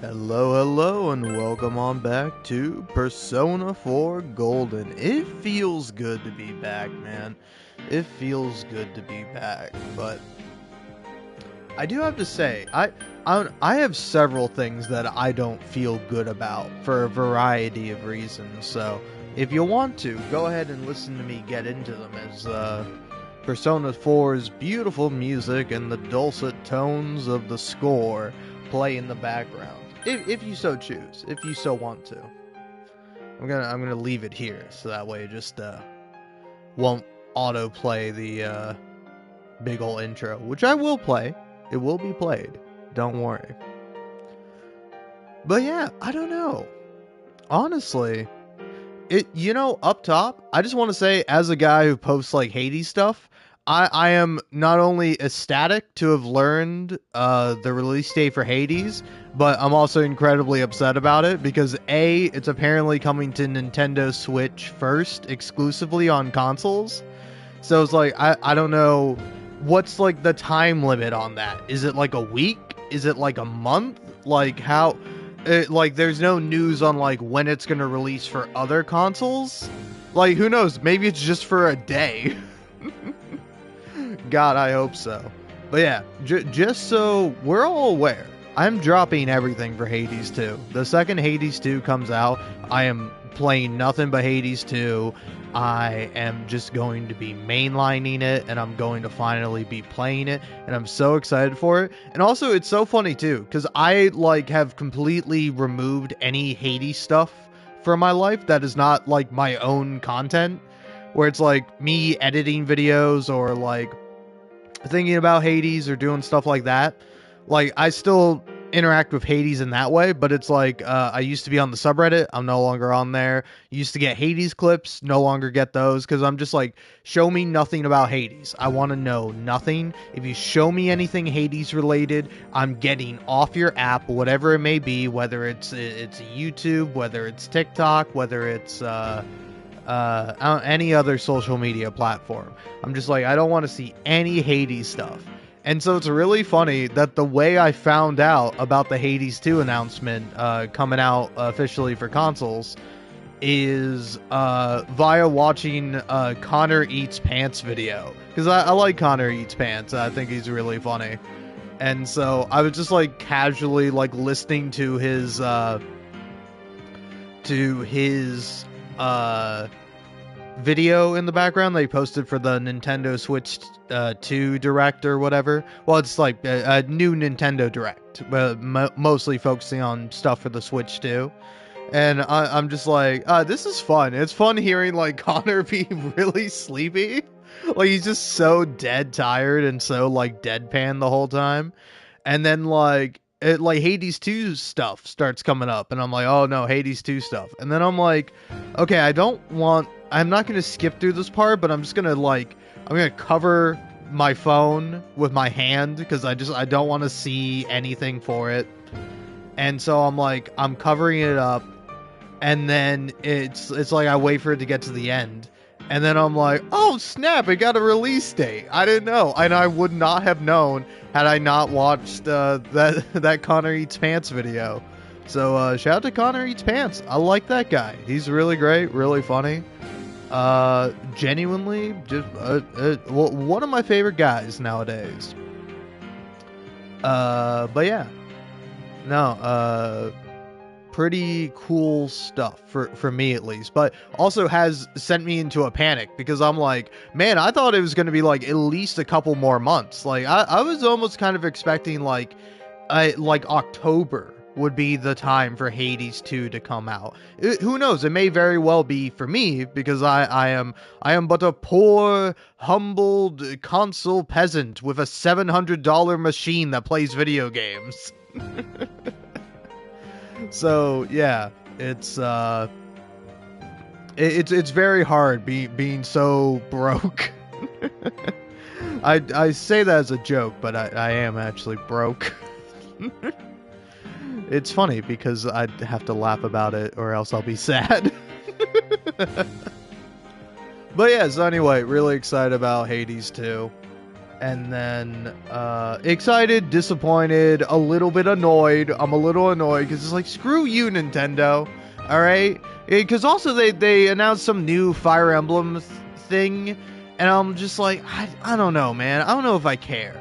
Hello, and welcome on back to Persona 4 Golden. It feels good to be back, man. It feels good to be back, but I do have to say, I have several things that I don't feel good about for a variety of reasons, so if you want to, go ahead and listen to me get into them as Persona 4's beautiful music and the dulcet tones of the score play in the background. If you so choose, if you so want to. I'm gonna leave it here, so that way it just won't autoplay the big ol' intro, which I will play. It will be played. Don't worry. But yeah, I don't know. Honestly, up top, I just want to say, as a guy who posts like Hades stuff, I am not only ecstatic to have learned the release date for Hades, but I'm also incredibly upset about it because A, it's apparently coming to Nintendo Switch first, exclusively on consoles. So it's like, I don't know, what's like the time limit on that? Is it like a week? Is it like a month? Like how, there's no news on like when it's going to release for other consoles? Like, who knows? Maybe it's just for a day. God, I hope so. But yeah, just so we're all aware, I'm dropping everything for Hades 2. The second Hades 2 comes out, I am playing nothing but Hades 2. I am just going to be mainlining it, and I'm going to finally be playing it, and I'm so excited for it. And also, it's so funny too, because I have completely removed any Hades stuff from my life that is not like my own content, where it's like me editing videos or like thinking about Hades or doing stuff like that. Like, I still interact with Hades in that way, but it's like I used to be on the subreddit. I'm no longer on there. Used to get Hades clips, no longer get those, because I'm just like, show me nothing about Hades. I want to know nothing. If you show me anything Hades related, I'm getting off your app, whatever it may be, whether it's YouTube, whether it's TikTok, whether it's any other social media platform. I'm just like, I don't want to see any Hades stuff. And so it's really funny that the way I found out about the Hades 2 announcement coming out officially for consoles is via watching Connor Eats Pants video. Because I like Connor Eats Pants. I think he's really funny. And so I was just like casually like listening to his video in the background they posted for the Nintendo Switch 2 Direct or whatever. Well, it's like a new Nintendo Direct, but mostly focusing on stuff for the Switch 2. And I'm just like, this is fun. It's fun hearing like Connor be really sleepy. Like, he's just so dead tired and so like deadpan the whole time. And then like Hades 2 stuff starts coming up, and I'm like, oh no, Hades 2 stuff. And then I'm like, okay, I'm not going to skip through this part, but I'm just going to I'm going to cover my phone with my hand, because I don't want to see anything for it. And so I'm covering it up, and then it's like I wait for it to get to the end. And then I'm like, oh snap, it got a release date. I didn't know. And I would not have known had I not watched that Connor Eats Pants video. So shout out to Connor Eats Pants. I like that guy. He's really great, really funny. Genuinely, just one of my favorite guys nowadays. But yeah. No, pretty cool stuff for me at least, but also has sent me into a panic, because I'm like, man, I thought it was going to be like at least a couple more months. Like I was almost kind of expecting like October would be the time for Hades 2 to come out. Who knows? It may very well be for me, because I am but a poor, humbled console peasant with a $700 machine that plays video games. So yeah, it's very hard being so broke. I say that as a joke, but I am actually broke. It's funny because I'd have to laugh about it or else I'll be sad. But yeah, so anyway, really excited about Hades 2. And then excited, disappointed, a little bit annoyed. I'm a little annoyed because it's like, screw you, Nintendo. All right, because also they announced some new Fire Emblem thing, and I'm just like, I don't know, man. I don't know if I care.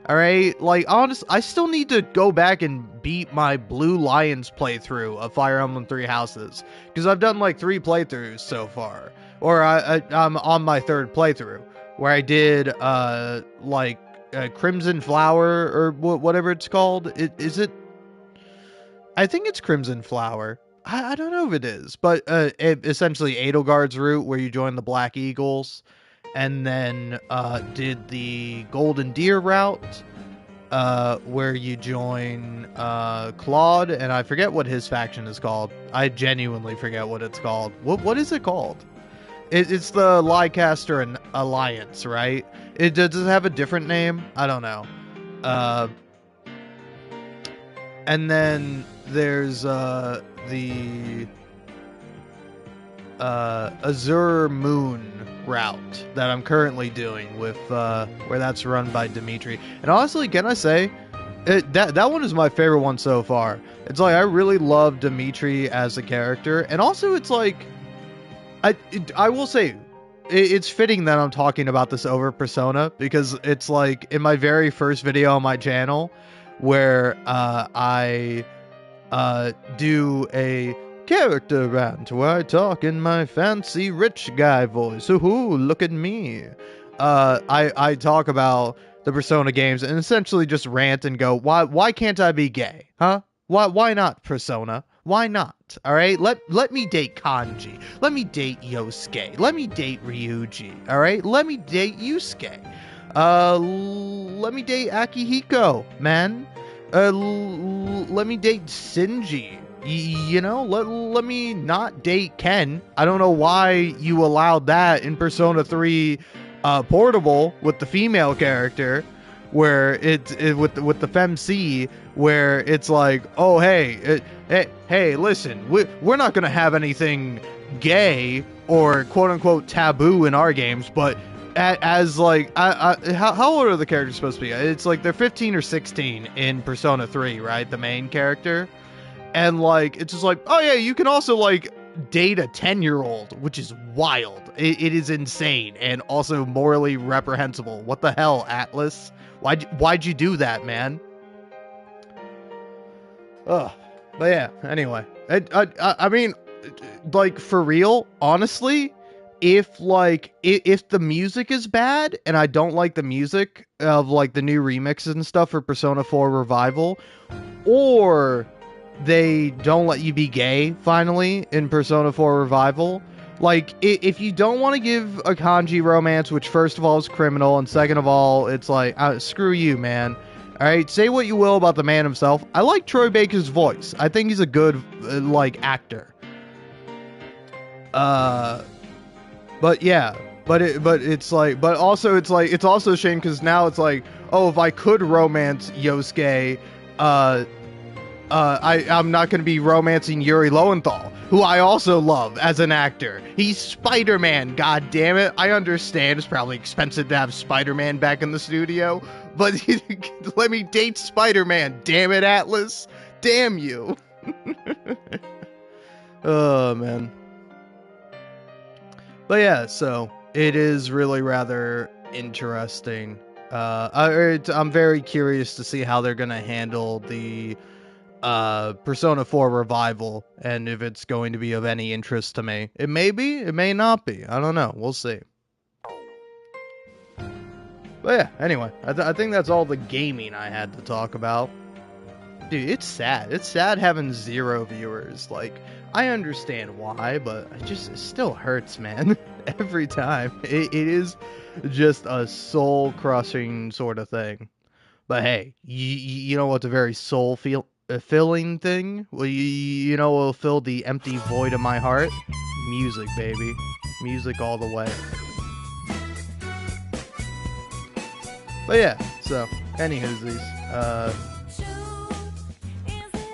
All right, like, I still need to go back and beat my Blue Lions playthrough of Fire Emblem Three Houses, because I've done like 3 playthroughs so far, or I'm on my 3rd playthrough, where I did like Crimson Flower or whatever it's called. Is it? I think it's Crimson Flower. I don't know if it is, but essentially Edelgard's route, where you join the Black Eagles, and then did the Golden Deer route, where you join Claude, and I forget what his faction is called. I genuinely forget what it's called. What is it called? It's the Leicester Alliance, right? Does it have a different name? I don't know. And then there's the Azure Moon route that I'm currently doing with where that's run by Dimitri. And honestly, can I say that one is my favorite one so far. It's like, I really love Dimitri as a character, and also it's like, I will say, it's fitting that I'm talking about this over Persona, because it's like in my very first video on my channel, where I do a character rant where I talk in my fancy rich guy voice. Ooh, look at me. I talk about the Persona games and essentially just rant and go, why can't I be gay? Huh? Why not, Persona? Why not? All right, let me date Kanji. Let me date Yosuke. Let me date Ryuji. All right, let me date Yusuke. Let me date Akihiko, man. Let me date Shinji. You know, let me not date Ken. I don't know why you allowed that in Persona 3 Portable with the female character, where it's with the FemC, where it's like, oh hey, listen, we're not gonna have anything gay or quote unquote taboo in our games, but as like, how old are the characters supposed to be? It's like they're 15 or 16 in Persona 3, right? The main character. And like, it's just like, oh yeah, you can also like date a 10-year-old, which is wild. It is insane and also morally reprehensible. What the hell, Atlas? Why'd you do that, man? Ugh. But yeah, anyway. I mean, like, for real, honestly, if the music is bad and I don't like the music of like the new remixes and stuff for Persona 4 Revival, or they don't let you be gay finally in Persona 4 Revival, like, if you don't want to give a kanji romance, which first of all is criminal, and second of all, it's like, screw you, man. All right, say what you will about the man himself. I like Troy Baker's voice. I think he's a good like actor. But yeah, it's also a shame, because now it's like, oh, if I could romance Yosuke, I'm not going to be romancing Yuri Lowenthal, who I also love as an actor. He's Spider-Man, god damn it. I understand it's probably expensive to have Spider-Man back in the studio, but let me date Spider-Man, damn it, Atlas. Damn you. Oh, man. But yeah, so it is really rather interesting. I'm very curious to see how they're going to handle the Persona 4 Revival, and if it's going to be of any interest to me. It may be, it may not be. I don't know. We'll see. But yeah, anyway, I think that's all the gaming I had to talk about. Dude, it's sad. It's sad having 0 viewers. Like, I understand why, but it still hurts, man. Every time. It is just a soul-crushing sort of thing. But hey, you know what's a very filling thing? Well, you know what will fill the empty void of my heart? Music, baby. Music all the way. But yeah, so, anywhoosies,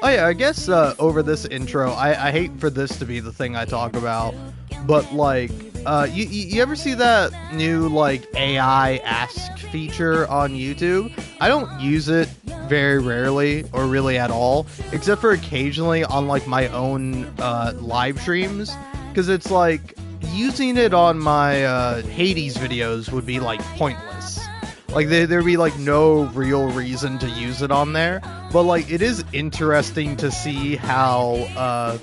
oh yeah, I guess, over this intro, I hate for this to be the thing I talk about, but, like, You ever see that new like AI ask feature on YouTube? I don't use it very rarely or really at all, except for occasionally on like my own live streams, because it's like using it on my Hades videos would be like pointless. Like there'd be like no real reason to use it on there, but like it is interesting to see how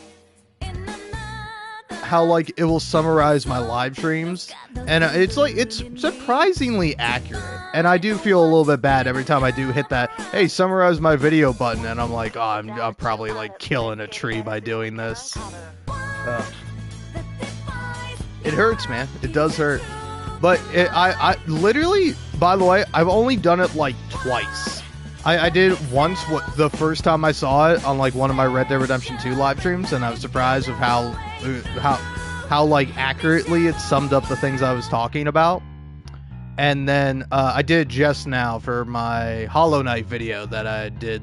like it will summarize my live streams, and it's surprisingly accurate, and I do feel a little bit bad every time I do hit that hey summarize my video button, and I'm like, oh, I'm probably like killing a tree by doing this. It hurts, man. It does hurt, but I literally, by the way, I've only done it like twice. I did it once the first time I saw it on like one of my Red Dead Redemption 2 live streams, and I was surprised with how like accurately it summed up the things I was talking about. And then I did just now for my Hollow Knight video that I did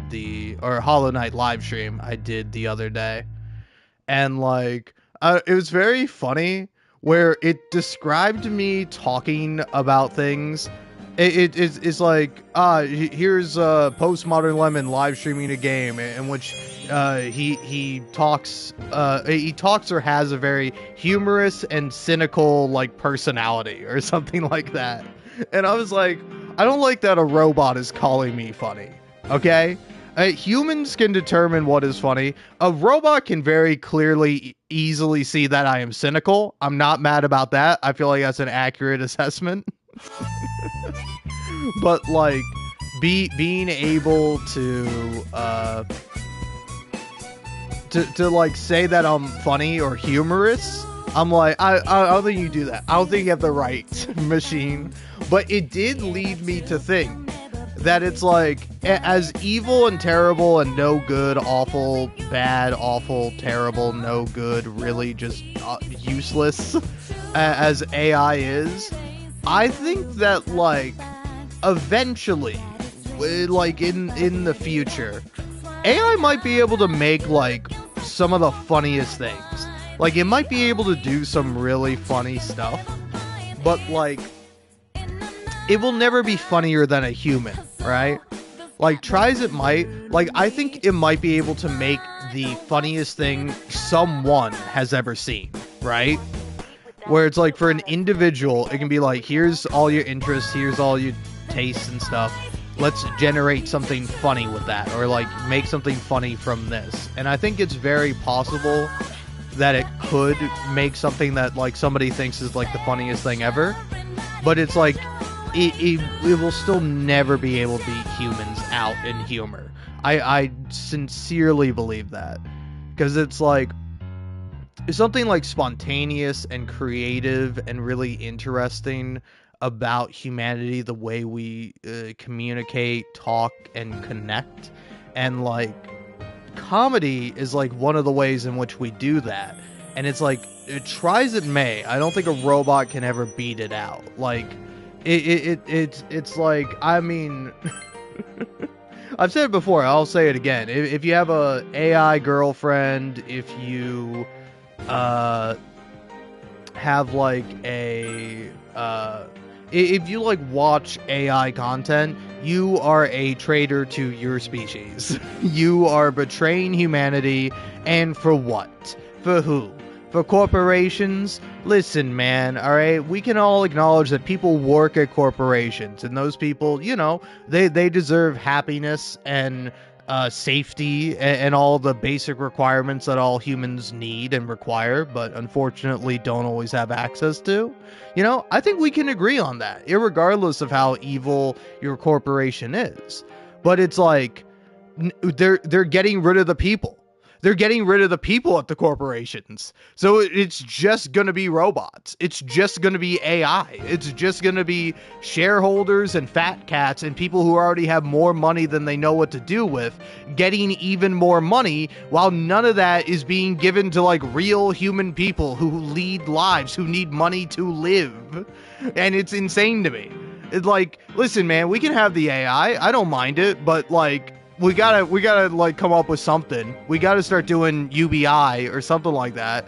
or Hollow Knight live stream I did the other day, and like it was very funny where it described me talking about things. It's like, here's PostModernLemon live streaming a game in which he talks or has a very humorous and cynical like personality or something like that. And I was like, I don't like that a robot is calling me funny. Okay? Humans can determine what is funny. A robot can very clearly, easily see that I am cynical. I'm not mad about that. I feel like that's an accurate assessment. But like being able to like say that I'm funny or humorous, I'm like, I don't think you do that. I don't think you have the right machine. But it did lead me to think that it's like as evil and terrible and no good, awful, bad, awful, terrible, no good, really just useless as AI is. I think that like eventually, like in the future, AI might be able to make like some of the funniest things. Like it might be able to do some really funny stuff, but like it will never be funnier than a human, right? Like try as it might, like I think it might be able to make the funniest thing someone has ever seen, right? Where it's like for an individual, it can be like, here's all your interests, here's all your tastes and stuff. Let's generate something funny with that, or like make something funny from this. And I think it's very possible that it could make something that like somebody thinks is like the funniest thing ever. But it's like, it will still never be able to beat humans out in humor. I sincerely believe that. Because it's like, something like spontaneous and creative and really interesting about humanity, the way we communicate, talk, and connect. And like comedy is like one of the ways in which we do that. And it's like, it tries it may. I don't think a robot can ever beat it out. Like it's like, I mean I've said it before, I'll say it again. If you have a AI girlfriend, if you have like a if you like watch AI content, you are a traitor to your species. You are betraying humanity, and for what? For who? For corporations? Listen, man, alright? We can all acknowledge that people work at corporations, and those people, you know, they deserve happiness and safety and all the basic requirements that all humans need and require, but unfortunately don't always have access to. You know, I think we can agree on that, irregardless of how evil your corporation is. But it's like, they're getting rid of the people. They're getting rid of the people at the corporations. So it's just going to be robots. It's just going to be AI. It's just going to be shareholders and fat cats and people who already have more money than they know what to do with, getting even more money, while none of that is being given to like real human people who lead lives, who need money to live. And it's insane to me. It's like, listen, man, we can have the AI. I don't mind it, but like, we gotta like come up with something. We gotta start doing UBI or something like that.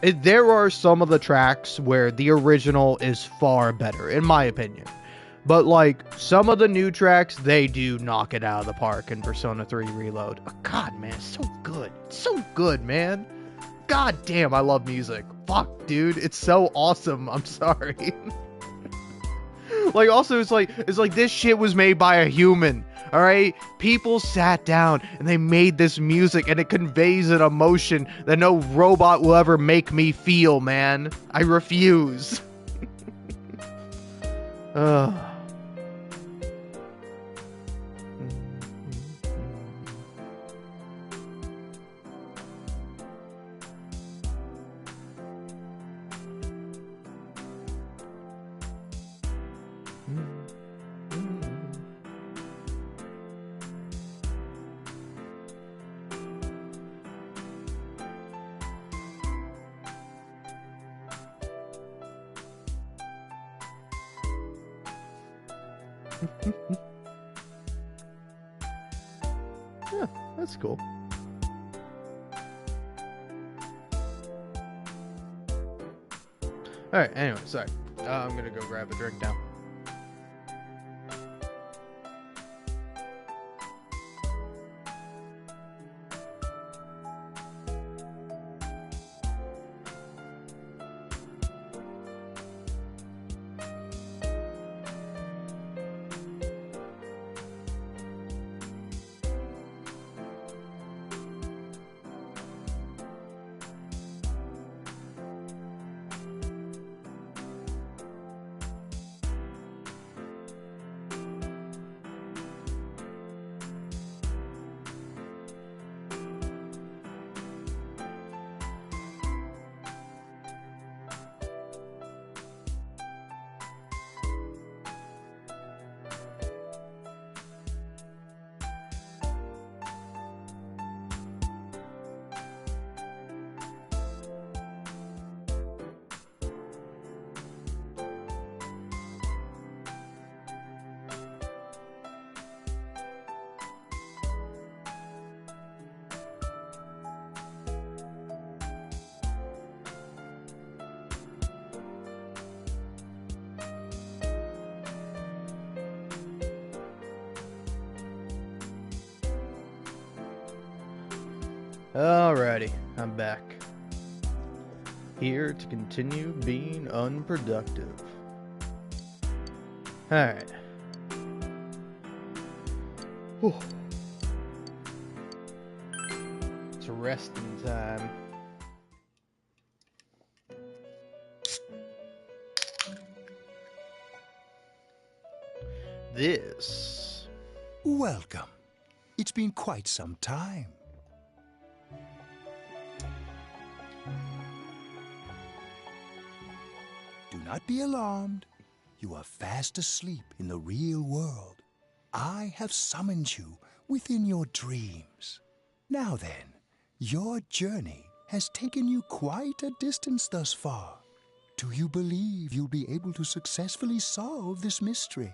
There are some of the tracks where the original is far better, in my opinion. But, like, some of the new tracks, they do knock it out of the park in Persona 3 Reload. Oh, God, man, it's so good. It's so good, man. God damn, I love music. Fuck, dude, it's so awesome. I'm sorry. Like, also, it's like this shit was made by a human. All right, people sat down and they made this music, and it conveys an emotion that no robot will ever make me feel, man. I refuse. Ugh. Yeah, that's cool. Alright, anyway, sorry. I'm gonna go grab a drink now. Alrighty, I'm back. Here to continue being unproductive. Alright. It's resting time. This. Welcome. It's been quite some time. Do not be alarmed. You are fast asleep in the real world. I have summoned you within your dreams. Now then, your journey has taken you quite a distance thus far. Do you believe you'll be able to successfully solve this mystery?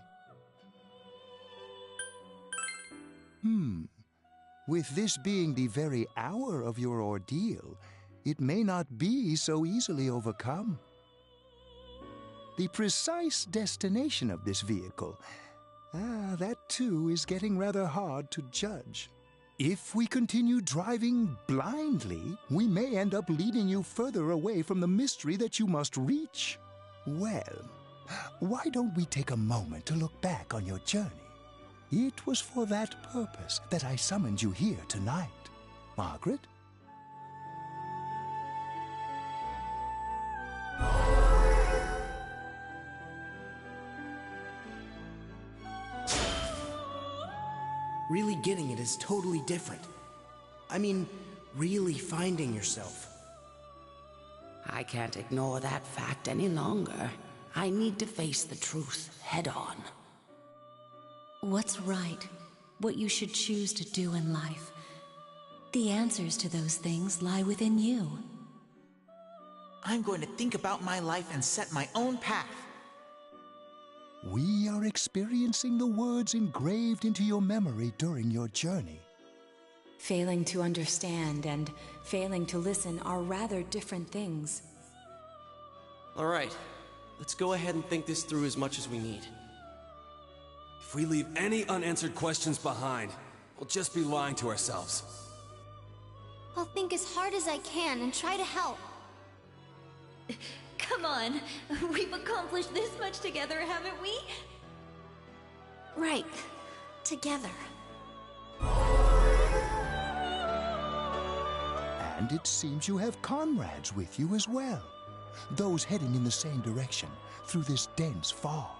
With this being the very hour of your ordeal, it may not be so easily overcome. The precise destination of this vehicle, that too is getting rather hard to judge. If we continue driving blindly, we may end up leading you further away from the mystery that you must reach. Well, why don't we take a moment to look back on your journey? It was for that purpose that I summoned you here tonight. Margaret? Really getting it is totally different. I mean, really finding yourself. I can't ignore that fact any longer. I need to face the truth head on. What's right? What you should choose to do in life? The answers to those things lie within you. I'm going to think about my life and set my own path. We are experiencing the words engraved into your memory during your journey. Failing to understand and failing to listen are rather different things. Alright, let's go ahead and think this through as much as we need. If we leave any unanswered questions behind, we'll just be lying to ourselves. I'll think as hard as I can and try to help. Come on, we've accomplished this much together, haven't we? Right. Together. And it seems you have comrades with you as well. Those heading in the same direction through this dense fog.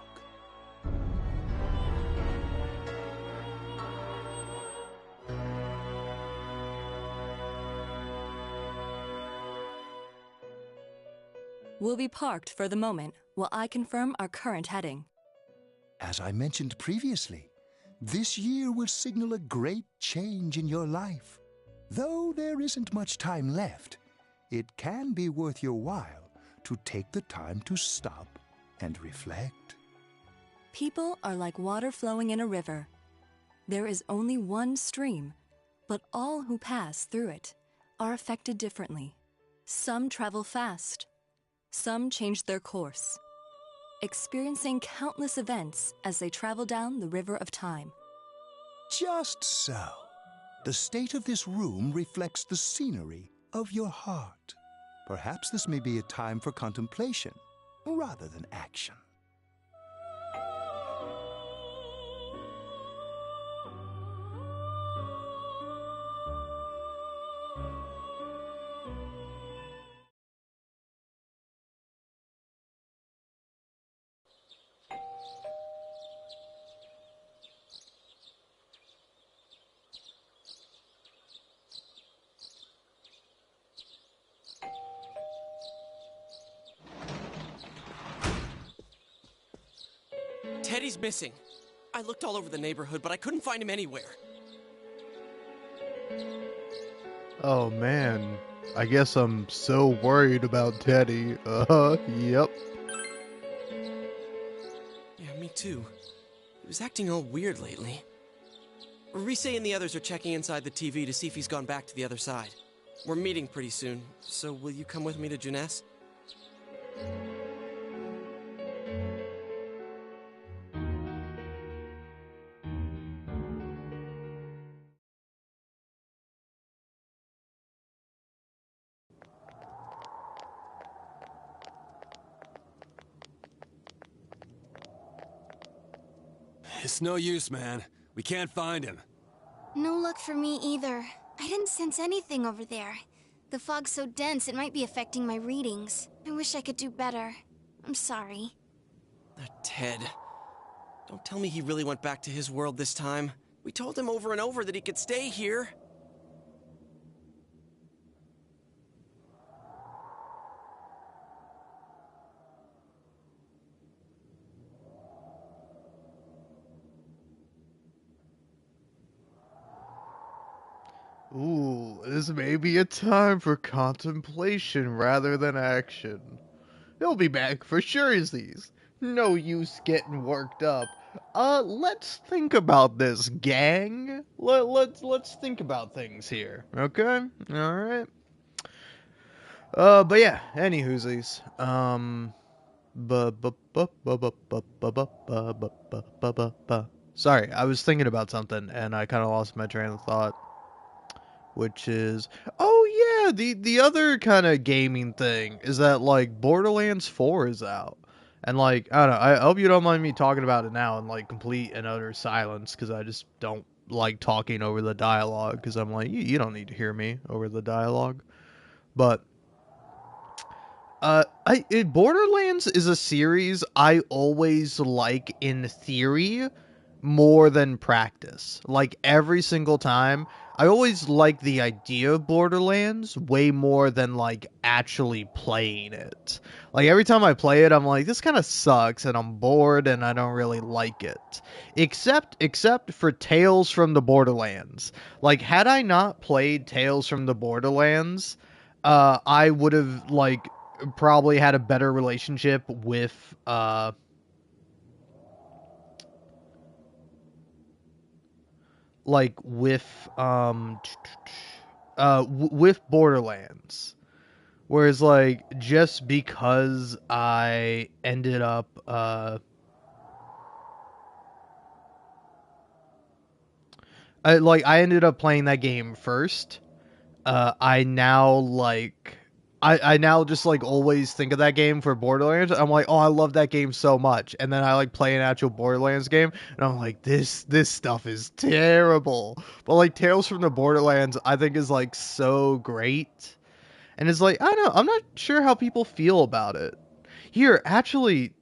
We'll be parked for the moment while I confirm our current heading. As I mentioned previously, this year will signal a great change in your life. Though there isn't much time left, it can be worth your while to take the time to stop and reflect. People are like water flowing in a river. There is only one stream, but all who pass through it are affected differently. Some travel fast. Some change their course, experiencing countless events as they travel down the river of time. Just so. The state of this room reflects the scenery of your heart. Perhaps this may be a time for contemplation rather than action. Teddy's missing. I looked all over the neighborhood, but I couldn't find him anywhere. Oh man, I guess I'm so worried about Teddy. Yep. Yeah, me too. He was acting all weird lately. Rise and the others are checking inside the TV to see if he's gone back to the other side. We're meeting pretty soon, so will you come with me to Jeunesse? It's no use, man. We can't find him. No luck for me either. I didn't sense anything over there. The fog's so dense it might be affecting my readings. I wish I could do better. I'm sorry. Ted. Don't tell me he really went back to his world this time. We told him over and over that he could stay here. Ooh, this may be a time for contemplation rather than action. He'll be back for suresies. No use getting worked up. Let's think about this, gang. Let's think about things here, okay? Alright. But yeah, any whoosies. Sorry, I was thinking about something and I kind of lost my train of thought. Which is, oh yeah, the other kind of gaming thing is that, like, Borderlands 4 is out. And, like, I don't know, I hope you don't mind me talking about it now in, like, complete and utter silence, because I just don't like talking over the dialogue, because I'm like, you don't need to hear me over the dialogue. But, Borderlands is a series I always like in theory more than practice. Like, every single time, I always like the idea of Borderlands way more than, like, actually playing it. Like, every time I play it, I'm like, this kind of sucks, and I'm bored, and I don't really like it. Except for Tales from the Borderlands. Like, had I not played Tales from the Borderlands, I would have, like, probably had a better relationship with, like with with Borderlands. Whereas, like, just because I ended up, I ended up playing that game first, I now, like, I now just, like, always think of that game for Borderlands. I'm like, oh, I love that game so much. And then I, like, play an actual Borderlands game, and I'm like, this stuff is terrible. But, like, Tales from the Borderlands, I think, is, like, so great. And it's like, I don't know, I'm not sure how people feel about it. Here, actually,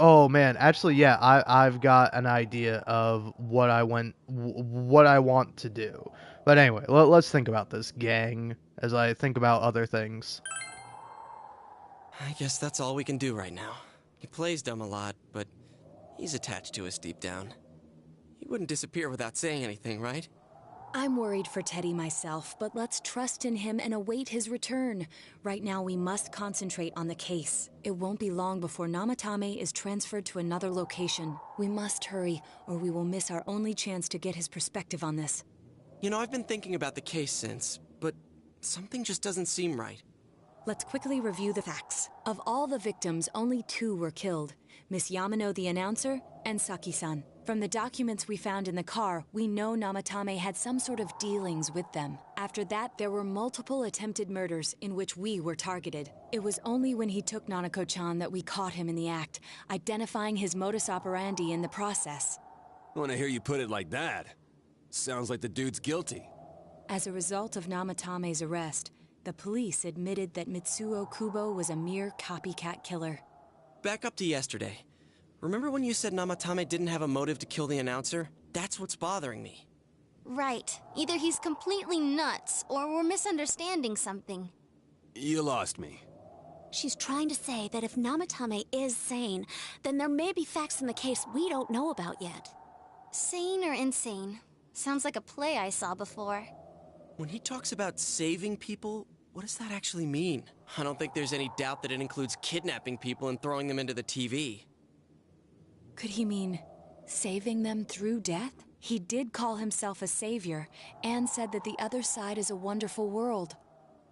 oh man, actually, yeah, I've got an idea of what what I want to do. But anyway, let's think about this, gang, as I think about other things. I guess that's all we can do right now. He plays dumb a lot, but he's attached to us deep down. He wouldn't disappear without saying anything, right? I'm worried for Teddy myself, but let's trust in him and await his return. Right now, we must concentrate on the case. It won't be long before Namatame is transferred to another location. We must hurry, or we will miss our only chance to get his perspective on this. You know, I've been thinking about the case since, but something just doesn't seem right. Let's quickly review the facts. Of all the victims, only 2 were killed. Miss Yamano, the announcer, and Saki-san. From the documents we found in the car, we know Namatame had some sort of dealings with them. After that, there were multiple attempted murders in which we were targeted. It was only when he took Nanako-chan that we caught him in the act, identifying his modus operandi in the process. When I hear you put it like that, sounds like the dude's guilty. As a result of Namatame's arrest, the police admitted that Mitsuo Kubo was a mere copycat killer. Back up to yesterday. Remember when you said Namatame didn't have a motive to kill the announcer? That's what's bothering me. Right. Either he's completely nuts, or we're misunderstanding something. You lost me. She's trying to say that if Namatame is sane, then there may be facts in the case we don't know about yet. Sane or insane? Sounds like a play I saw before. When he talks about saving people, what does that actually mean? I don't think there's any doubt that it includes kidnapping people and throwing them into the TV. Could he mean saving them through death? He did call himself a savior and said that the other side is a wonderful world.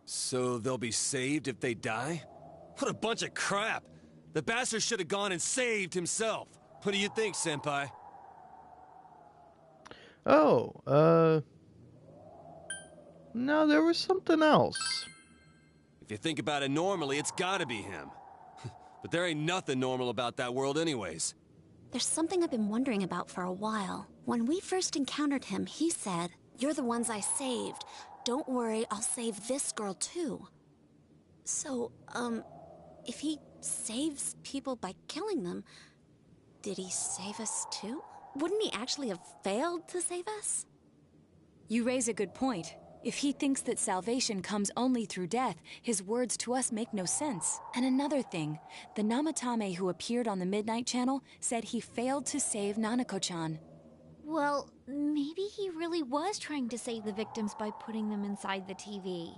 So they'll be saved if they die? What a bunch of crap! The bastard should have gone and saved himself. What do you think, Senpai? Oh, no, there was something else. If you think about it normally, it's gotta be him. But there ain't nothing normal about that world anyways. There's something I've been wondering about for a while. When we first encountered him, he said, "You're the ones I saved. Don't worry, I'll save this girl too." So, if he saves people by killing them, did he save us too? Wouldn't he actually have failed to save us? You raise a good point. If he thinks that salvation comes only through death, his words to us make no sense. And another thing, the Namatame who appeared on the Midnight Channel said he failed to save Nanako-chan. Well, maybe he really was trying to save the victims by putting them inside the TV.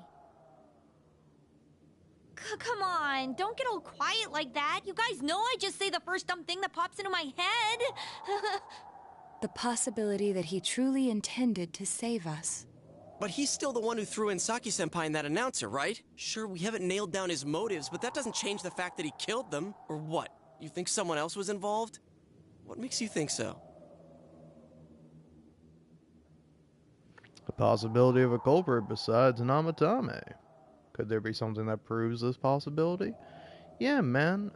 Come on, don't get all quiet like that. You guys know I just say the first dumb thing that pops into my head. The possibility that he truly intended to save us. But he's still the one who threw in Saki-senpai and that announcer, right? Sure, we haven't nailed down his motives, but that doesn't change the fact that he killed them. Or what? You think someone else was involved? What makes you think so? The possibility of a culprit besides Namatame. Could there be something that proves this possibility? Yeah, man.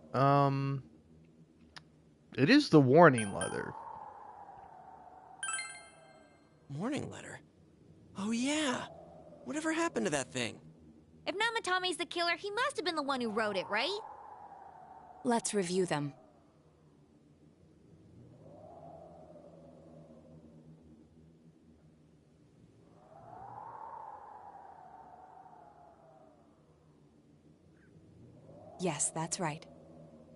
It is the warning letter. Warning letter? Oh yeah! Whatever happened to that thing? If Namatame's the killer, he must have been the one who wrote it, right? Let's review them. Yes, that's right.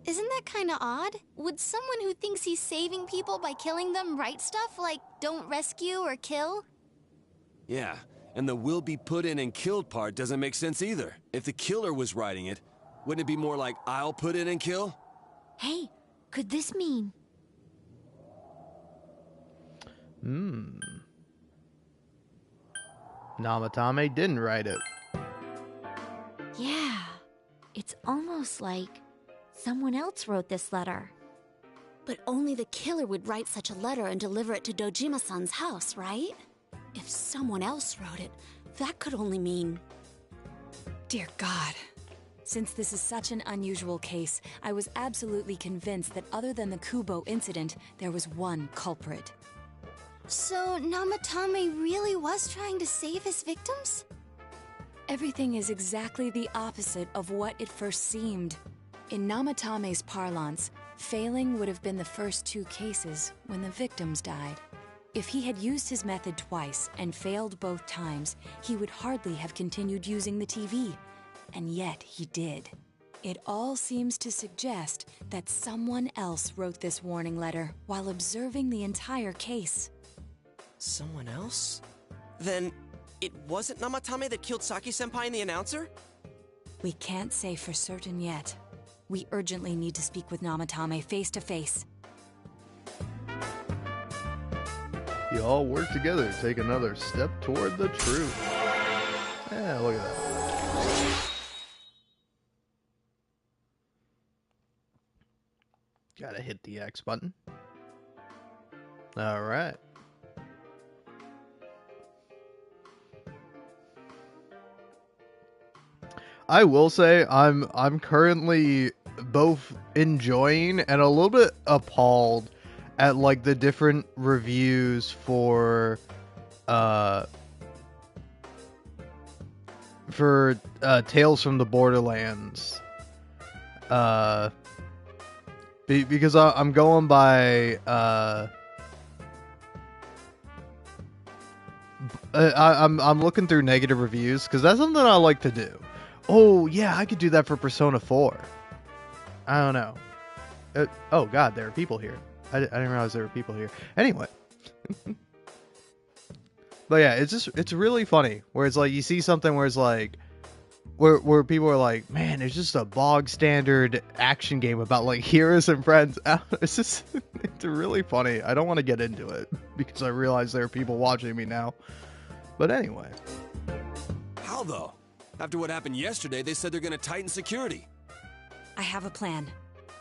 Isn't that kind of odd? Would someone who thinks he's saving people by killing them write stuff like, "Don't rescue or kill"? Yeah, and the "will be put in and killed" part doesn't make sense either. If the killer was writing it, wouldn't it be more like "I'll put in and kill"? Hey, could this mean? Namatame didn't write it. Yeah, it's almost like someone else wrote this letter. But only the killer would write such a letter and deliver it to Dojima-san's house, right? If someone else wrote it, that could only mean... Dear God. Since this is such an unusual case, I was absolutely convinced that other than the Kubo incident, there was one culprit. So, Namatame really was trying to save his victims? Everything is exactly the opposite of what it first seemed. In Namatame's parlance, failing would have been the first 2 cases when the victims died. If he had used his method twice and failed both times, he would hardly have continued using the TV. And yet he did. It all seems to suggest that someone else wrote this warning letter while observing the entire case. Someone else? Then it wasn't Namatame that killed Saki-senpai and the announcer? We can't say for certain yet. We urgently need to speak with Namatame face to face. You all work together to take another step toward the truth. Yeah, look at that. Gotta hit the X button. All right. I will say I'm currently both enjoying and a little bit appalled at like the different reviews for Tales from the Borderlands. Because I'm going by I'm looking through negative reviews because that's something I like to do. Oh yeah, I could do that for Persona 4. I don't know. Oh god, there are people here. I didn't realize there were people here. Anyway. But yeah, it's really funny where it's like you see something where it's like where people are like, man, it's just a bog standard action game about like heroes and friends. It's really funny. I don't want to get into it because I realize there are people watching me now. But anyway. How though? After what happened yesterday, they said they're gonna tighten security. I have a plan,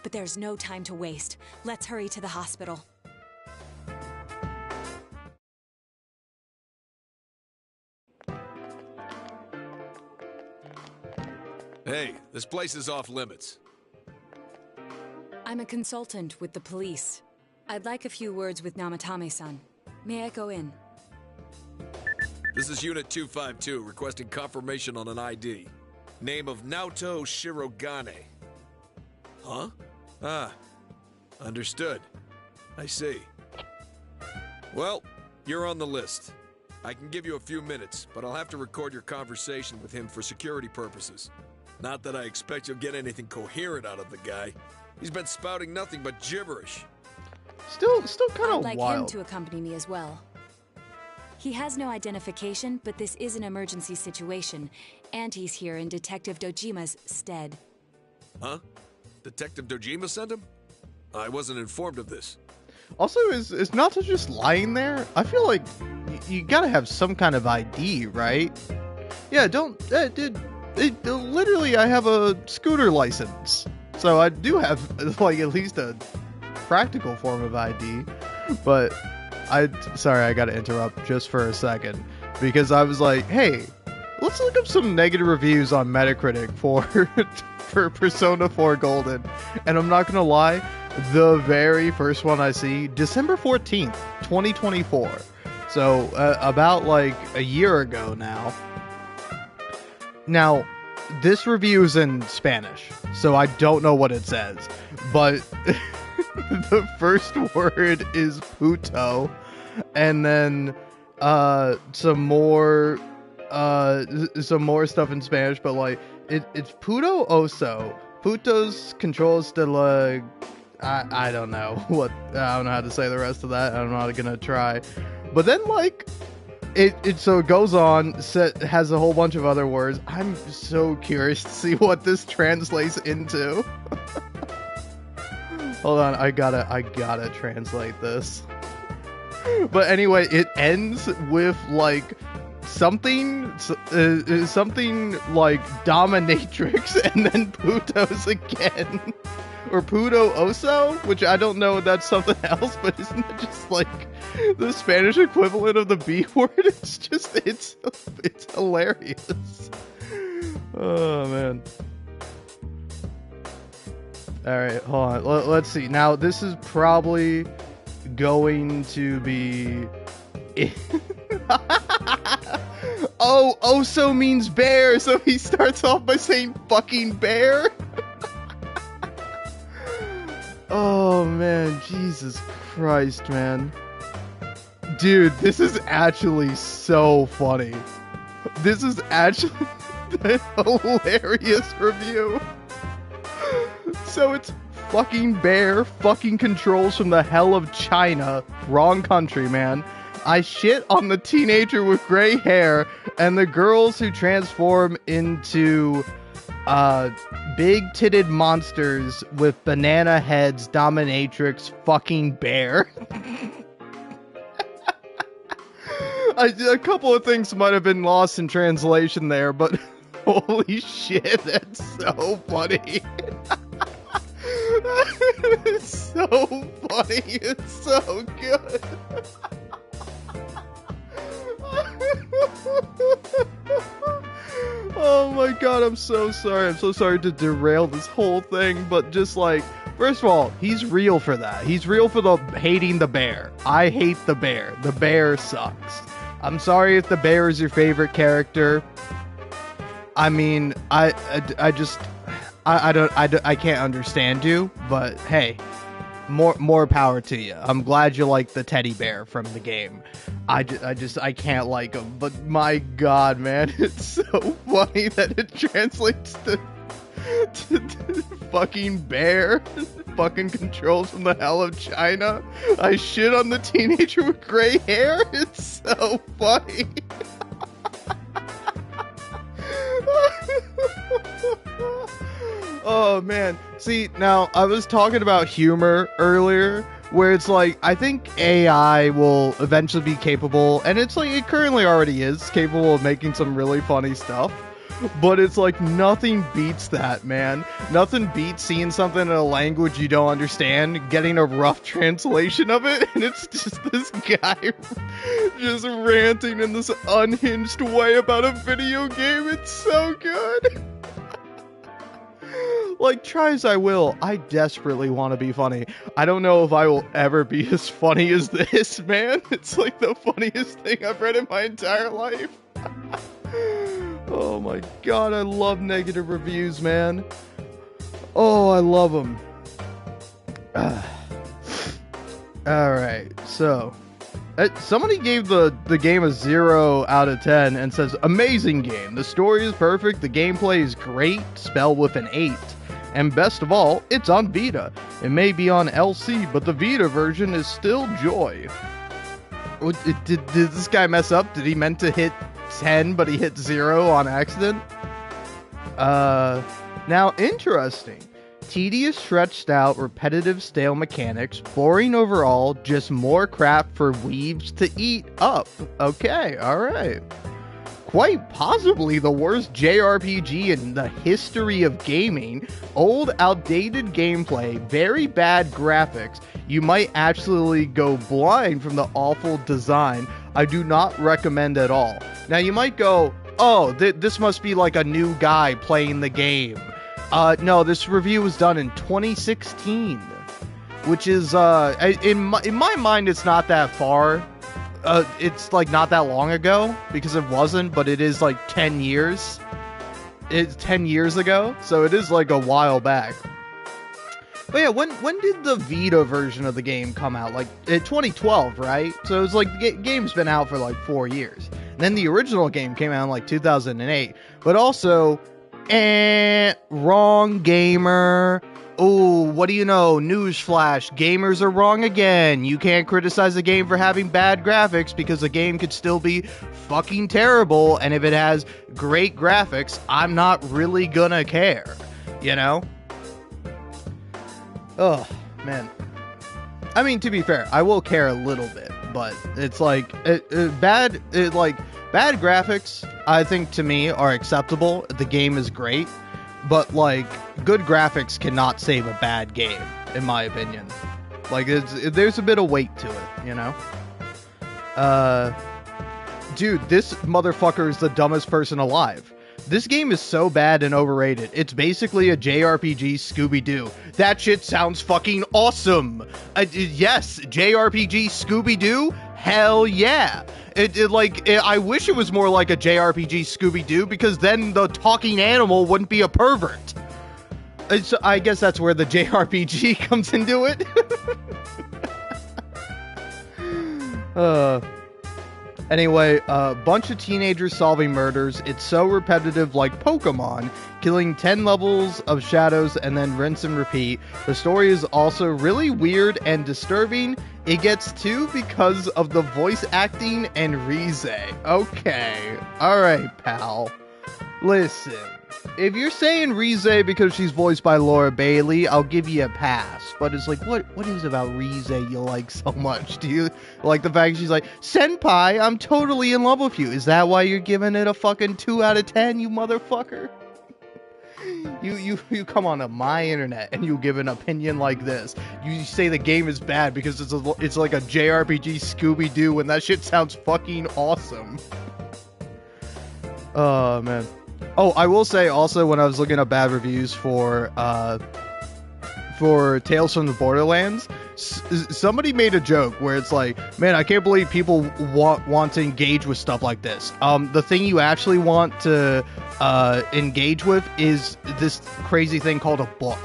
but there's no time to waste. Let's hurry to the hospital. Hey, this place is off limits. I'm a consultant with the police. I'd like a few words with Namatame-san. May I go in? This is Unit 252, requesting confirmation on an ID. Name of Naoto Shirogane. Huh? Ah, understood. I see. Well, you're on the list. I can give you a few minutes, but I'll have to record your conversation with him for security purposes. Not that I expect you'll get anything coherent out of the guy. He's been spouting nothing but gibberish. Still kind of I'd like wild. him to accompany me as well. He has no identification, but this is an emergency situation, and he's here in Detective Dojima's stead. Huh? Detective Dojima sent him? I wasn't informed of this. Also, is Naoto just lying there? I feel like you gotta have some kind of ID, right? Yeah, literally, I have a scooter license, so I do have like at least a practical form of ID. But sorry, I gotta interrupt just for a second because I was like, hey, let's look up some negative reviews on Metacritic for Persona 4 Golden, and I'm not gonna lie, the very first one I see, December 14th, 2024. So about like a year ago now. Now, this review is in Spanish, so I don't know what it says, but the first word is puto, and then some more stuff in Spanish, but like it's puto oso. Putos controls de la... I don't know what... I don't know how to say the rest of that. I'm not gonna try. But then, like... It goes on, has a whole bunch of other words. I'm so curious to see what this translates into. Hold on, I gotta translate this. But anyway, it ends with, like, something like dominatrix and then Putos again. Or Puto Oso, which I don't know if that's something else, but isn't it just like the Spanish equivalent of the B word? It's hilarious. Oh man. Alright, hold on. Let's see. Now, this is probably going to be... Oh, Oso means bear, so he starts off by saying fucking bear? Oh, man. Jesus Christ, man. Dude, this is actually so funny. This is actually a hilarious review. So it's fucking bear, fucking controls from the hell of China. Wrong country, man. I shit on the teenager with gray hair and the girls who transform into big-titted monsters with banana heads, dominatrix, fucking bear. A couple of things might have been lost in translation there, but holy shit, that's so funny. It's so funny. It's so good. Oh my god, I'm so sorry. I'm so sorry to derail this whole thing, but just like, first of all, he's real for that. He's real for the hating the bear. I hate the bear. The bear sucks. I'm sorry if the bear is your favorite character. I mean, I can't understand you, but hey, more power to you. I'm glad you like the teddy bear from the game. I can't like him, but my god, man, it's so funny that it translates to fucking bear. Fucking controls from the hell of China. I shit on the teenager with gray hair. It's so funny. Oh man, see, now I was talking about humor earlier, where it's like, I think AI will eventually be capable, and it's like, it currently already is capable of making some really funny stuff, but it's like, nothing beats that, man. Nothing beats seeing something in a language you don't understand, getting a rough translation of it, and it's just this guy just ranting in this unhinged way about a video game. It's so good. Like, try as I will, I desperately want to be funny. I don't know if I will ever be as funny as this, man. It's like the funniest thing I've read in my entire life. Oh my god, I love negative reviews, man. Oh, I love them. Alright, so... somebody gave the game a 0 out of 10 and says, amazing game. The story is perfect, the gameplay is great, spelled with an 8. And best of all, it's on Vita. It may be on LC, but the Vita version is still joy. Did this guy mess up? Did he meant to hit 10, but he hit 0 on accident? Now, interesting. Tedious, stretched out, repetitive, stale mechanics, boring overall, just more crap for weebs to eat up. Okay, alright. Quite possibly the worst JRPG in the history of gaming. Old, outdated gameplay, very bad graphics. You might actually go blind from the awful design. I do not recommend at all. Now you might go, oh, this must be like a new guy playing the game. No, this review was done in 2016, which is, in my mind, it's not that far. It's like not that long ago, because it wasn't, but it is like 10 years. It's 10 years ago, so it is like a while back. But yeah, when did the Vita version of the game come out? Like, 2012, right? So it's like, the game's been out for like 4 years. And then the original game came out in like 2008. But also, wrong gamer. Oh, what do you know? Newsflash. Gamers are wrong again. You can't criticize a game for having bad graphics because the game could still be fucking terrible. And if it has great graphics, I'm not really gonna care. You know? Oh, man. I mean, to be fair, I will care a little bit. but it's like bad graphics, I think, to me, are acceptable. The game is great, but like good graphics cannot save a bad game, in my opinion. Like there's a bit of weight to it, you know. Dude, this motherfucker is the dumbest person alive. This game is so bad and overrated. It's basically a JRPG Scooby-Doo. That shit sounds fucking awesome. Yes, JRPG Scooby-Doo? Hell yeah. I wish it was more like a JRPG Scooby-Doo, because then the talking animal wouldn't be a pervert. I guess that's where the JRPG comes into it. Anyway, a bunch of teenagers solving murders. It's so repetitive, like Pokemon, killing 10 levels of shadows and then rinse and repeat. The story is also really weird and disturbing. It gets 2 because of the voice acting and Rize. Okay. Alright, pal. Listen. If you're saying Rize because she's voiced by Laura Bailey, I'll give you a pass. But it's like, what is it about Rize you like so much? Do you like the fact she's like, Senpai, I'm totally in love with you? Is that why you're giving it a fucking 2 out of 10, you motherfucker? You come on to my internet and you give an opinion like this. You say the game is bad because it's like a JRPG Scooby-Doo, and that shit sounds fucking awesome. Oh, man. Oh, I will say also, when I was looking up bad reviews for Tales from the Borderlands, somebody made a joke where it's like, man, I can't believe people want to engage with stuff like this. The thing you actually want to engage with is this crazy thing called a book,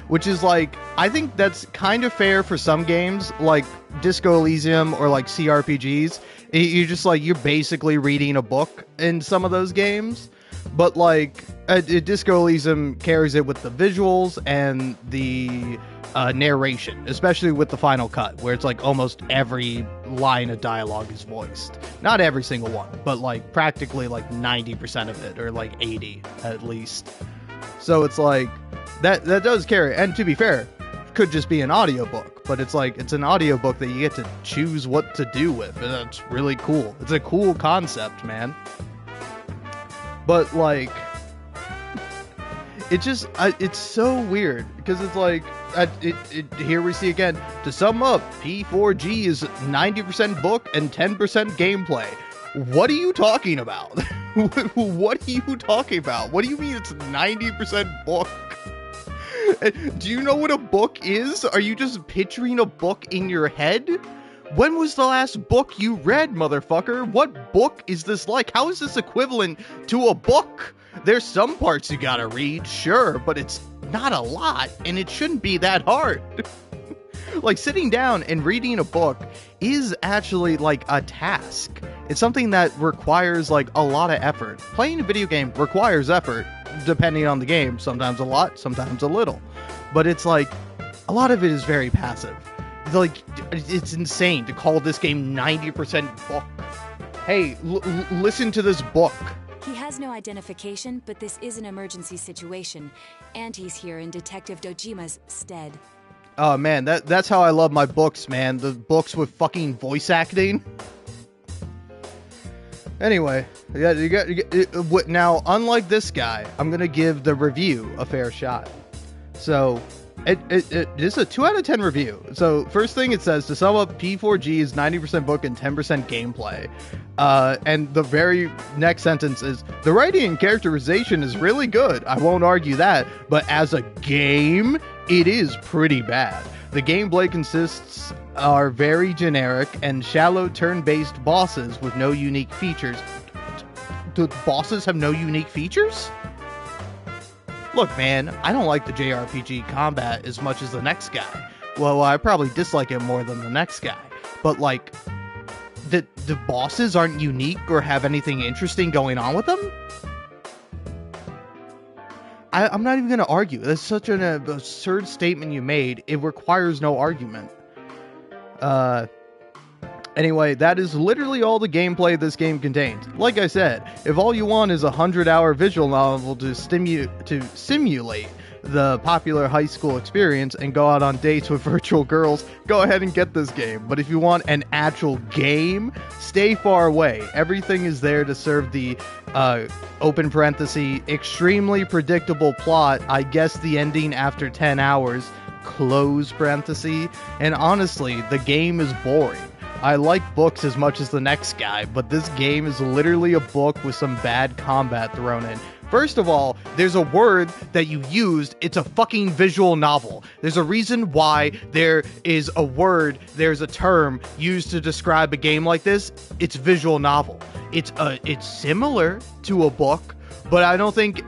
which is like, I think that's kind of fair for some games like Disco Elysium or like CRPGs. You're basically reading a book in some of those games. But like Disco Elysium carries it with the visuals and the narration, especially with the final cut, where it's like almost every line of dialogue is voiced. Not every single one, but like practically like 90% of it, or like 80 at least. So it's like that does carry. And to be fair, could just be an audiobook, but it's like it's an audiobook that you get to choose what to do with, and that's really cool. It's a cool concept, man. But like, it's so weird because it's like, here we see again, to sum up, P4G is 90% book and 10% gameplay. What are you talking about? What are you talking about? What do you mean it's 90% book? Do you know what a book is? Are you just picturing a book in your head? When was the last book you read, motherfucker? What book is this like? How is this equivalent to a book? There's some parts you gotta read, sure, but it's not a lot, and it shouldn't be that hard. Like, sitting down and reading a book is actually, like, a task. It's something that requires, like, a lot of effort. Playing a video game requires effort, depending on the game. Sometimes a lot, sometimes a little. But it's, like, a lot of it is very passive. Like, it's insane to call this game 90% book. Hey, listen to this book. He has no identification, but this is an emergency situation, and he's here in Detective Dojima's stead. Oh man, that's how I love my books, man. The books with fucking voice acting. Anyway, you got now, unlike this guy, I'm gonna give the review a fair shot. So, it is a 2 out of 10 review. So, first thing it says, to sum up, P4G is 90% book and 10% gameplay. And the very next sentence is, the writing and characterization is really good. I won't argue that, but as a game, it is pretty bad. The gameplay consists are very generic and shallow turn-based bosses with no unique features. Do bosses have no unique features? Look, man, I don't like the JRPG combat as much as the next guy. Well, I probably dislike it more than the next guy. But, like, the bosses aren't unique or have anything interesting going on with them? I'm not even going to argue. That's such an absurd statement you made. It requires no argument. Anyway, that is literally all the gameplay this game contains. Like I said, if all you want is a 100-hour visual novel to simulate the popular high school experience and go out on dates with virtual girls, go ahead and get this game. But if you want an actual game, stay far away. Everything is there to serve the open parenthesis extremely predictable plot. I guess the ending after 10 hours close parenthesis. And honestly, the game is boring. I like books as much as the next guy, but this game is literally a book with some bad combat thrown in. First of all, there's a word that you used. It's a fucking visual novel. There's a reason why there is a word, there's a term used to describe a game like this. It's visual novel. It's similar to a book, but I don't think,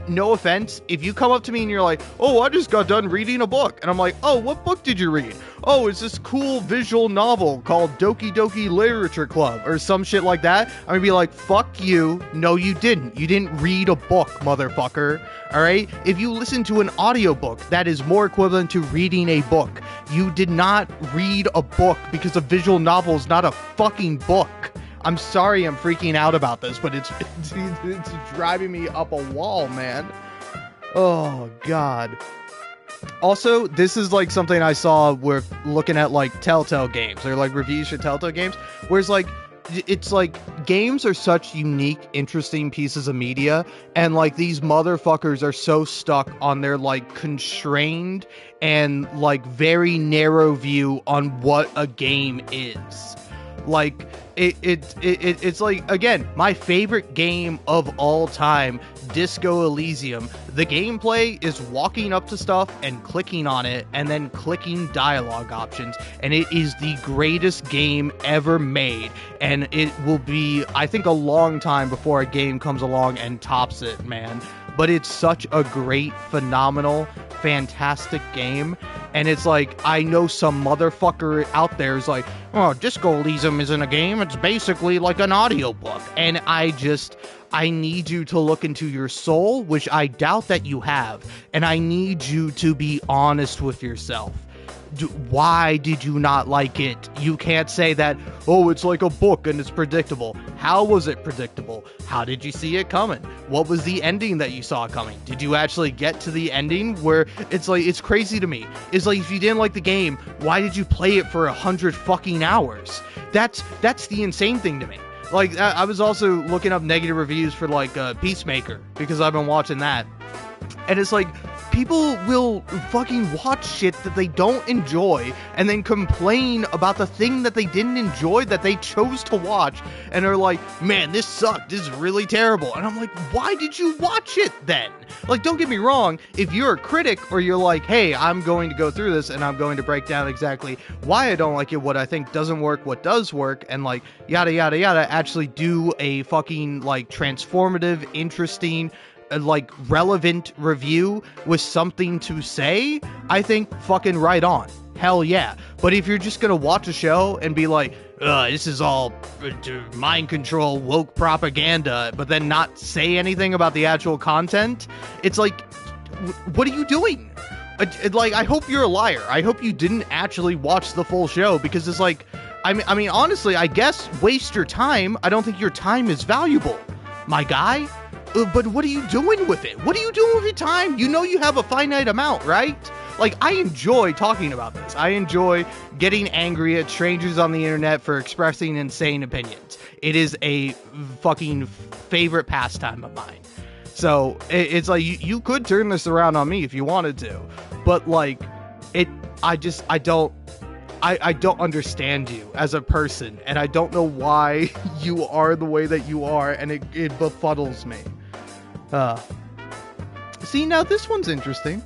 no offense, if you come up to me and you're like, oh, I just got done reading a book, and I'm like, oh, what book did you read? Oh, it's this cool visual novel called Doki Doki Literature Club, or some shit like that. I'm gonna be like, fuck you. No, you didn't. You didn't read a book, motherfucker. Alright? If you listen to an audiobook, that is more equivalent to reading a book. You did not read a book because a visual novel is not a fucking book. I'm sorry I'm freaking out about this, but it's driving me up a wall, man. Oh, God. Also, this is like something I saw with looking at like Telltale games. They're like reviews for Telltale games. Whereas like, it's like games are such unique, interesting pieces of media. And like these motherfuckers are so stuck on their like constrained and like very narrow view on what a game is. Like, it's like, again, my favorite game of all time, Disco Elysium. The gameplay is walking up to stuff and clicking on it and then clicking dialogue options, and it is the greatest game ever made, and it will be, I think, a long time before a game comes along and tops it, man. But it's such a great, phenomenal, fantastic game. And it's like, I know some motherfucker out there is like, oh, Disco Elysium isn't a game. It's basically like an audiobook. And I need you to look into your soul, which I doubt that you have. And I need you to be honest with yourself. Why did you not like it? You can't say that, oh, it's like a book and it's predictable. How was it predictable? How did you see it coming? What was the ending that you saw coming? Did you actually get to the ending where it's like, it's crazy to me. It's like, if you didn't like the game, why did you play it for 100 fucking hours? That's the insane thing to me. Like, I was also looking up negative reviews for like Peacemaker because I've been watching that. And it's like, people will fucking watch shit that they don't enjoy and then complain about the thing that they didn't enjoy that they chose to watch and are like, man, this sucked, this is really terrible. And I'm like, why did you watch it then? Like, don't get me wrong, if you're a critic or you're like, hey, I'm going to go through this and I'm going to break down exactly why I don't like it, what I think doesn't work, what does work, and like, yada, yada, yada, actually do a fucking, like, transformative, interesting, like, relevant review with something to say, I think fucking right on. Hell yeah. But if you're just gonna watch a show and be like, this is all mind control, woke propaganda, but then not say anything about the actual content, it's like, what are you doing? Like, I hope you're a liar. I hope you didn't actually watch the full show, because it's like, I mean, honestly, I guess waste your time. I don't think your time is valuable, my guy. But what are you doing with it? What are you doing with your time? You know you have a finite amount, right? Like, I enjoy talking about this. I enjoy getting angry at strangers on the internet for expressing insane opinions. It is a fucking favorite pastime of mine. So, it's like, you could turn this around on me if you wanted to. But, like, I don't understand you as a person. And I don't know why you are the way that you are. And it befuddles me. See, now this one's interesting.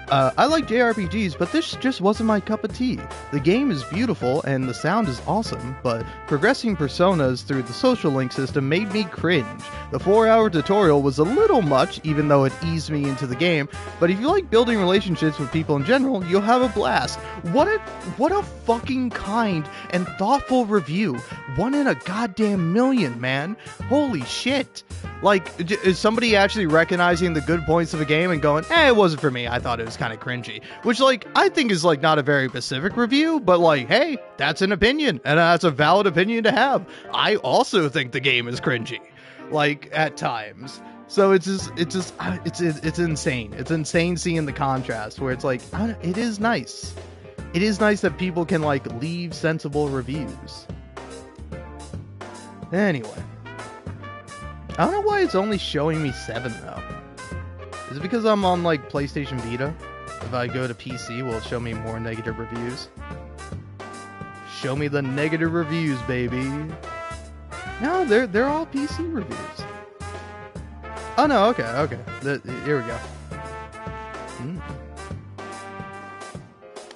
I like JRPGs, but this just wasn't my cup of tea. The game is beautiful and the sound is awesome, but progressing personas through the social link system made me cringe. The 4-hour tutorial was a little much, even though it eased me into the game, but if you like building relationships with people in general, you'll have a blast. What a fucking kind and thoughtful review. 1 in a goddamn million, man. Holy shit. Like, is somebody actually recognizing the good points of a game and going, it wasn't for me, I thought it was kind of cringy, which, like, I think is, like, not a very specific review, but, like, hey, that's an opinion, and that's a valid opinion to have. I also think the game is cringy, like, at times. So it's insane. It's insane seeing the contrast where it's like, it is nice. It is nice that people can like leave sensible reviews. Anyway, I don't know why it's only showing me 7 though. Is it because I'm on like PlayStation Vita? If I go to PC, will it show me more negative reviews? Show me the negative reviews, baby. No, they're all PC reviews. Oh no, okay. Here we go.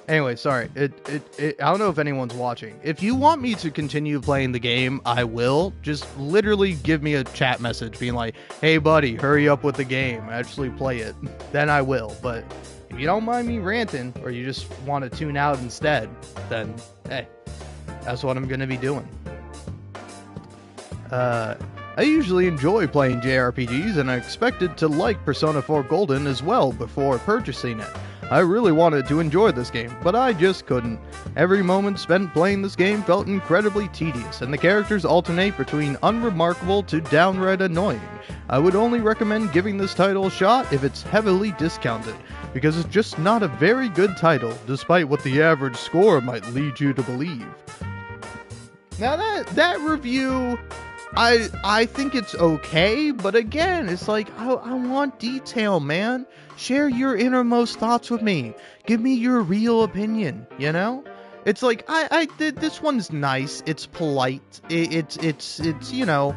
Anyway, sorry. I don't know if anyone's watching. If you want me to continue playing the game, I will. Just literally give me a chat message being like, hey buddy, hurry up with the game. Actually play it. Then I will. But if you don't mind me ranting, or you just want to tune out instead, then hey, that's what I'm going to be doing. I usually enjoy playing JRPGs, and I expected to like Persona 4 Golden as well before purchasing it. I really wanted to enjoy this game, but I just couldn't. Every moment spent playing this game felt incredibly tedious, and the characters alternate between unremarkable to downright annoying. I would only recommend giving this title a shot if it's heavily discounted, because it's just not a very good title, despite what the average score might lead you to believe. Now that review, I think it's okay, but again, it's like, I want detail, man. Share your innermost thoughts with me. Give me your real opinion, you know? It's like, this one's nice, it's polite, it's you know,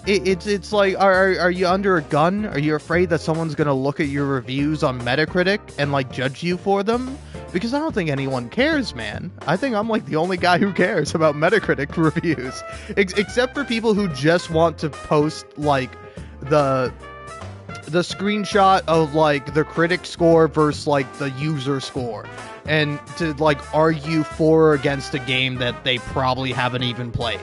it's like, are you under a gun? Are you afraid that someone's gonna look at your reviews on Metacritic and like judge you for them? Because I don't think anyone cares, man. I think I'm like the only guy who cares about Metacritic reviews. Except for people who just want to post like the screenshot of like the critic score versus like the user score, and to like argue for or against a game that they probably haven't even played,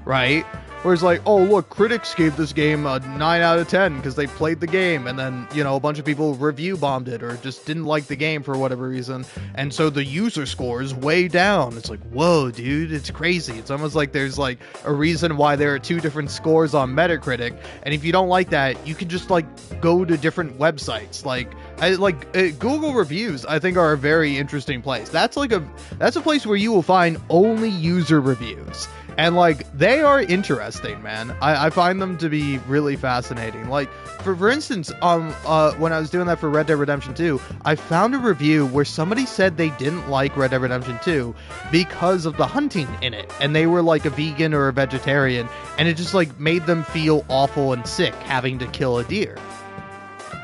right? Whereas like, oh look, critics gave this game a 9 out of 10 because they played the game, and then, you know, a bunch of people review bombed it or just didn't like the game for whatever reason, and so the user score is way down. It's like, whoa, dude, it's crazy. It's almost like there's like a reason why there are 2 different scores on Metacritic, and if you don't like that, you can just like go to different websites. Google reviews, I think, are a very interesting place. That's a place where you will find only user reviews. And, like, they are interesting, man. I find them to be really fascinating. Like, for instance, when I was doing that for Red Dead Redemption 2, I found a review where somebody said they didn't like Red Dead Redemption 2 because of the hunting in it. And they were, like, a vegan or a vegetarian. And it just, like, made them feel awful and sick having to kill a deer.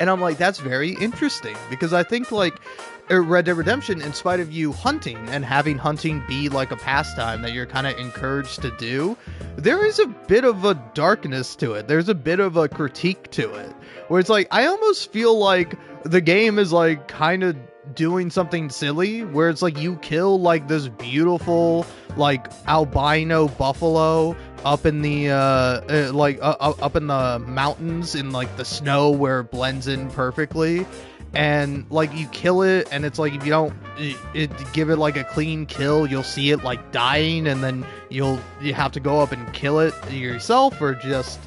And I'm like, that's very interesting. Because I think, like, Red Dead Redemption, in spite of you hunting and having hunting be like a pastime that you're kind of encouraged to do, there is a bit of a darkness to it. There's a bit of a critique to it, where it's like, I almost feel like the game is like kind of doing something silly, where it's like you kill like this beautiful like albino buffalo up in the up in the mountains in like the snow where it blends in perfectly. And like you kill it, and it's like if you don't give it like a clean kill, you'll see it like dying, and then you have to go up and kill it yourself, or just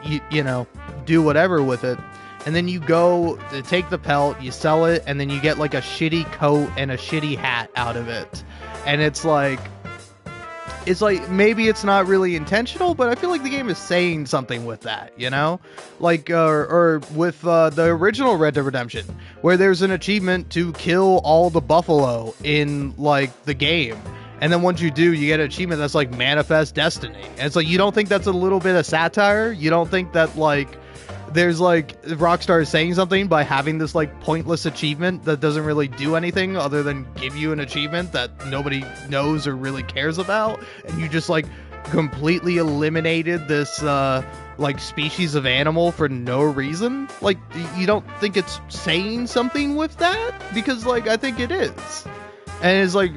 you know, do whatever with it. And then you go to take the pelt, you sell it, and then you get like a shitty coat and a shitty hat out of it. And it's like maybe it's not really intentional, but I feel like the game is saying something with that, you know? Like, or with the original Red Dead Redemption, where there's an achievement to kill all the buffalo in, like, the game. And then once you do, you get an achievement that's, like, Manifest Destiny. And it's like, you don't think that's a little bit of satire? You don't think that, like, there's like Rockstar is saying something by having this like pointless achievement that doesn't really do anything other than give you an achievement that nobody knows or really cares about, and you just like completely eliminated this like species of animal for no reason? Like, you don't think it's saying something with that? Because like I think it is. And it's like,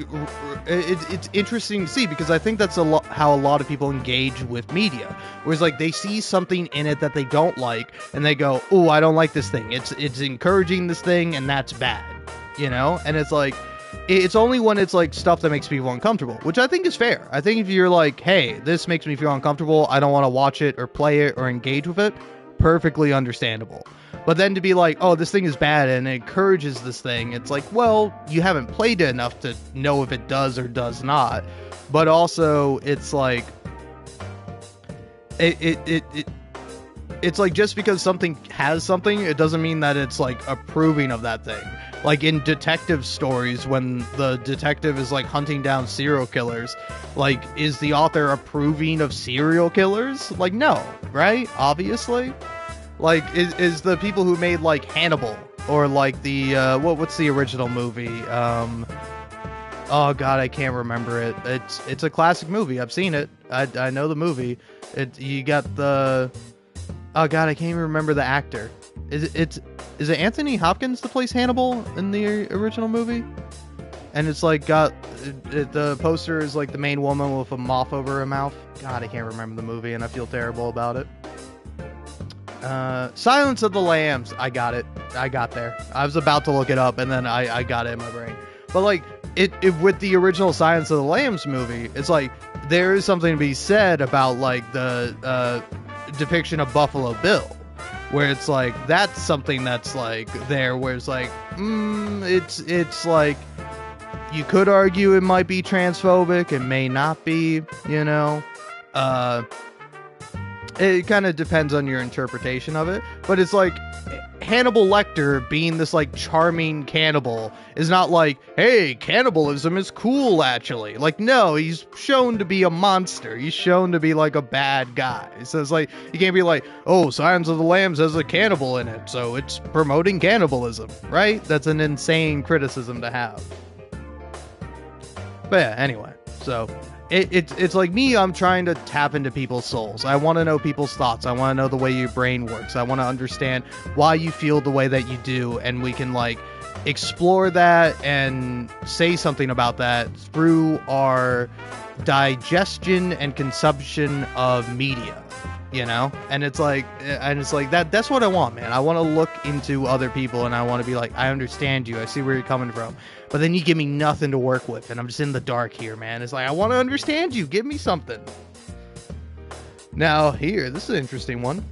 it's interesting to see, because I think that's how a lot of people engage with media. Whereas like they see something in it that they don't like, and they go, "Oh, I don't like this thing. It's encouraging this thing, and that's bad," you know. And it's like, it's only when it's like stuff that makes people uncomfortable, which I think is fair. I think if you're like, "Hey, this makes me feel uncomfortable. I don't want to watch it or play it or engage with it," perfectly understandable. But then to be like, oh, this thing is bad and it encourages this thing, it's like, well, you haven't played it enough to know if it does or does not. But also, it's like, it's like, just because something has something, it doesn't mean that it's like approving of that thing. Like in detective stories, when the detective is like hunting down serial killers, like, is the author approving of serial killers? Like, no, right? Obviously. Like, is the people who made like Hannibal, or like the what's the original movie? Oh god, I can't remember it. It's a classic movie. I've seen it. I know the movie. You got the, oh god, I can't even remember the actor. Is it Anthony Hopkins that plays Hannibal in the original movie? And it's like got the poster is like the main woman with a moth over her mouth. God, I can't remember the movie and I feel terrible about it. Silence of the Lambs. I got it. I got there. I was about to look it up and then I got it in my brain. But like it with the original Silence of the Lambs movie, it's like there is something to be said about like the depiction of Buffalo Bill, where it's like that's something that's like there, where it's like it's like you could argue it might be transphobic, it may not be, you know. It kind of depends on your interpretation of it, but it's like Hannibal Lecter being this like charming cannibal is not like, hey, cannibalism is cool actually. Like, no, he's shown to be a monster. He's shown to be like a bad guy. So it's like, you can't be like, oh, Silence of the Lambs has a cannibal in it, so it's promoting cannibalism, right? That's an insane criticism to have. But yeah, anyway, so it's like me, I'm trying to tap into people's souls. I want to know people's thoughts. I want to know the way your brain works. I want to understand why you feel the way that you do, and we can like explore that and say something about that through our digestion and consumption of media, you know. And it's like that's what I want, man. I want to look into other people and I want to be like, I understand you, I see where you're coming from, but then you give me nothing to work with and I'm just in the dark here, man. It's like, I want to understand you, give me something. Now here, this is an interesting one.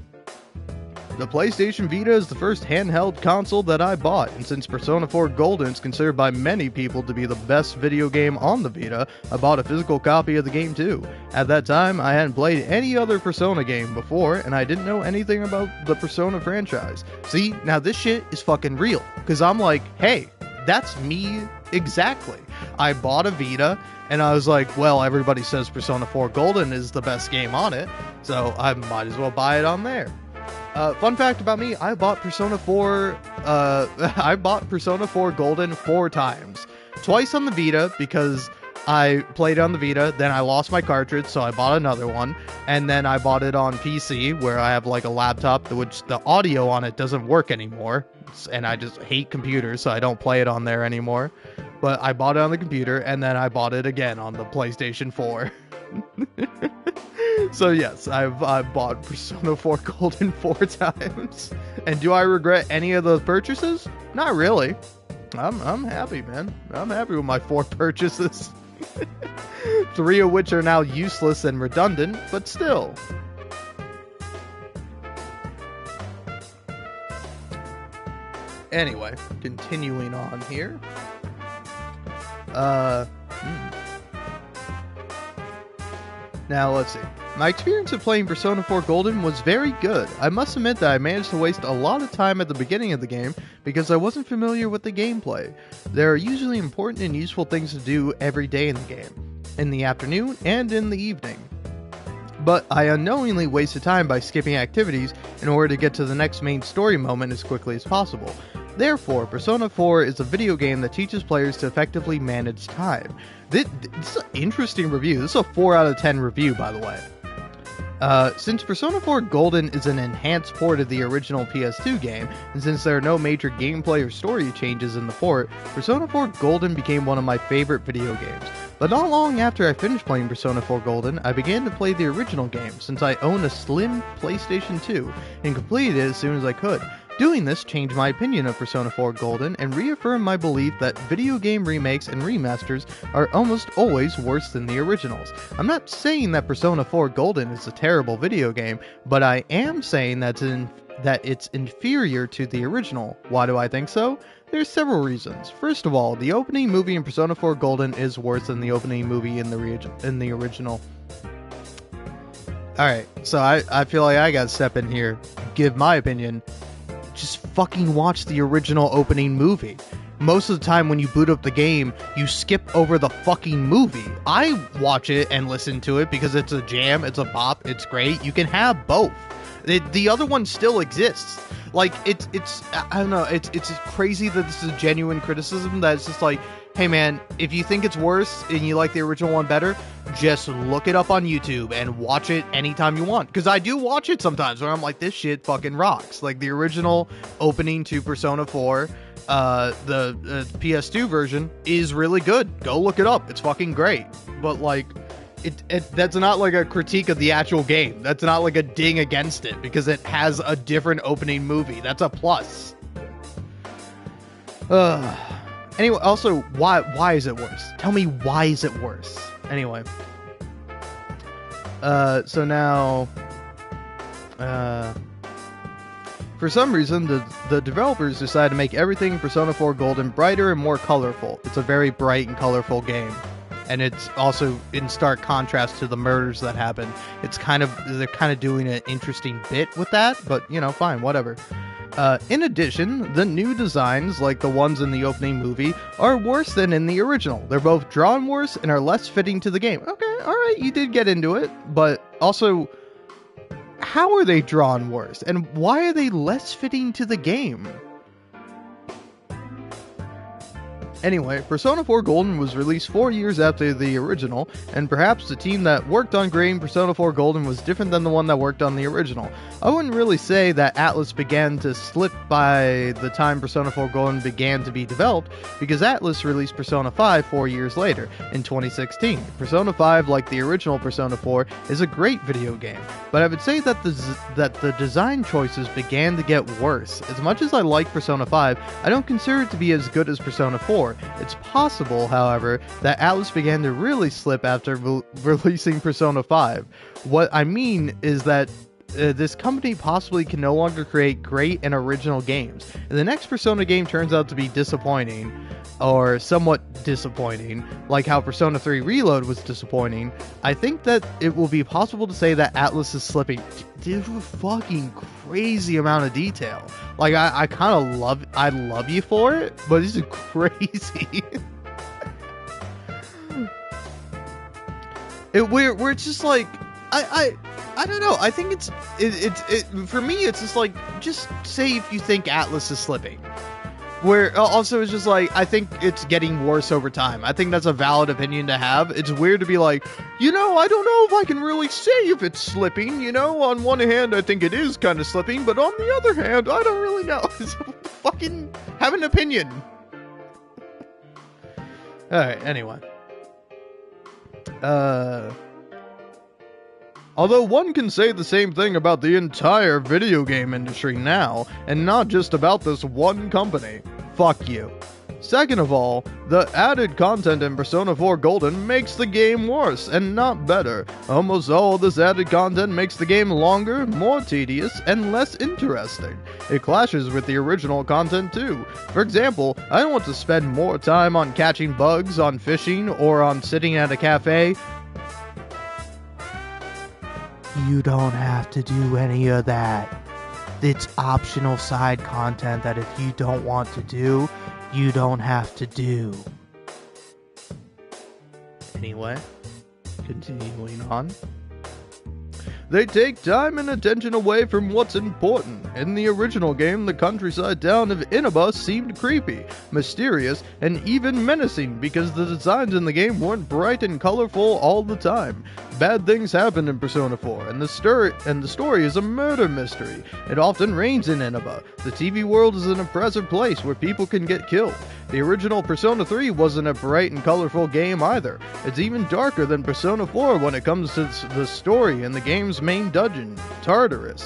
The PlayStation Vita is the first handheld console that I bought, and since Persona 4 Golden is considered by many people to be the best video game on the Vita, I bought a physical copy of the game too. At that time, I hadn't played any other Persona game before, and I didn't know anything about the Persona franchise. See, now this shit is fucking real, because I'm like, hey, that's me exactly. I bought a Vita, and I was like, well, everybody says Persona 4 Golden is the best game on it, so I might as well buy it on there. Fun fact about me, I bought Persona 4 Golden 4 times. Twice on the Vita, because I played it on the Vita, then I lost my cartridge, so I bought another one, and then I bought it on PC, where I have like a laptop, which the audio on it doesn't work anymore, and I just hate computers, so I don't play it on there anymore. But I bought it on the computer, and then I bought it again on the PlayStation 4. So yes, I've bought Persona 4 Golden 4 times. And do I regret any of those purchases? Not really. I'm happy, man. I'm happy with my 4 purchases. 3 of which are now useless and redundant, but still. Anyway, continuing on here. Now, let's see. My experience of playing Persona 4 Golden was very good. I must admit that I managed to waste a lot of time at the beginning of the game because I wasn't familiar with the gameplay. There are usually important and useful things to do every day in the game, in the afternoon and in the evening. But I unknowingly wasted time by skipping activities in order to get to the next main story moment as quickly as possible. Therefore, Persona 4 is a video game that teaches players to effectively manage time. This is an interesting review. This is a 4 out of 10 review, by the way. Since Persona 4 Golden is an enhanced port of the original PS2 game, and since there are no major gameplay or story changes in the port, Persona 4 Golden became one of my favorite video games. But not long after I finished playing Persona 4 Golden, I began to play the original game, since I own a slim PlayStation 2, and completed it as soon as I could. Doing this changed my opinion of Persona 4 Golden and reaffirmed my belief that video game remakes and remasters are almost always worse than the originals. I'm not saying that Persona 4 Golden is a terrible video game, but I am saying that that it's inferior to the original. Why do I think so? There's several reasons. First of all, the opening movie in Persona 4 Golden is worse than the opening movie in the original. Alright, so I feel like I gotta step in here, give my opinion. Just fucking watch the original opening movie. Most of the time when you boot up the game, you skip over the fucking movie. I watch it and listen to it because it's a jam, it's a bop, it's great. You can have both. The other one still exists. Like, it's I don't know, it's crazy that this is a genuine criticism, that it's just like, hey man, if you think it's worse and you like the original one better, just look it up on YouTube and watch it anytime you want. Because I do watch it sometimes where I'm like, this shit fucking rocks. Like, the original opening to Persona 4, the PS2 version is really good. Go look it up. It's fucking great. But like, that's not like a critique of the actual game. That's not like a ding against it because it has a different opening movie. That's a plus. Anyway, also, why is it worse? Tell me, why is it worse? Anyway. So now, for some reason, the developers decided to make everything in Persona 4 Golden brighter and more colorful. It's a very bright and colorful game. And it's also in stark contrast to the murders that happen. They're kind of doing an interesting bit with that, but, you know, fine, whatever. In addition, the new designs, like the ones in the opening movie, are worse than in the original. They're both drawn worse and are less fitting to the game. Okay, alright, you did get into it, but also, how are they drawn worse? And why are they less fitting to the game? Anyway, Persona 4 Golden was released 4 years after the original, and perhaps the team that worked on creating Persona 4 Golden was different than the one that worked on the original. I wouldn't really say that Atlus began to slip by the time Persona 4 Golden began to be developed, because Atlus released Persona 5 4 years later, in 2016. Persona 5, like the original Persona 4, is a great video game, but I would say that the design choices began to get worse. As much as I like Persona 5, I don't consider it to be as good as Persona 4. It's possible, however, that Atlus began to really slip after releasing Persona 5. What I mean is that this company possibly can no longer create great and original games. If the next Persona game turns out to be disappointing, or somewhat disappointing, like how Persona 3 Reload was disappointing, I think that it will be possible to say that Atlus is slipping. Dude, a fucking crazy amount of detail. Like, I kind of love you for it, but this is crazy. Where it's just like, I don't know. I think it's for me, it's just like, just say if you think Atlus is slipping. Where also it's just like, I think it's getting worse over time. I think that's a valid opinion to have. It's weird to be like, you know, I don't know if I can really say if it's slipping. You know, on one hand, I think it is kind of slipping, but on the other hand, I don't really know. Fucking have an opinion. Alright, anyway. Although one can say the same thing about the entire video game industry now, and not just about this one company. Fuck you. Second of all, the added content in Persona 4 Golden makes the game worse, and not better. Almost all this added content makes the game longer, more tedious, and less interesting. It clashes with the original content too. For example, I don't want to spend more time on catching bugs, on fishing, or on sitting at a cafe. You don't have to do any of that. It's optional side content that if you don't want to do, you don't have to do. Anyway, continuing on. They take time and attention away from what's important. In the original game, the countryside town of Inaba seemed creepy, mysterious, and even menacing because the designs in the game weren't bright and colorful all the time. Bad things happen in Persona 4, and the story is a murder mystery. It often rains in Inaba. The TV world is an oppressive place where people can get killed. The original Persona 3 wasn't a bright and colorful game either. It's even darker than Persona 4 when it comes to the story and the game's main dungeon, Tartarus.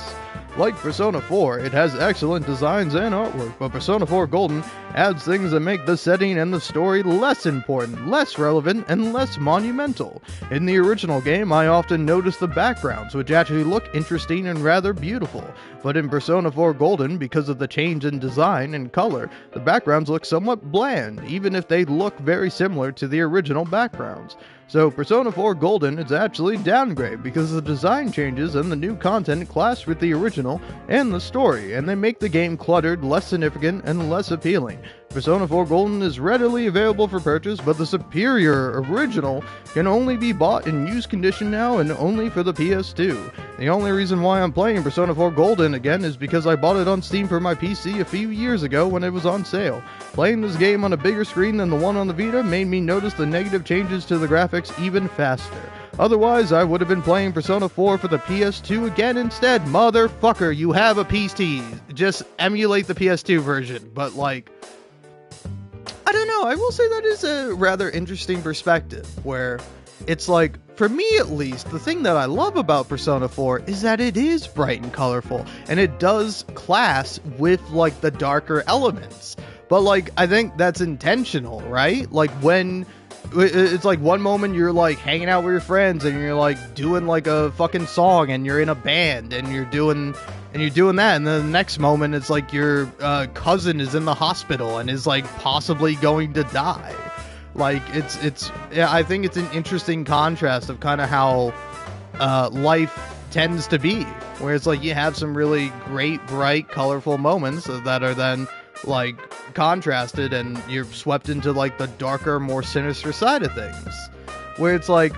Like Persona 4, it has excellent designs and artwork, but Persona 4 Golden adds things that make the setting and the story less important, less relevant, and less monumental. In the original game, I often noticed the backgrounds, which actually look interesting and rather beautiful. But in Persona 4 Golden, because of the change in design and color, the backgrounds look somewhat bland, even if they look very similar to the original backgrounds. So Persona 4 Golden is actually downgrade because the design changes and the new content clash with the original and the story, and they make the game cluttered, less significant, and less appealing. Persona 4 Golden is readily available for purchase, but the superior original can only be bought in used condition now and only for the PS2. The only reason why I'm playing Persona 4 Golden again is because I bought it on Steam for my PC a few years ago when it was on sale. Playing this game on a bigger screen than the one on the Vita made me notice the negative changes to the graphics even faster. Otherwise, I would have been playing Persona 4 for the PS2 again instead. Motherfucker, you have a PC. Just emulate the PS2 version. But, like, I don't know. I will say that is a rather interesting perspective where it's like, for me at least, the thing that I love about Persona 4 is that it is bright and colorful, and it does clash with, like, the darker elements. But, like, I think that's intentional, right? Like, when it's like one moment you're, like, hanging out with your friends and you're, like, doing, like, a fucking song and you're in a band and you're doing that, and then the next moment it's like your cousin is in the hospital and is, like, possibly going to die. Like, yeah, I think it's an interesting contrast of kind of how life tends to be, where it's like you have some really great, bright, colorful moments that are then, like, contrasted and you're swept into, like, the darker, more sinister side of things, where it's like,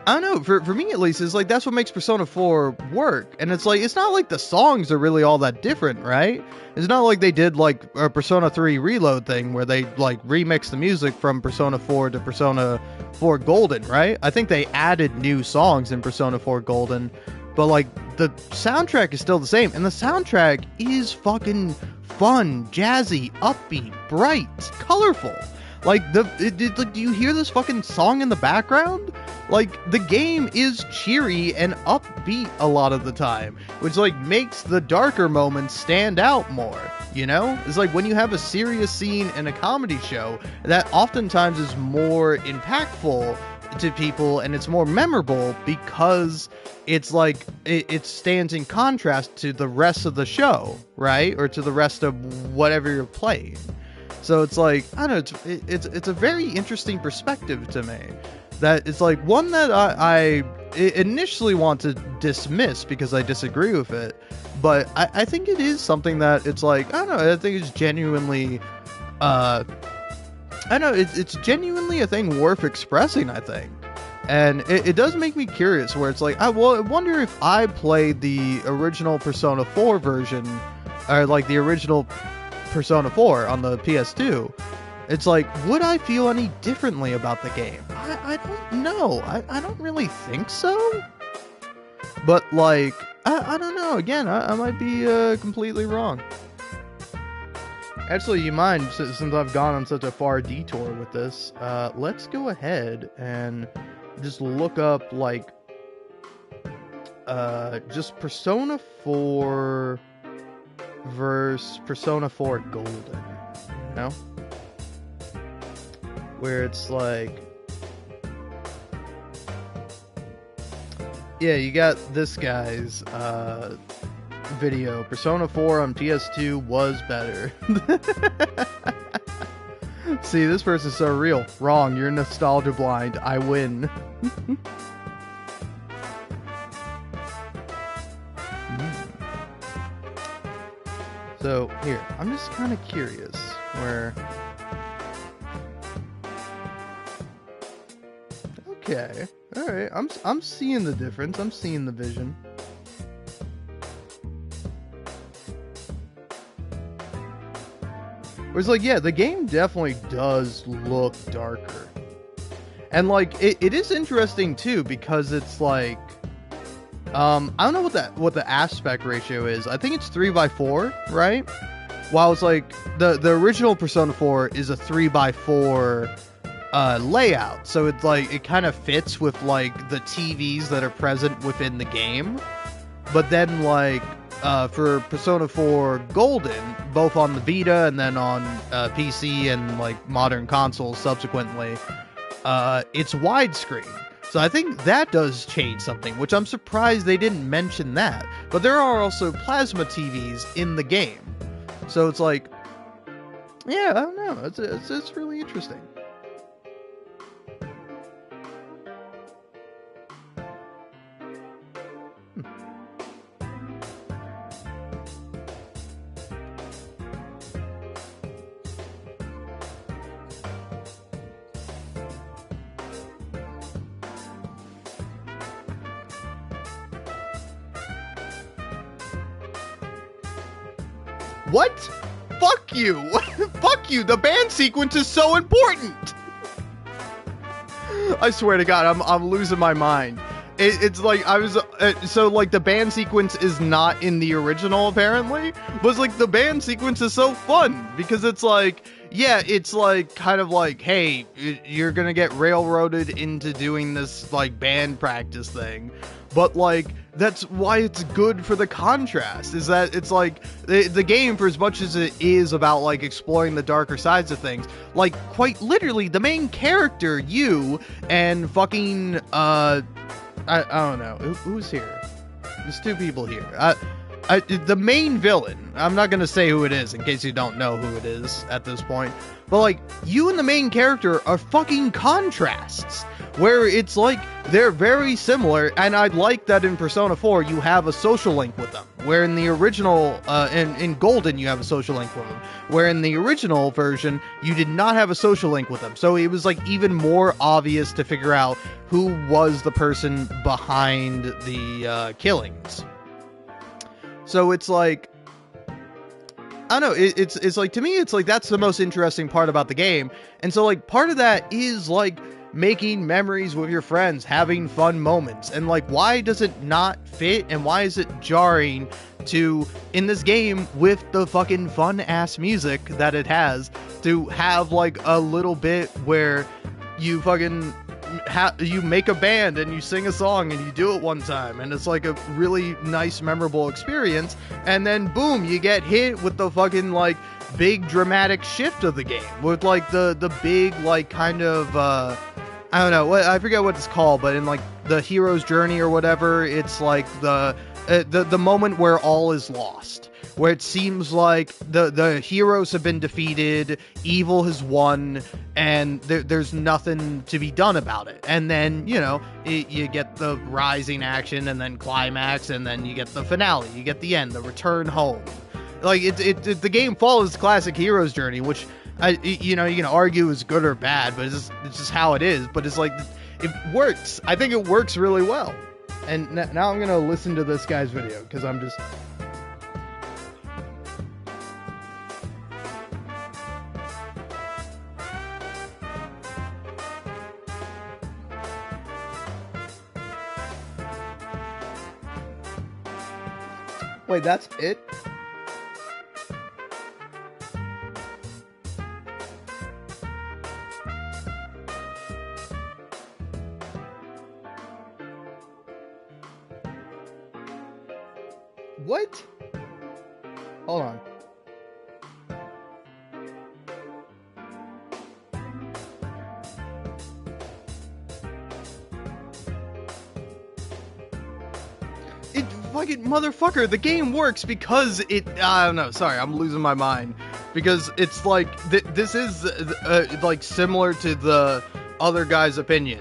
I don't know, for me at least, it's like that's what makes Persona 4 work. And it's like, it's not like the songs are really all that different, right? It's not like they did like a Persona 3 Reload thing where they like remixed the music from Persona 4 to Persona 4 Golden, right? I think they added new songs in Persona 4 Golden, but like the soundtrack is still the same, and the soundtrack is fucking fun, jazzy, upbeat, bright, colorful. Like, do you hear this fucking song in the background? Like, the game is cheery and upbeat a lot of the time, which, like, makes the darker moments stand out more, you know? It's like when you have a serious scene in a comedy show, that oftentimes is more impactful to people and it's more memorable because it's like, it stands in contrast to the rest of the show, right? Or to the rest of whatever you're playing. So it's like, I don't know, it's a very interesting perspective to me. That it's like one that I initially want to dismiss because I disagree with it. But I think it is something that it's like, I don't know, I think it's genuinely, I don't know, it's genuinely a thing worth expressing, I think. And it does make me curious where it's like, I wonder if I played the original Persona 4 version, or like the original Persona 4 on the PS2, it's like, would I feel any differently about the game? I don't know. I don't really think so. But, like, I don't know. Again, I might be completely wrong. Actually, you mind, since I've gone on such a far detour with this, let's go ahead and just look up, like, just Persona 4 versus Persona 4 Golden, you know? Where it's like, yeah, you got this guy's video. Persona 4 on PS2 was better. See, this person's so real. Wrong, you're nostalgia blind. I win. So, here, I'm just kind of curious where... Okay, alright, I'm seeing the difference, I'm seeing the vision. Whereas, like, yeah, the game definitely does look darker. And, like, it is interesting, too, because it's, like... I don't know what the aspect ratio is. I think it's 3:4, right? While it's like the original Persona 4 is a 3:4 layout, so it's like it kind of fits with like the TVs that are present within the game. but then like for Persona 4 Golden, both on the Vita and then on PC and like modern consoles subsequently, it's widescreen. So I think that does change something, which I'm surprised they didn't mention that. But there are also plasma TVs in the game. So it's like, yeah, I don't know. It's really interesting. What? Fuck you! Fuck you! The band sequence is so important! I swear to God, I'm losing my mind. It's like, I was, so like the band sequence is not in the original apparently, but it's like the band sequence is so fun, because it's like, yeah, it's like, kind of like, hey, you're gonna get railroaded into doing this like band practice thing, but like, that's why it's good for the contrast, is that it's like, the game, for as much as it is about like exploring the darker sides of things, like quite literally the main character, you, and fucking, I don't know, who's here? There's two people here. The main villain, I'm not gonna say who it is in case you don't know who it is at this point, but like, you and the main character are fucking contrasts, where it's like, they're very similar, and I like that in Persona 4 you have a social link with them, where in the original, in Golden you have a social link with them, where in the original version you did not have a social link with them, so it was like even more obvious to figure out who was the person behind the killings. So it's like, I don't know, it's like, to me, it's like, that's the most interesting part about the game. And so like, part of that is like making memories with your friends, having fun moments. And like, why does it not fit? And why is it jarring to, in this game, with the fucking fun ass music that it has, to have like a little bit where you fucking you make a band and you sing a song and you do it one time and it's like a really nice, memorable experience, and then boom, you get hit with the fucking like big dramatic shift of the game with like the big like kind of I don't know what, I forget what it's called, but in like the hero's journey or whatever, it's like the moment where all is lost, where it seems like the heroes have been defeated, evil has won, and there's nothing to be done about it. And then, you know, you get the rising action, and then climax, and then you get the finale, you get the end, the return home. Like, the game follows the classic hero's journey, which, you know, you can argue is good or bad, but it's just how it is. But it's like, it works. I think it works really well. And now I'm going to listen to this guy's video, because I'm just... Wait, that's it? What? Hold on. Fucking motherfucker, the game works because it, I don't know, sorry, I'm losing my mind, because it's like, this is, like, similar to the other guy's opinion,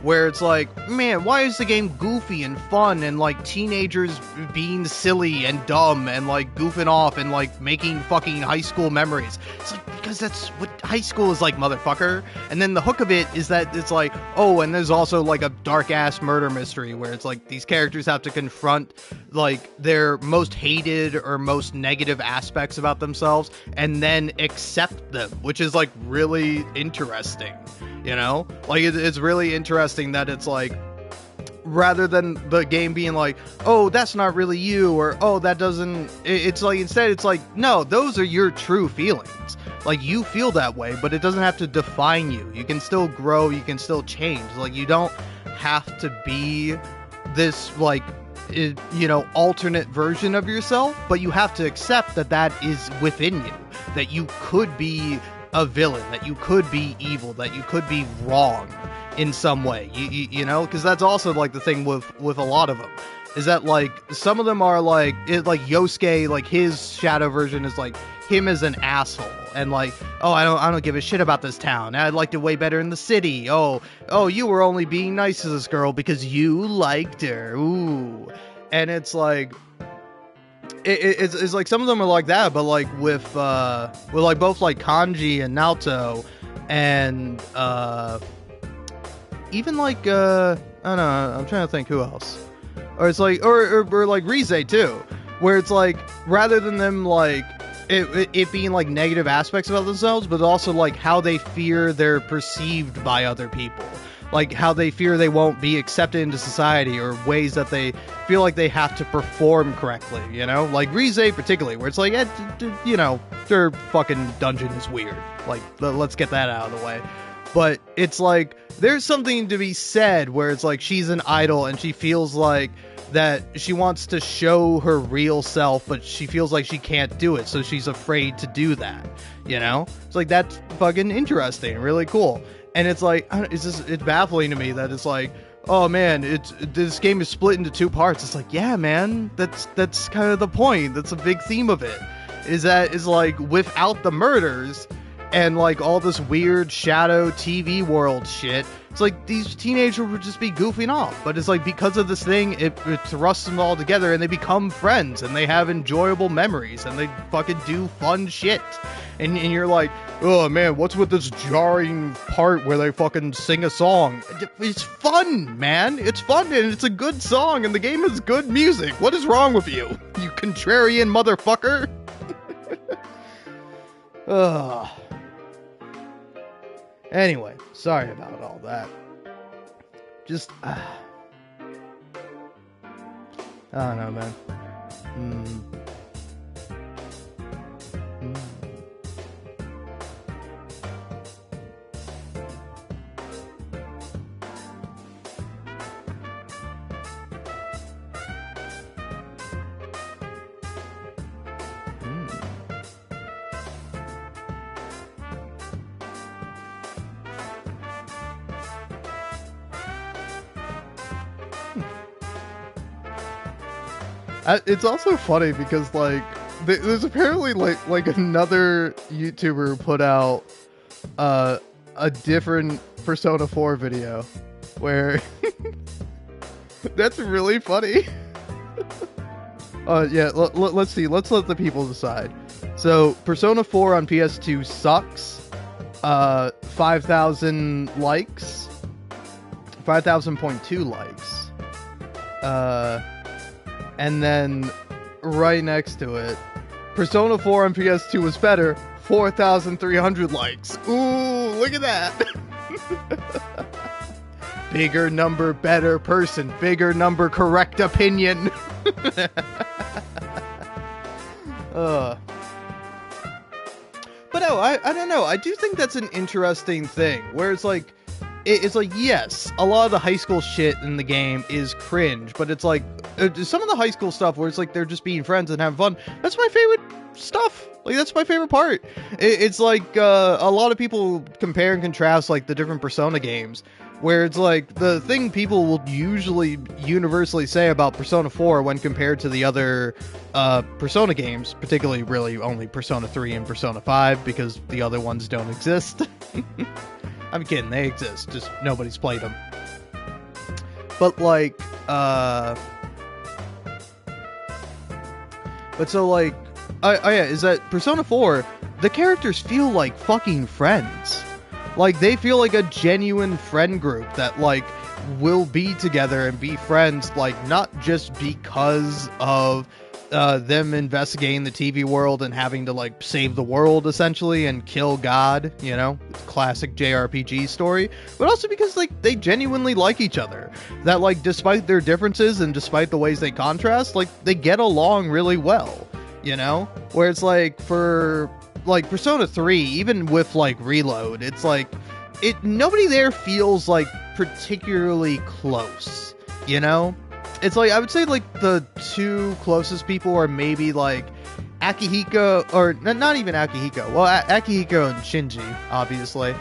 where it's like, man, why is the game goofy and fun, and, like, teenagers being silly and dumb, and, like, goofing off, and, like, making fucking high school memories? It's like, because that's what high school is like, motherfucker. And then the hook of it is that it's like, oh, and there's also like a dark ass murder mystery where it's like these characters have to confront like their most hated or most negative aspects about themselves and then accept them, which is like really interesting, you know? Like it's really interesting that it's like, rather than the game being like, oh, that's not really you, or oh, that doesn't, it's like, instead it's like, no, those are your true feelings. Like, you feel that way, but it doesn't have to define you. You can still grow, you can still change. Like, you don't have to be this, like, alternate version of yourself, but you have to accept that that is within you, that you could be a villain, that you could be evil, that you could be wrong in some way, because that's also like the thing with a lot of them, is that like some of them are like Yosuke, like his shadow version is like him as an asshole, and like, oh, I don't give a shit about this town, I'd like it way better in the city. Oh, you were only being nice to this girl because you liked her. Ooh. And it's like it's like some of them are like that, but like with like both like Kanji and Naoto, and even like I don't know, I'm trying to think who else, or it's like or like Rise too, where it's like rather than them like it being like negative aspects about themselves, but also like how they fear they're perceived by other people, like how they fear they won't be accepted into society, or ways that they feel like they have to perform correctly, like Rise particularly, where it's like, their fucking dungeon is weird, like let's get that out of the way. But it's like there's something to be said where it's like she's an idol and she feels like that she wants to show her real self, but she feels like she can't do it, so she's afraid to do that, It's like, that's fucking interesting, really cool. And it's like, it's baffling to me that it's like, oh man, this game is split into two parts. It's like, yeah, man, that's kind of the point. That's a big theme of it, is like without the murders and like all this weird shadow TV world shit, it's like these teenagers would just be goofing off. But it's like because of this thing, it thrusts them all together and they become friends and they have enjoyable memories and they fucking do fun shit. And you're like, oh man, what's with this jarring part where they fucking sing a song? It's fun, man. It's fun and it's a good song and the game is good music. What is wrong with you, you contrarian motherfucker? Ugh. Anyway, sorry about all that. Just, I don't know, man. It's also funny because like there's apparently like another YouTuber who put out a different Persona 4 video where that's really funny. Yeah, let's see. Let's let the people decide. So Persona 4 on PS2 sucks. 5,000 likes. 5,000.2 likes. And then right next to it, Persona 4 on PS2 was better, 4,300 likes. Ooh, look at that. Bigger number, better person. Bigger number, correct opinion. But no, I don't know. I do think that's an interesting thing, where it's like, yes, a lot of the high school shit in the game is cringe, but it's like, some of the high school stuff where it's like they're just being friends and having fun, that's my favorite stuff. Like, that's my favorite part. It's like, a lot of people compare and contrast, like, the different Persona games, where it's like, the thing people will usually universally say about Persona 4 when compared to the other Persona games, particularly really only Persona 3 and Persona 5, because the other ones don't exist. I'm kidding, they exist, just nobody's played them. But like, but so like, yeah, is that Persona 4, the characters feel like fucking friends. Like, they feel like a genuine friend group that, like, will be together and be friends, like, not just because of them investigating the TV world and having to, like, save the world, essentially, and kill God, you know? Classic JRPG story. But also because, like, they genuinely like each other. That, like, despite their differences and despite the ways they contrast, like, they get along really well, you know? Where it's like, for... like Persona 3, even with like Reload, it's like nobody there feels like particularly close, you know? it's like I would say like the two closest people are maybe like Akihiko, or not even Akihiko. Well, Akihiko and Shinji, obviously,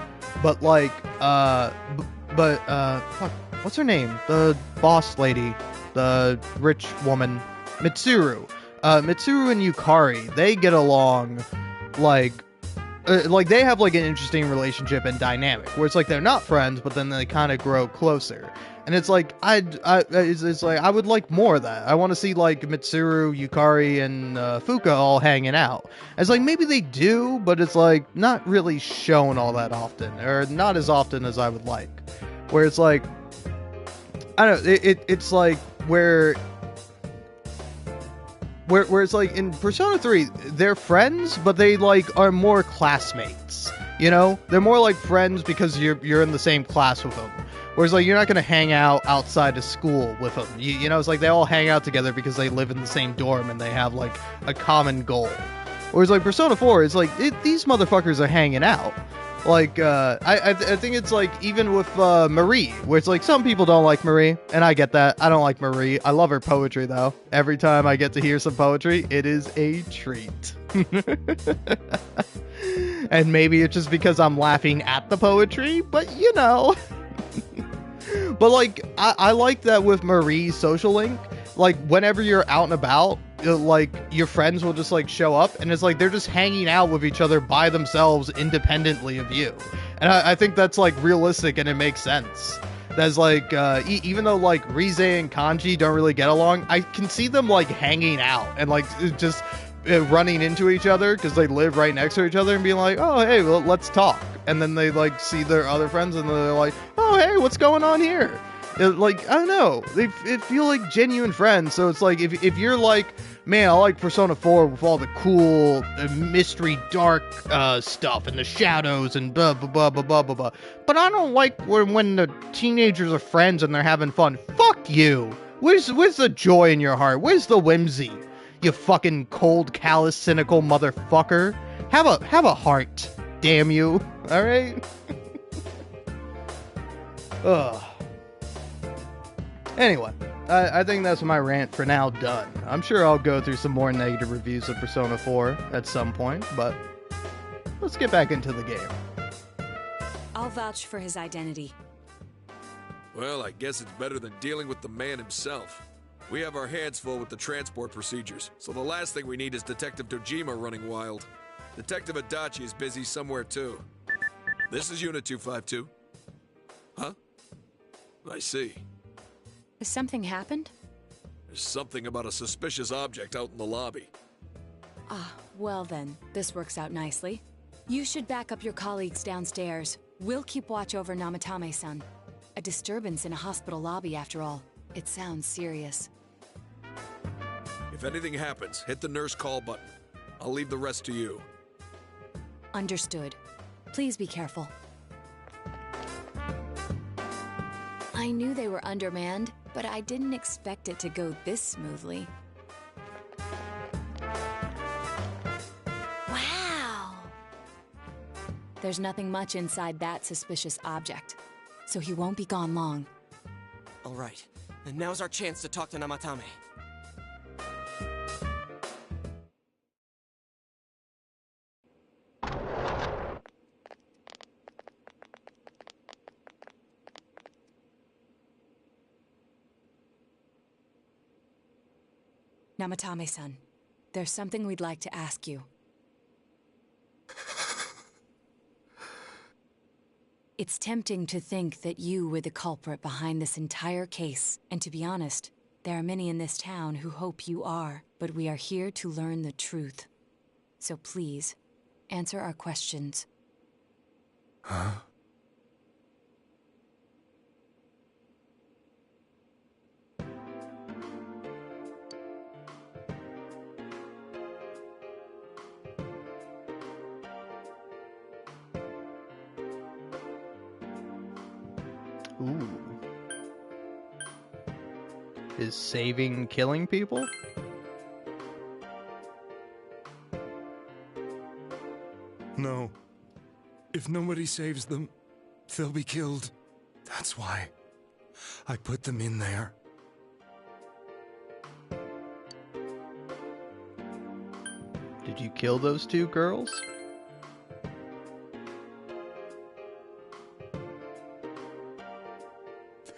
but like fuck, what's her name? The boss lady, the rich woman, Mitsuru. Mitsuru and Yukari, they get along like they have like an interesting relationship and dynamic where it's like they're not friends, but then they kind of grow closer. And it's like it's like I would like more of that. I want to see like Mitsuru, Yukari, and Fuka all hanging out. It's like maybe they do, but it's like not really shown all that often, or not as often as I would like. Where it's like I don't know, it's like where it's like in Persona 3, they're friends, but they like are more classmates. You know, they're more like friends because you're in the same class with them. Whereas like you're not gonna hang out outside of school with them. You know, it's like they all hang out together because they live in the same dorm and they have like a common goal. Whereas like Persona 4, it's like these motherfuckers are hanging out. Like I think it's like even with Marie, where it's like some people don't like Marie, and I get that. I don't like Marie. I love her poetry though. Every time I get to hear some poetry, it is a treat. And maybe it's just because I'm laughing at the poetry, but you know. But like I like that with Marie's social link. Like whenever you're out and about, like your friends will just like show up, and it's like they're just hanging out with each other by themselves independently of you. And I think that's like realistic and it makes sense. That's like even though like Rize and Kanji don't really get along, I can see them like hanging out and like just running into each other because they live right next to each other and being like, oh hey, well, let's talk. And then they like see their other friends and they're like, oh hey, what's going on here? Like, I don't know, they feel like genuine friends. So it's like if you're like, man, I like Persona 4 with all the cool mystery dark stuff and the shadows and blah blah blah blah blah blah blah, but I don't like when the teenagers are friends and they're having fun. Fuck you. Where's the joy in your heart? Where's the whimsy? You fucking cold, callous, cynical motherfucker. Have a heart, damn you. All right. Ugh. Anyway, I think that's my rant for now done. I'm sure I'll go through some more negative reviews of Persona 4 at some point, but let's get back into the game. I'll vouch for his identity. Well, I guess it's better than dealing with the man himself. We have our hands full with the transport procedures, so the last thing we need is Detective Dojima running wild. Detective Adachi is busy somewhere too. This is Unit 252. Huh? I see. Has something happened? There's something about a suspicious object out in the lobby. Ah, well then, this works out nicely. You should back up your colleagues downstairs. We'll keep watch over Namatame-san. A disturbance in a hospital lobby, after all. It sounds serious. If anything happens, hit the nurse call button. I'll leave the rest to you. Understood. Please be careful. I knew they were undermanned, but I didn't expect it to go this smoothly. Wow! There's nothing much inside that suspicious object, so he won't be gone long. All right, and now's our chance to talk to Namatame. Namatame-san, there's something we'd like to ask you. It's tempting to think that you were the culprit behind this entire case, and to be honest, there are many in this town who hope you are, but we are here to learn the truth. So please, answer our questions. Huh? Ooh. Is saving killing people? No. If nobody saves them, they'll be killed. That's why I put them in there. Did you kill those two girls?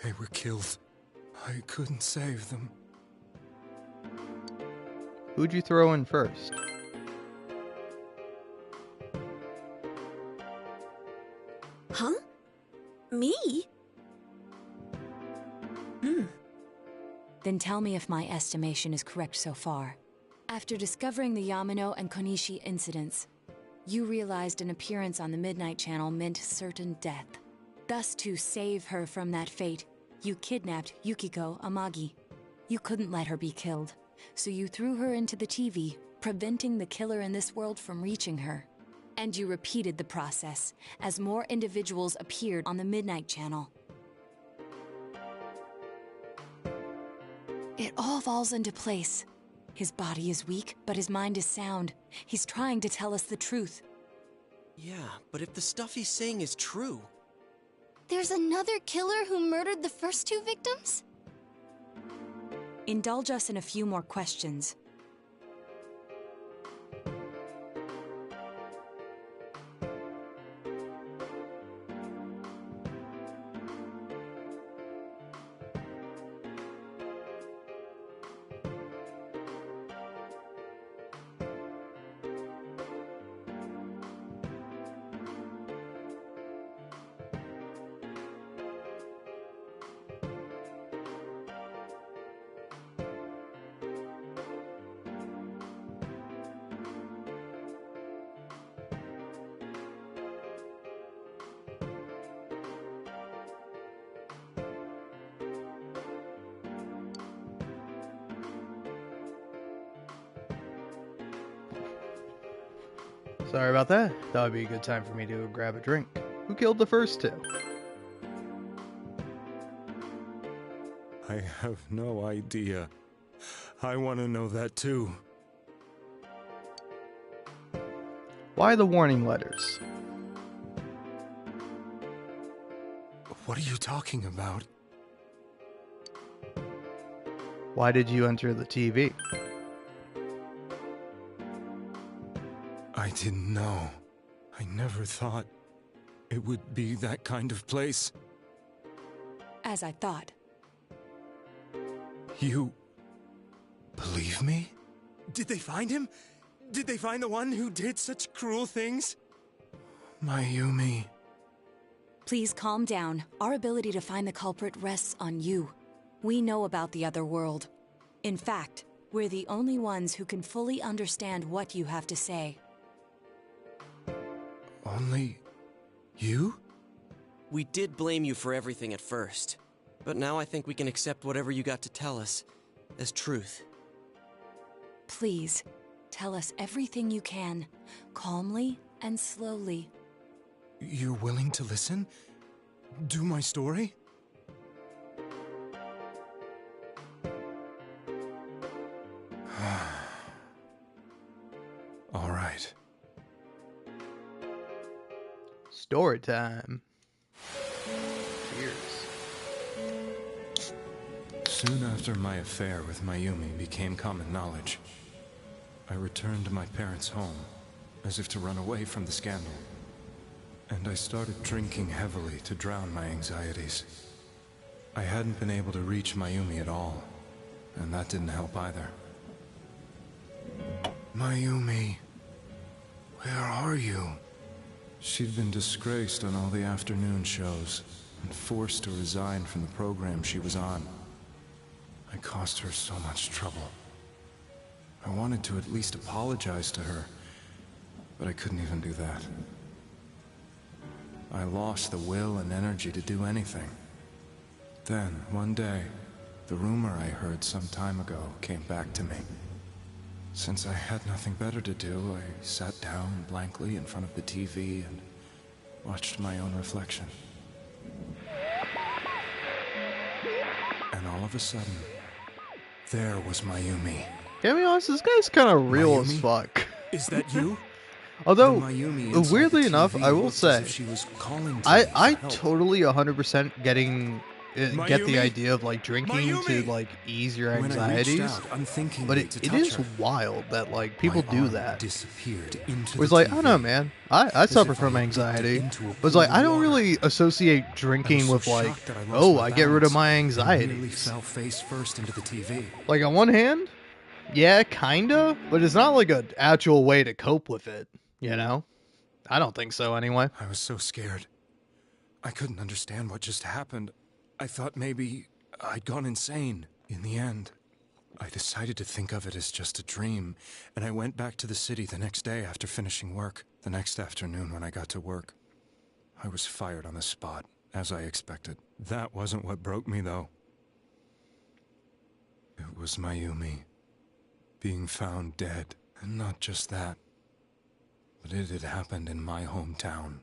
They were killed. I couldn't save them. Who'd you throw in first? Huh? Me? Then tell me if my estimation is correct so far. After discovering the Yamano and Konishi incidents, you realized an appearance on the Midnight Channel meant certain death. Thus, to save her from that fate, you kidnapped Yukiko Amagi. You couldn't let her be killed, so you threw her into the TV, preventing the killer in this world from reaching her. And you repeated the process, as more individuals appeared on the Midnight Channel. It all falls into place. His body is weak, but his mind is sound. He's trying to tell us the truth. Yeah, but if the stuff he's saying is true... There's another killer who murdered the first two victims? Indulge us in a few more questions. Sorry about that. Thought it'd be a good time for me to go grab a drink. Who killed the first two? I have no idea. I want to know that too. Why the warning letters? What are you talking about? Why did you enter the TV? I didn't know. I never thought it would be that kind of place. As I thought. You believe me? Did they find him? Did they find the one who did such cruel things? Mayumi. Please calm down. Our ability to find the culprit rests on you. We know about the other world. In fact, we're the only ones who can fully understand what you have to say. Only you? We did blame you for everything at first, but now I think we can accept whatever you got to tell us as truth. Please, tell us everything you can, calmly and slowly. You're willing to listen? Do my story? All right. Story time. Cheers. Soon after my affair with Mayumi became common knowledge, I returned to my parents' home, as if to run away from the scandal. And I started drinking heavily to drown my anxieties. I hadn't been able to reach Mayumi at all, and that didn't help either. Mayumi, where are you? She'd been disgraced on all the afternoon shows, and forced to resign from the program she was on. I caused her so much trouble. I wanted to at least apologize to her, but I couldn't even do that. I lost the will and energy to do anything. Then, one day, the rumor I heard some time ago came back to me. Since I had nothing better to do, I sat down blankly in front of the TV and watched my own reflection. And all of a sudden, there was Mayumi. Can I be honest, this guy's kind of real Mayumi? as fuck. Is that you? Although, The Mayumi inside weirdly the enough, TV I will looked as say, if she was calling to me I for help. totally 100% getting get the idea of like drinking to like ease your anxieties, but it is wild that like people do that. It's like, I don't know, man. I suffer from anxiety. But it's like I don't really associate drinking with like, oh, I get rid of my anxieties. Like on one hand, yeah, kinda, but it's not like an actual way to cope with it, you know? I don't think so anyway. I was so scared. I couldn't understand what just happened. I thought maybe I'd gone insane. In the end, I decided to think of it as just a dream, and I went back to the city the next day after finishing work. The next afternoon when I got to work, I was fired on the spot, as I expected. That wasn't what broke me, though. It was Mayumi being found dead, and not just that, but it had happened in my hometown.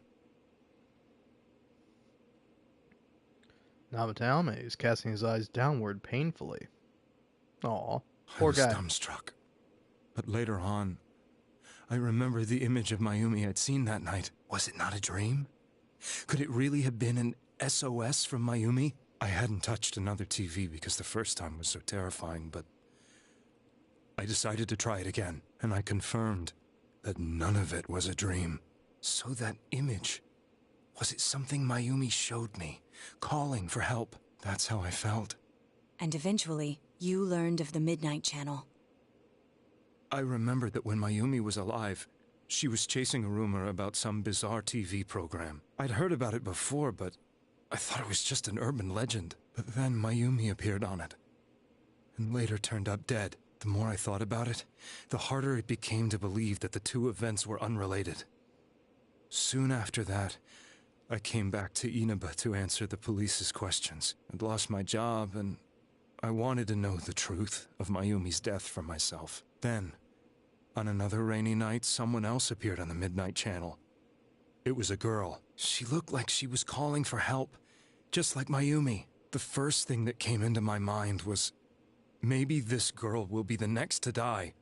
Namatame is casting his eyes downward painfully. Aw, poor guy. I was dumbstruck. But later on, I remember the image of Mayumi I'd seen that night. Was it not a dream? Could it really have been an SOS from Mayumi? I hadn't touched another TV because the first time was so terrifying, but I decided to try it again, and I confirmed that none of it was a dream. So that image, was it something Mayumi showed me, calling for help? That's how I felt. And eventually, you learned of the Midnight Channel. I remember that when Mayumi was alive, she was chasing a rumor about some bizarre TV program. I'd heard about it before, but I thought it was just an urban legend. But then Mayumi appeared on it, and later turned up dead. The more I thought about it, the harder it became to believe that the two events were unrelated. Soon after that, I came back to Inaba to answer the police's questions. I'd lost my job, and I wanted to know the truth of Mayumi's death for myself. Then, on another rainy night, someone else appeared on the Midnight Channel. It was a girl. She looked like she was calling for help, just like Mayumi. The first thing that came into my mind was, maybe this girl will be the next to die.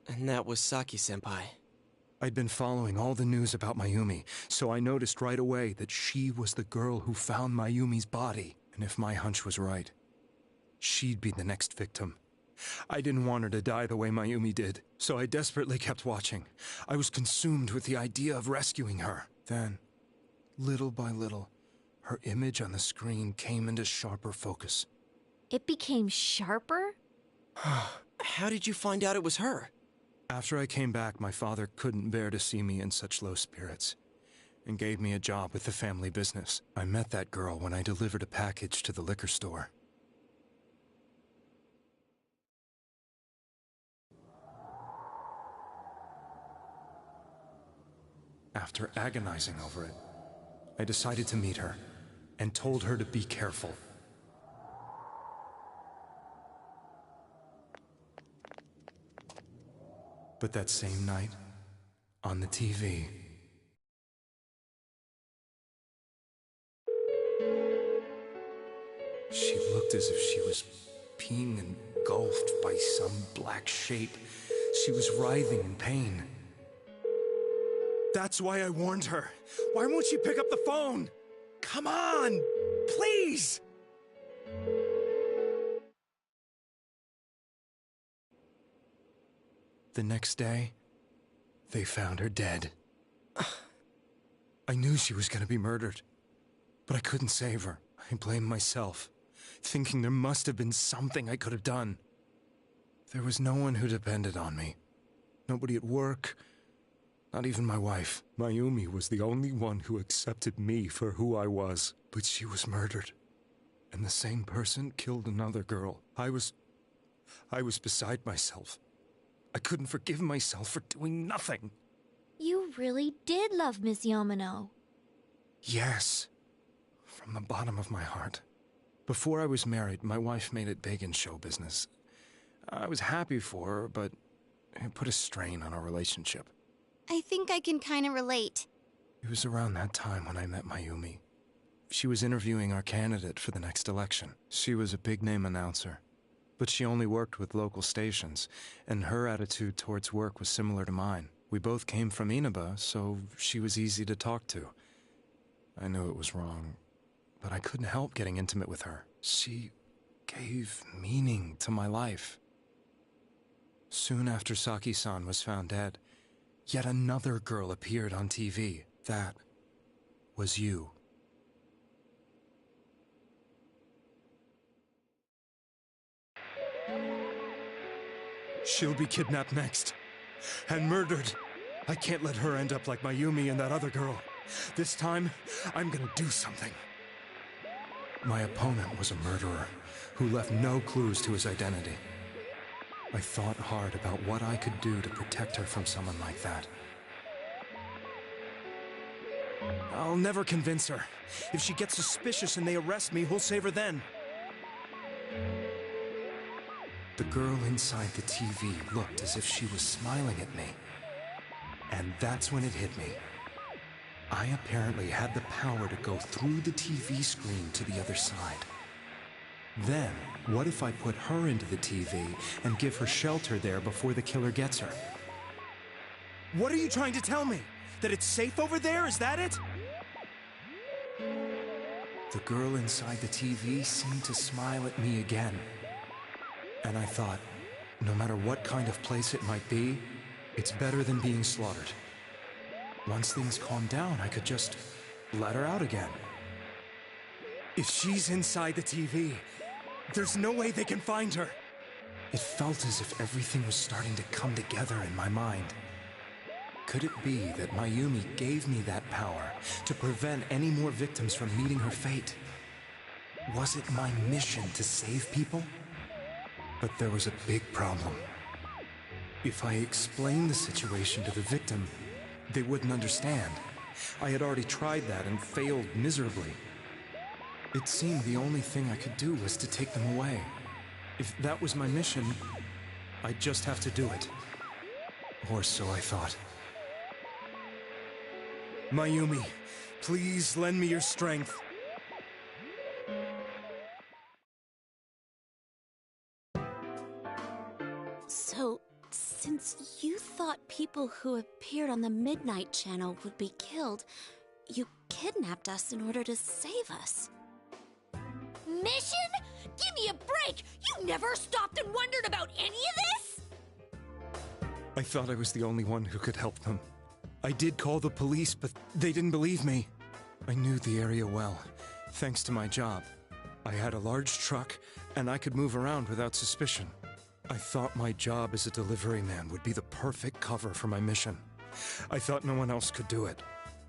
And that was Saki-senpai. I'd been following all the news about Mayumi, so I noticed right away that she was the girl who found Mayumi's body. And if my hunch was right, she'd be the next victim. I didn't want her to die the way Mayumi did, so I desperately kept watching. I was consumed with the idea of rescuing her. Then, little by little, her image on the screen came into sharper focus. It became sharper? How did you find out it was her? After I came back, my father couldn't bear to see me in such low spirits, and gave me a job with the family business. I met that girl when I delivered a package to the liquor store. After agonizing over it, I decided to meet her, and told her to be careful. But that same night, on the TV, she looked as if she was being engulfed by some black shape. She was writhing in pain. That's why I warned her. Why won't she pick up the phone? Come on, please! The next day, they found her dead. I knew she was going to be murdered, but I couldn't save her. I blamed myself, thinking there must have been something I could have done. There was no one who depended on me. Nobody at work, not even my wife. Mayumi was the only one who accepted me for who I was. But she was murdered, and the same person killed another girl. I was beside myself. I couldn't forgive myself for doing nothing. You really did love Miss Yamano. Yes, from the bottom of my heart. Before I was married, my wife made it big in show business. I was happy for her, but it put a strain on our relationship. I think I can kind of relate. It was around that time when I met Mayumi. She was interviewing our candidate for the next election. She was a big-name announcer, but she only worked with local stations, and her attitude towards work was similar to mine. We both came from Inaba, so she was easy to talk to. I knew it was wrong, but I couldn't help getting intimate with her. She gave meaning to my life. Soon after Saki-san was found dead, yet another girl appeared on TV. That was you. She'll be kidnapped next, and murdered. I can't let her end up like Mayumi and that other girl. This time, I'm gonna do something. My opponent was a murderer who left no clues to his identity. I thought hard about what I could do to protect her from someone like that. I'll never convince her. If she gets suspicious and they arrest me, who'll save her then? The girl inside the TV looked as if she was smiling at me. And that's when it hit me. I apparently had the power to go through the TV screen to the other side. Then, what if I put her into the TV and give her shelter there before the killer gets her? What are you trying to tell me? That it's safe over there? Is that it? The girl inside the TV seemed to smile at me again. And I thought, no matter what kind of place it might be, it's better than being slaughtered. Once things calmed down, I could just let her out again. If she's inside the TV, there's no way they can find her. It felt as if everything was starting to come together in my mind. Could it be that Mayumi gave me that power to prevent any more victims from meeting her fate? Was it my mission to save people? But there was a big problem. If I explained the situation to the victim, they wouldn't understand. I had already tried that and failed miserably. It seemed the only thing I could do was to take them away. If that was my mission, I'd just have to do it. Or so I thought. Mayumi, please lend me your strength. So, since you thought people who appeared on the Midnight Channel would be killed, you kidnapped us in order to save us. Mission? Give me a break! You never stopped and wondered about any of this? I thought I was the only one who could help them. I did call the police, but they didn't believe me. I knew the area well, thanks to my job. I had a large truck, and I could move around without suspicion. I thought my job as a delivery man would be the perfect cover for my mission. I thought no one else could do it.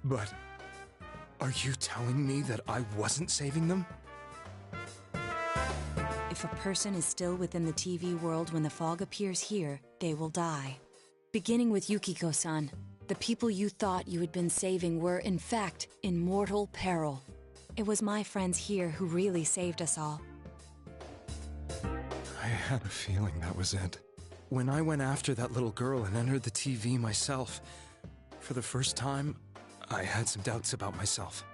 But are you telling me that I wasn't saving them? If a person is still within the TV world when the fog appears here, they will die. Beginning with Yukiko-san, the people you thought you had been saving were, in fact, in mortal peril. It was my friends here who really saved us all. I had a feeling that was it. When I went after that little girl and entered the TV myself, for the first time, I had some doubts about myself.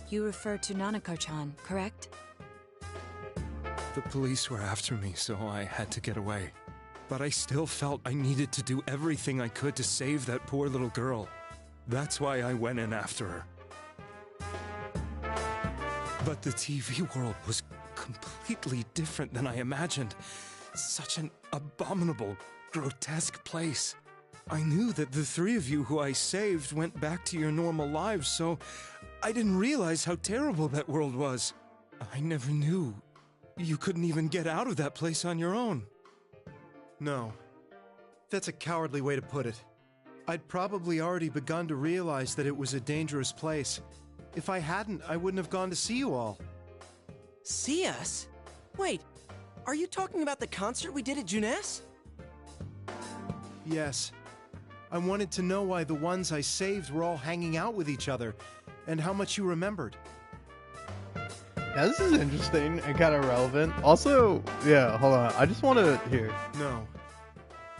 You refer to Nanako-chan, correct? The police were after me, so I had to get away. But I still felt I needed to do everything I could to save that poor little girl. That's why I went in after her. But the TV world was completely different than I imagined. Such an abominable, grotesque place. I knew that the three of you who I saved went back to your normal lives, so I didn't realize how terrible that world was. I never knew you couldn't even get out of that place on your own. No. That's a cowardly way to put it. I'd probably already begun to realize that it was a dangerous place. If I hadn't, I wouldn't have gone to see you all. See us? Wait, are you talking about the concert we did at Junes? Yes. I wanted to know why the ones I saved were all hanging out with each other, and how much you remembered. Yeah, this is interesting and kind of relevant. Also, yeah, hold on. I just want to hear. No.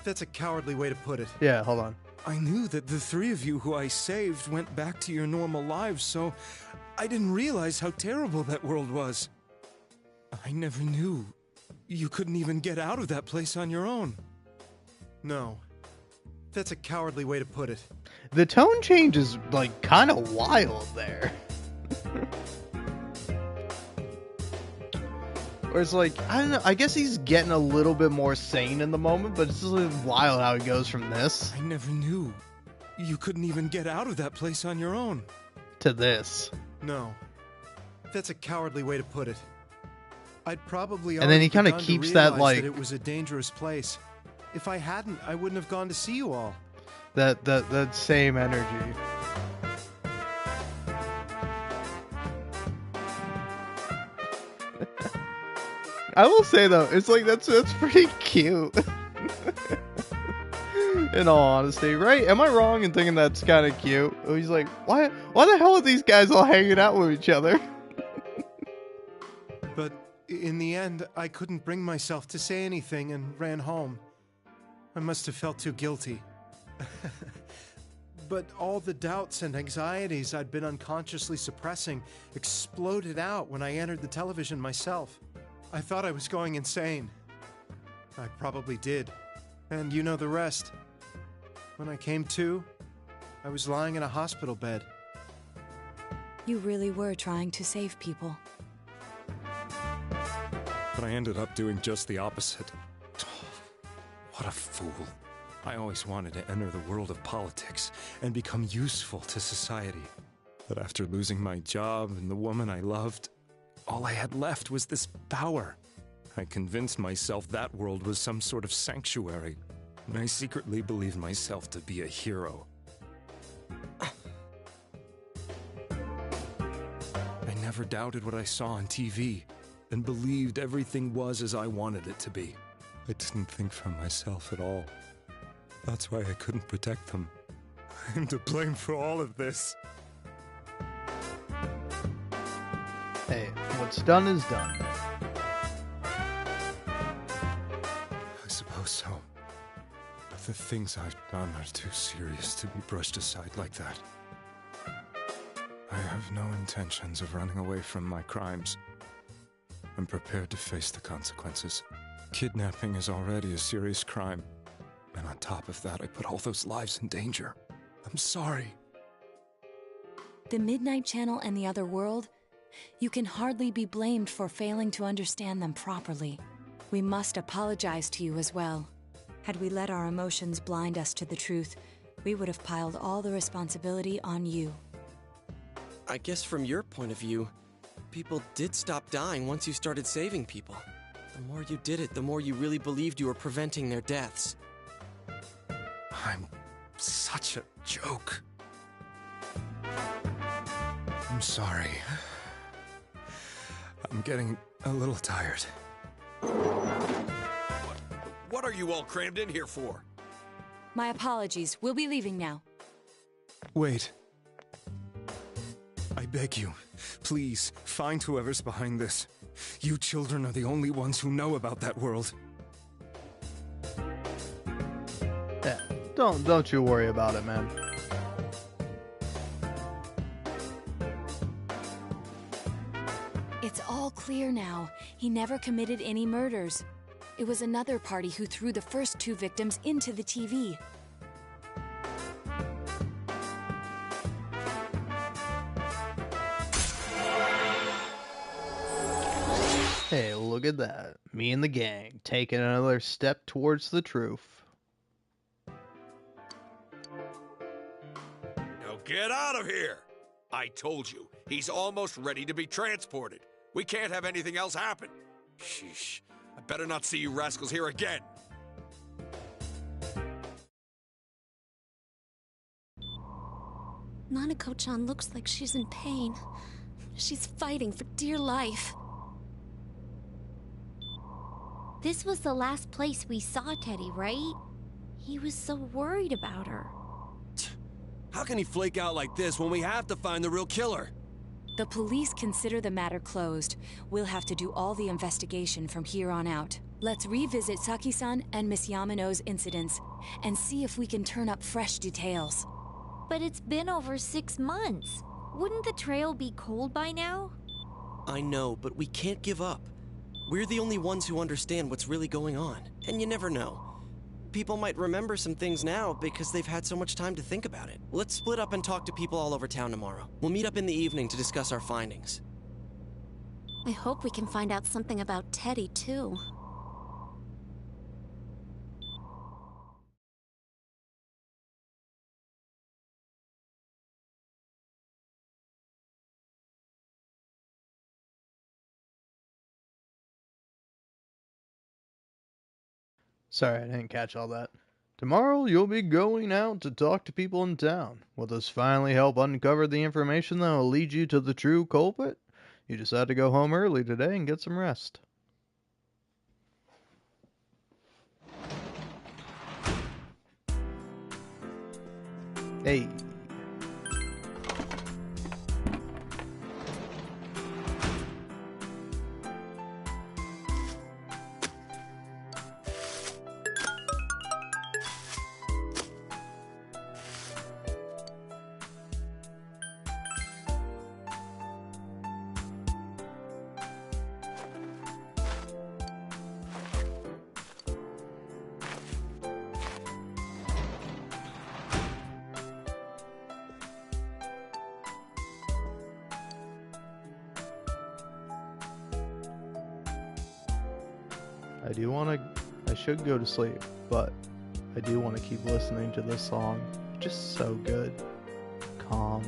That's a cowardly way to put it. Yeah, hold on. I knew that the three of you who I saved went back to your normal lives, so I didn't realize how terrible that world was. I never knew you couldn't even get out of that place on your own. No. That's a cowardly way to put it. The tone change is, like, kind of wild there. Or it's like, I don't know, I guess he's getting a little bit more sane in the moment, but it's just wild how he goes from this I never knew. You couldn't even get out of that place on your own. to this. No. That's a cowardly way to put it. I'd probably And then he kind of keeps that, like... it was a dangerous place. If I hadn't, I wouldn't have gone to see you all. That same energy. I will say though, it's like that's pretty cute. In all honesty, right? Am I wrong in thinking that's kind of cute? He's like, why the hell are these guys all hanging out with each other? But in the end, I couldn't bring myself to say anything and ran home. I must have felt too guilty. But all the doubts and anxieties I'd been unconsciously suppressing exploded out when I entered the television myself. I thought I was going insane. I probably did. And you know the rest. When I came to, I was lying in a hospital bed. You really were trying to save people. But I ended up doing just the opposite. What a fool. I always wanted to enter the world of politics and become useful to society. But after losing my job and the woman I loved, all I had left was this power. I convinced myself that world was some sort of sanctuary, and I secretly believed myself to be a hero. I never doubted what I saw on TV, and believed everything was as I wanted it to be. I didn't think for myself at all. That's why I couldn't protect them. I'm to blame for all of this. Hey, what's done is done. I suppose so. But the things I've done are too serious to be brushed aside like that. I have no intentions of running away from my crimes. I'm prepared to face the consequences. Kidnapping is already a serious crime. And on top of that, I put all those lives in danger. I'm sorry. The Midnight Channel and the other world? You can hardly be blamed for failing to understand them properly. We must apologize to you as well. Had we let our emotions blind us to the truth, we would have piled all the responsibility on you. I guess from your point of view, people did stop dying once you started saving people. The more you did it, the more you really believed you were preventing their deaths. I'm such a joke. I'm sorry. I'm getting a little tired. What are you all crammed in here for? My apologies. We'll be leaving now. Wait. I beg you, please, find whoever's behind this. You children are the only ones who know about that world. Yeah, don't you worry about it, man. It's all clear now. He never committed any murders. It was another party who threw the first two victims into the TV. Hey, look at that. Me and the gang taking another step towards the truth. Now get out of here! I told you, he's almost ready to be transported. We can't have anything else happen. Sheesh. I better not see you rascals here again. Nanako-chan looks like she's in pain. She's fighting for dear life. This was the last place we saw Teddy, right? He was so worried about her. How can he flake out like this when we have to find the real killer? The police consider the matter closed. We'll have to do all the investigation from here on out. Let's revisit Saki-san and Miss Yamano's incidents and see if we can turn up fresh details. But it's been over 6 months. Wouldn't the trail be cold by now? I know, but we can't give up. We're the only ones who understand what's really going on. And you never know. People might remember some things now because they've had so much time to think about it. Let's split up and talk to people all over town tomorrow. We'll meet up in the evening to discuss our findings. I hope we can find out something about Teddy, too. Sorry, I didn't catch all that. Tomorrow you'll be going out to talk to people in town. Will this finally help uncover the information that will lead you to the true culprit? You decide to go home early today and get some rest. Hey. I should go to sleep, but I do want to keep listening to this song. Just so good. Calm,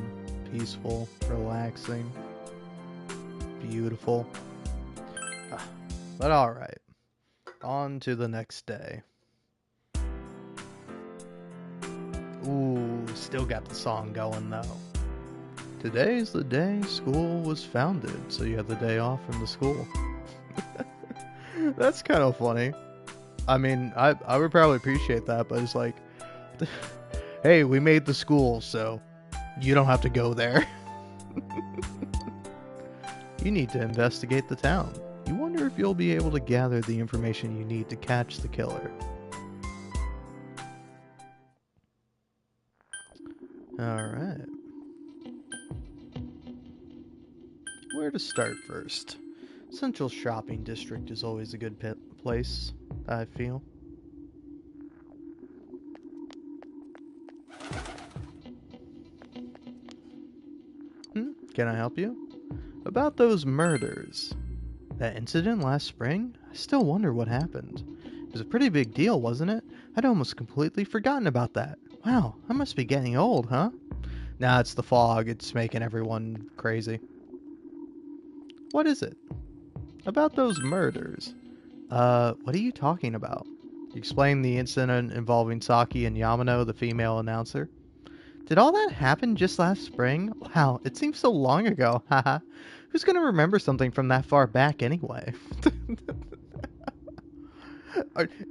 peaceful, relaxing, beautiful. But alright, on to the next day. Ooh, still got the song going though. Today's the day school was founded, so you have the day off from the school. That's kind of funny. I mean, I would probably appreciate that, but it's like, hey, we made the school, so you don't have to go there. You need to investigate the town. You wonder if you'll be able to gather the information you need to catch the killer. Alright. Where to start first? Central Shopping District is always a good place, I feel. Can I help you? About those murders. That incident last spring? I still wonder what happened. It was a pretty big deal, wasn't it? I'd almost completely forgotten about that. Wow, I must be getting old, huh? Nah, it's the fog. It's making everyone crazy. What is it? About those murders. What are you talking about? You explained the incident involving Saki and Yamano, the female announcer. Did all that happen just last spring? Wow, it seems so long ago. Haha. Who's gonna remember something from that far back anyway?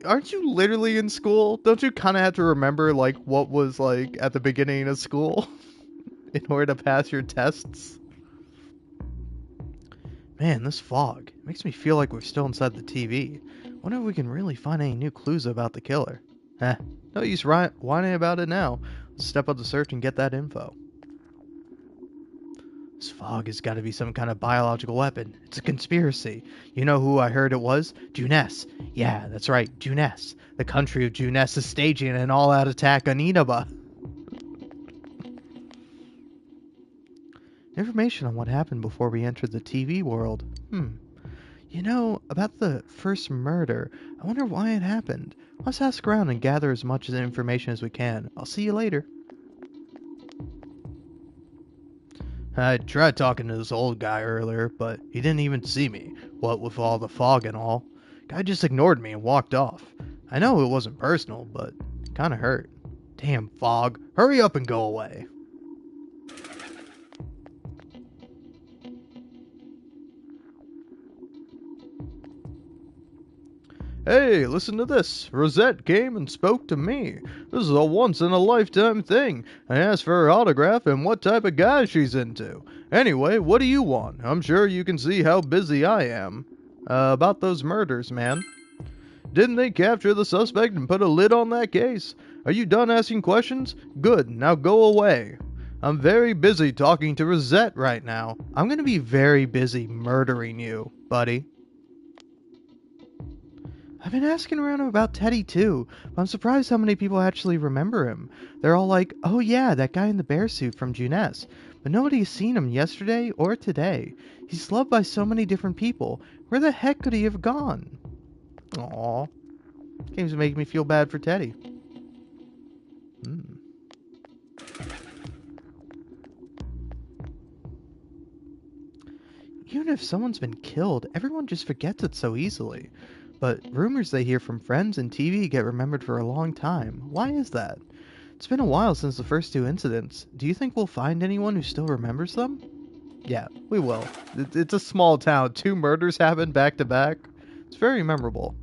Aren't you literally in school? Don't you kind of have to remember, like, what was, like, at the beginning of school in order to pass your tests? Man, this fog makes me feel like we're still inside the TV. Wonder if we can really find any new clues about the killer. No use whining about it now. Let's step up the search and get that info. This fog has got to be some kind of biological weapon. It's a conspiracy. You know who I heard it was? Junes. Yeah, that's right, Junes. The country of Junes is staging an all-out attack on Inaba. Information on what happened before we entered the TV world. You know, about the first murder, I wonder why it happened. Let's ask around and gather as much information as we can. I'll see you later. I tried talking to this old guy earlier, but he didn't even see me, what with all the fog and all. Guy just ignored me and walked off. I know it wasn't personal, but it kinda hurt. Damn fog, hurry up and go away. Hey, listen to this. Rosette came and spoke to me. This is a once-in-a-lifetime thing. I asked for her autograph and what type of guy she's into. Anyway, what do you want? I'm sure you can see how busy I am. About those murders, man. Didn't they capture the suspect and put a lid on that case? Are you done asking questions? Good, now go away. I'm very busy talking to Rosette right now. I'm gonna be very busy murdering you, buddy. I've been asking around about Teddy too, but I'm surprised how many people actually remember him. They're all like, oh yeah, that guy in the bear suit from Juness. But nobody has seen him yesterday or today. He's loved by so many different people. Where the heck could he have gone? Aww. Game's making me feel bad for Teddy. Even if someone's been killed, everyone just forgets it so easily. But rumors they hear from friends and TV get remembered for a long time. Why is that? It's been a while since the first two incidents. Do you think we'll find anyone who still remembers them? Yeah, we will. It's a small town. 2 murders happened back to back. It's very memorable.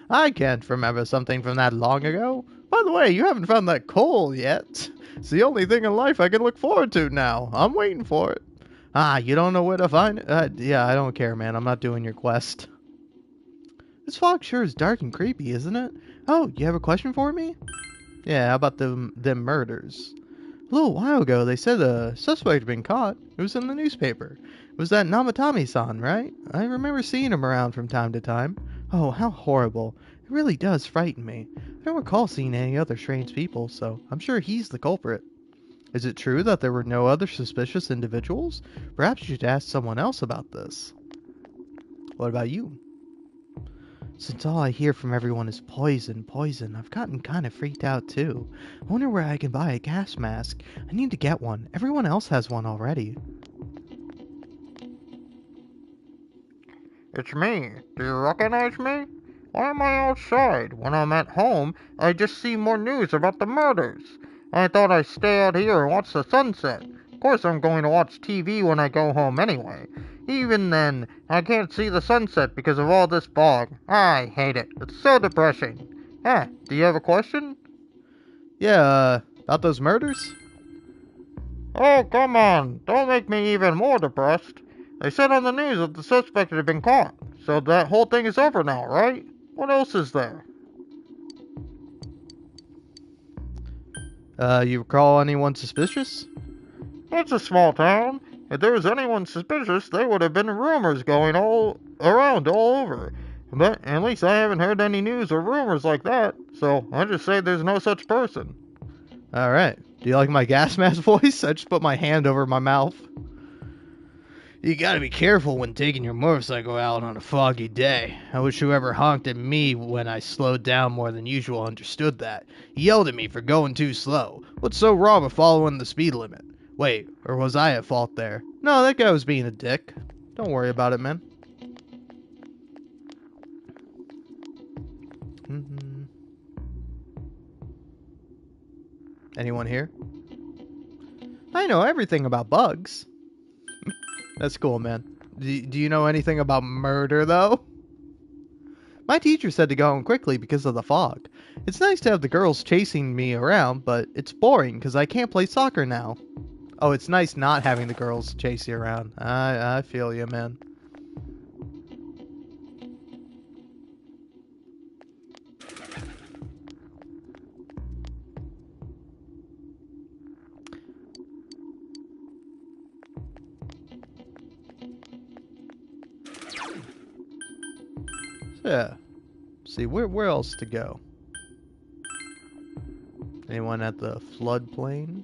I can't remember something from that long ago. By the way, you haven't found that coal yet. It's the only thing in life I can look forward to now. I'm waiting for it. Ah, you don't know where to find it? Yeah, I don't care, man. I'm not doing your quest. This fog sure is dark and creepy, isn't it? Oh, you have a question for me? Yeah, how about them murders? A little while ago, they said a suspect had been caught. It was in the newspaper. It was that Namatami-san, right? I remember seeing him around from time to time. Oh, how horrible. It really does frighten me. I don't recall seeing any other strange people, so I'm sure he's the culprit. Is it true that there were no other suspicious individuals? Perhaps you should ask someone else about this. What about you? Since all I hear from everyone is poison, poison, I've gotten kind of freaked out too. I wonder where I can buy a gas mask. I need to get one. Everyone else has one already. It's me. Do you recognize me? Why am I outside? When I'm at home, I just see more news about the murders. I thought I'd stay out here and watch the sunset. Of course I'm going to watch TV when I go home anyway. Even then, I can't see the sunset because of all this fog. I hate it. It's so depressing. Do you have a question? Yeah, about those murders? Oh, come on. Don't make me even more depressed. They said on the news that the suspect had been caught. So that whole thing is over now, right? What else is there? You recall anyone suspicious? It's a small town. If there was anyone suspicious, there would have been rumors going all around all over. But at least I haven't heard any news or rumors like that, so I just say there's no such person. Alright. Do you like my gas mask voice? I just put my hand over my mouth. You gotta be careful when taking your motorcycle out on a foggy day. I wish whoever honked at me when I slowed down more than usual understood that. He yelled at me for going too slow. What's so wrong with following the speed limit? Wait, or was I at fault there? No, that guy was being a dick. Don't worry about it, man. Anyone here? I know everything about bugs. That's cool, man. Do you know anything about murder, though? My teacher said to go home quickly because of the fog. It's nice to have the girls chasing me around, but it's boring because I can't play soccer now. Oh, it's nice not having the girls chase you around. I feel you, man. Yeah. See, where else to go? Anyone at the floodplain?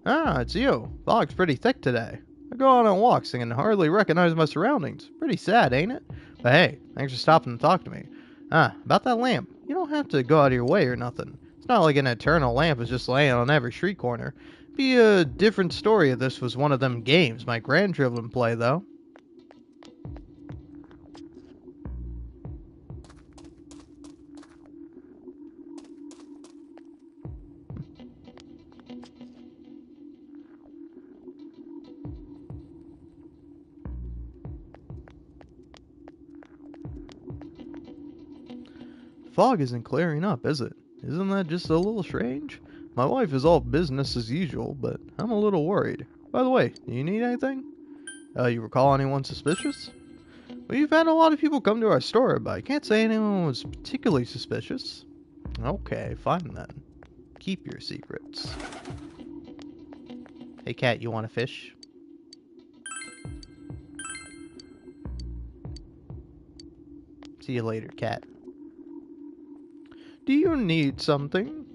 Ah, it's you. Fog's pretty thick today. I go on walks and can hardly recognize my surroundings. Pretty sad, ain't it? But hey, thanks for stopping to talk to me. About that lamp. You don't have to go out of your way or nothing. It's not like an eternal lamp is just laying on every street corner. Be a different story if this was one of them games my grandchildren play, though. Fog isn't clearing up, is it? Isn't that just a little strange? My wife is all business as usual, but I'm a little worried. By the way, do you need anything? You recall anyone suspicious? We've had a lot of people come to our store, but I can't say anyone was particularly suspicious. Okay, fine then. Keep your secrets. Hey, cat, you want a fish? See you later, cat. Do you need something?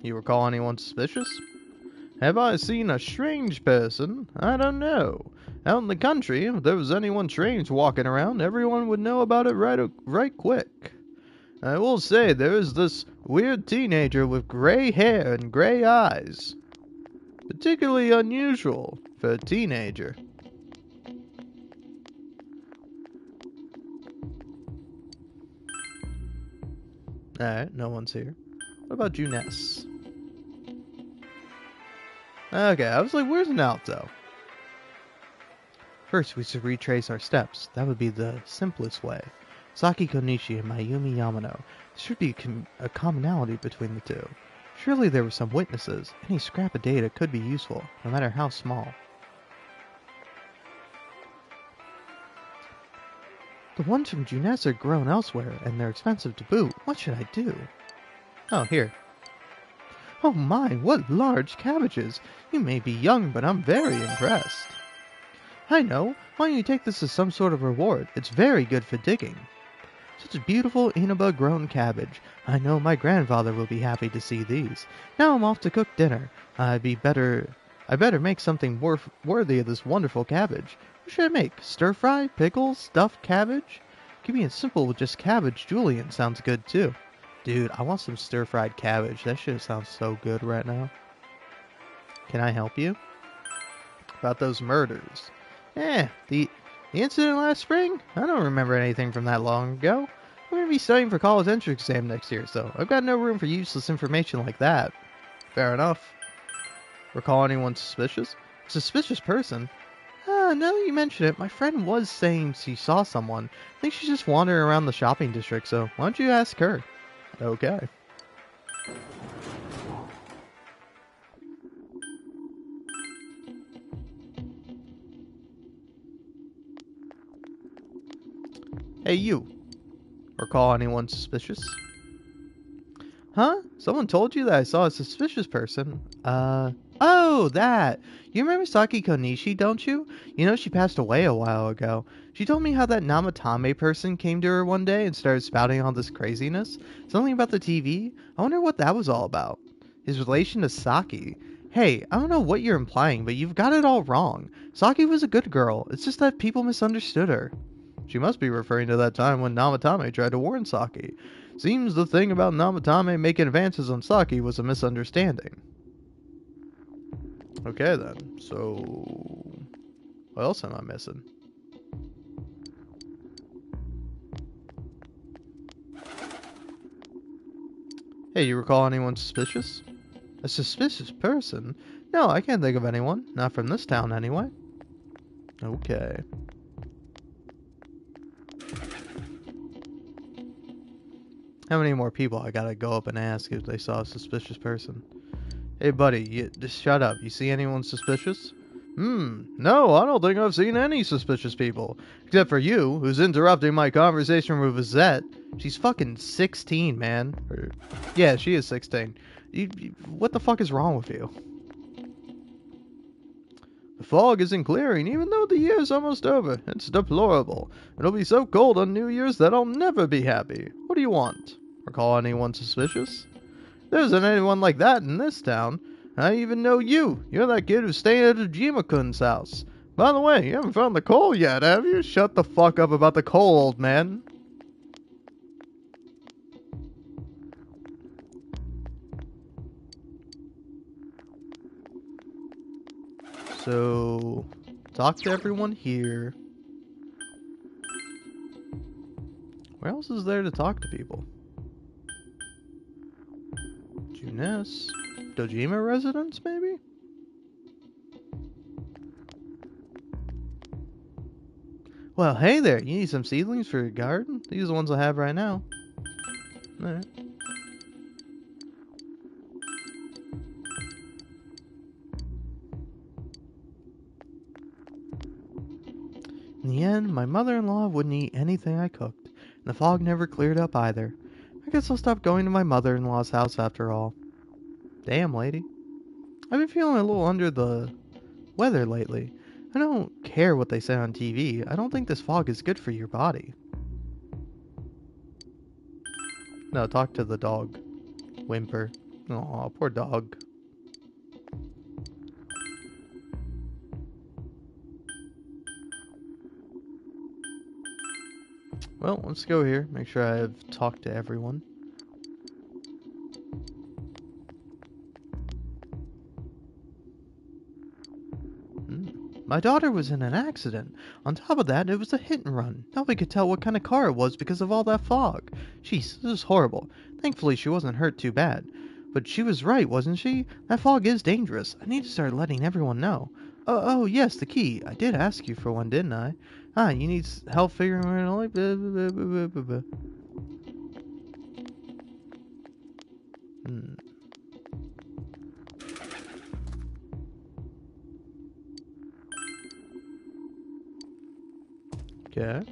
You recall anyone suspicious? Have I seen a strange person? I don't know. Out in the country, if there was anyone strange walking around, everyone would know about it right quick. I will say there is this weird teenager with gray hair and gray eyes. Particularly unusual for a teenager. Alright, no one's here. What about Juness? Okay, I was like, where's Naoto? First, we should retrace our steps. That would be the simplest way. Saki Konishi and Mayumi Yamano. There should be a commonality between the two. Surely there were some witnesses. Any scrap of data could be useful, no matter how small. The ones from Juness are grown elsewhere, and they're expensive to boot. What should I do? Oh, here. Oh my, what large cabbages! You may be young, but I'm very impressed. I know. Why don't you take this as some sort of reward? It's very good for digging. Such a beautiful Inaba-grown cabbage. I know my grandfather will be happy to see these. Now I'm off to cook dinner. I better make something worthy of this wonderful cabbage. What should I make? Stir-fry? Pickles? Stuffed cabbage? Keeping it simple with just cabbage julienne sounds good too. Dude, I want some stir-fried cabbage. That shit sounds so good right now. Can I help you? About those murders. The incident last spring? I don't remember anything from that long ago. I'm going to be studying for college entrance exam next year, so I've got no room for useless information like that. Fair enough. Recall anyone suspicious? Suspicious person? Now that you mention it, my friend was saying she saw someone. I think she's just wandering around the shopping district, so why don't you ask her? Okay. Hey, you. Recall anyone suspicious? Huh? Someone told you that I saw a suspicious person? Oh, that! You remember Saki Konishi, don't you? You know she passed away a while ago. She told me how that Namatame person came to her one day and started spouting all this craziness. Something about the TV? I wonder what that was all about. His relation to Saki. Hey, I don't know what you're implying, but you've got it all wrong. Saki was a good girl. It's just that people misunderstood her. She must be referring to that time when Namatame tried to warn Saki. Seems the thing about Namatame making advances on Saki was a misunderstanding. Okay then, so what else am I missing? Hey, you recall anyone suspicious? A suspicious person? No, I can't think of anyone. Not from this town anyway. Okay. How many more people I gotta go up and ask if they saw a suspicious person? Hey buddy, just shut up. You see anyone suspicious? No, I don't think I've seen any suspicious people. Except for you, who's interrupting my conversation with Zette. She's fucking 16, man. Yeah, she is 16. What the fuck is wrong with you? The fog isn't clearing, even though the year's almost over. It's deplorable. It'll be so cold on New Year's that I'll never be happy. What do you want? Recall anyone suspicious? There isn't anyone like that in this town. I even know you. You're that kid who's staying at Ujima-kun's house. By the way, you haven't found the coal yet, have you? Shut the fuck up about the coal, old man. So, talk to everyone here. Where else is there to talk to people? Juness? Dojima residence, maybe? Well, hey there, you need some seedlings for your garden? These are the ones I have right now. Alright. In the end, my mother-in-law wouldn't eat anything I cooked, and the fog never cleared up either. I guess I'll stop going to my mother-in-law's house after all. Damn, lady. I've been feeling a little under the weather lately. I don't care what they say on TV. I don't think this fog is good for your body. No, talk to the dog. Whimper. Aw, poor dog. Well, let's go here. Make sure I've talked to everyone. My daughter was in an accident. On top of that, it was a hit and run. Nobody could tell what kind of car it was because of all that fog. Jeez, this is horrible. Thankfully, she wasn't hurt too bad. But she was right, wasn't she? That fog is dangerous. I need to start letting everyone know. Oh, yes, the key. I did ask you for one, didn't I? Ah, you need help figuring it out? Blah, blah, blah, blah, blah. Okay.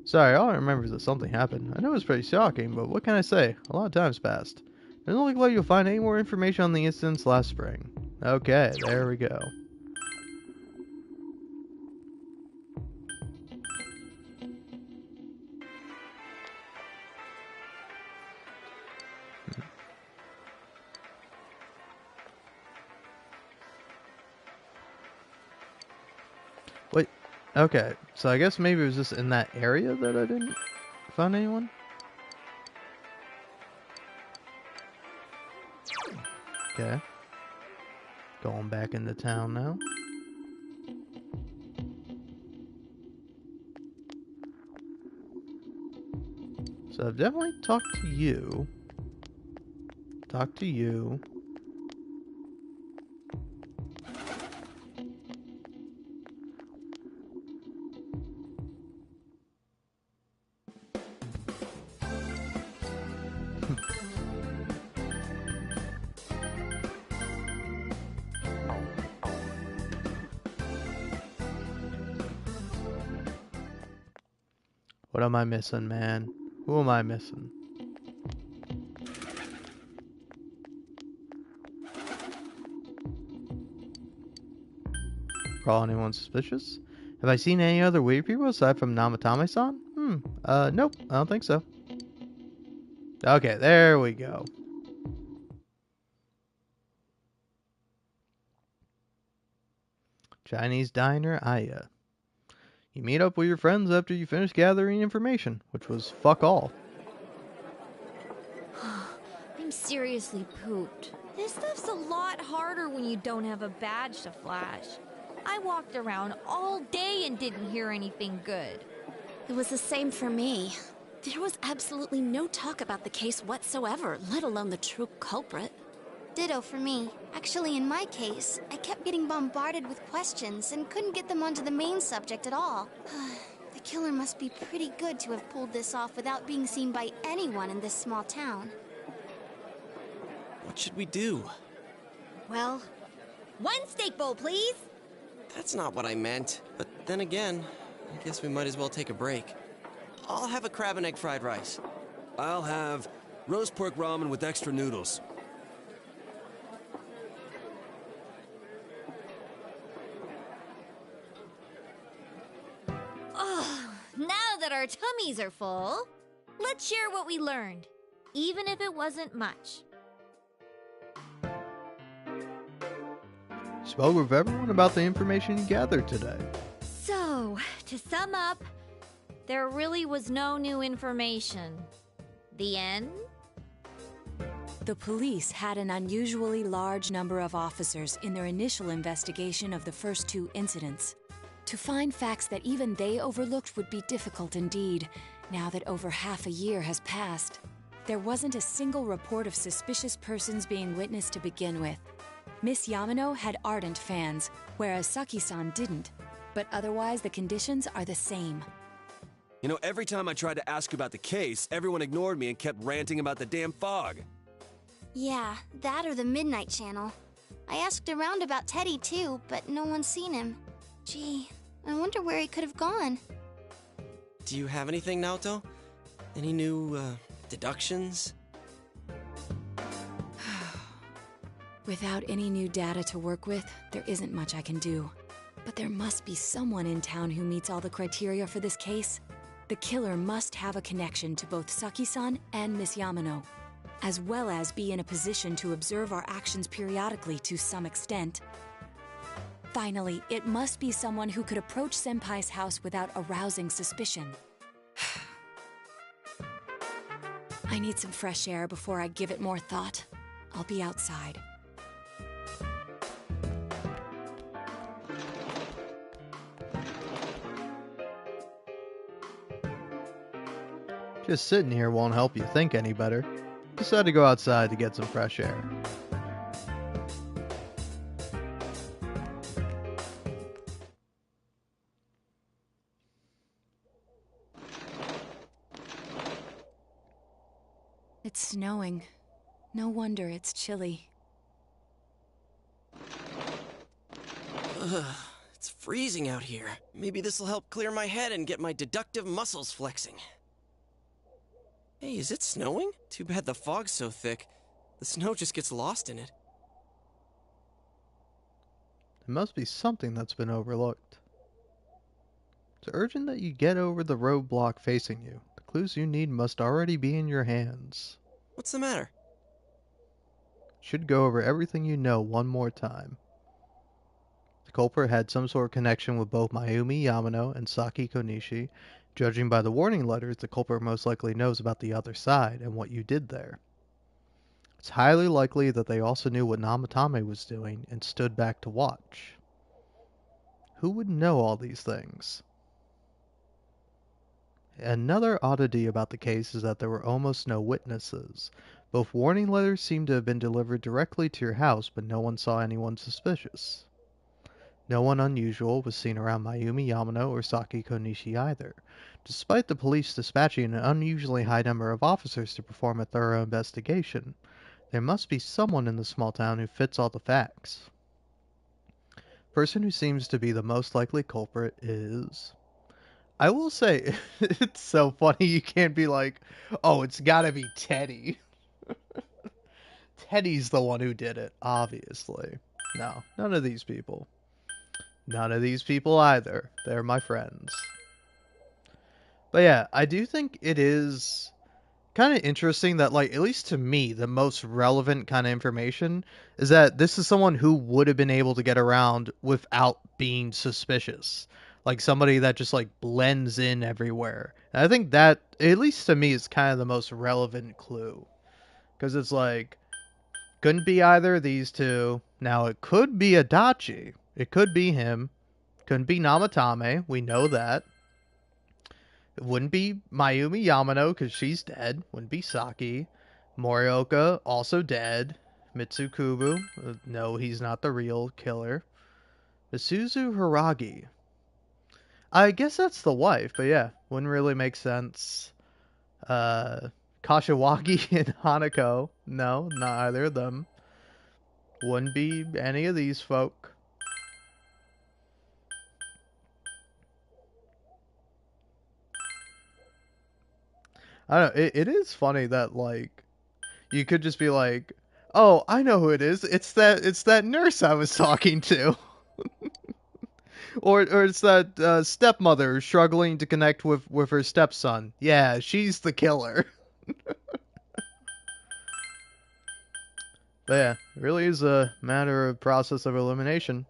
Sorry, all I remember is that something happened. I know it was pretty shocking, but what can I say? A lot of time's passed. It doesn't look like you'll find any more information on the incidents last spring. Okay, there we go. Wait, okay, so I guess maybe it was just in that area that I didn't find anyone? Okay. Going back into town now. So I've definitely talked to you. Talked to you. What am I missing, man? Who am I missing? Call anyone suspicious? Have I seen any other weird people aside from Namatame-san? Nope, I don't think so. Okay, there we go. Chinese diner, Aya. You meet up with your friends after you finish gathering information, which was fuck all. I'm seriously pooped. This stuff's a lot harder when you don't have a badge to flash. I walked around all day and didn't hear anything good. It was the same for me. There was absolutely no talk about the case whatsoever, let alone the true culprit. Ditto for me. Actually, in my case, I kept getting bombarded with questions and couldn't get them onto the main subject at all. The killer must be pretty good to have pulled this off without being seen by anyone in this small town. What should we do? Well, one steak bowl, please. That's not what I meant. But then again, I guess we might as well take a break. I'll have a crab and egg fried rice. I'll have roast pork ramen with extra noodles. Now that our tummies are full, let's share what we learned, even if it wasn't much. Spoke with everyone about the information you gathered today. So, to sum up, there really was no new information. The end? The police had an unusually large number of officers in their initial investigation of the first two incidents. To find facts that even they overlooked would be difficult indeed, now that over half a year has passed. There wasn't a single report of suspicious persons being witnessed to begin with. Miss Yamano had ardent fans, whereas Saki-san didn't. But otherwise, the conditions are the same. You know, every time I tried to ask about the case, everyone ignored me and kept ranting about the damn fog. Yeah, that or the Midnight Channel. I asked around about Teddy too, but no one's seen him. Gee, I wonder where he could have gone. Do you have anything, Naoto? Any new, deductions? Without any new data to work with, there isn't much I can do. But there must be someone in town who meets all the criteria for this case. The killer must have a connection to both Saki-san and Miss Yamano, as well as be in a position to observe our actions periodically to some extent. Finally, it must be someone who could approach Senpai's house without arousing suspicion. I need some fresh air before I give it more thought. I'll be outside. Just sitting here won't help you think any better. Decided to go outside to get some fresh air. It's snowing. No wonder it's chilly. Ugh, it's freezing out here. Maybe this'll help clear my head and get my deductive muscles flexing. Hey, is it snowing? Too bad the fog's so thick. The snow just gets lost in it. There must be something that's been overlooked. It's urgent that you get over the roadblock facing you. The clues you need must already be in your hands. What's the matter? Should go over everything you know one more time. The culprit had some sort of connection with both Mayumi Yamano and Saki Konishi. Judging by the warning letters, the culprit most likely knows about the other side and what you did there. It's highly likely that they also knew what Namatame was doing and stood back to watch. Who would know all these things? Another oddity about the case is that there were almost no witnesses. Both warning letters seem to have been delivered directly to your house, but no one saw anyone suspicious. No one unusual was seen around Mayumi Yamano or Saki Konishi either, despite the police dispatching an unusually high number of officers to perform a thorough investigation. There must be someone in the small town who fits all the facts. The person who seems to be the most likely culprit is... I will say, it's so funny you can't be like, oh, it's gotta be Teddy. Teddy's the one who did it, obviously. No, none of these people. None of these people either. They're my friends. But yeah, I do think it is kind of interesting that, like, at least to me, the most relevant kind of information is that this is someone who would have been able to get around without being suspicious. Like somebody that just like blends in everywhere. And I think that, at least to me, is kind of the most relevant clue. Because it's like, couldn't be either of these two. Now it could be Adachi. It could be him. Couldn't be Namatame. We know that. It wouldn't be Mayumi Yamano because she's dead. Wouldn't be Saki. Morioka, also dead. Mitsukubu, no, he's not the real killer. Isuzu Hiragi. I guess that's the wife, but yeah, wouldn't really make sense. Kashiwagi and Hanako. No, not either of them. Wouldn't be any of these folk. I don't know, it is funny that, like, you could just be like, oh, I know who it is. It's that nurse I was talking to. or it's that stepmother struggling to connect with her stepson. Yeah, she's the killer. But yeah, it really is a matter of process of elimination.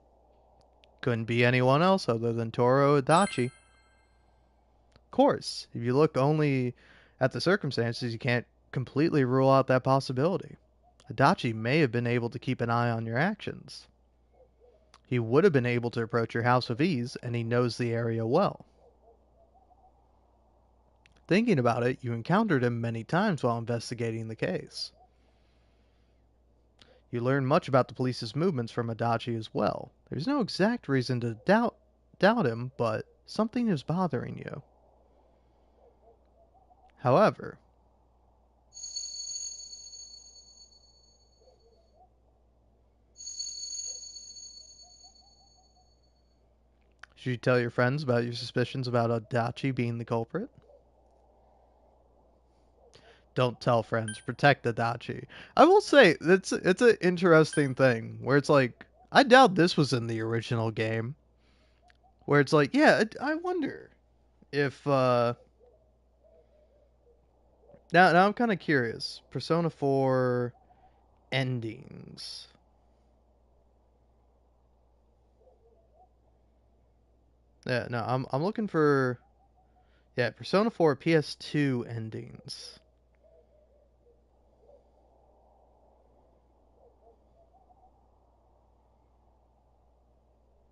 Couldn't be anyone else other than Toro Adachi. Of course, if you look only at the circumstances, you can't completely rule out that possibility. Adachi may have been able to keep an eye on your actions. He would have been able to approach your house with ease, and he knows the area well. Thinking about it, you encountered him many times while investigating the case. You learn much about the police's movements from Adachi as well. There's no exact reason to doubt him, but something is bothering you. However, Should you tell your friends about your suspicions about Adachi being the culprit? Don't tell friends. Protect Adachi. I will say, it's an interesting thing, where it's like, I doubt this was in the original game. Where it's like, yeah, I wonder if, now I'm kind of curious. Persona 4 endings. Yeah, no, I'm looking for, yeah, Persona 4 PS2 endings.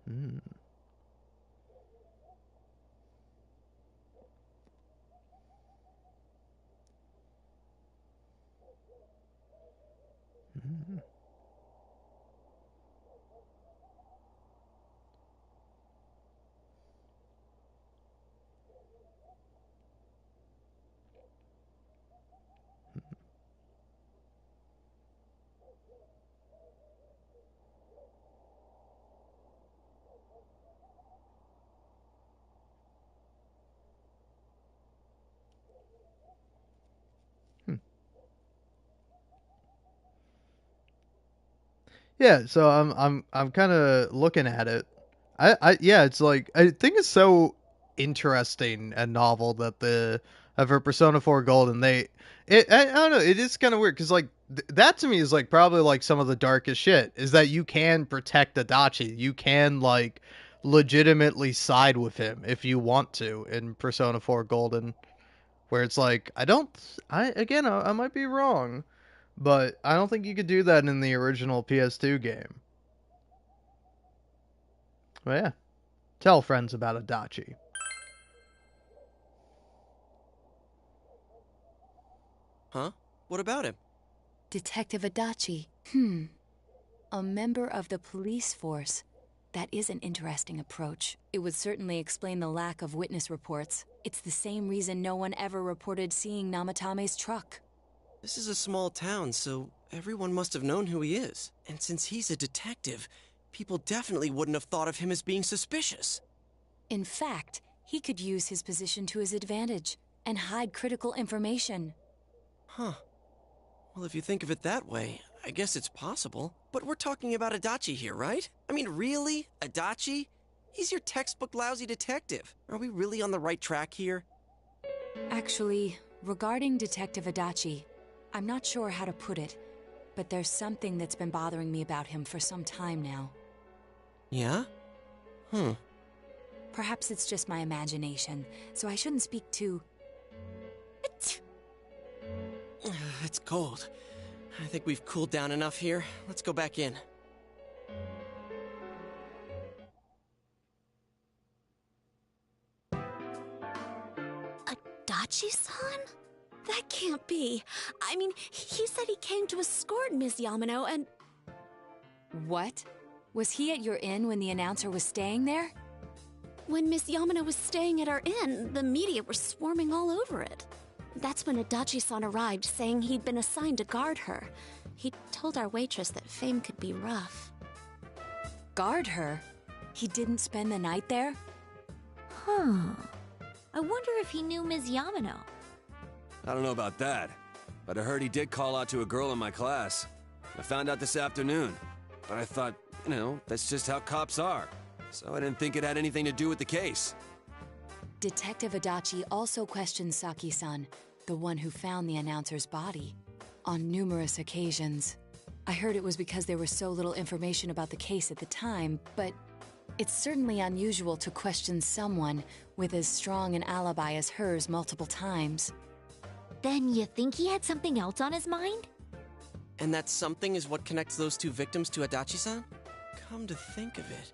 Hmm. Hmm. Yeah, so I'm kind of looking at it. Yeah, it's like I think it's so interesting and novel that the for Persona 4 Golden I don't know, it is kind of weird cuz like that to me is like probably like some of the darkest shit is that you can protect Adachi. You can like legitimately side with him if you want to in Persona 4 Golden, where it's like I might be wrong, but I don't think you could do that in the original PS2 game. Well, yeah. Tell friends about Adachi. Huh? What about him? Detective Adachi. A member of the police force. That is an interesting approach. It would certainly explain the lack of witness reports. It's the same reason no one ever reported seeing Namatame's truck. This is a small town, so everyone must have known who he is. And since he's a detective, people definitely wouldn't have thought of him as being suspicious. In fact, he could use his position to his advantage and hide critical information. Huh. Well, if you think of it that way, I guess it's possible. But we're talking about Adachi here, right? I mean, really? Adachi? He's your textbook lousy detective. Are we really on the right track here? Actually, regarding Detective Adachi, I'm not sure how to put it, but there's something that's been bothering me about him for some time now. Yeah? Perhaps it's just my imagination, so I shouldn't speak too... It's cold. I think we've cooled down enough here. Let's go back in. Adachi-san? That can't be. I mean, he said he came to escort Miss Yamano and... What? Was he at your inn when the announcer was staying there? When Miss Yamano was staying at our inn, the media were swarming all over it. That's when Adachi-san arrived, saying he'd been assigned to guard her. He told our waitress that fame could be rough. Guard her? He didn't spend the night there? Huh. I wonder if he knew Ms. Yamano. I don't know about that, but I heard he did call out to a girl in my class. I found out this afternoon, but I thought, that's just how cops are. So I didn't think it had anything to do with the case. Detective Adachi also questioned Saki-san, the one who found the announcer's body, on numerous occasions. I heard it was because there was so little information about the case at the time, but it's certainly unusual to question someone with as strong an alibi as hers multiple times. Then you think he had something else on his mind? And that something is what connects those two victims to Adachi-san? Come to think of it,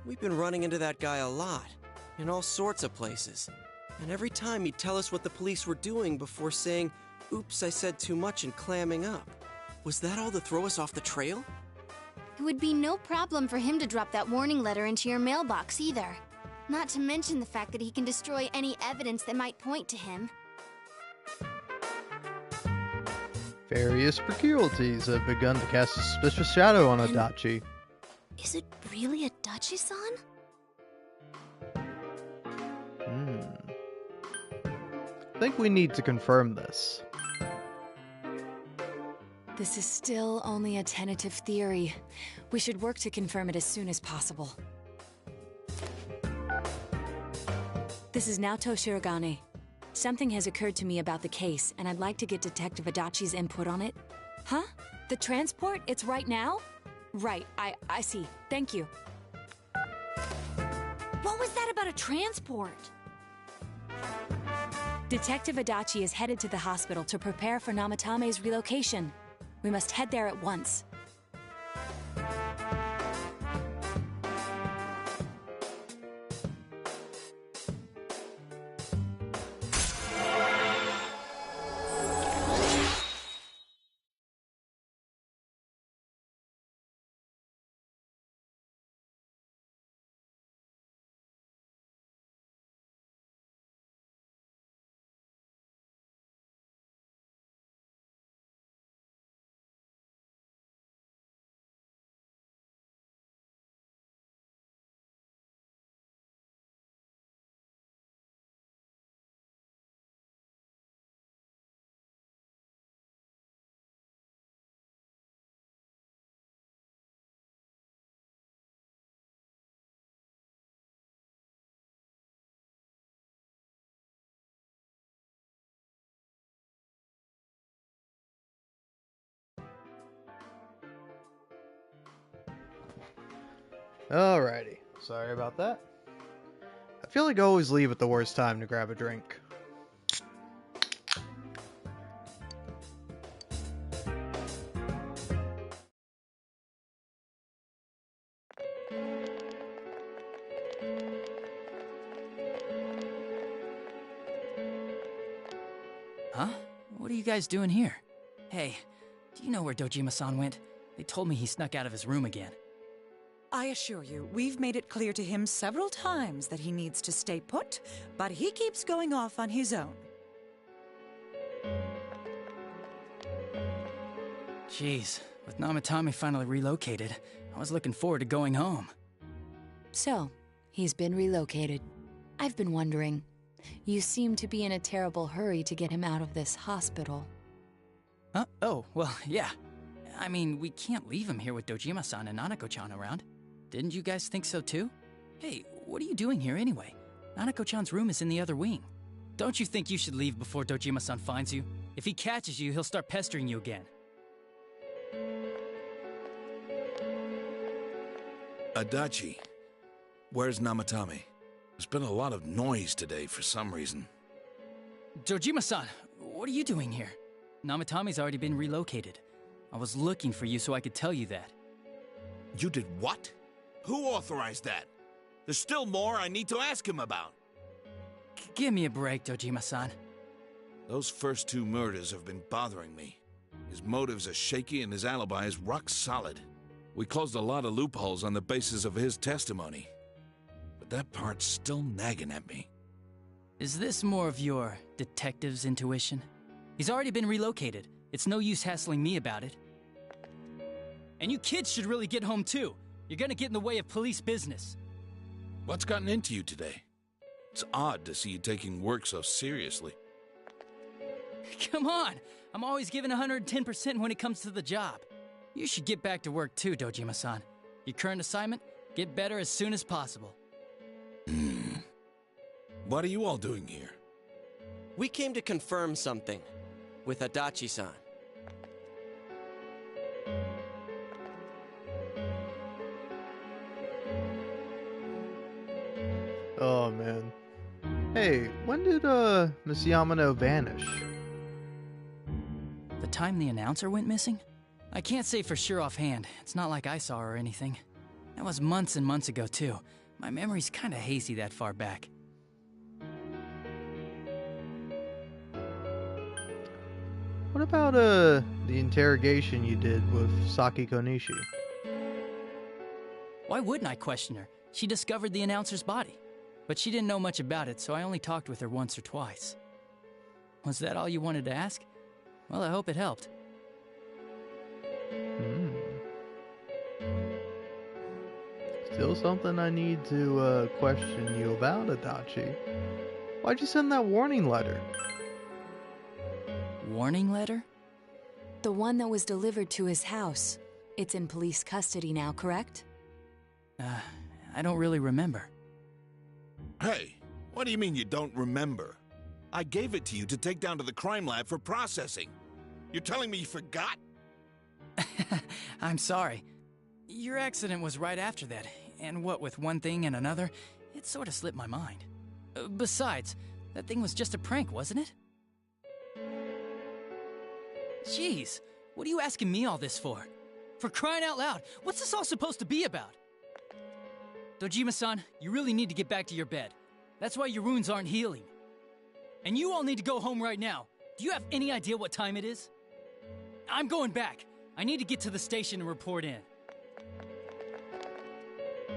we've been running into that guy a lot, in all sorts of places. And every time he'd tell us what the police were doing before saying, "Oops, I said too much," and clamming up. Was that all to throw us off the trail? It would be no problem for him to drop that warning letter into your mailbox either. Not to mention the fact that he can destroy any evidence that might point to him. Various peculiarities have begun to cast a suspicious shadow on Adachi. Is it really Adachi-san? think we need to confirm this. This is still only a tentative theory. We should work to confirm it as soon as possible. This is Naoto Shirogane. Something has occurred to me about the case, and I'd like to get Detective Adachi's input on it. Huh? The transport? It's right now? Right, I see. Thank you. What was that about a transport? Detective Adachi is headed to the hospital to prepare for Namatame's relocation. We must head there at once. Alrighty. Sorry about that. I feel like I always leave at the worst time to grab a drink. Huh? What are you guys doing here? Hey, do you know where Dojima-san went? They told me he snuck out of his room again. I assure you, we've made it clear to him several times that he needs to stay put, but he keeps going off on his own. Jeez, with Namatame finally relocated, I was looking forward to going home. So, he's been relocated. I've been wondering. You seem to be in a terrible hurry to get him out of this hospital. Huh? Oh, well, yeah. I mean, we can't leave him here with Dojima-san and Nanako-chan around. Didn't you guys think so too? Hey, what are you doing here anyway? Nanako-chan's room is in the other wing. Don't you think you should leave before Dojima-san finds you? If he catches you, he'll start pestering you again. Adachi, where's Namatame? There's been a lot of noise today for some reason. Dojima-san, what are you doing here? Namatame's already been relocated. I was looking for you so I could tell you that. You did what? Who authorized that? There's still more I need to ask him about. Give me a break, Dojima-san. Those first two murders have been bothering me. His motives are shaky and his alibi is rock solid. We closed a lot of loopholes on the basis of his testimony. But that part's still nagging at me. Is this more of your detective's intuition? He's already been relocated. It's no use hassling me about it. And you kids should really get home too. You're gonna get in the way of police business. What's gotten into you today? It's odd to see you taking work so seriously. Come on! I'm always giving 110% when it comes to the job. You should get back to work too, Dojima-san. Your current assignment? Get better as soon as possible. What are you all doing here? We came to confirm something with Adachi-san. Oh man. Hey, when did Miss Yamano vanish? The time the announcer went missing? I can't say for sure offhand. It's not like I saw her or anything. That was months and months ago too. My memory's kinda hazy that far back. What about the interrogation you did with Saki Konishi? Why wouldn't I question her? She discovered the announcer's body. But she didn't know much about it, so I only talked with her once or twice. Was that all you wanted to ask? Well, I hope it helped. Still something I need to question you about, Adachi. Why'd you send that warning letter? warning letter? The one that was delivered to his house. It's in police custody now, correct? I don't really remember. Hey, what do you mean you don't remember? I gave it to you to take down to the crime lab for processing. You're telling me you forgot? I'm sorry. Your accident was right after that, and what with one thing and another, it sort of slipped my mind. Besides, that thing was just a prank, wasn't it? Jeez, what are you asking me all this for? For crying out loud, what's this all supposed to be about? Dojima-san, you really need to get back to your bed. That's why your wounds aren't healing. And you all need to go home right now. Do you have any idea what time it is? I'm going back. I need to get to the station and report in.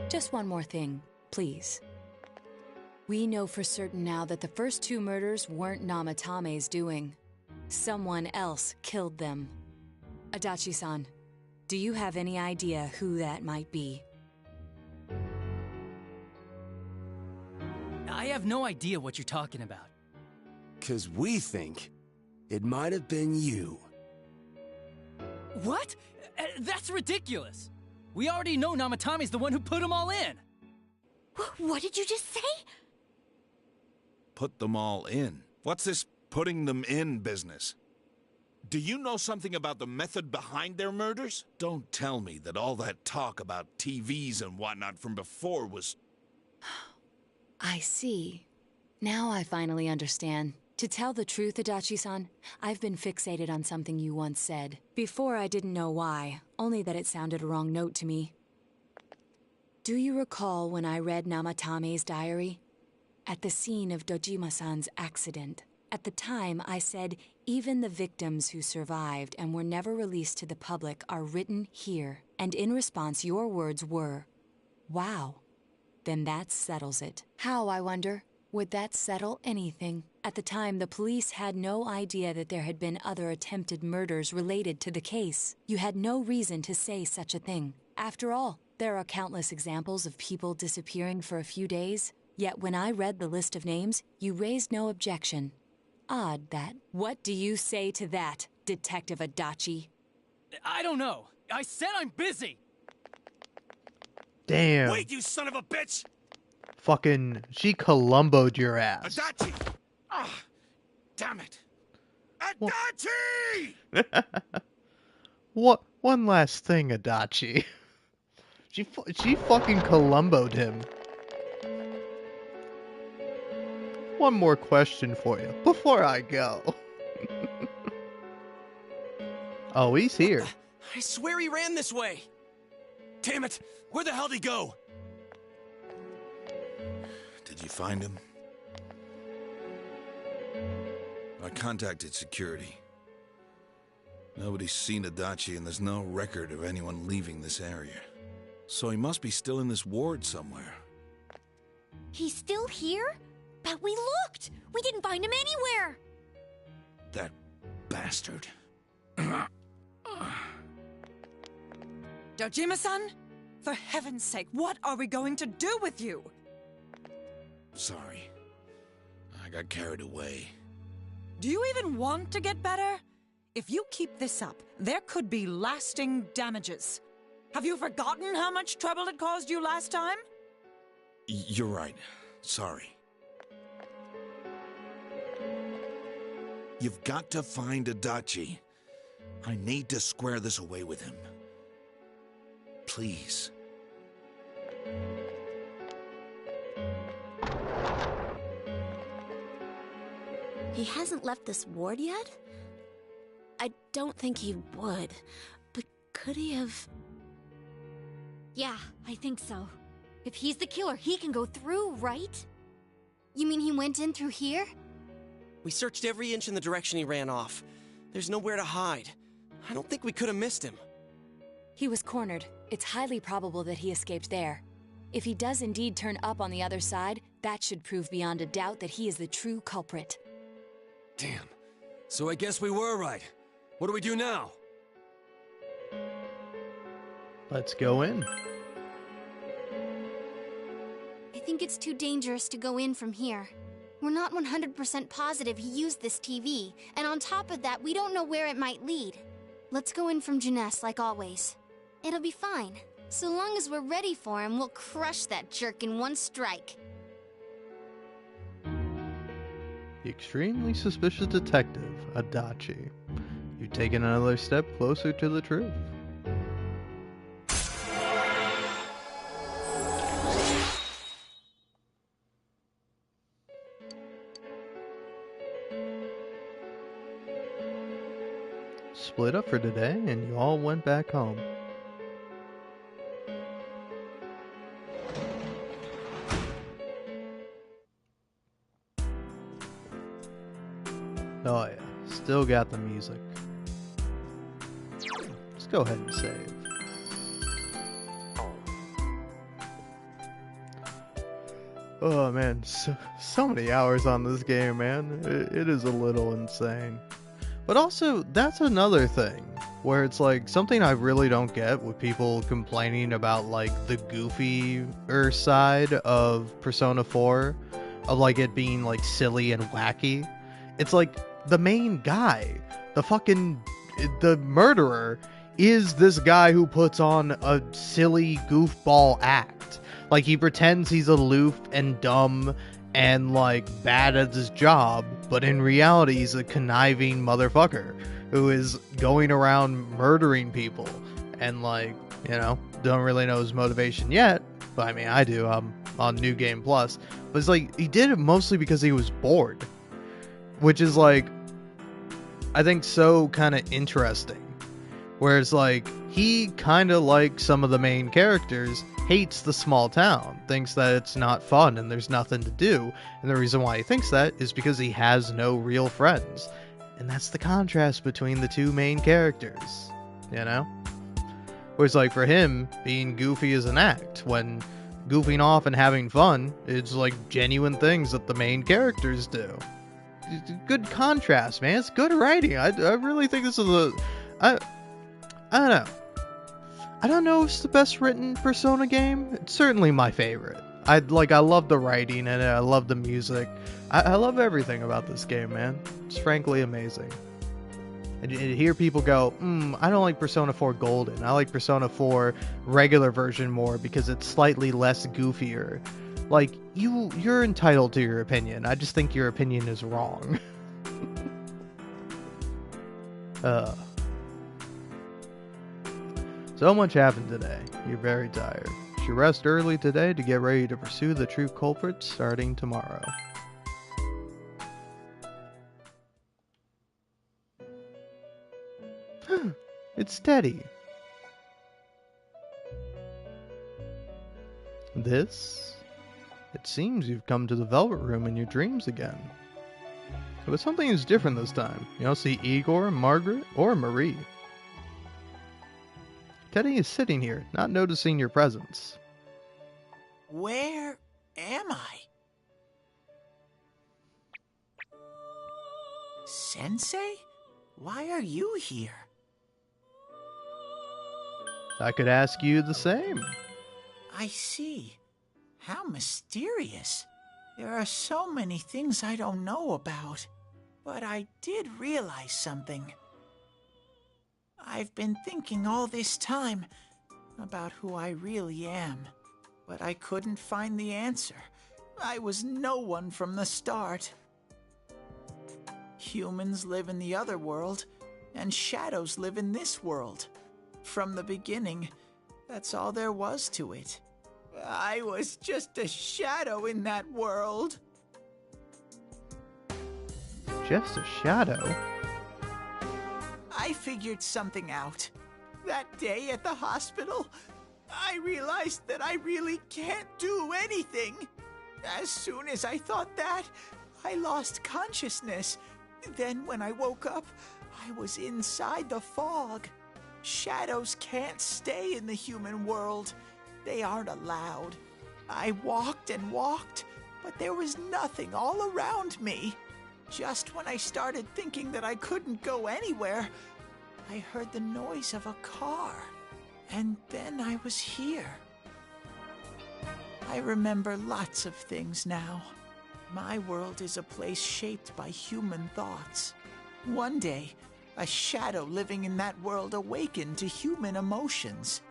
Just one more thing, please. We know for certain now that the first 2 murders weren't Namatame's doing. Someone else killed them. Adachi-san, do you have any idea who that might be? I have no idea what you're talking about. 'Cause we think it might have been you. What? That's ridiculous! We already know Namatame's the one who put them all in! What did you just say? Put them all in? What's this putting them in business? Do you know something about the method behind their murders? Don't tell me that all that talk about TVs and whatnot from before was... I see. Now I finally understand. To tell the truth, Adachi-san, I've been fixated on something you once said. Before I didn't know why, only that it sounded a wrong note to me. Do you recall when I read Namatame's diary? At the scene of Dojima-san's accident. At the time, I said, even the victims who survived and were never released to the public are written here. And in response, your words were, wow. Then that settles it. How, I wonder? Would that settle anything? At the time, the police had no idea that there had been other attempted murders related to the case. You had no reason to say such a thing. After all, there are countless examples of people disappearing for a few days. Yet when I read the list of names, you raised no objection. Odd that. What do you say to that, Detective Adachi? I don't know. I said I'm busy! Damn. Wait, you son of a bitch! Fucking, she Columbo'd your ass. Adachi! Ah, damn it! Adachi! What? One last thing, Adachi. She fucking Columbo'd him. One more question for you before I go. Oh, he's here. I swear he ran this way. Damn it! Where the hell did he go? Did you find him? I contacted security. Nobody's seen Adachi and there's no record of anyone leaving this area. So he must be still in this ward somewhere. He's still here? But we looked! We didn't find him anywhere! That bastard. Dojima-san? For heaven's sake, what are we going to do with you? Sorry. I got carried away. Do you even want to get better? If you keep this up, there could be lasting damages. Have you forgotten how much trouble it caused you last time? You're right. Sorry. You've got to find Adachi. I need to square this away with him. Please. He hasn't left this ward yet? I don't think he would. But could he have... Yeah, I think so. If he's the killer, he can go through, right? You mean he went in through here? We searched every inch in the direction he ran off. There's nowhere to hide. I don't think we could have missed him. He was cornered. It's highly probable that he escaped there. If he does indeed turn up on the other side, that should prove beyond a doubt that he is the true culprit. Damn. So I guess we were right. What do we do now? Let's go in. I think it's too dangerous to go in from here. We're not 100% positive he used this TV, and on top of that, we don't know where it might lead. Let's go in from Jeunesse like always. It'll be fine. So long as we're ready for him, we'll crush that jerk in one strike. The extremely suspicious detective, Adachi. You've taken another step closer to the truth. Split up for today, and you all went back home. Oh yeah, still got the music. Let's go ahead and save. Oh man, so many hours on this game, man. It is a little insane. But also, that's another thing, where it's like, something I really don't get with people complaining about, like, the goofier side of Persona 4, of, like, it being, like, silly and wacky. It's like, the main guy, the murderer, is this guy who puts on a silly goofball act. Like, he pretends he's aloof and dumb and, like, bad at his job, but in reality he's a conniving motherfucker who is going around murdering people and, like, you know, don't really know his motivation yet, but I mean, I do. I'm on New Game Plus, but it's like, he did it mostly because he was bored, which is, like, I think so kind of interesting, where it's like, he kind of, like some of the main characters, hates the small town, thinks that it's not fun and there's nothing to do, and the reason why he thinks that is because he has no real friends. And that's the contrast between the two main characters, you know? Whereas, like, for him, being goofy is an act, when goofing off and having fun is, like, genuine things that the main characters do. Good contrast, man. It's good writing. I really think this is I don't know. I don't know if it's the best written Persona game. It's certainly my favorite. I love the writing in it. I love the music. I love everything about this game, man. It's frankly amazing. And you hear people go, I don't like Persona 4 Golden. I like Persona 4 regular version more because it's slightly less goofier. Like, you're entitled to your opinion. I just think your opinion is wrong. So much happened today. You're very tired. You should rest early today to get ready to pursue the true culprit starting tomorrow. It's Teddy. This? It seems you've come to the Velvet Room in your dreams again. But something is different this time. You don't see Igor, Margaret, or Marie. Teddy is sitting here, not noticing your presence. Where am I? Sensei? Why are you here? I could ask you the same. I see. How mysterious. There are so many things I don't know about. But I did realize something. I've been thinking all this time about who I really am, but I couldn't find the answer. I was no one from the start. Humans live in the other world, and shadows live in this world. From the beginning, that's all there was to it. I was just a shadow in that world. Just a shadow? I figured something out. That day at the hospital, I realized that I really can't do anything. As soon as I thought that, I lost consciousness. Then when I woke up, I was inside the fog. Shadows can't stay in the human world. They aren't allowed. I walked and walked, but there was nothing all around me. Just when I started thinking that I couldn't go anywhere, I heard the noise of a car, and then I was here. I remember lots of things now. My world is a place shaped by human thoughts. One day, a shadow living in that world awakened to human emotions.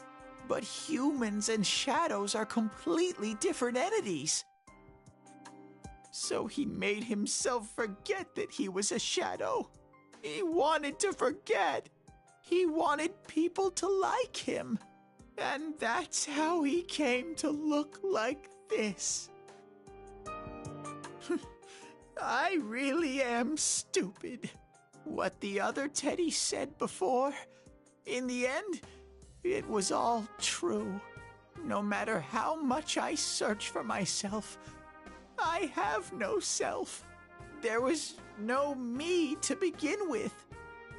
But humans and shadows are completely different entities. So he made himself forget that he was a shadow. He wanted to forget. He wanted people to like him. And that's how he came to look like this. I really am stupid. What the other Teddy said before, in the end, it was all true. No matter how much I search for myself, I have no self. There was no me to begin with.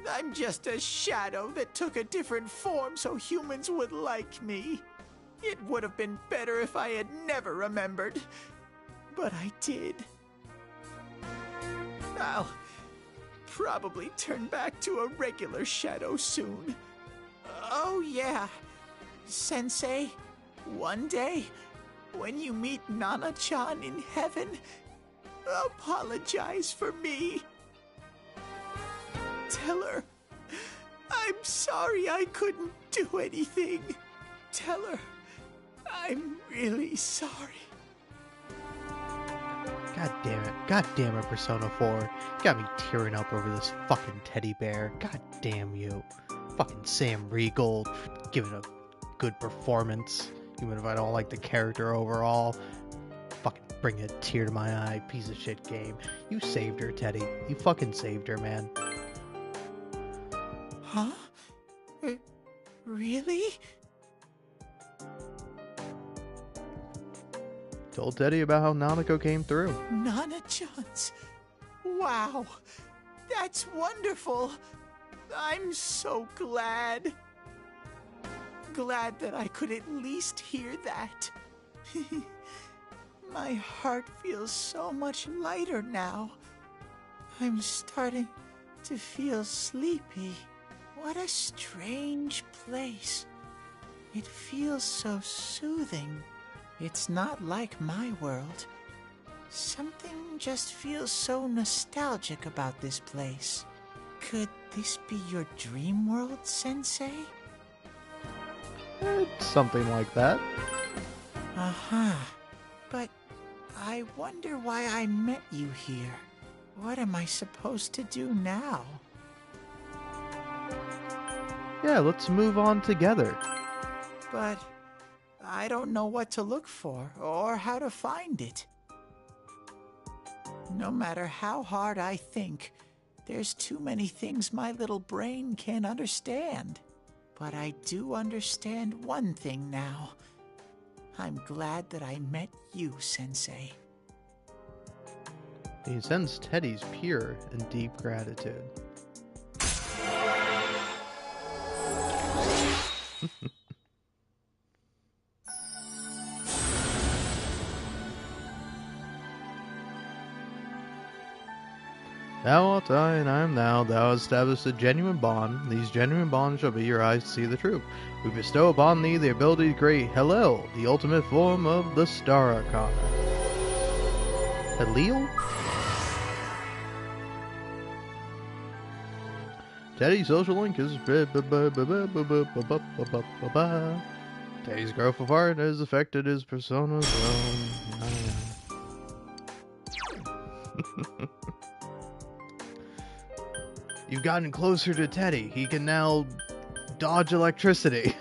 I'm just a shadow that took a different form so humans would like me. It would have been better if I had never remembered, but I did. I'll probably turn back to a regular shadow soon. Oh yeah, Sensei, one day, when you meet Nana-chan in heaven, apologize for me. Tell her, I'm sorry I couldn't do anything. Tell her, I'm really sorry. God damn it, Persona 4. You got me tearing up over this fucking teddy bear. God damn you. Fucking Sam Riegel giving a good performance, even if I don't like the character overall. Fucking bring a tear to my eye, piece of shit game. You saved her, Teddy. You fucking saved her, man. Huh? Really? Told Teddy about how Nanako came through. Nana-chan's. Wow. That's wonderful. I'm so glad. Glad that I could at least hear that. My heart feels so much lighter now. I'm starting to feel sleepy. What a strange place. It feels so soothing. It's not like my world. Something just feels so nostalgic about this place. Could this be your dream world, Sensei? Something like that. Uh-huh. But I wonder why I met you here. What am I supposed to do now? Yeah, let's move on together. But I don't know what to look for or how to find it. No matter how hard I think, there's too many things my little brain can't understand. But I do understand one thing now. I'm glad that I met you, Sensei. He sends Teddy's pure and deep gratitude. Thou art I, and I am thou. Thou hast established a genuine bond. These genuine bonds shall be your eyes to see the truth. We bestow upon thee the ability to create Hellel, the ultimate form of the Star Arcana. Hellel? Teddy's social link is Teddy's growth of heart has affected his persona's own. You've gotten closer to Teddy. He can now dodge electricity.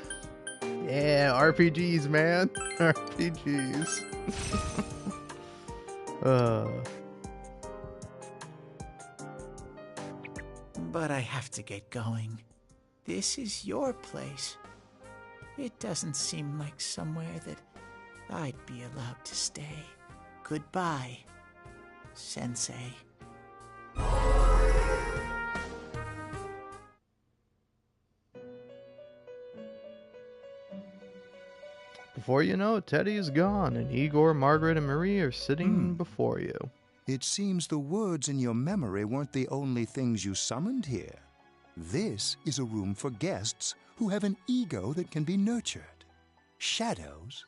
Yeah, RPGs, man. RPGs. But I have to get going. This is your place. It doesn't seem like somewhere that I'd be allowed to stay. Goodbye, Sensei. Before you know it, Teddy is gone, and Igor, Margaret, and Marie are sitting before you. It seems the words in your memory weren't the only things you summoned here. This is a room for guests who have an ego that can be nurtured. Shadows,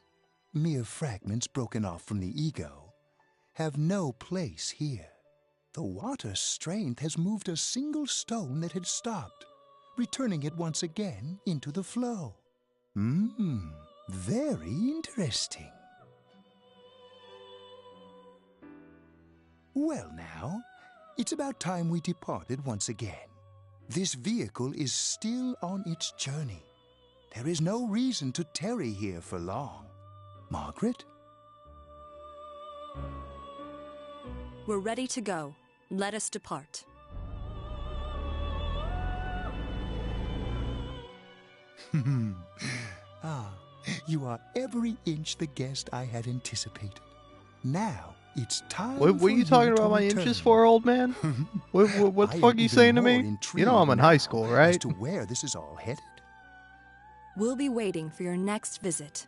mere fragments broken off from the ego, have no place here. The water's strength has moved a single stone that had stopped, returning it once again into the flow. Very interesting. Well now, it's about time we departed once again. This vehicle is still on its journey. There is no reason to tarry here for long. Margaret? We're ready to go. Let us depart. You are every inch the guest I had anticipated. Now, it's time What for are you talking to about my return. inches for, old man? What the fuck are you saying to me? You know I'm in high school, As right? to where this is all headed. We'll be waiting for your next visit.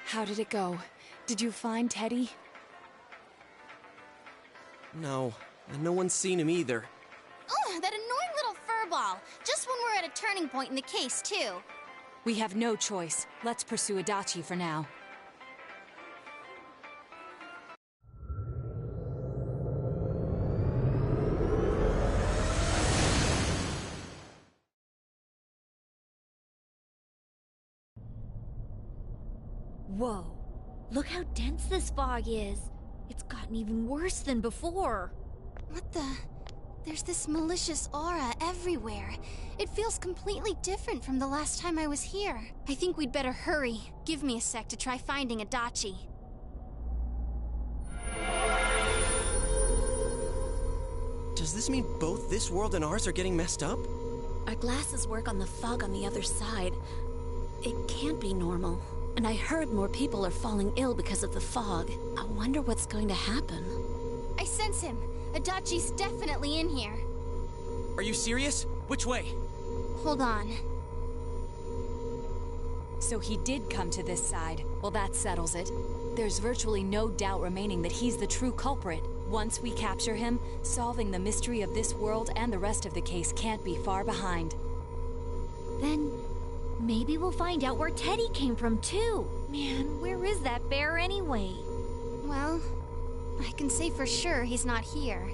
How did it go? Did you find Teddy? No, and no one's seen him either. Oh, that annoying little furball. Just when we're at a turning point in the case, too. We have no choice. Let's pursue Adachi for now. Whoa. Look how dense this fog is. It's gotten even worse than before. What the? There's this malicious aura everywhere. It feels completely different from the last time I was here. I think we'd better hurry. Give me a sec to try finding Adachi. Does this mean both this world and ours are getting messed up? Our glasses work on the fog on the other side. It can't be normal. And I heard more people are falling ill because of the fog. I wonder what's going to happen. I sense him. Adachi's definitely in here. Are you serious? Which way? Hold on. So he did come to this side. Well, that settles it. There's virtually no doubt remaining that he's the true culprit. Once we capture him, solving the mystery of this world and the rest of the case can't be far behind. Then maybe we'll find out where Teddy came from, too. Man, where is that bear anyway? Well, I can say for sure he's not here.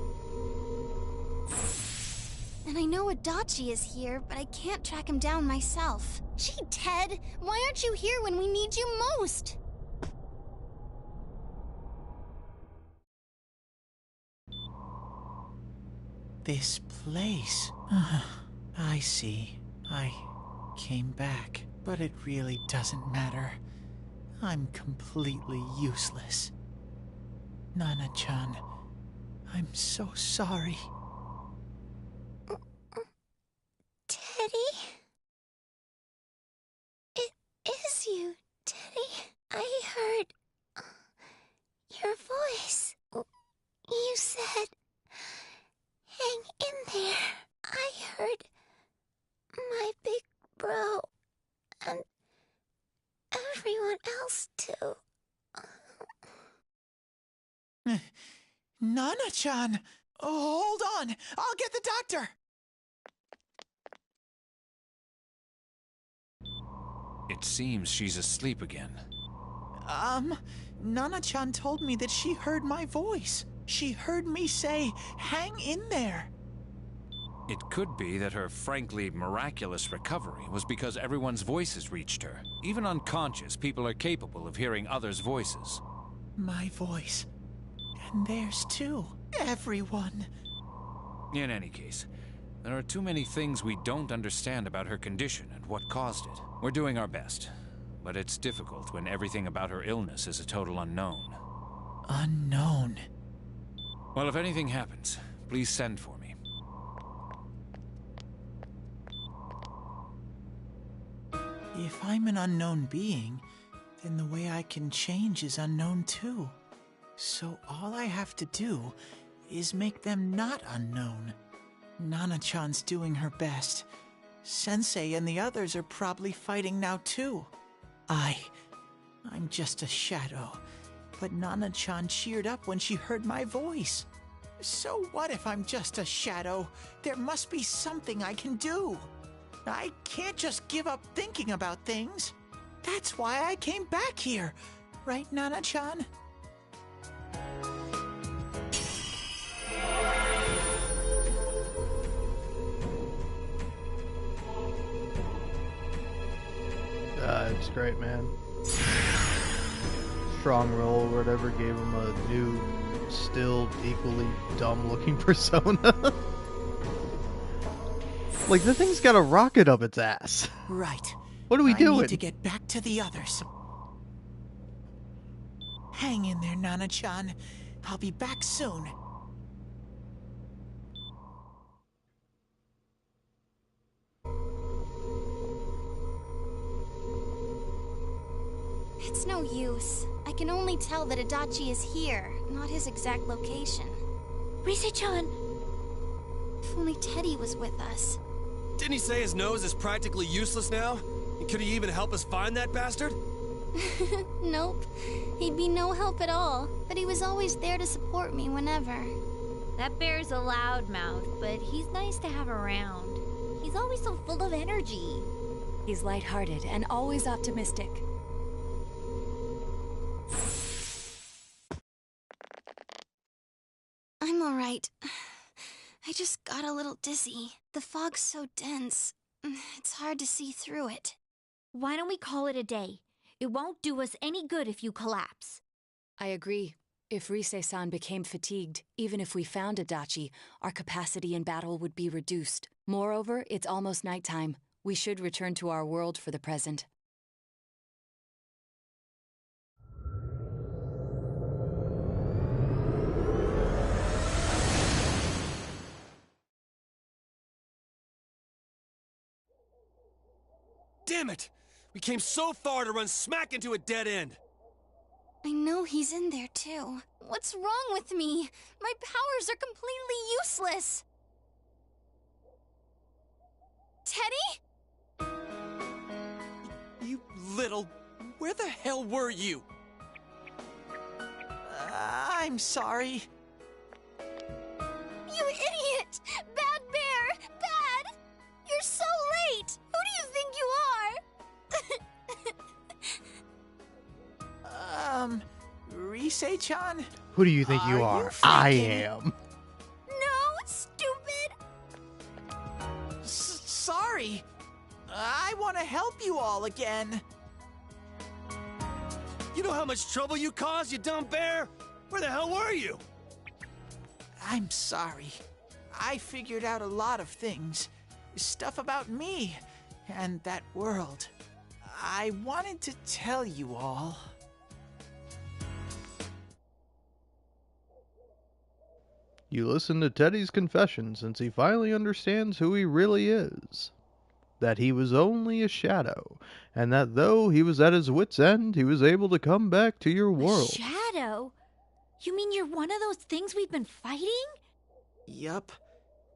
And I know Adachi is here, but I can't track him down myself. Gee, Ted, why aren't you here when we need you most? This place. I see. I came back, but it really doesn't matter. I'm completely useless. Nana-chan, I'm so sorry. Teddy? It is you, Teddy. I heard your voice. You said, hang in there. I heard my big bro and everyone else too. Nana-chan! Oh, hold on! I'll get the doctor! It seems she's asleep again. Nana-chan told me that she heard my voice. She heard me say, hang in there. It could be that her frankly miraculous recovery was because everyone's voices reached her. Even unconscious, people are capable of hearing others' voices. My voice. And theirs too. Everyone. In any case, there are too many things we don't understand about her condition and what caused it. We're doing our best, but it's difficult when everything about her illness is a total unknown. Unknown? Well, if anything happens, please send for me. If I'm an unknown being, then the way I can change is unknown too. So all I have to do is make them not unknown. Nana-chan's doing her best. Sensei and the others are probably fighting now too. I'm just a shadow, But Nana-chan cheered up when she heard my voice. So what if I'm just a shadow? There must be something I can do. I can't just give up thinking about things. That's why I came back here. Right, Nana-chan? It's great, man. Strong Roll or whatever gave him a new, still equally dumb-looking persona. Like, the thing's got a rocket up its ass. Right. What are we I doing? need to get back to the others. Hang in there, Nana-chan. I'll be back soon. It's no use. I can only tell that Adachi is here, not his exact location. Rise-chan! If only Teddy was with us. Didn't he say his nose is practically useless now? And could he even help us find that bastard? Nope. He'd be no help at all, but he was always there to support me whenever. That bear's a loudmouth, but he's nice to have around. He's always so full of energy. He's lighthearted and always optimistic. I'm alright. I just got a little dizzy. The fog's so dense. It's hard to see through it. Why don't we call it a day? It won't do us any good if you collapse. I agree. If Rise-san became fatigued, even if we found Adachi, our capacity in battle would be reduced. Moreover, it's almost nighttime. We should return to our world for the present. Damn it! We came so far to run smack into a dead end! I know he's in there too. What's wrong with me? My powers are completely useless. Teddy? You little... Where the hell were you? I'm sorry. You idiot! Bad bear! Bad! You're so late! Who do you think you are? Rise-chan? Who do you think you are? I am. No, stupid! Sorry. I want to help you all again. You know how much trouble you caused, you dumb bear? Where the hell were you? I'm sorry. I figured out a lot of things. Stuff about me and that world. I wanted to tell you all. You listen to Teddy's confession since he finally understands who he really is. That he was only a shadow, and that though he was at his wit's end, he was able to come back to your world. Shadow? You mean you're one of those things we've been fighting? Yup.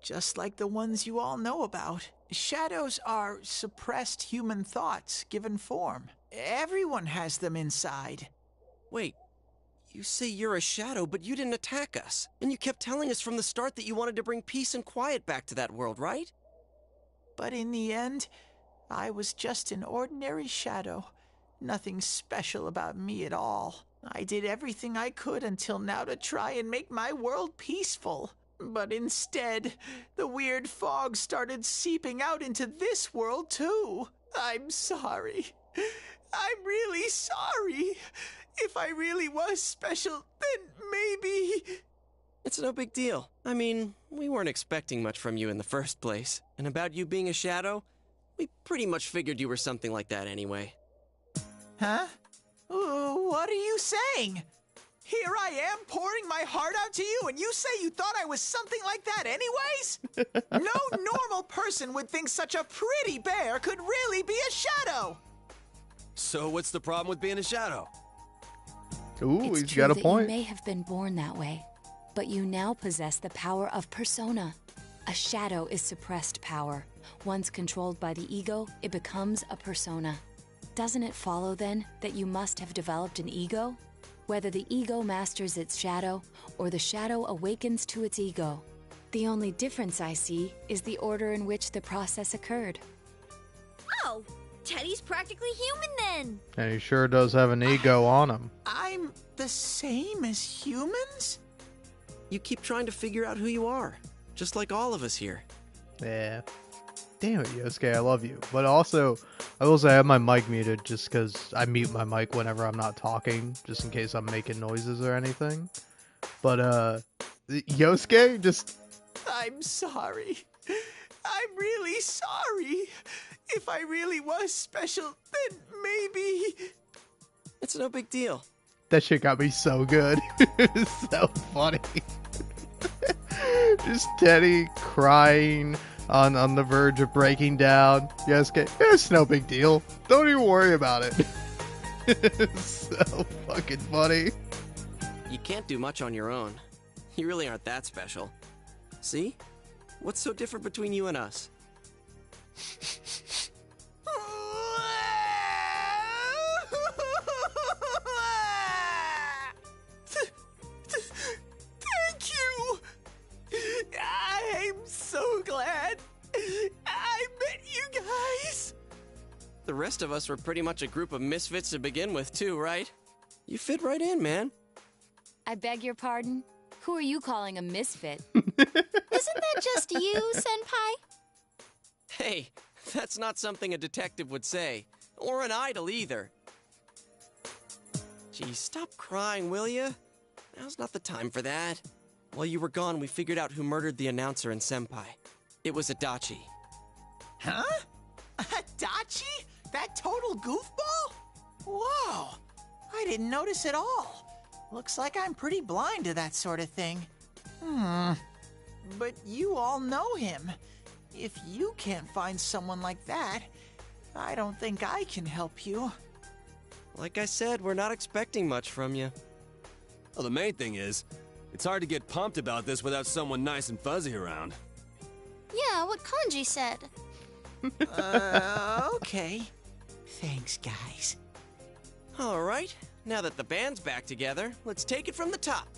Just like the ones you all know about. Shadows are suppressed human thoughts given form. Everyone has them inside. Wait, you say you're a shadow, but you didn't attack us. And you kept telling us from the start that you wanted to bring peace and quiet back to that world, right? But in the end, I was just an ordinary shadow. Nothing special about me at all. I did everything I could until now to try and make my world peaceful. But instead, the weird fog started seeping out into this world too. I'm sorry. I'm really sorry. If I really was special, then maybe... It's no big deal. I mean, we weren't expecting much from you in the first place. And about you being a shadow, we pretty much figured you were something like that anyway. Huh? What are you saying? Here I am pouring my heart out to you, and you say you thought I was something like that anyways? No normal person would think such a pretty bear could really be a shadow. So what's the problem with being a shadow? Ooh, It's he's true got a that point. You may have been born that way, but you now possess the power of persona. A shadow is suppressed power. Once controlled by the ego, it becomes a persona. Doesn't it follow, then, that you must have developed an ego? Whether the ego masters its shadow, or the shadow awakens to its ego. The only difference I see is the order in which the process occurred. Oh, Teddy's practically human then. And he sure does have an ego on him. I'm the same as humans? You keep trying to figure out who you are, just like all of us here. Yeah. Damn it, Yosuke, I love you. But also, I will say I have my mic muted just because I mute my mic whenever I'm not talking, just in case I'm making noises or anything. But, Yosuke, just... I'm sorry. I'm really sorry. If I really was special, then maybe... It's no big deal. That shit got me so good. It's so funny. Just Teddy crying on the verge of breaking down. Yosuke, it's no big deal. Don't even worry about it. It's so fucking funny. You can't do much on your own. You really aren't that special. See? What's so different between you and us? Thank you! I'm so glad I met you guys! The rest of us were pretty much a group of misfits to begin with, too, right? You fit right in, man. I beg your pardon? Who are you calling a misfit? Isn't that just you, Senpai? Hey, that's not something a detective would say. Or an idol, either. Geez, stop crying, will ya? Now's not the time for that. While you were gone, we figured out who murdered the announcer and Senpai. It was Adachi. Huh? Adachi? That total goofball? Whoa! I didn't notice at all. Looks like I'm pretty blind to that sort of thing. But you all know him. If you can't find someone like that, I don't think I can help you. Like I said, we're not expecting much from you. Well, the main thing is, it's hard to get pumped about this without someone nice and fuzzy around. Yeah, what Kanji said. Okay. Thanks, guys. All right, now that the band's back together, let's take it from the top.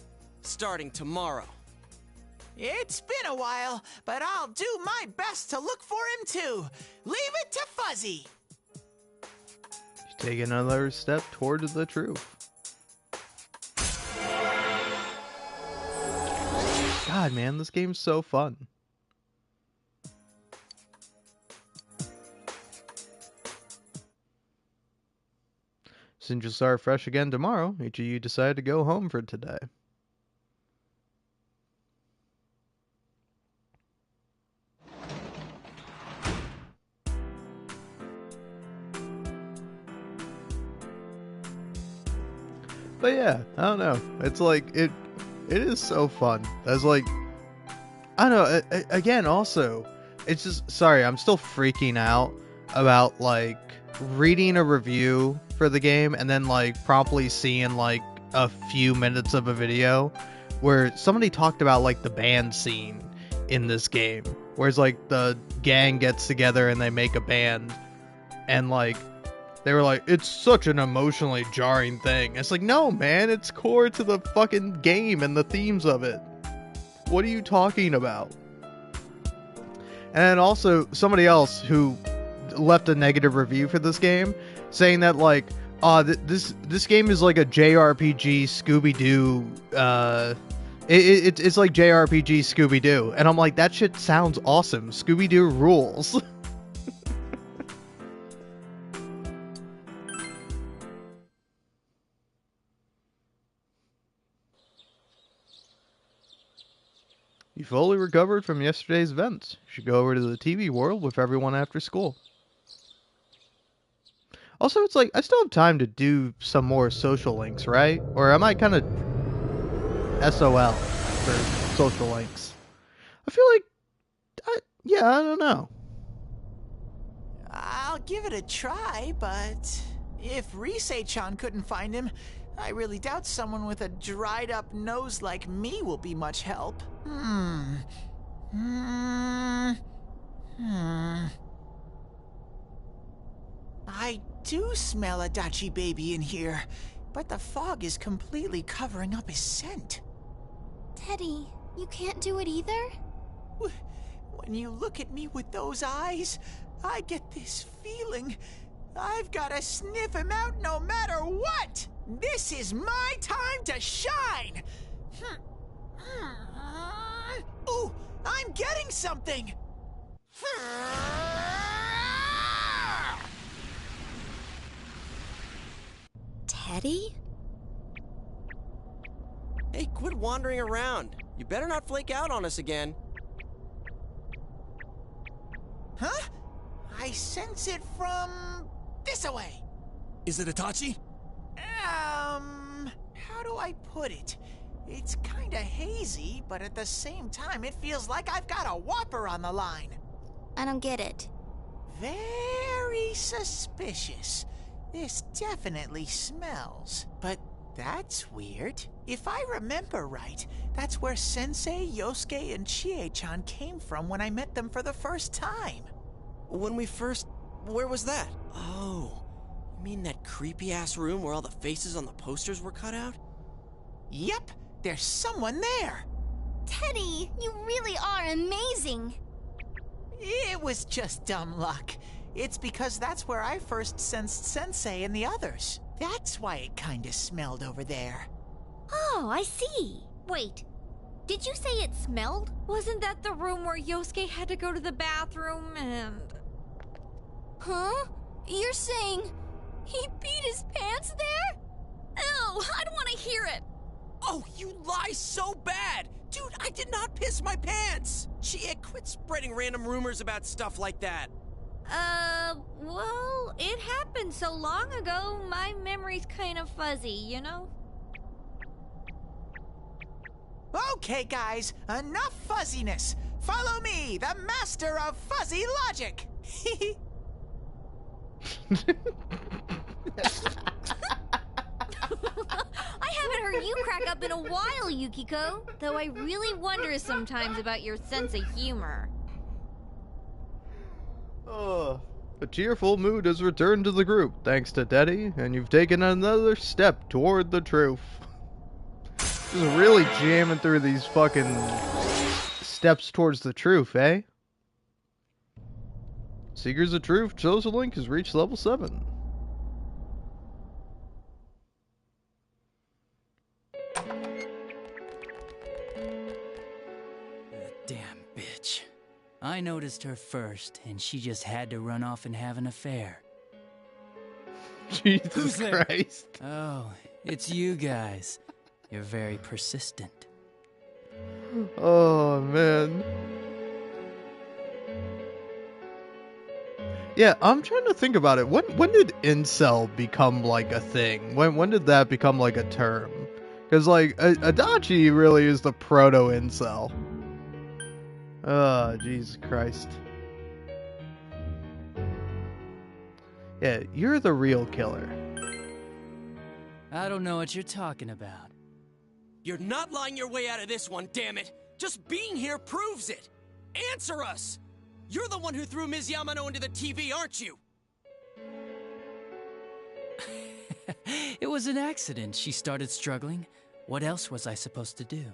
Starting tomorrow. It's been a while, but I'll do my best to look for him too. Leave it to Fuzzy. Take another step towards the truth. God, man, this game's so fun. Since you'll start fresh again tomorrow, each of you decide to go home for today. But yeah, I don't know. It's like, it is so fun. That's like, I don't know, again, also, it's just, sorry, I'm still freaking out about, like, reading a review for the game and then, like, promptly seeing, like, a few minutes of a video where somebody talked about, like, the band scene in this game. Where it's, like, the gang gets together and they make a band. And, like, they were like, it's such an emotionally jarring thing. It's like, no, man, it's core to the fucking game and the themes of it. What are you talking about? And also, somebody else who left a negative review for this game, saying that, like, this game is like a JRPG Scooby-Doo, it's like JRPG Scooby-Doo. And I'm like, that shit sounds awesome. Scooby-Doo rules. You fully recovered from yesterday's events. You should go over to the TV world with everyone after school. Also, it's like, I still have time to do some more social links, right? Or am I kind of SOL for social links? I feel like, I don't know. I'll give it a try, but if Rise-chan couldn't find him, I really doubt someone with a dried up nose like me will be much help. I do smell a Adachi baby in here, but the fog is completely covering up his scent. Teddy, you can't do it either? When you look at me with those eyes, I get this feeling. I've got to sniff him out no matter what! This is my time to shine! Ooh, I'm getting something! Teddy? Hey, quit wandering around. You better not flake out on us again. Huh? I sense it from this away. Is it Itachi? How do I put it? It's kinda hazy, but at the same time, it feels like I've got a whopper on the line. I don't get it. Very suspicious. This definitely smells. But that's weird. If I remember right, that's where Sensei, Yosuke, and Chie-chan came from when I met them for the first time. When we first... Where was that? Oh, you mean that creepy-ass room where all the faces on the posters were cut out? Yep, there's someone there. Teddy, you really are amazing. It was just dumb luck. It's because that's where I first sensed Sensei and the others. That's why it kinda smelled over there. Oh, I see. Wait, did you say it smelled? Wasn't that the room where Yosuke had to go to the bathroom and... Huh? You're saying he peed his pants there? Ew, I don't want to hear it. Oh, you lie so bad! Dude, I did not piss my pants! Chie, quit spreading random rumors about stuff like that. Well, it happened so long ago, my memory's kind of fuzzy, you know? Okay, guys, enough fuzziness. Follow me, the master of fuzzy logic. I haven't heard you crack up in a while, Yukiko. Though I really wonder sometimes about your sense of humor. A cheerful mood has returned to the group, thanks to Teddy, and you've taken another step toward the truth. Just really jamming through these fucking steps towards the truth, eh? Seekers of Truth, Chosen Link has reached level 7. Damn bitch. I noticed her first, and she just had to run off and have an affair. Jesus Christ. Oh, it's you guys. You're very persistent. Oh, man. Yeah, I'm trying to think about it. When did incel become, like, a thing? When did that become, like, a term? Because, like, Adachi really is the proto-incel. Oh, Jesus Christ. Yeah, you're the real killer. I don't know what you're talking about. You're not lying your way out of this one, damn it! Just being here proves it! Answer us! You're the one who threw Ms. Yamano into the TV, aren't you? It was an accident. She started struggling. What else was I supposed to do?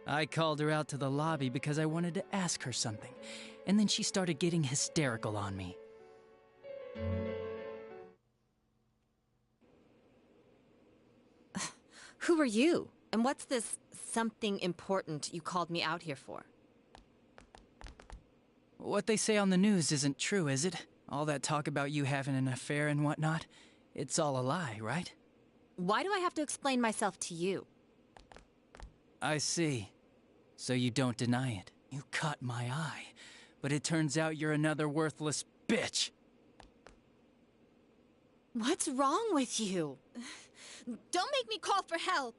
I called her out to the lobby because I wanted to ask her something, and then she started getting hysterical on me. Who are you? And what's this something important you called me out here for? What they say on the news isn't true, is it? All that talk about you having an affair and whatnot? It's all a lie, right? Why do I have to explain myself to you? I see. So you don't deny it. You caught my eye. But it turns out you're another worthless bitch. What's wrong with you? Don't make me call for help.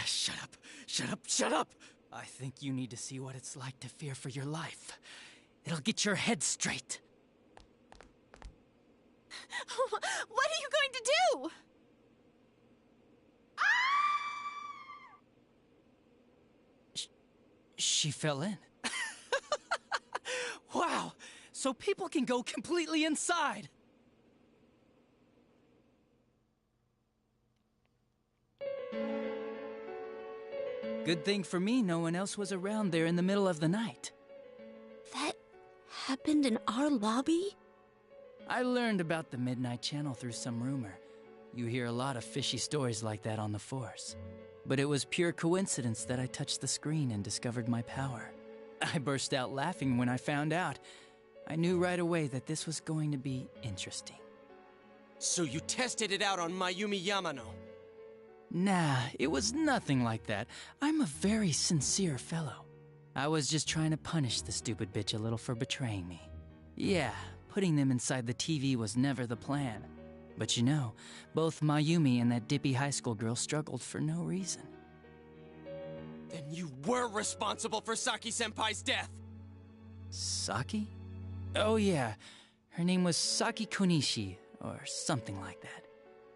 Shut up. Shut up. Shut up. I think you need to see what it's like to fear for your life. It'll get your head straight. What are you going to do? She fell in. Wow, so people can go completely inside. Good thing for me, no one else was around there in the middle of the night. That happened in our lobby? I learned about the Midnight Channel through some rumor. You hear a lot of fishy stories like that on the Force. But it was pure coincidence that I touched the screen and discovered my power. I burst out laughing when I found out. I knew right away that this was going to be interesting. So you tested it out on Mayumi Yamano? Nah, it was nothing like that. I'm a very sincere fellow. I was just trying to punish the stupid bitch a little for betraying me. Yeah, putting them inside the TV was never the plan. But you know, both Mayumi and that dippy high school girl struggled for no reason. Then you were responsible for Saki-senpai's death! Saki? Oh yeah, her name was Saki Konishi, or something like that.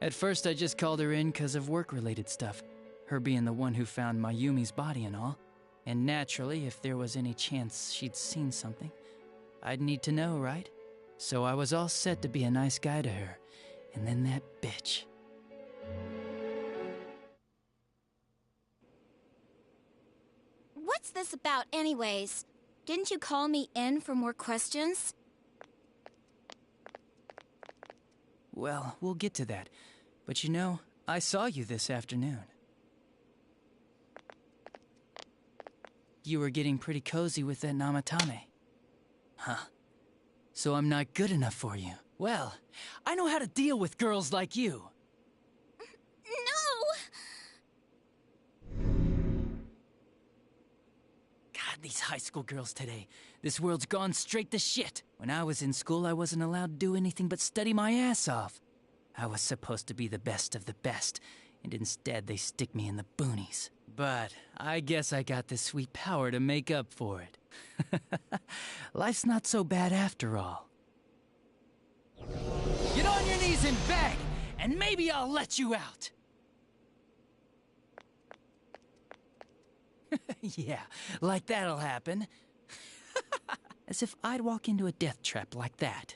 At first I just called her in because of work-related stuff, her being the one who found Mayumi's body and all. And naturally, if there was any chance she'd seen something, I'd need to know, right? So I was all set to be a nice guy to her, and then that bitch. What's this about anyways? Didn't you call me in for more questions? Well, we'll get to that. But you know, I saw you this afternoon. You were getting pretty cozy with that Namatame. Huh. So I'm not good enough for you. Well, I know how to deal with girls like you. No! God, these high school girls today. This world's gone straight to shit. When I was in school, I wasn't allowed to do anything but study my ass off. I was supposed to be the best of the best, and instead they stick me in the boonies. But I guess I got this sweet power to make up for it. Life's not so bad after all. Get on your knees and beg, and maybe I'll let you out. Yeah, like that'll happen. As if I'd walk into a death trap like that.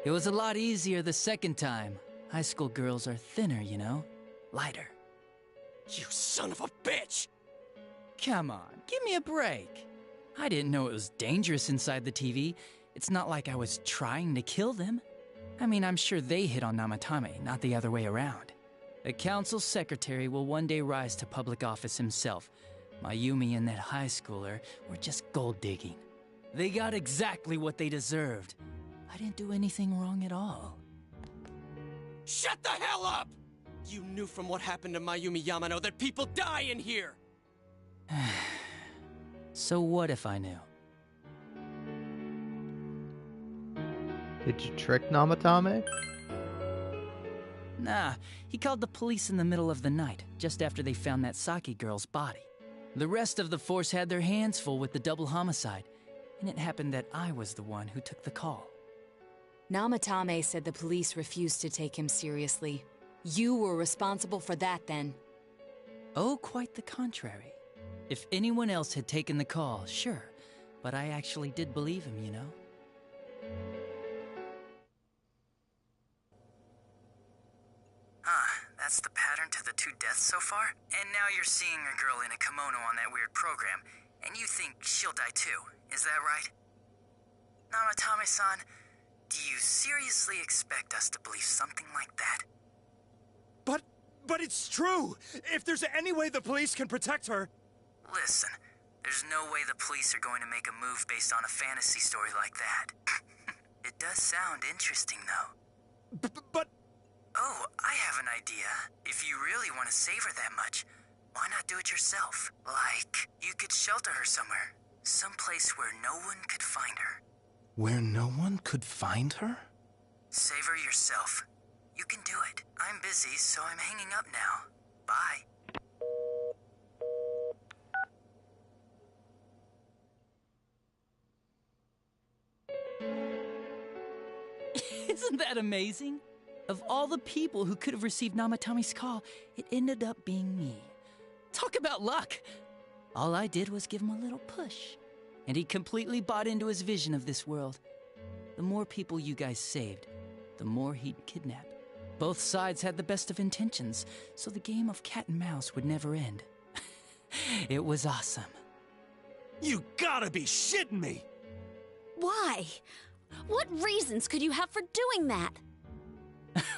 It was a lot easier the second time. High school girls are thinner, you know? Lighter. You son of a bitch! Come on, give me a break. I didn't know it was dangerous inside the TV. It's not like I was trying to kill them. I mean, I'm sure they hit on Namatame, not the other way around. The council's secretary will one day rise to public office himself. Mayumi and that high schooler were just gold digging. They got exactly what they deserved. I didn't do anything wrong at all. Shut the hell up! You knew from what happened to Mayumi Yamano that people die in here! So what if I knew? Did you trick Namatame? Nah, he called the police in the middle of the night, just after they found that Saki girl's body. The rest of the force had their hands full with the double homicide, and it happened that I was the one who took the call. Namatame said the police refused to take him seriously. You were responsible for that then. Oh, quite the contrary. If anyone else had taken the call, sure, but I actually did believe him, you know? That's the pattern to the 2 deaths so far? And now you're seeing a girl in a kimono on that weird program, and you think she'll die too, is that right? Namatame-san, do you seriously expect us to believe something like that? But it's true! If there's any way the police can protect her... Listen, there's no way the police are going to make a move based on a fantasy story like that. It does sound interesting, though. But... Oh, I have an idea. If you really want to save her that much, why not do it yourself? Like, you could shelter her somewhere. Someplace where no one could find her. Where no one could find her? Save her yourself. You can do it. I'm busy, so I'm hanging up now. Bye. Isn't that amazing? Of all the people who could have received Namatame's call, it ended up being me. Talk about luck! All I did was give him a little push, and he completely bought into his vision of this world. The more people you guys saved, the more he'd kidnap. Both sides had the best of intentions, so the game of cat and mouse would never end. It was awesome. You gotta be shitting me! Why? What reasons could you have for doing that?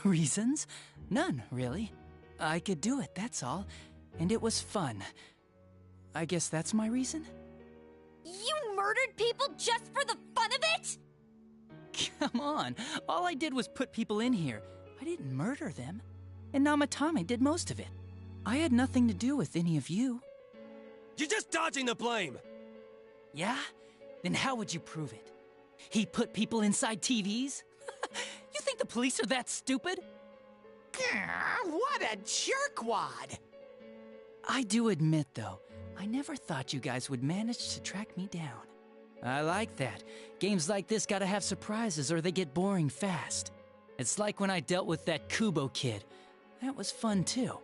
Reasons? None, really. I could do it, that's all. And it was fun. I guess that's my reason? You murdered people just for the fun of it? Come on, all I did was put people in here. I didn't murder them. And Namatame did most of it. I had nothing to do with any of you. You're just dodging the blame! Yeah? Then how would you prove it? He put people inside TVs? You think the police are that stupid? What a jerkwad! I do admit, though, I never thought you guys would manage to track me down. I like that. Games like this gotta have surprises or they get boring fast. It's like when I dealt with that Kubo kid. That was fun, too.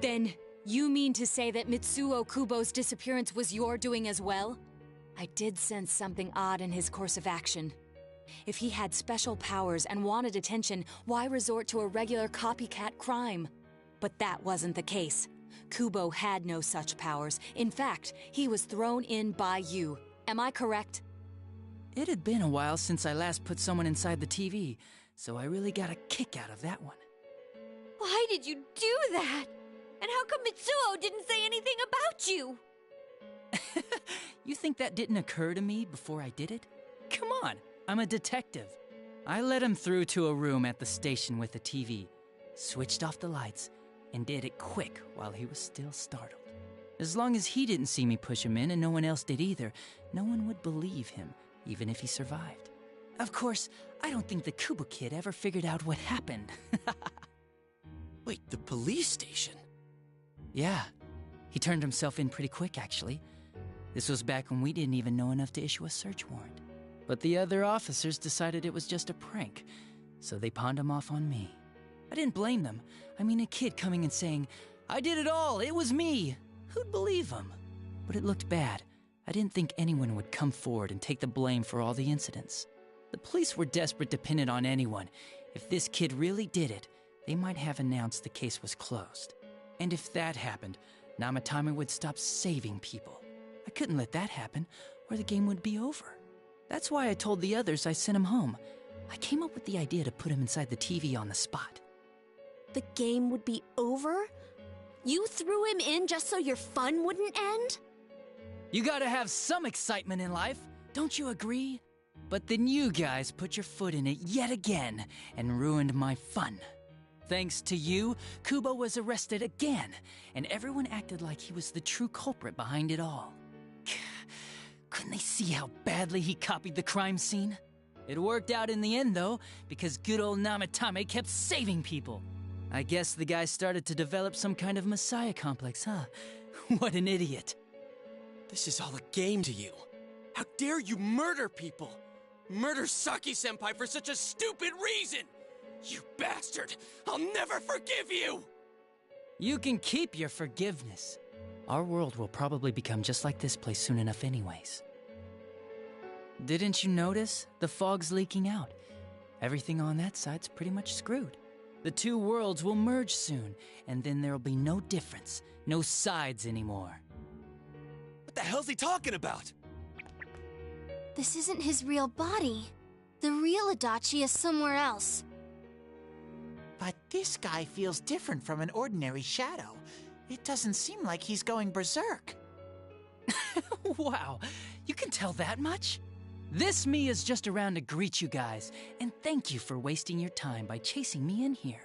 Then, you mean to say that Mitsuo Kubo's disappearance was your doing as well? I did sense something odd in his course of action. If he had special powers and wanted attention, why resort to a regular copycat crime? But that wasn't the case. Kubo had no such powers. In fact, he was thrown in by you. Am I correct? It had been a while since I last put someone inside the TV, so I really got a kick out of that one. Why did you do that? And how come Mitsuo didn't say anything about you? You think that didn't occur to me before I did it? Come on, I'm a detective. I led him through to a room at the station with a TV, switched off the lights, and did it quick while he was still startled. As long as he didn't see me push him in and no one else did either, no one would believe him, even if he survived. Of course, I don't think the Kubo kid ever figured out what happened. Wait, the police station? Yeah, he turned himself in pretty quick, actually. This was back when we didn't even know enough to issue a search warrant. But the other officers decided it was just a prank, so they pawned him off on me. I didn't blame them. I mean, a kid coming and saying, "I did it all, it was me." Who'd believe him? But it looked bad. I didn't think anyone would come forward and take the blame for all the incidents. The police were desperate to pin it on anyone. If this kid really did it, they might have announced the case was closed. And if that happened, Namatame would stop saving people. I couldn't let that happen, or the game would be over. That's why I told the others I sent him home. I came up with the idea to put him inside the TV on the spot. The game would be over? You threw him in just so your fun wouldn't end? You gotta have some excitement in life, don't you agree? But then you guys put your foot in it yet again and ruined my fun. Thanks to you, Kubo was arrested again, and everyone acted like he was the true culprit behind it all. Couldn't they see how badly he copied the crime scene? It worked out in the end, though, because good old Namatame kept saving people. I guess the guy started to develop some kind of messiah complex, huh? What an idiot. This is all a game to you. How dare you murder people? Murder Saki-senpai for such a stupid reason! You bastard! I'll never forgive you! You can keep your forgiveness. Our world will probably become just like this place soon enough anyways. Didn't you notice? The fog's leaking out. Everything on that side's pretty much screwed. The two worlds will merge soon, and then there'll be no difference, no sides anymore. What the hell's he talking about? This isn't his real body. The real Adachi is somewhere else. But this guy feels different from an ordinary shadow. It doesn't seem like he's going berserk. Wow, you can tell that much? This me is just around to greet you guys, and thank you for wasting your time by chasing me in here.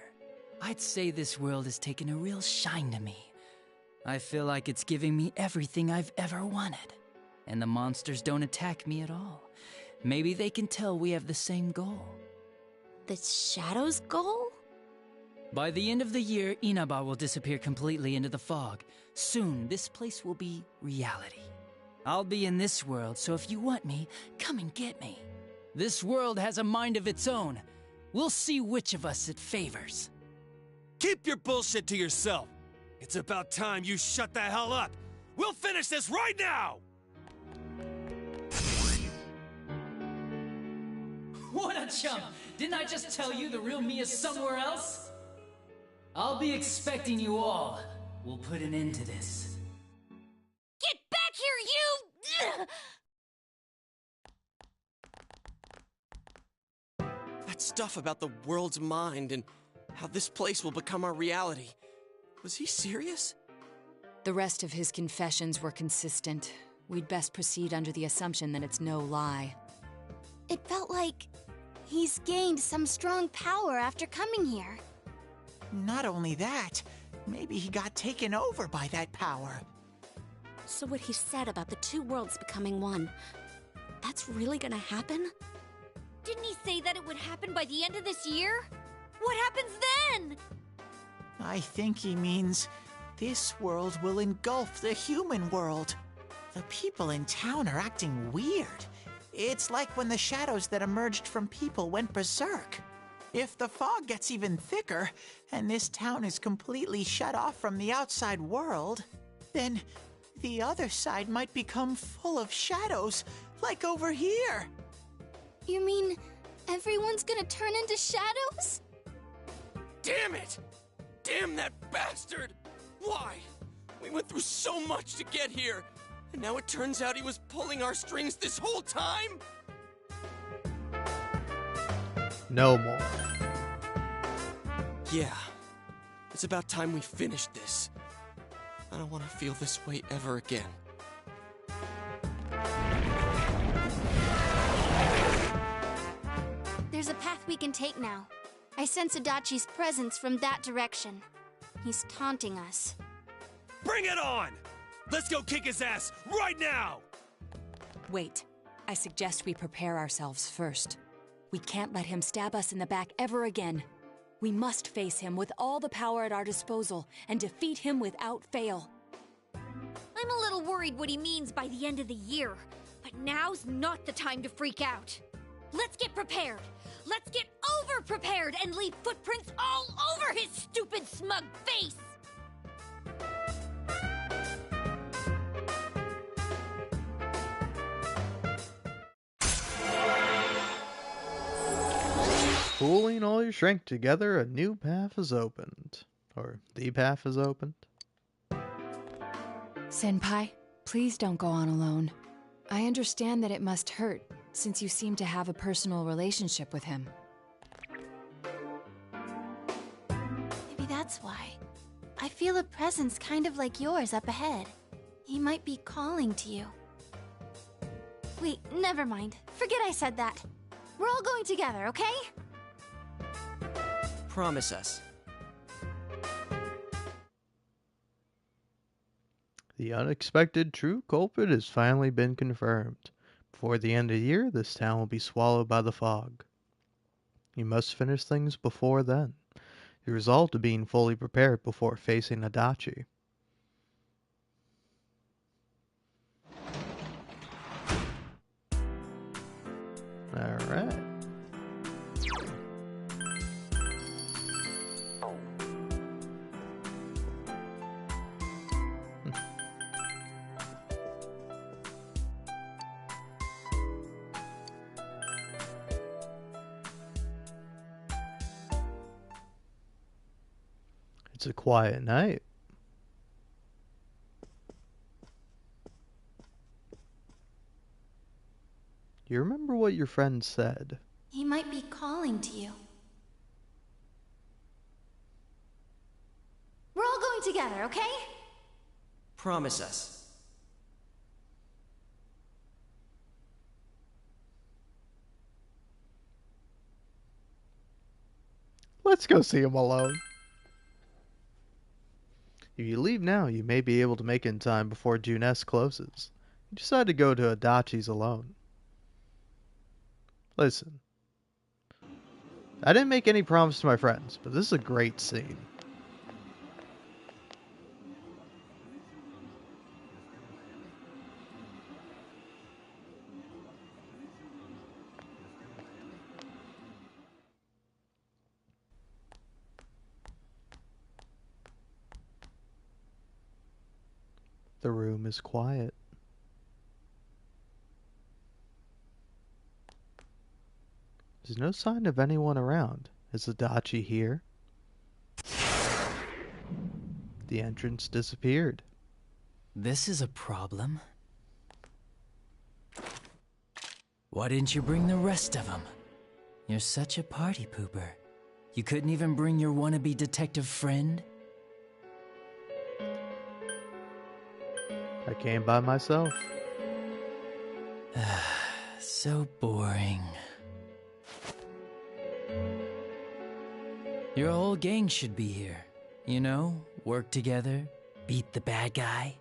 I'd say this world has taken a real shine to me. I feel like it's giving me everything I've ever wanted. And the monsters don't attack me at all. Maybe they can tell we have the same goal. The Shadow's goal? By the end of the year, Inaba will disappear completely into the fog. Soon, this place will be reality. I'll be in this world, so if you want me, come and get me. This world has a mind of its own. We'll see which of us it favors. Keep your bullshit to yourself. It's about time you shut the hell up. We'll finish this right now! What a chump! Didn't I just tell you the real me is somewhere else? I'll be expecting you all. We'll put an end to this. Get back here, you! That stuff about the world's mind and how this place will become our reality. Was he serious? The rest of his confessions were consistent. We'd best proceed under the assumption that it's no lie. It felt like he's gained some strong power after coming here. Not only that, maybe he got taken over by that power. So what he said about the two worlds becoming one, that's really gonna happen? Didn't he say that it would happen by the end of this year? What happens then? I think he means this world will engulf the human world. The people in town are acting weird. It's like when the shadows that emerged from people went berserk. If the fog gets even thicker, and this town is completely shut off from the outside world, then the other side might become full of shadows, like over here. You mean everyone's gonna turn into shadows? Damn it! Damn that bastard! Why? We went through so much to get here, and now it turns out he was pulling our strings this whole time? No more. Yeah. It's about time we finished this. I don't want to feel this way ever again. There's a path we can take now. I sense Adachi's presence from that direction. He's taunting us. Bring it on! Let's go kick his ass right now! Wait. I suggest we prepare ourselves first. We can't let him stab us in the back ever again. We must face him with all the power at our disposal and defeat him without fail. I'm a little worried what he means by the end of the year, but now's not the time to freak out. Let's get prepared. Let's get over-prepared and leave footprints all over his stupid, smug face! Pooling all your strength together, a new path is opened. Or the path is opened. Senpai, please don't go on alone. I understand that it must hurt, since you seem to have a personal relationship with him. Maybe that's why. I feel a presence kind of like yours up ahead. He might be calling to you. Wait, never mind. Forget I said that. We're all going together, okay? Promise us. The unexpected true culprit has finally been confirmed. Before the end of the year, this town will be swallowed by the fog. You must finish things before then. The result of being fully prepared before facing Adachi. Alright. It's a quiet night. You remember what your friend said? He might be calling to you. We're all going together, okay? Promise us. Let's go see him alone. If you leave now, you may be able to make it in time before Juness closes. You decide to go to Adachi's alone. Listen. I didn't make any promise to my friends, but this is a great scene. The room is quiet. There's no sign of anyone around. Is Adachi here? The entrance disappeared. This is a problem. Why didn't you bring the rest of them? You're such a party pooper. You couldn't even bring your wannabe detective friend? I came by myself. So boring. Your whole gang should be here. You know, work together, beat the bad guy.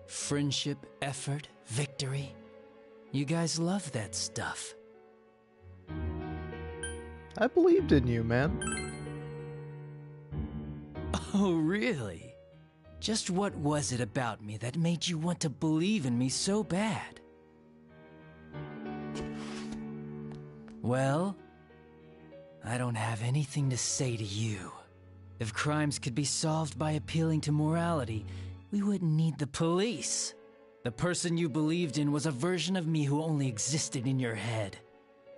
Friendship, effort, victory. You guys love that stuff. I believed in you, man. Oh, really? Just what was it about me that made you want to believe in me so bad? Well, I don't have anything to say to you. If crimes could be solved by appealing to morality, we wouldn't need the police. The person you believed in was a version of me who only existed in your head.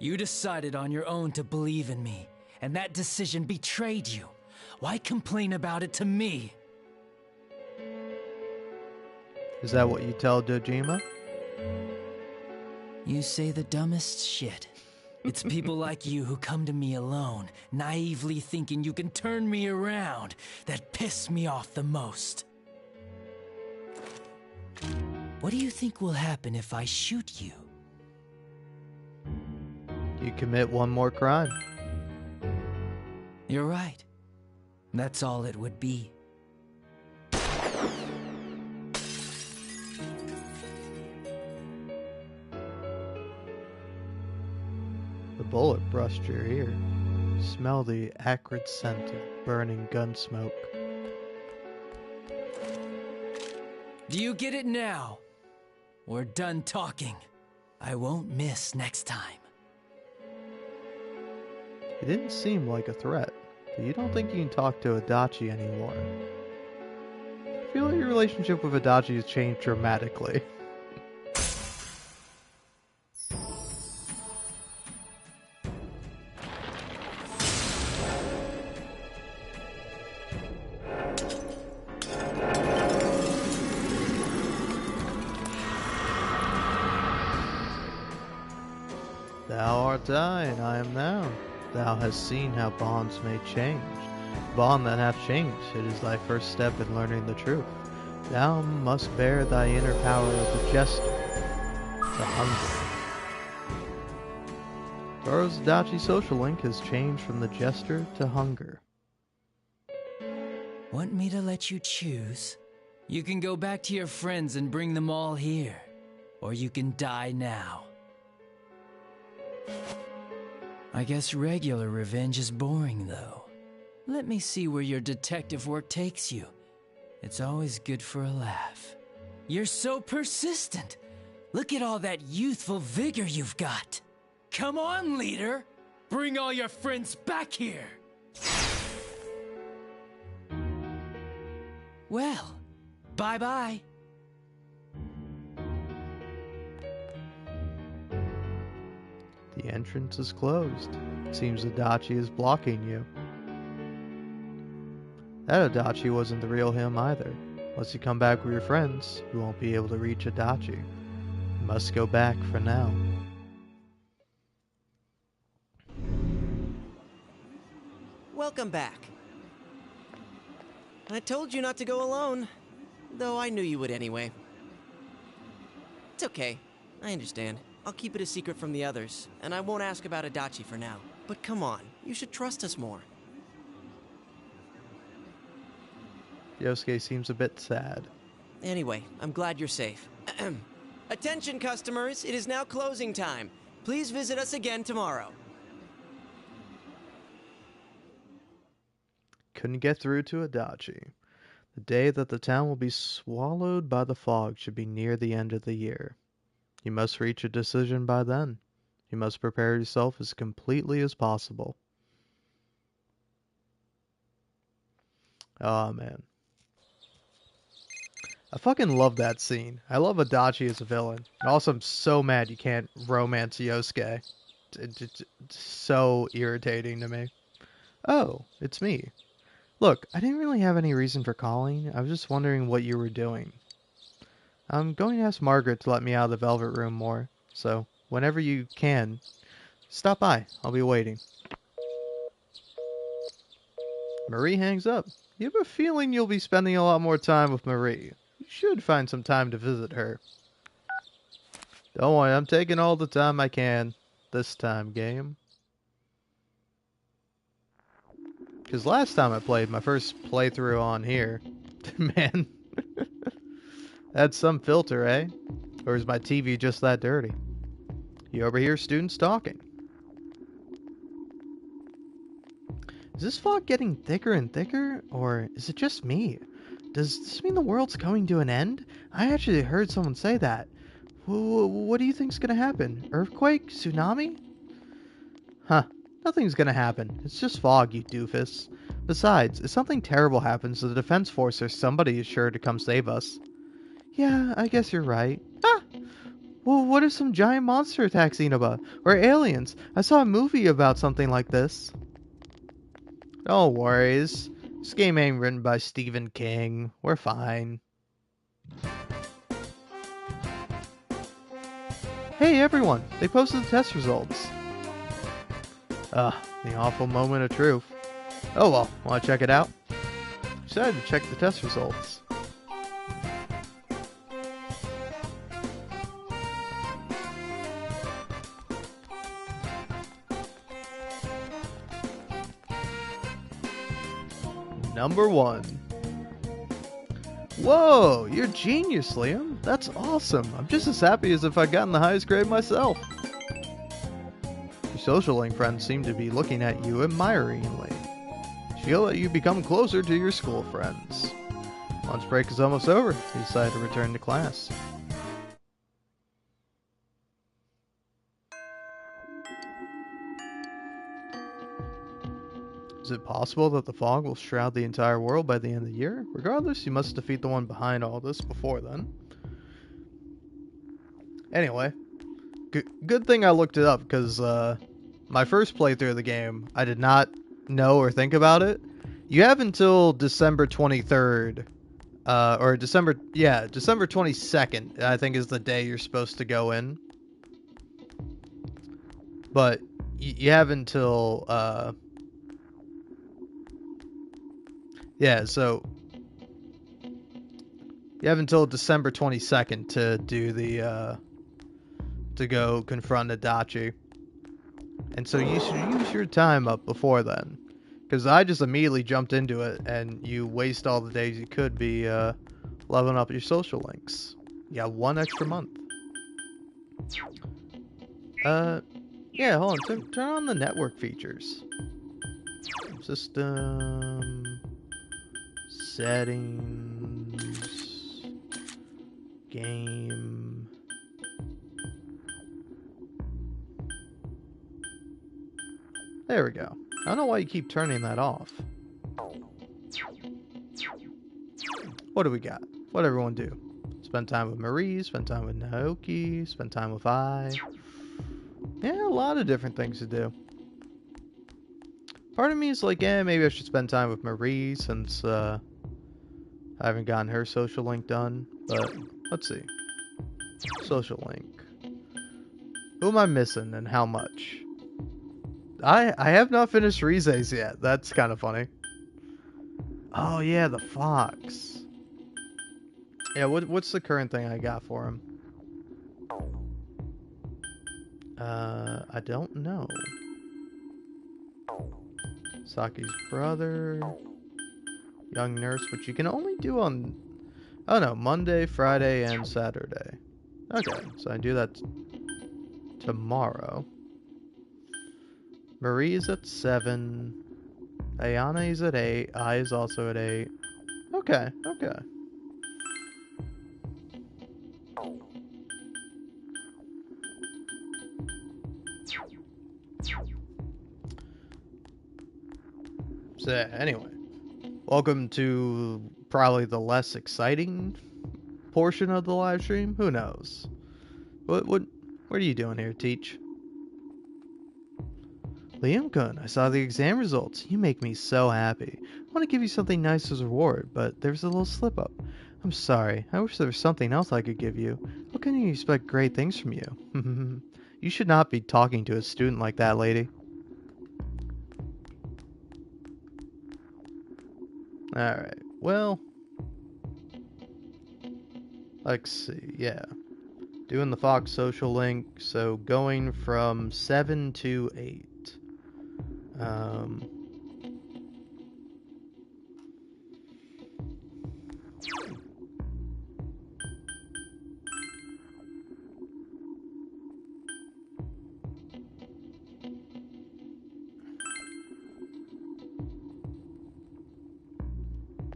You decided on your own to believe in me, and that decision betrayed you. Why complain about it to me? Is that what you tell Dojima? You say the dumbest shit. It's people like you who come to me alone, naively thinking you can turn me around, that piss me off the most. What do you think will happen if I shoot you? You commit one more crime. You're right. That's all it would be. The bullet brushed your ear. Smell the acrid scent of burning gun smoke. Do you get it now? We're done talking. I won't miss next time. It didn't seem like a threat, but you don't think you can talk to Adachi anymore. I feel like your relationship with Adachi has changed dramatically. Thou art I, and I am thou. Thou hast seen how bonds may change. Bond that hath changed, it is thy first step in learning the truth. Thou must bear thy inner power of the jester, the hunger. Toro's Adachi social link has changed from the jester to hunger. Want me to let you choose? You can go back to your friends and bring them all here. Or you can die now. I guess regular revenge is boring, though. Let me see where your detective work takes you. It's always good for a laugh. You're so persistent. Look at all that youthful vigor you've got. Come on, leader. Bring all your friends back here. Well, bye-bye. The entrance is closed. It seems Adachi is blocking you. That Adachi wasn't the real him either. Once you come back with your friends, you won't be able to reach Adachi. You must go back for now. Welcome back. I told you not to go alone, though I knew you would anyway. It's okay. I understand. I'll keep it a secret from the others, and I won't ask about Adachi for now. But come on, you should trust us more. Yosuke seems a bit sad. Anyway, I'm glad you're safe. Attention, customers, it is now closing time. Please visit us again tomorrow. Couldn't get through to Adachi. The day that the town will be swallowed by the fog should be near the end of the year. You must reach a decision by then. You must prepare yourself as completely as possible. Oh, man. I fucking love that scene. I love Adachi as a villain. And also, I'm so mad you can't romance Yosuke. It's so irritating to me. Oh, it's me. Look, I didn't really have any reason for calling. I was just wondering what you were doing. I'm going to ask Margaret to let me out of the Velvet Room more, so whenever you can, stop by. I'll be waiting. Marie hangs up. You have a feeling you'll be spending a lot more time with Marie. You should find some time to visit her. Don't worry, I'm taking all the time I can this time, game. Because last time I played, my first playthrough on here, man, that's some filter, eh? Or is my TV just that dirty? You overhear students talking. Is this fog getting thicker and thicker, or is it just me? Does this mean the world's coming to an end? I actually heard someone say that. What do you think's gonna happen? Earthquake? Tsunami? Huh. Nothing's gonna happen. It's just fog, you doofus. Besides, if something terrible happens, the Defense Force or somebody is sure to come save us. Yeah, I guess you're right. Ah! Well, what if some giant monster attacks Inaba? Or aliens? I saw a movie about something like this. No worries. This game ain't written by Stephen King. We're fine. Hey everyone! They posted the test results. The awful moment of truth. Oh well, wanna check it out? Decided to check the test results. Number 1. Whoa, you're a genius, Liam. That's awesome. I'm just as happy as if I'd gotten the highest grade myself. Your social link friends seem to be looking at you admiringly. You feel that you become closer to your school friends. Lunch break is almost over. You decide to return to class. Is it possible that the fog will shroud the entire world by the end of the year? Regardless, you must defeat the one behind all this before then. Anyway, good thing I looked it up, because my first playthrough of the game, I did not know or think about it. You have until December 23rd, or December 22nd, I think is the day you're supposed to go in. But you have until, so you have until December 22nd to do the, to go confront Adachi. And so you should use your time up before then. Because I just immediately jumped into it, and you waste all the days you could be leveling up your social links. You got 1 extra month. Yeah, hold on. Turn on the network features. System... Settings... Game... There we go. I don't know why you keep turning that off. What do we got? What everyone do? Spend time with Marie, spend time with Naoki, spend time with I. Yeah, a lot of different things to do. Part of me is like, maybe I should spend time with Marie since I haven't gotten her social link done. But let's see. Social link. Who am I missing and how much? I have not finished Rize's yet. That's kind of funny. Oh yeah, the fox. Yeah, what's the current thing I got for him? I don't know. Saki's brother. Young nurse, which you can only do on... Oh no, Monday, Friday, and Saturday. Okay, so I do that tomorrow. Marie is at 7. Ayana is at 8. I is also at 8. Okay, okay. So anyway, welcome to probably the less exciting portion of the live stream. Who knows? What are you doing here, Teach? Liam-kun, I saw the exam results. You make me so happy. I want to give you something nice as a reward, but there's a little slip-up. I'm sorry. I wish there was something else I could give you. How can you expect great things from you? You should not be talking to a student like that, lady. Alright, well... Let's see, yeah. Doing the Fox social link, so going from 7 to 8.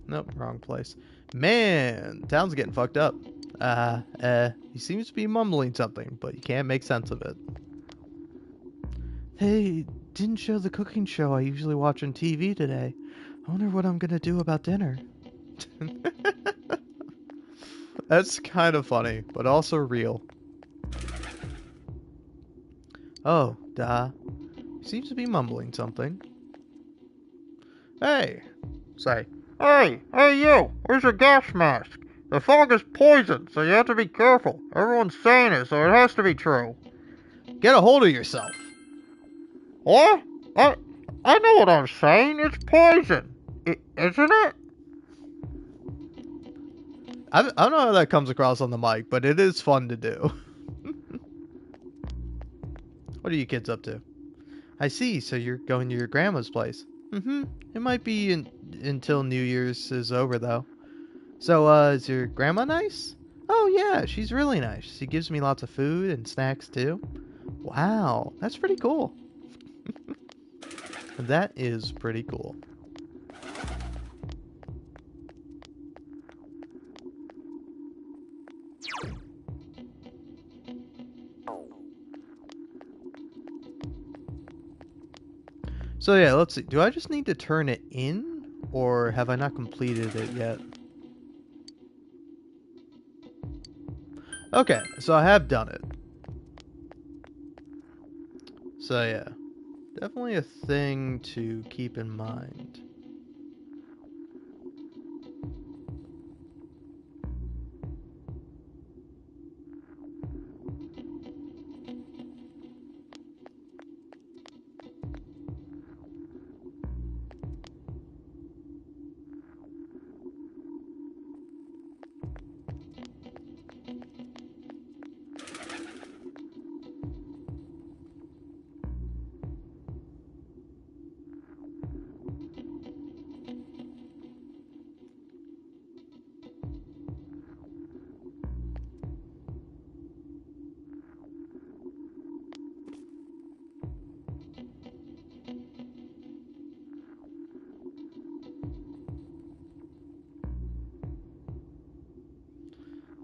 Nope, wrong place. Man, town's getting fucked up. He seems to be mumbling something, but you can't make sense of it. Hey, didn't show the cooking show I usually watch on TV today. I wonder what I'm gonna do about dinner. That's kind of funny, but also real. Oh, duh. He seems to be mumbling something. Hey! Say, Hey you! Where's your gas mask? The fog is poison, so you have to be careful. Everyone's saying it, so it has to be true. Get a hold of yourself. What? I know what I'm saying. It's poison. Isn't it? I don't know how that comes across on the mic, but it is fun to do. What are you kids up to? I see, so you're going to your grandma's place. It might be until New Year's is over, though. So, is your grandma nice? Oh, yeah, she's really nice. She gives me lots of food and snacks, too. Wow, that's pretty cool. That is pretty cool. So yeah, let's see. Do I just need to turn it in? Or have I not completed it yet? Okay, so I have done it. So yeah, definitely a thing to keep in mind.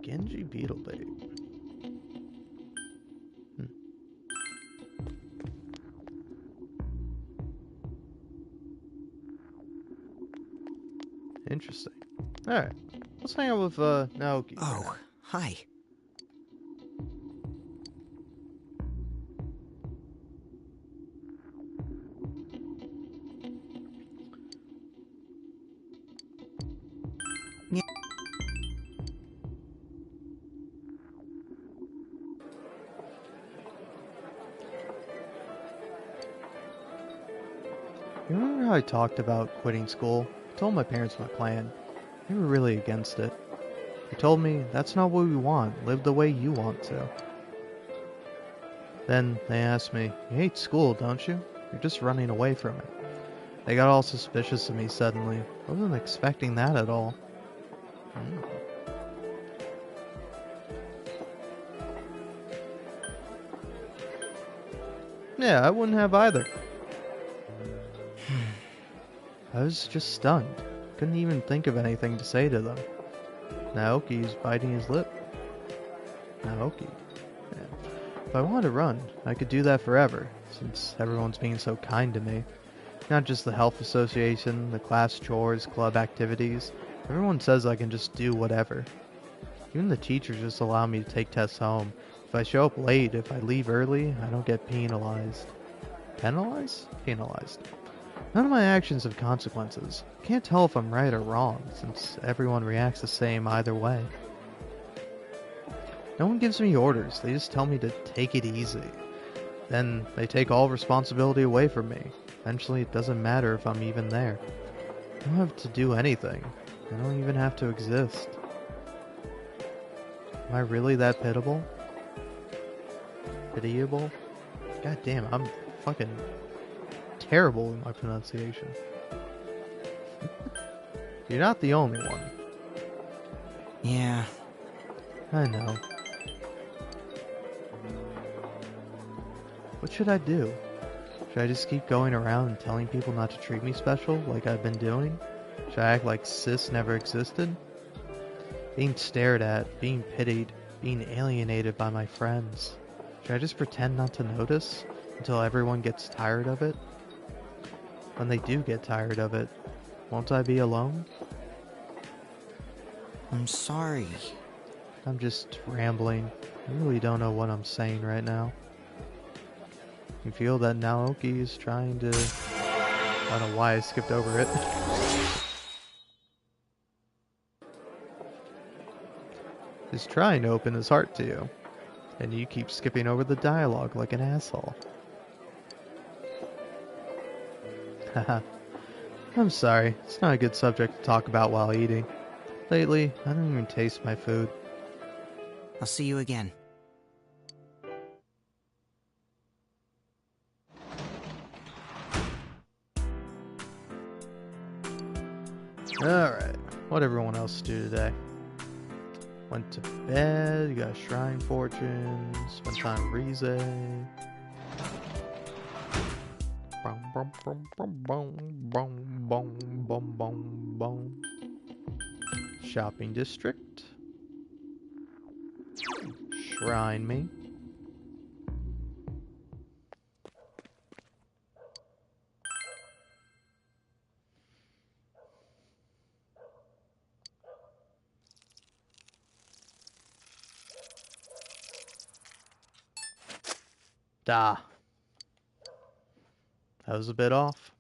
Genji Beetle Bait. Interesting. Alright. Let's hang out with Naoki. Oh, hi. You remember how I talked about quitting school? I told my parents my plan. They were really against it. They told me, that's not what we want. Live the way you want to. Then they asked me, you hate school, don't you? You're just running away from it. They got all suspicious of me suddenly. I wasn't expecting that at all. Yeah, I wouldn't have either. I was just stunned. Couldn't even think of anything to say to them. Naoki's biting his lip. Naoki. Yeah. If I wanted to run, I could do that forever, since everyone's being so kind to me. Not just the health association, the class chores, club activities. Everyone says I can just do whatever. Even the teachers just allow me to take tests home. If I show up late, if I leave early, I don't get penalized. Penalized? Penalized. None of my actions have consequences. Can't tell if I'm right or wrong, since everyone reacts the same either way. No one gives me orders, they just tell me to take it easy. Then they take all responsibility away from me. Eventually it doesn't matter if I'm even there. I don't have to do anything. I don't even have to exist. Am I really that pitiable? Pitiable? God damn, I'm fucking terrible in my pronunciation. You're not the only one. Yeah. I know. What should I do? Should I just keep going around and telling people not to treat me special, like I've been doing? Should I act like cis never existed? Being stared at, being pitied, being alienated by my friends. Should I just pretend not to notice until everyone gets tired of it? When they do get tired of it, won't I be alone? I'm sorry. I'm just rambling. I really don't know what I'm saying right now. You feel that Naoki is trying to... I don't know why I skipped over it. He's trying to open his heart to you. And you keep skipping over the dialogue like an asshole. Haha. I'm sorry. It's not a good subject to talk about while eating. Lately, I don't even taste my food. I'll see you again. Alright, what'd everyone else do today? Went to bed, got shrine fortunes, spent time with Rize. Shopping district. Shrine me. That was a bit off.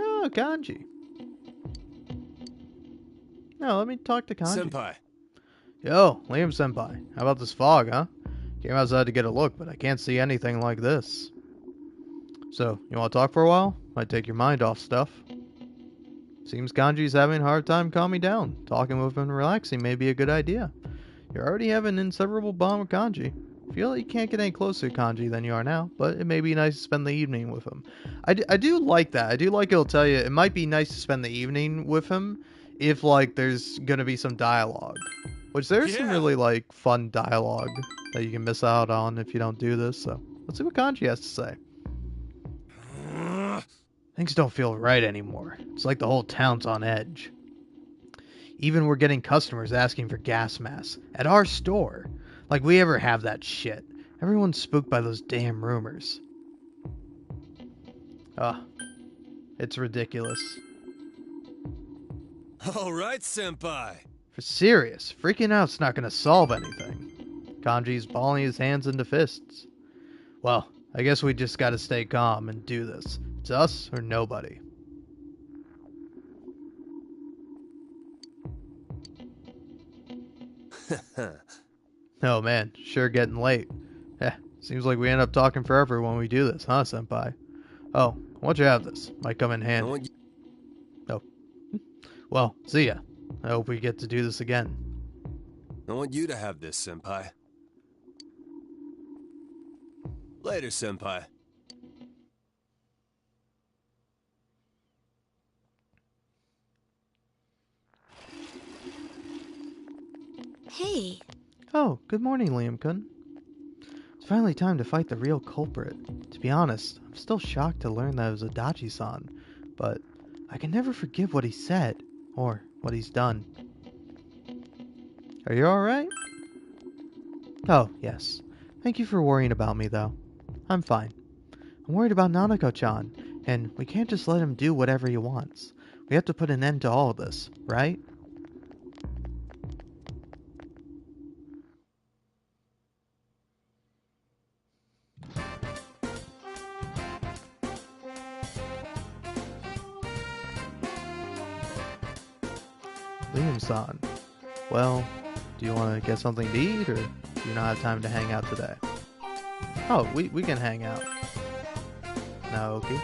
Oh, Kanji. No, let me talk to Kanji. Senpai. Yo, Liam Senpai. How about this fog, huh? Came outside to get a look, but I can't see anything like this. So, you want to talk for a while? Might take your mind off stuff. Seems Kanji's having a hard time calming down. Talking with him and relaxing may be a good idea. You already have an inseparable bond with Kanji. Feel like you can't get any closer to Kanji than you are now, but it may be nice to spend the evening with him. I do like that. I do like it'll tell you it might be nice to spend the evening with him if, like, there's gonna be some dialogue. Which there's some really, like, fun dialogue that you can miss out on if you don't do this, so let's see what Kanji has to say. Things don't feel right anymore. It's like the whole town's on edge. Even we're getting customers asking for gas masks at our store. Like we ever have that shit. Everyone's spooked by those damn rumors. Ugh. It's ridiculous. Alright, senpai. For serious, freaking out's not gonna solve anything. Kanji's balling his hands into fists. Well, I guess we just gotta stay calm and do this. It's us or nobody. Oh man, sure getting late. Seems like we end up talking forever when we do this, huh, senpai? Oh, why don't you have this? Might come in handy. Oh. Well, see ya. I hope we get to do this again. I want you to have this, senpai. Later, senpai. Hey. Oh, good morning, Liam-kun. It's finally time to fight the real culprit. To be honest, I'm still shocked to learn that it was Adachi-san, but I can never forgive what he said, or what he's done. Are you alright? Oh, yes. Thank you for worrying about me, though. I'm fine. I'm worried about Nanako-chan, and we can't just let him do whatever he wants. We have to put an end to all of this, right? Liam-san, well, do you want to get something to eat, or do you not have time to hang out today? Oh, we can hang out. Naoki.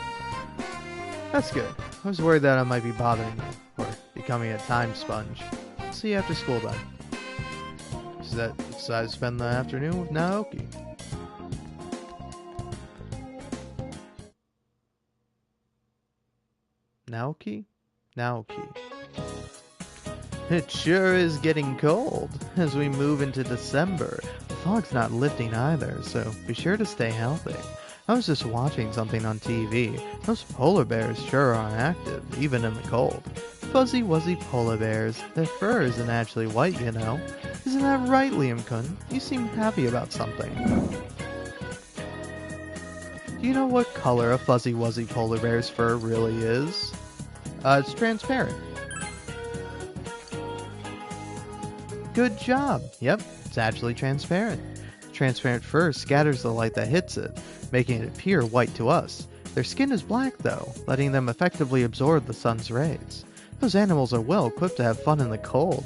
That's good. I was worried that I might be bothering you, or becoming a time sponge. See you after school then. So that you decided to spend the afternoon with Naoki. Naoki? Naoki. It sure is getting cold as we move into December. The fog's not lifting either, so be sure to stay healthy. I was just watching something on TV. Those polar bears sure are active, even in the cold. Fuzzy wuzzy polar bears. Their fur isn't actually white, you know. Isn't that right, Liam-kun? You seem happy about something. Do you know what color a fuzzy wuzzy polar bear's fur really is? It's transparent. Good job. Yep, it's actually transparent. Transparent fur scatters the light that hits it, making it appear white to us. Their skin is black, though, letting them effectively absorb the sun's rays. Those animals are well equipped to have fun in the cold.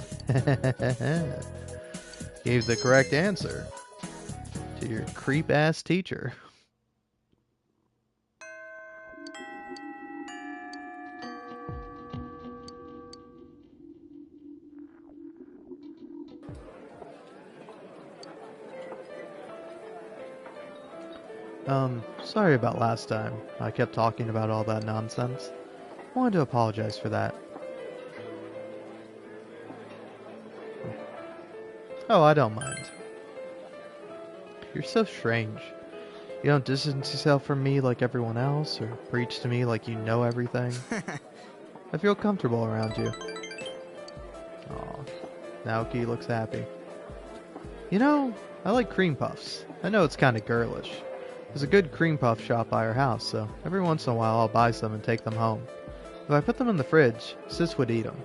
Gave the correct answer to your creep-ass teacher. Sorry about last time. I kept talking about all that nonsense. I wanted to apologize for that. Oh, I don't mind. You're so strange. You don't distance yourself from me like everyone else, or preach to me like you know everything. I feel comfortable around you. Aw, Naoki looks happy. You know, I like cream puffs. I know it's kinda girlish. There's a good cream puff shop by our house, so every once in a while I'll buy some and take them home. If I put them in the fridge, Sis would eat them.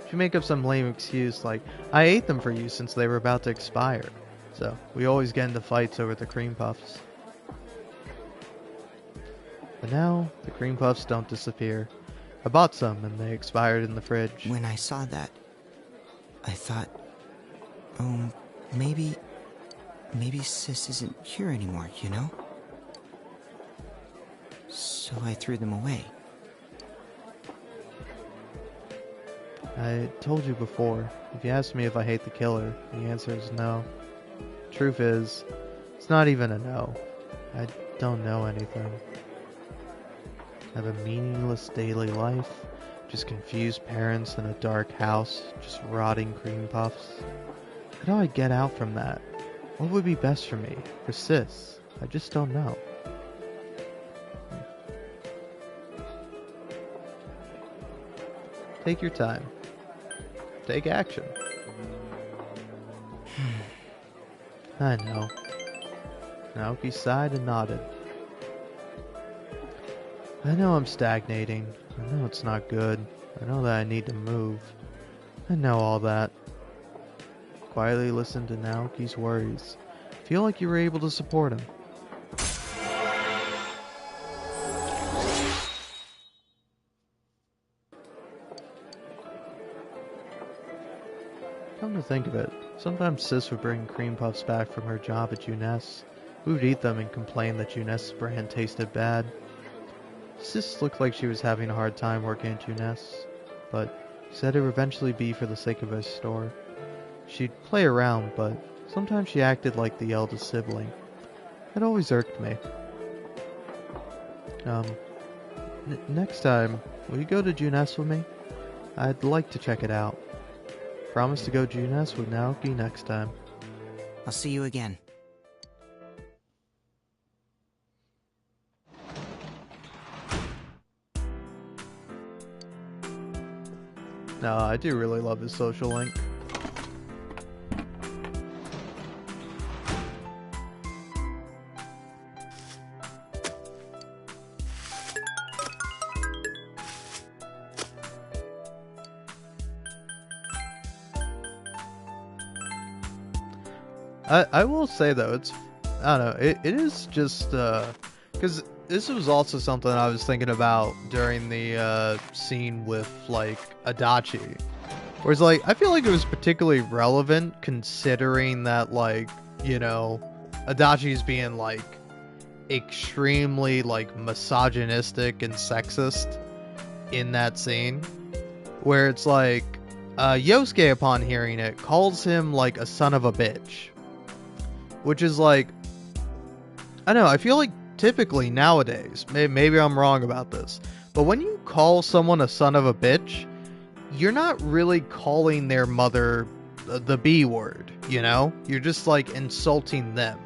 She'd make up some lame excuse like, I ate them for you since they were about to expire. So we always get into fights over the cream puffs. But now, the cream puffs don't disappear. I bought some and they expired in the fridge. When I saw that, I thought, oh, maybe Sis isn't here anymore, you know? So I threw them away. I told you before, if you ask me if I hate the killer, the answer is no. Truth is, it's not even a no. I don't know anything. I have a meaningless daily life, just confused parents in a dark house, just rotting cream puffs. How do I get out from that? What would be best for me, for Sis? I just don't know. Take your time. Take action. I know. Naoki sighed and nodded. I know I'm stagnating. I know it's not good. I know that I need to move. I know all that. Quietly listen to Naoki's worries. Feel like you were able to support him. Come to think of it, sometimes Sis would bring cream puffs back from her job at Juness. We would eat them and complain that Juness' brand tasted bad. Sis looked like she was having a hard time working at Juness, but she said it would eventually be for the sake of her store. She'd play around, but sometimes she acted like the eldest sibling. It always irked me. Next time, will you go to Juness with me? I'd like to check it out. Promise to go Juness with Naoki next time. I'll see you again. No, I do really love his social link. I will say though, I don't know, it is just because this was also something I was thinking about during the scene with like Adachi, where it's like I feel like it was particularly relevant considering that like Adachi's being like extremely like misogynistic and sexist in that scene, where it's like Yosuke upon hearing it calls him like a son of a bitch, which is like, I don't know, I feel like typically nowadays, maybe I'm wrong about this, but when you call someone a son of a bitch, you're not really calling their mother the B word, you're just like insulting them.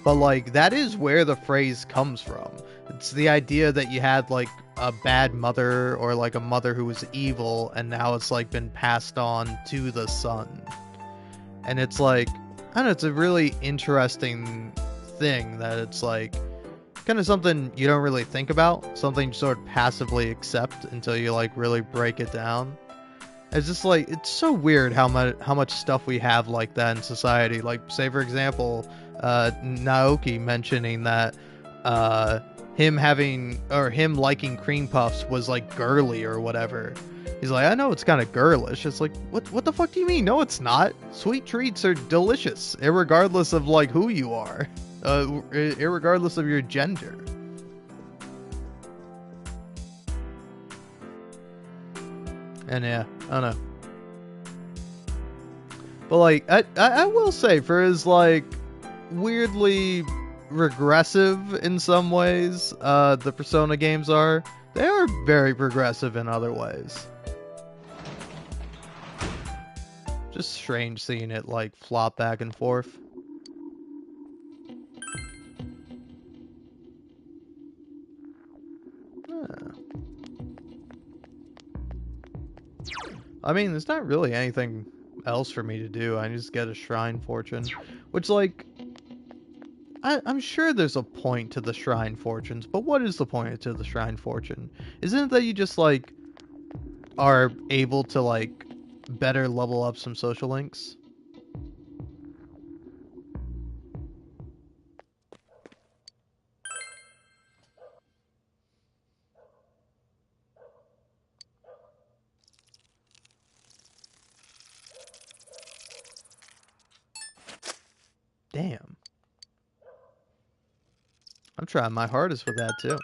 But like that is where the phrase comes from. It's the idea that you had like a bad mother or like a mother who was evil, and now it's like been passed on to the son. And it's like, I don't know, it's a really interesting thing that it's like kind of something you don't really think about, something you sort of passively accept until you like really break it down. It's just like, it's so weird how much stuff we have like that in society. Like, say for example, Naoki mentioning that him liking cream puffs was like girly or whatever. He's like, I know it's kind of girlish. It's like, what the fuck do you mean? No, it's not. Sweet treats are delicious, irregardless of like who you are, irregardless of your gender. And yeah, I don't know. But like, I will say, for as like weirdly regressive in some ways the Persona games are, they are very progressive in other ways. Just strange seeing it like flop back and forth. I mean, there's not really anything else for me to do. I just get a shrine fortune, which like, I'm sure there's a point to the shrine fortunes, but what is the point to the shrine fortune? Isn't it that you just like are able to like better level up some social links? Damn. I'm trying my hardest with that too.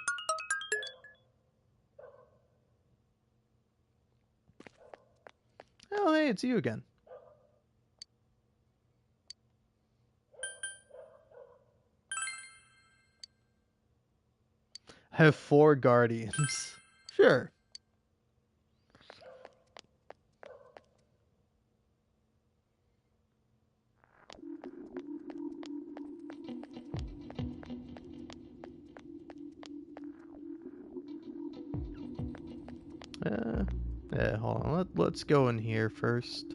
Oh, hey, it's you again. I have 4 guardians. Sure. Yeah, hold on. Let's go in here first.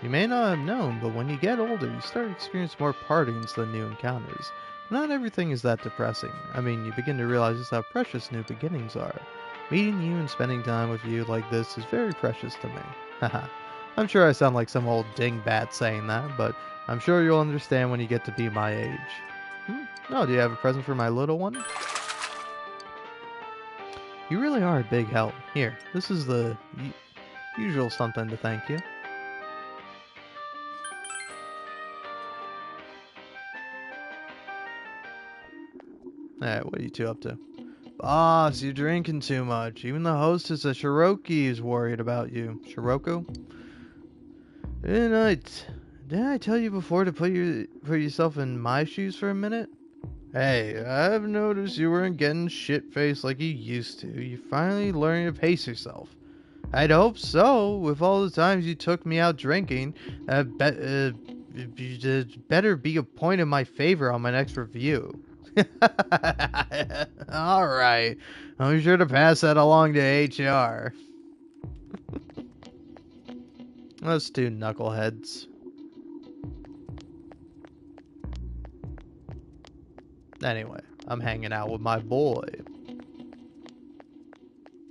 You may not have known, but when you get older, you start experiencing more partings than new encounters. Not everything is that depressing. I mean, you begin to realize just how precious new beginnings are. Meeting you and spending time with you like this is very precious to me. Haha. I'm sure I sound like some old dingbat saying that, but I'm sure you'll understand when you get to be my age. Oh, do you have a present for my little one? You really are a big help. Here, this is the usual something to thank you. Alright, what are you two up to? Boss, you're drinking too much. Even the hostess at Shiroki is worried about you. Shiroko? Didn't I tell you before to put yourself in my shoes for a minute? Hey, I've noticed you weren't getting shit-faced like you used to. You finally learned to pace yourself. I'd hope so. With all the times you took me out drinking, better be a point in my favor on my next review. Alright. I'll be sure to pass that along to HR. Those two knuckleheads. Anyway, I'm hanging out with my boy.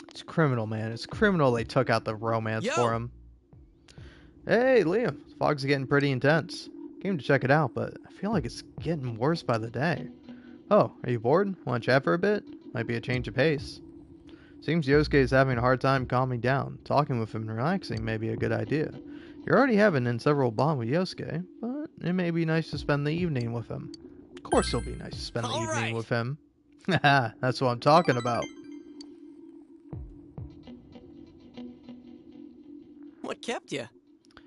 It's criminal, man. It's criminal they took out the romance for him. Hey, Liam. The fog's getting pretty intense. Came to check it out, but I feel like it's getting worse by the day. Oh, are you bored? Want to chat for a bit? Might be a change of pace. Seems Yosuke is having a hard time calming down. Talking with him and relaxing may be a good idea. You're already having an inseparable bond with Yosuke, but it may be nice to spend the evening with him. Of course it'll be nice to spend the evening with him. Haha, that's what I'm talking about. What kept you?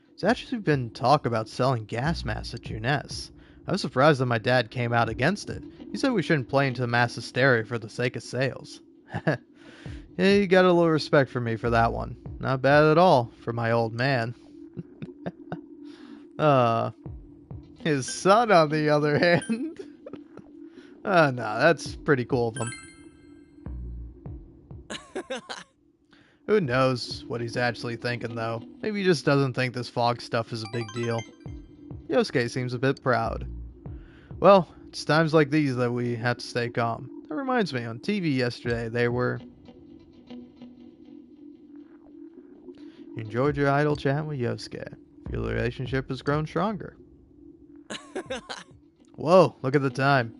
There's actually been talk about selling gas masks at Juness. I was surprised that my dad came out against it. He said we shouldn't play into mass hysteria for the sake of sales. Yeah, you got a little respect for me for that one. Not bad at all for my old man. His son on the other hand. No, that's pretty cool of him. Who knows what he's actually thinking, though. Maybe he just doesn't think this fog stuff is a big deal. Yosuke seems a bit proud. Well, it's times like these that we have to stay calm. That reminds me, on TV yesterday, they were... You enjoyed your idle chat with Yosuke. Feel the relationship has grown stronger. Whoa, look at the time.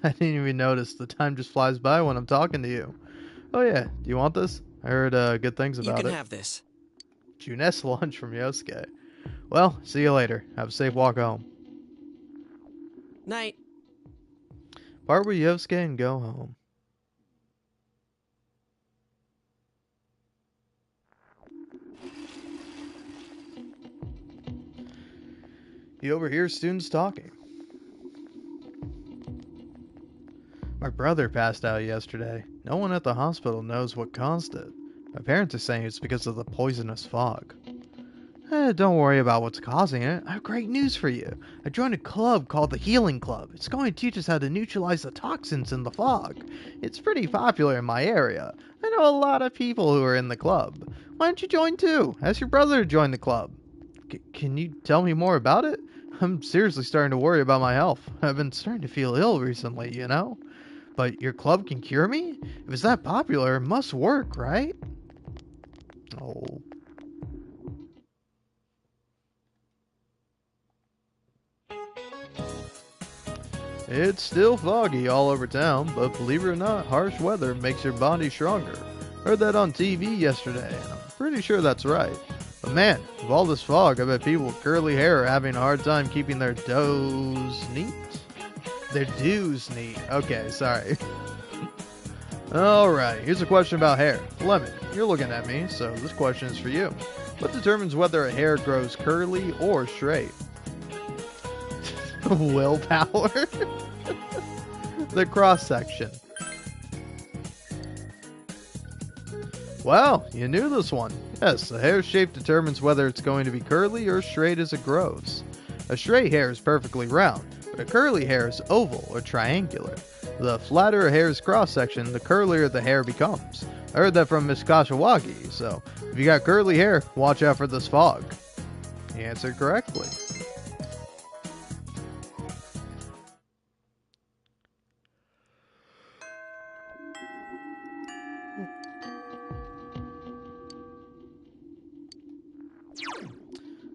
I didn't even notice. The time just flies by when I'm talking to you. Oh yeah, do you want this? I heard good things about it. You can have this. Juness lunch from Yosuke. Well, see you later. Have a safe walk home. Night. Part with Yosuke and go home. You overhear students talking. My brother passed out yesterday. No one at the hospital knows what caused it. My parents are saying it's because of the poisonous fog. Don't worry about what's causing it. I have great news for you. I joined a club called the Healing Club. It's going to teach us how to neutralize the toxins in the fog. It's pretty popular in my area. I know a lot of people who are in the club. Why don't you join too? Ask your brother to join the club. Can you tell me more about it? I'm seriously starting to worry about my health. I've been starting to feel ill recently, you know? But your club can cure me? If it's that popular, it must work, right? Oh. It's still foggy all over town, but believe it or not, harsh weather makes your body stronger. Heard that on TV yesterday, and I'm pretty sure that's right. But man, with all this fog, I bet people with curly hair are having a hard time keeping their does neat? Their do's neat. Okay, sorry. Alright, here's a question about hair. Lemon, you're looking at me, so this question is for you. What determines whether a hair grows curly or straight? Willpower? The cross-section. Wow, you knew this one. Yes, the hair shape determines whether it's going to be curly or straight as it grows. A straight hair is perfectly round, but a curly hair is oval or triangular. The flatter a hair's cross-section, the curlier the hair becomes. I heard that from Miss Kashiwagi, so if you got curly hair, watch out for this fog. You answered correctly.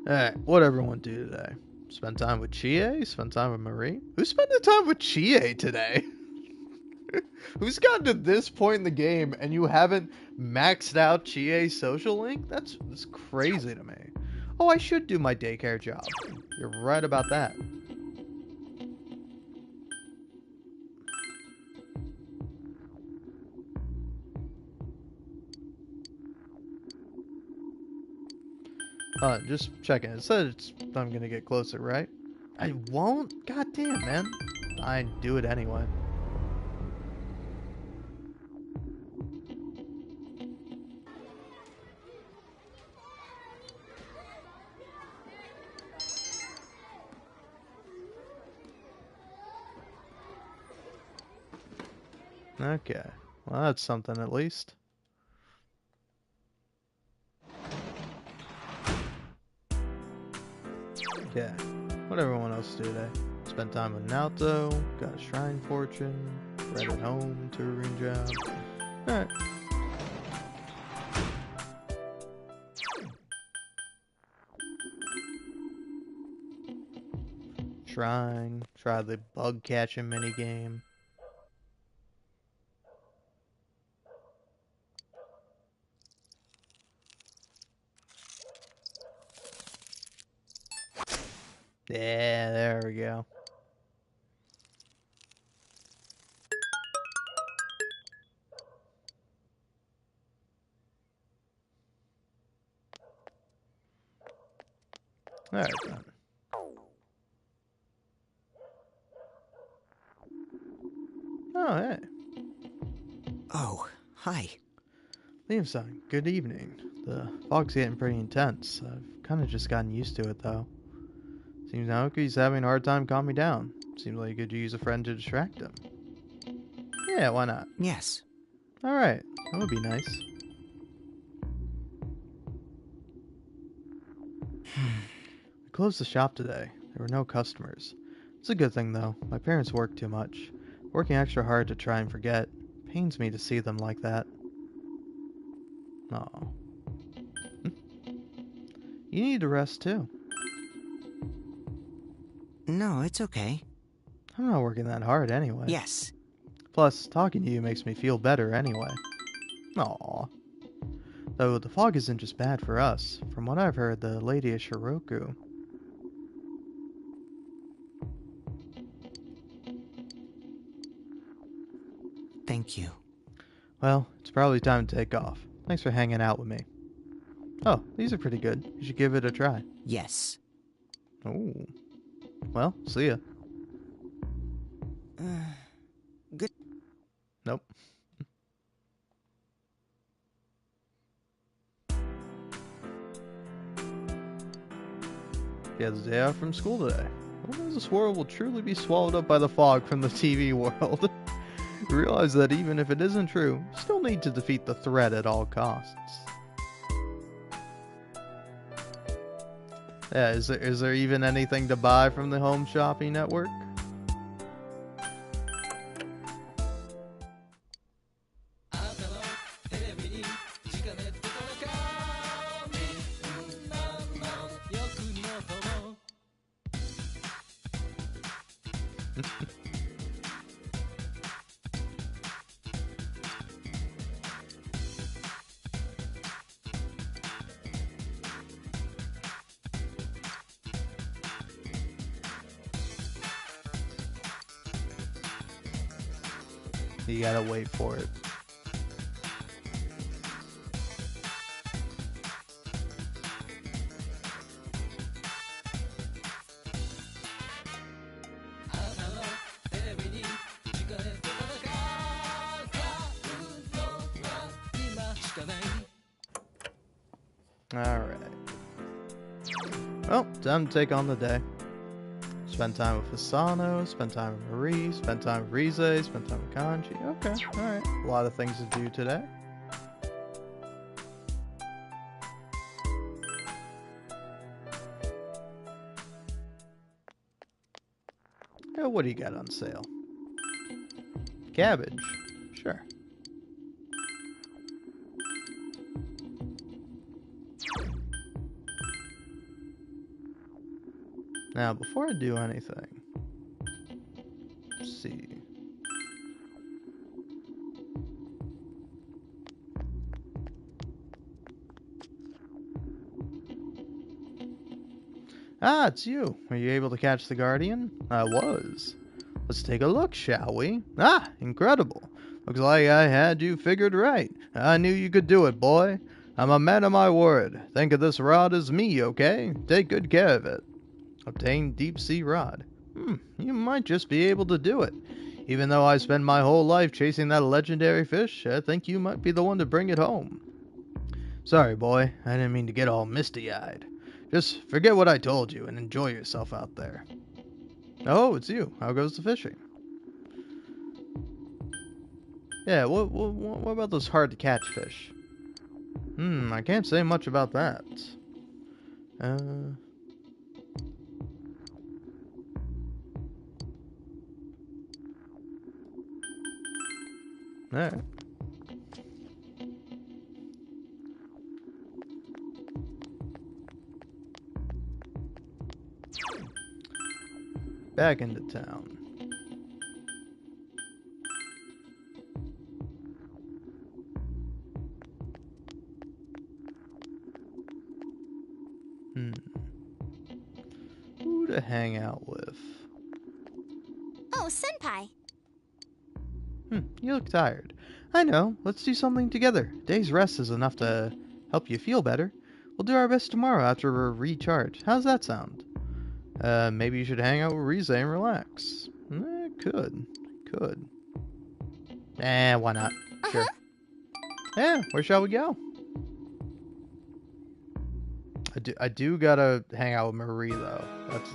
Alright, what everyone do today? Spend time with Chie? Spend time with Marie? Who's spending time with Chie today? Who's gotten to this point in the game and you haven't maxed out Chie's social link? That's crazy to me. Oh, I should do my daycare job. You're right about that. Just checking. It said I'm gonna get closer, right? I won't? God damn, man. I do it anyway. Okay. Well, that's something at least. Okay. What everyone else do today? It's Spent time with Naoto, got a shrine fortune, read at home, touring job. Alright. Shrine, try the bug catching minigame. Yeah, there we go. Alright then. Oh, hey. Oh, hi. Liam-san, good evening. The fog's getting pretty intense. I've kind of just gotten used to it, though. Seems Naoki's having a hard time calming me down. Seems like you could use a friend to distract him. Yeah, why not? Yes. Alright, that would be nice. We closed the shop today. There were no customers. It's a good thing, though. My parents work too much. Working extra hard to try and forget. Pains me to see them like that. Aw. You need to rest, too. No, it's okay. I'm not working that hard anyway. Yes. Plus, talking to you makes me feel better anyway. Aw. Though the fog isn't just bad for us. From what I've heard, the lady is Shiroku. Thank you. Well, it's probably time to take off. Thanks for hanging out with me. Oh, these are pretty good. You should give it a try. Yes. Oh. Well, see ya. Good. Nope. He has a day off from school today. I wonder if this world will truly be swallowed up by the fog from the TV world. Realize that even if it isn't true, you still need to defeat the threat at all costs. Yeah, is there even anything to buy from the Home Shopping Network? You gotta wait for it. Alright. Well, time to take on the day. Spend time with Asano, spend time with Marie, spend time with Rize, spend time with Kanji. Okay, alright. A lot of things to do today. Yeah, what do you got on sale? Cabbage. Sure. Now, before I do anything, let's see. Ah, it's you. Were you able to catch the Guardian? I was. Let's take a look, shall we? Ah, incredible. Looks like I had you figured right. I knew you could do it, boy. I'm a man of my word. Think of this rod as me, okay? Take good care of it. Obtain deep sea rod. You might just be able to do it. Even though I spent my whole life chasing that legendary fish, I think you might be the one to bring it home. Sorry, boy. I didn't mean to get all misty-eyed. Just forget what I told you and enjoy yourself out there. Oh, it's you. How goes the fishing? Yeah, what about those hard-to-catch fish? I can't say much about that. Alright. Back into town. Who to hang out with? Oh, Senpai. You look tired. I know. Let's do something together. Day's rest is enough to help you feel better. We'll do our best tomorrow after we're recharged. How's that sound? Maybe you should hang out with Rize and relax. Could. Why not? Sure. Yeah, where shall we go? I do gotta hang out with Marie though.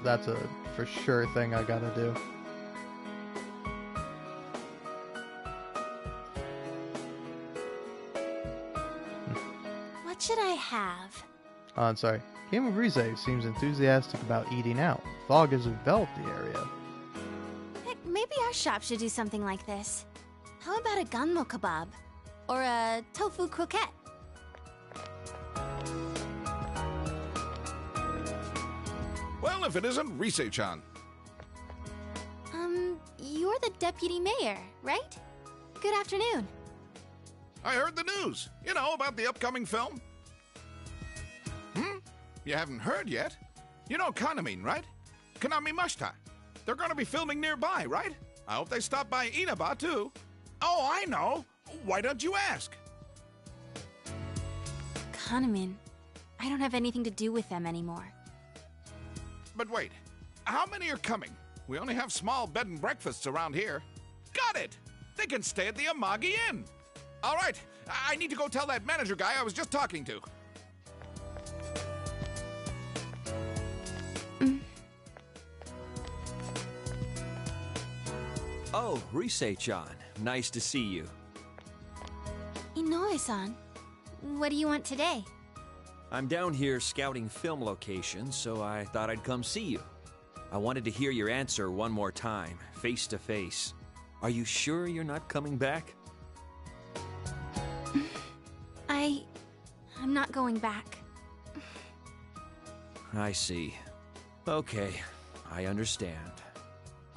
That's a for sure thing I gotta do. What should I have? Oh, I'm sorry. Game of Rize seems enthusiastic about eating out. Fog has enveloped the area. Heck, maybe our shop should do something like this. How about a gunmo kebab? Or a tofu croquette? Well, if it isn't Rise-chan. You're the deputy mayor, right? Good afternoon. I heard the news. You know, about the upcoming film. You haven't heard yet? You know Kaname, right? Kaname Mashita. They're gonna be filming nearby, right? I hope they stop by Inaba, too. Oh, I know. Why don't you ask? Kanamin. I don't have anything to do with them anymore. But wait, how many are coming? We only have small bed and breakfasts around here. Got it! They can stay at the Amagi Inn. All right, I need to go tell that manager guy I was just talking to. Oh, Rise-chan. Nice to see you. Inoue-san, what do you want today? I'm down here scouting film locations, so I thought I'd come see you. I wanted to hear your answer one more time, face to face. Are you sure you're not coming back? I'm not going back. I see. Okay, I understand.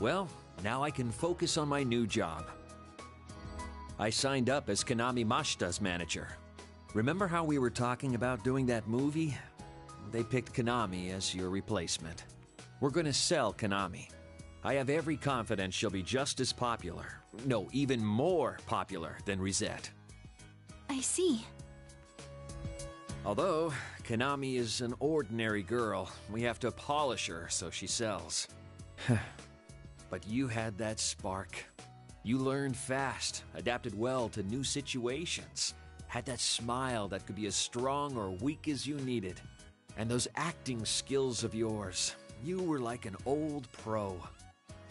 Well, now I can focus on my new job. I signed up as Kaname Mashita's manager. Remember how we were talking about doing that movie? They picked Kaname as your replacement. We're gonna sell Kaname. I have every confidence she'll be just as popular. No, even more popular than Risette. I see. Although, Kaname is an ordinary girl, we have to polish her so she sells. But you had that spark. You learned fast, adapted well to new situations, had that smile that could be as strong or weak as you needed. And those acting skills of yours, you were like an old pro.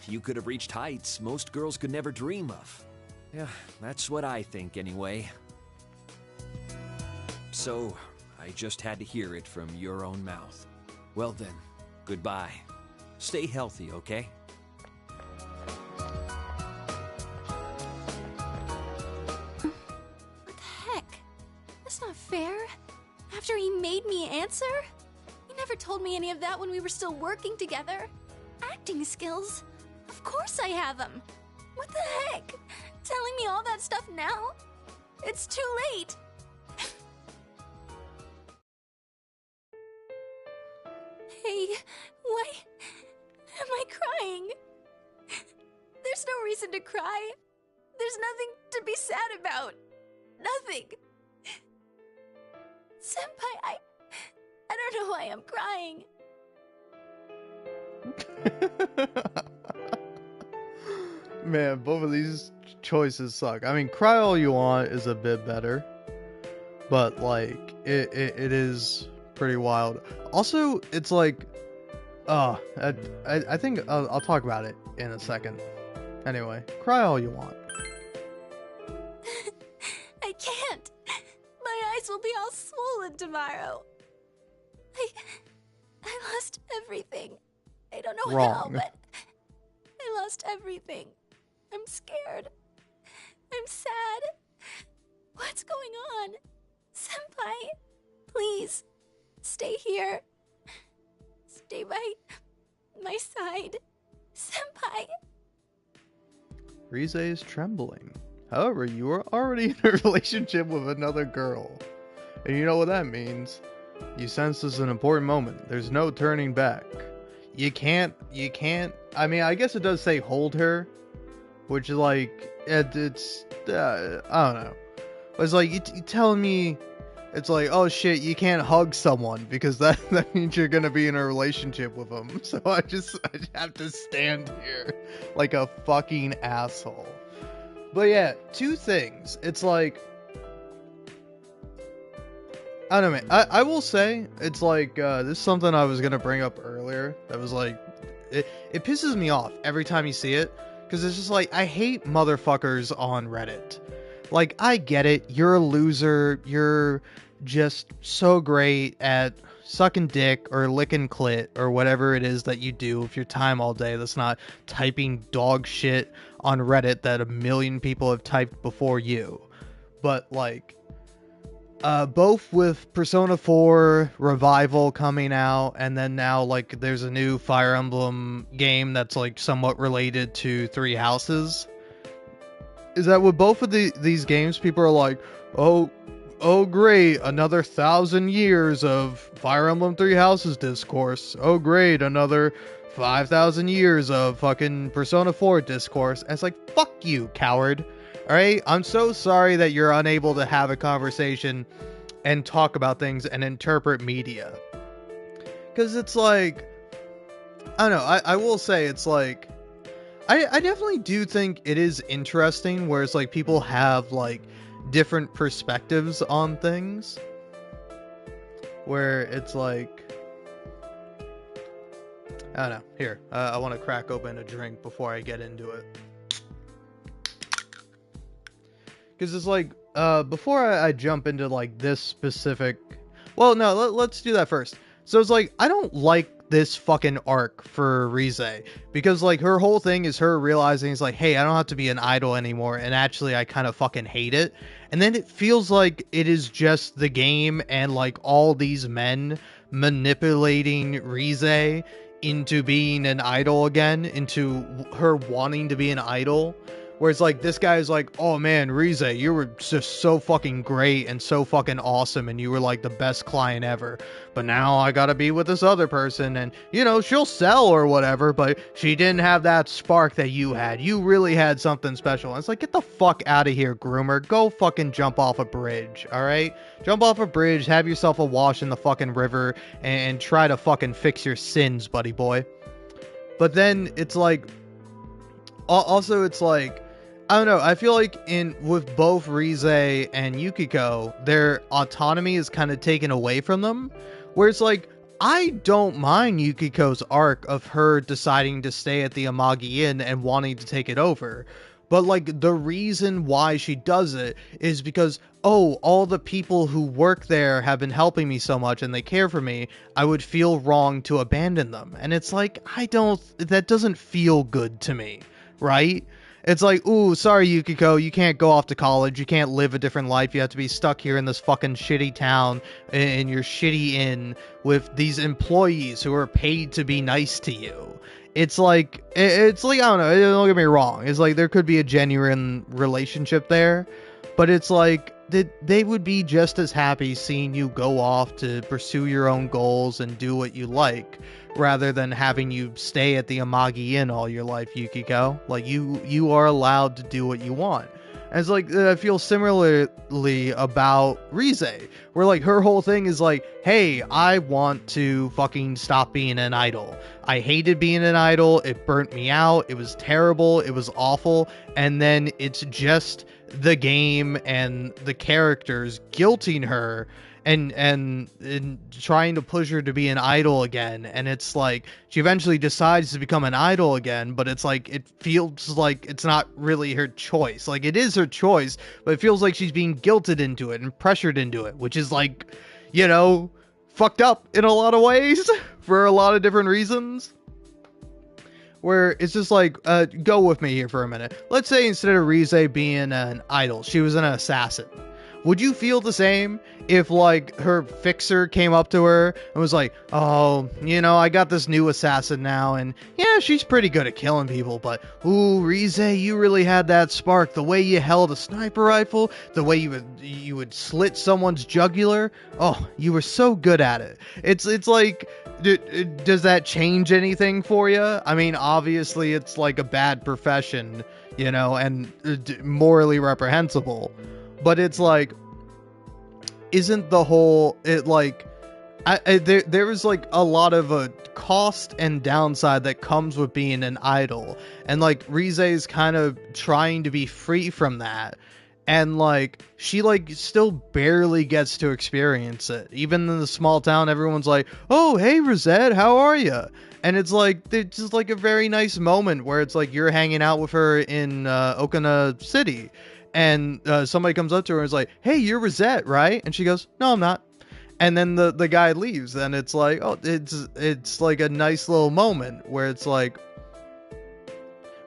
You could have reached heights most girls could never dream of. Yeah, that's what I think anyway. So, I just had to hear it from your own mouth. Well then, goodbye. Stay healthy, okay? What the heck? That's not fair. After he made me answer? He never told me any of that when we were still working together. Acting skills? Of course I have them. What the heck? Telling me all that stuff now? It's too late. Hey, why am I crying? There's no reason to cry. There's nothing to be sad about. Nothing. Senpai, I don't know why I'm crying. Man, both of these choices suck. I mean, Cry All You Want is a bit better, but like it is pretty wild. Also, it's like, I think I'll talk about it in a second. Anyway, Cry All You Want. I can't. My eyes will be all swollen tomorrow. I lost everything. I don't know how, Wrong. but I lost everything. I'm scared. I'm sad. What's going on? Senpai, please, stay here. Stay by my side. Senpai. Rize is trembling. However, you are already in a relationship with another girl. And you know what that means. You sense this is an important moment. There's no turning back. You can't, I mean, I guess it does say hold her, which is like, it's, I don't know. It's like, you telling me, it's like, oh shit, you can't hug someone because that means you're gonna be in a relationship with them. So I just have to stand here like a fucking asshole. But yeah, two things. It's like, I don't know, man. I will say, it's like, this is something I was gonna bring up earlier. That was like, it pisses me off every time you see it. Because it's just like, I hate motherfuckers on Reddit. Like, I get it. You're a loser. You're just so great at sucking dick or licking clit or whatever it is that you do with your time all day that's not typing dog shit on Reddit that a million people have typed before you. But, like, both with Persona 4 Revival coming out, and then now, like, there's a new Fire Emblem game that's, like, somewhat related to Three Houses, is that with both of these games, people are like, oh great, another 1,000 years of Fire Emblem Three Houses discourse. Oh great, another 5,000 years of fucking Persona 4 discourse. And it's like, fuck you, coward. Alright? I'm so sorry that you're unable to have a conversation and talk about things and interpret media. Because it's like, I don't know, I will say, it's like, I definitely do think it is interesting where it's like people have like different perspectives on things. Where it's like, I don't know. Here, I want to crack open a drink before I get into it. Because it's like, before I jump into like this specific... Well, no, let's do that first. So it's like, I don't like this fucking arc for Rize, because like her whole thing is her realizing it's like, hey, I don't have to be an idol anymore, and actually I kind of fucking hate it. And then it feels like it is just the game and like all these men manipulating Rize into being an idol again, into her wanting to be an idol. Where it's like, this guy is like, oh man, Rize, you were just so fucking great and so fucking awesome, and you were like the best client ever. But now I gotta be with this other person, and you know, she'll sell or whatever, but she didn't have that spark that you had. You really had something special. And it's like, get the fuck out of here, groomer. Go fucking jump off a bridge, alright? Jump off a bridge, have yourself a wash in the fucking river, and try to fucking fix your sins, buddy boy. But then it's like, also it's like, I don't know, I feel like with both Rize and Yukiko, their autonomy is kind of taken away from them, where it's like, I don't mind Yukiko's arc of her deciding to stay at the Amagi Inn and wanting to take it over. But like, the reason why she does it is because, oh, all the people who work there have been helping me so much and they care for me, I would feel wrong to abandon them. And it's like, that doesn't feel good to me, right? It's like, ooh, sorry, Yukiko, you can't go off to college, you can't live a different life, you have to be stuck here in this fucking shitty town, in your shitty inn, with these employees who are paid to be nice to you. It's like, I don't know, don't get me wrong, it's like, there could be a genuine relationship there, but it's like, they would be just as happy seeing you go off to pursue your own goals and do what you like, rather than having you stay at the Amagi Inn all your life, Yukiko. Like, you are allowed to do what you want. And it's like, I feel similarly about Rize, where like her whole thing is like, hey, I want to fucking stop being an idol. I hated being an idol, it burnt me out, it was terrible, it was awful, and then it's just the game and the characters guilting her and trying to push her to be an idol again. And it's like, she eventually decides to become an idol again, but it's like, it feels like it's not really her choice. Like, it is her choice, but it feels like she's being guilted into it and pressured into it, which is like, you know, fucked up in a lot of ways for a lot of different reasons. where it's just like, go with me here for a minute. Let's say instead of Rize being an idol, she was an assassin. Would you feel the same if, like, her fixer came up to her and was like, oh, you know, I got this new assassin now, and yeah, she's pretty good at killing people, but, ooh, Rize, you really had that spark. The way you held a sniper rifle, the way you would slit someone's jugular, oh, you were so good at it. It's like, does that change anything for you? I mean, obviously, it's like a bad profession, you know, and morally reprehensible. But it's like, isn't the whole, it like, there is like a lot of a cost and downside that comes with being an idol. And like, Rize is kind of trying to be free from that. And like, she like still barely gets to experience it. Even in the small town, everyone's like, oh, hey, Rosette, how are you? And it's just like a very nice moment where it's like you're hanging out with her in Okina City. And somebody comes up to her and is like, hey, you're Rosette, right? And she goes, no, I'm not. And then the guy leaves, and it's like, oh, it's like a nice little moment where it's like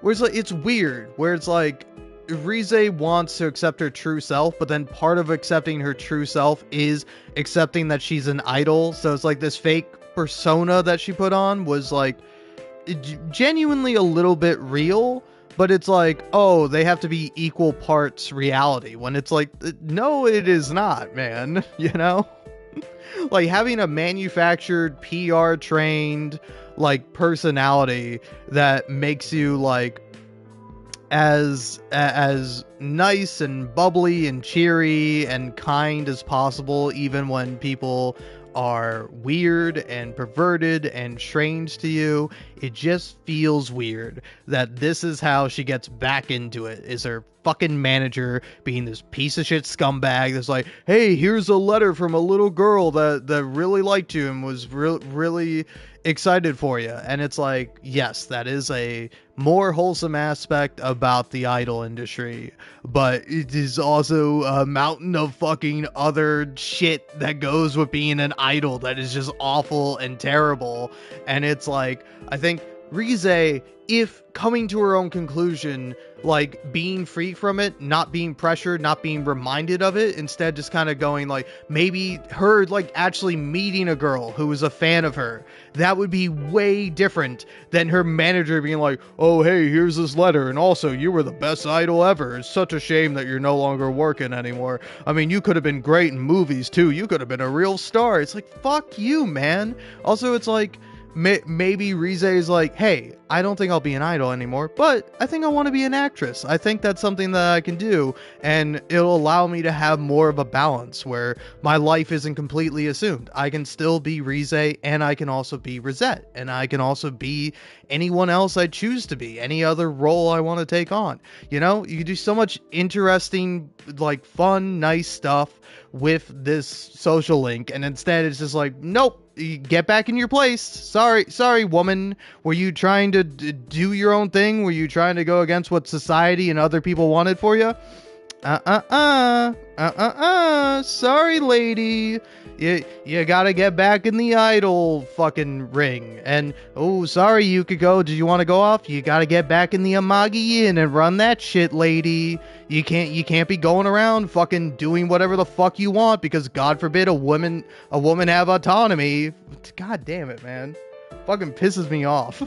it's weird, where it's like Rize wants to accept her true self, but then part of accepting her true self is accepting that she's an idol. So it's like this fake persona that she put on was like genuinely a little bit real. But it's like, oh, they have to be equal parts reality, when it's like, no, it is not, man. You know? Like, having a manufactured, PR trained, like, personality that makes you like as nice and bubbly and cheery and kind as possible, even when people are weird and perverted and strange to you. It just feels weird that this is how she gets back into it, is her fucking manager being this piece of shit scumbag that's like, hey, here's a letter from a little girl that really liked you and was really excited for you. And it's like, yes, that is a more wholesome aspect about the idol industry, but it is also a mountain of fucking other shit that goes with being an idol that is just awful and terrible. And it's like, I think Rize, if coming to her own conclusion, like being free from it, not being pressured, not being reminded of it, instead just kind of going like, maybe her like actually meeting a girl who was a fan of her, that would be way different than her manager being like, oh, hey, here's this letter, and also you were the best idol ever. It's such a shame that you're no longer working anymore. I mean, you could have been great in movies too. You could have been a real star. It's like, fuck you, man. Also, it's like, maybe Rize is like, hey, I don't think I'll be an idol anymore, but I think I want to be an actress. I think that's something that I can do, and it'll allow me to have more of a balance where my life isn't completely assumed. I can still be Rize, and I can also be Rosette, and I can also be anyone else I choose to be, any other role I want to take on. You know, you can do so much interesting, like, fun, nice stuff with this social link, and instead it's just like, nope, get back in your place. Sorry, woman. Were you trying to do your own thing? Were you trying to go against what society and other people wanted for you? Sorry, lady. You gotta get back in the idol fucking ring. And, oh, sorry, Yukiko. Do you want to go off? You gotta get back in the Amagi Inn and run that shit, lady. You can't be going around fucking doing whatever the fuck you want because, God forbid, a woman have autonomy. God damn it, man. Fucking pisses me off.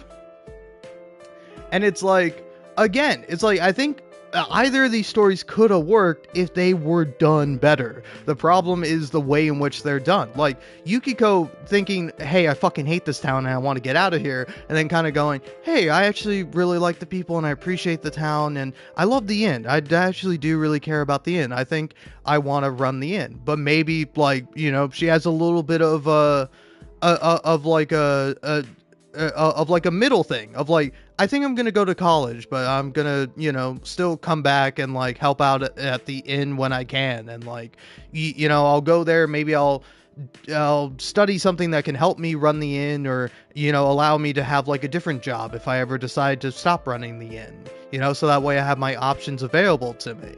And it's like, again, it's like, I think either of these stories could have worked if they were done better. The problem is the way in which they're done. Like, Yukiko thinking, hey, I fucking hate this town and I want to get out of here, and then kind of going, hey, I actually really like the people and I appreciate the town and I love the inn. I actually do really care about the inn. I think I want to run the inn. But maybe, like, you know, she has a little bit of like a middle thing of like, I think I'm gonna go to college, but I'm gonna, you know, still come back and like help out at the inn when I can, and like, you know, I'll go there. Maybe I'll study something that can help me run the inn, or, you know, allow me to have like a different job if I ever decide to stop running the inn, you know, so that way I have my options available to me,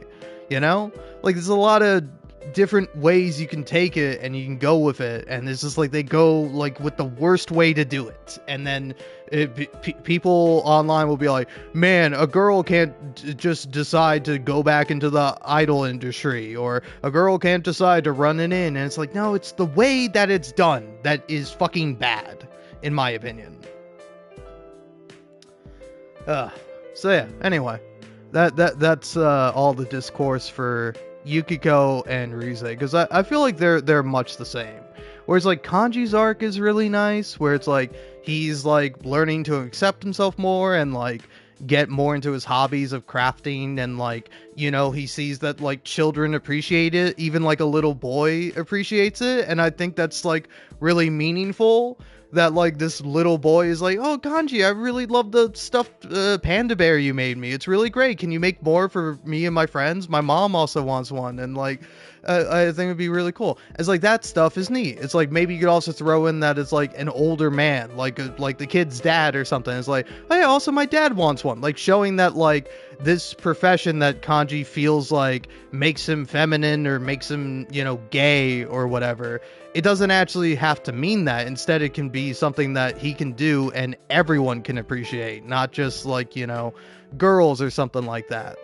you know, like there's a lot of different ways you can take it and you can go with it, and it's just like they go like with the worst way to do it, and then people online will be like, man, a girl can't just decide to go back into the idol industry, or a girl can't decide to run it in, and it's like, no, it's the way that it's done that is fucking bad, in my opinion. So yeah, anyway, that's all the discourse for Yukiko and Rize, because I feel like they're much the same. Whereas like Kanji's arc is really nice, where it's like he's like learning to accept himself more and like get more into his hobbies of crafting, and like, you know, he sees that like children appreciate it, even like a little boy appreciates it, and I think that's like really meaningful. That like this little boy is like, oh, Kanji, I really love the stuffed panda bear you made me. It's really great. Can you make more for me and my friends? My mom also wants one. And like, I think it'd be really cool. It's like that stuff is neat. It's like maybe you could also throw in that it's like an older man, like the kid's dad or something. It's like, oh yeah, also my dad wants one. Like showing that like this profession that Kanji feels like makes him feminine or makes him, you know, gay or whatever. It doesn't actually have to mean that. Instead, it can be something that he can do and everyone can appreciate, not just like, you know, girls or something like that.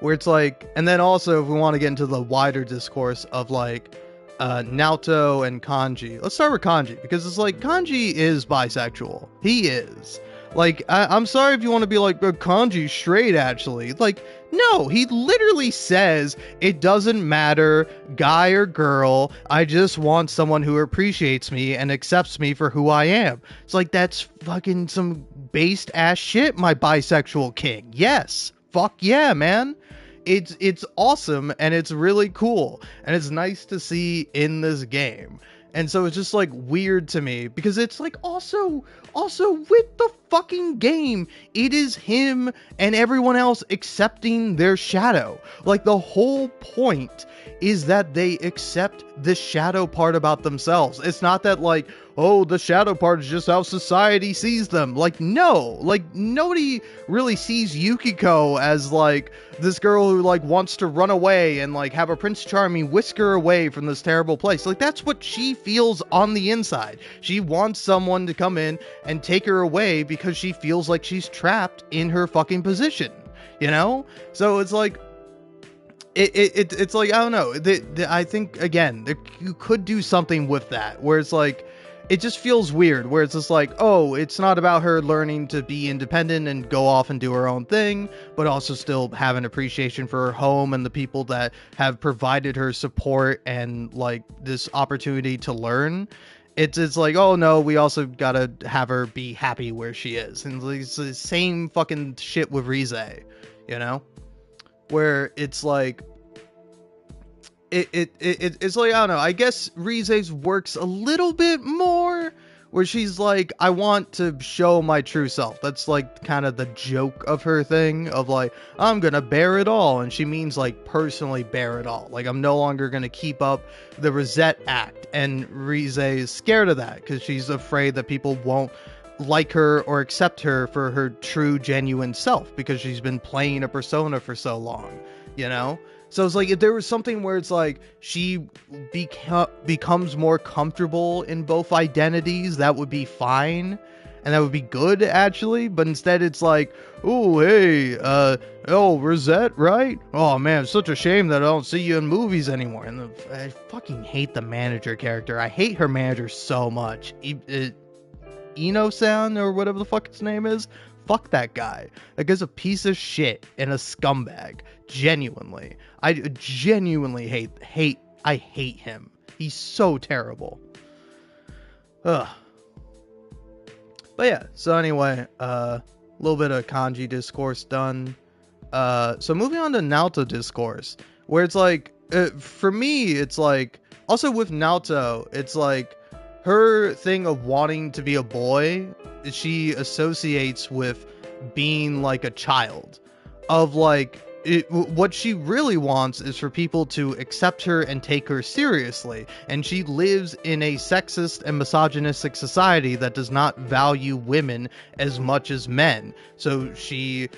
Where it's like, and then also if we want to get into the wider discourse of like Naoto and Kanji. Let's start with Kanji, because it's like Kanji is bisexual. He is. Like, I'm sorry if you want to be like, but Kanji's straight, actually. Like, no, he literally says, it doesn't matter, guy or girl, I just want someone who appreciates me and accepts me for who I am. It's like, that's fucking some based ass shit, my bisexual king. Yes. Fuck yeah, man. It's awesome, and it's really cool, and it's nice to see in this game. And so it's just like weird to me, because it's like also with the fucking game, it is him and everyone else accepting their shadow. Like the whole point is that they accept the shadow part about themselves. It's not that like, oh, the shadow part is just how society sees them. Like, no, like nobody really sees Yukiko as like this girl who like wants to run away and like have a Prince Charming whisk her away from this terrible place. Like that's what she feels on the inside. She wants someone to come in and take her away because she feels like she's trapped in her fucking position, you know? So it's like, it's like, I don't know. I think, again, you could do something with that, where it's like, it just feels weird, where it's just like, oh, it's not about her learning to be independent and go off and do her own thing, but also still have an appreciation for her home and the people that have provided her support and like this opportunity to learn. It's like, oh no, we also gotta have her be happy where she is. And it's the same fucking shit with Rize, you know? Where it's like, it's like, I don't know, I guess Rize's works a little bit more, where she's like, I want to show my true self. That's like kind of the joke of her thing of like, I'm gonna bear it all, and she means like personally bear it all. Like, I'm no longer gonna keep up the Rosette Act, and Rize is scared of that because she's afraid that people won't like her or accept her for her true genuine self, because she's been playing a persona for so long, you know? So it's like, if there was something where it's like she becomes more comfortable in both identities, that would be fine, and that would be good, actually. But instead it's like, oh, hey, oh, Rosette, right? Oh man, it's such a shame that I don't see you in movies anymore. And I fucking hate the manager character. I hate her manager so much. Ino-san, or whatever the fuck his name is. Fuck that guy. That guy's a piece of shit and a scumbag. Genuinely. I genuinely hate him. He's so terrible. Ugh. But yeah, so anyway, a little bit of Kanji discourse done. So moving on to Naoto discourse, where it's like, for me, it's like, also with Naoto, it's like, her thing of wanting to be a boy, she associates with being like a child. Of like, what she really wants is for people to accept her and take her seriously. And she lives in a sexist and misogynistic society that does not value women as much as men. So she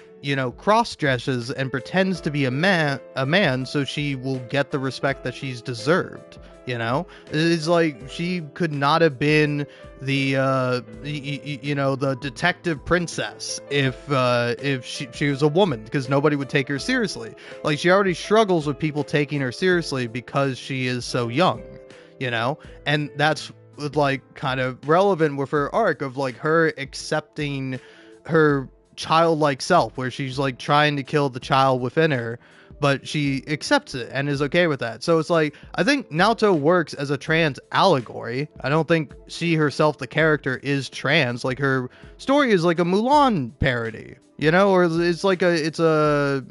cross dresses and pretends to be a man so she will get the respect that she's deserved. It's like she could not have been the the detective princess if she was a woman, because nobody would take her seriously. Like, she already struggles with people taking her seriously because she is so young, and that's like kind of relevant with her arc of like her accepting her childlike self, where she's like trying to kill the child within her, but she accepts it and is okay with that. So it's like, I think Naoto works as a trans allegory. I don't think she herself, the character, is trans. Like, her story is like a Mulan parody, or it's like it's a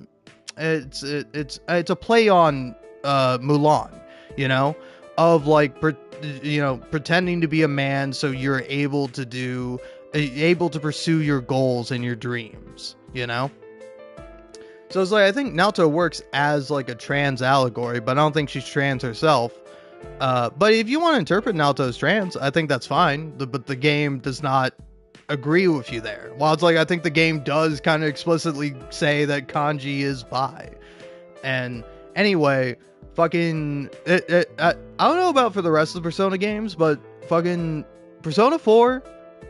play on Mulan, of like pretending to be a man so you're able to pursue your goals and your dreams, So it's like, I think Naoto works as like a trans allegory, but I don't think she's trans herself. But if you want to interpret Naoto as trans, I think that's fine. But the game does not agree with you there. While it's like, I think the game does kind of explicitly say that Kanji is bi. And anyway, fucking, I don't know about for the rest of the Persona games, but fucking Persona 4,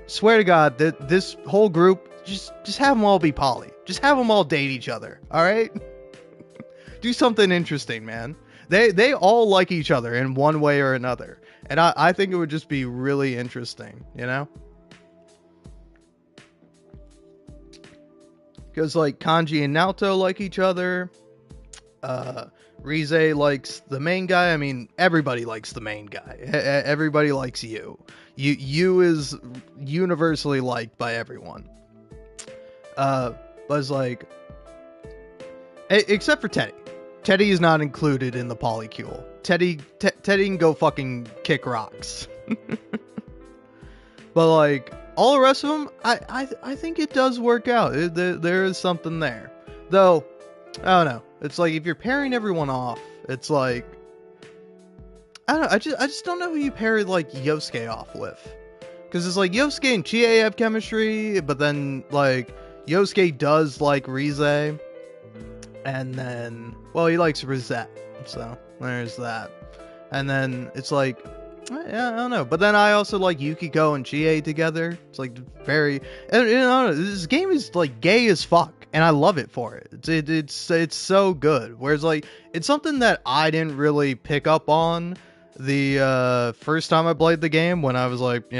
swear to God, that this whole group, just have them all be poly. Just have them all date each other, all right? Do something interesting, man. They all like each other in one way or another. And I think it would just be really interesting, Because, like, Kanji and Naoto like each other. Rize likes the main guy. I mean, everybody likes the main guy. Everybody likes you. You is universally liked by everyone. But it's like, except for Teddy. Teddy is not included in the polycule. Teddy can go fucking kick rocks. But like, all the rest of them, I think it does work out. There is something there. Though, I don't know. It's like, if you're pairing everyone off, it's like, I don't know. I just don't know who you pair like Yosuke off with. Because it's like, Yosuke and Chie have chemistry, but then like, Yosuke does like Rize, and then, well, he likes Rosette, so there's that. And then it's like, yeah, I don't know. But then I also like Yukiko and Chie together. It's like very, and I don't know, this game is like gay as fuck, and I love it for it. It's so good. Whereas like, it's something that I didn't really pick up on the first time I played the game, when I was like,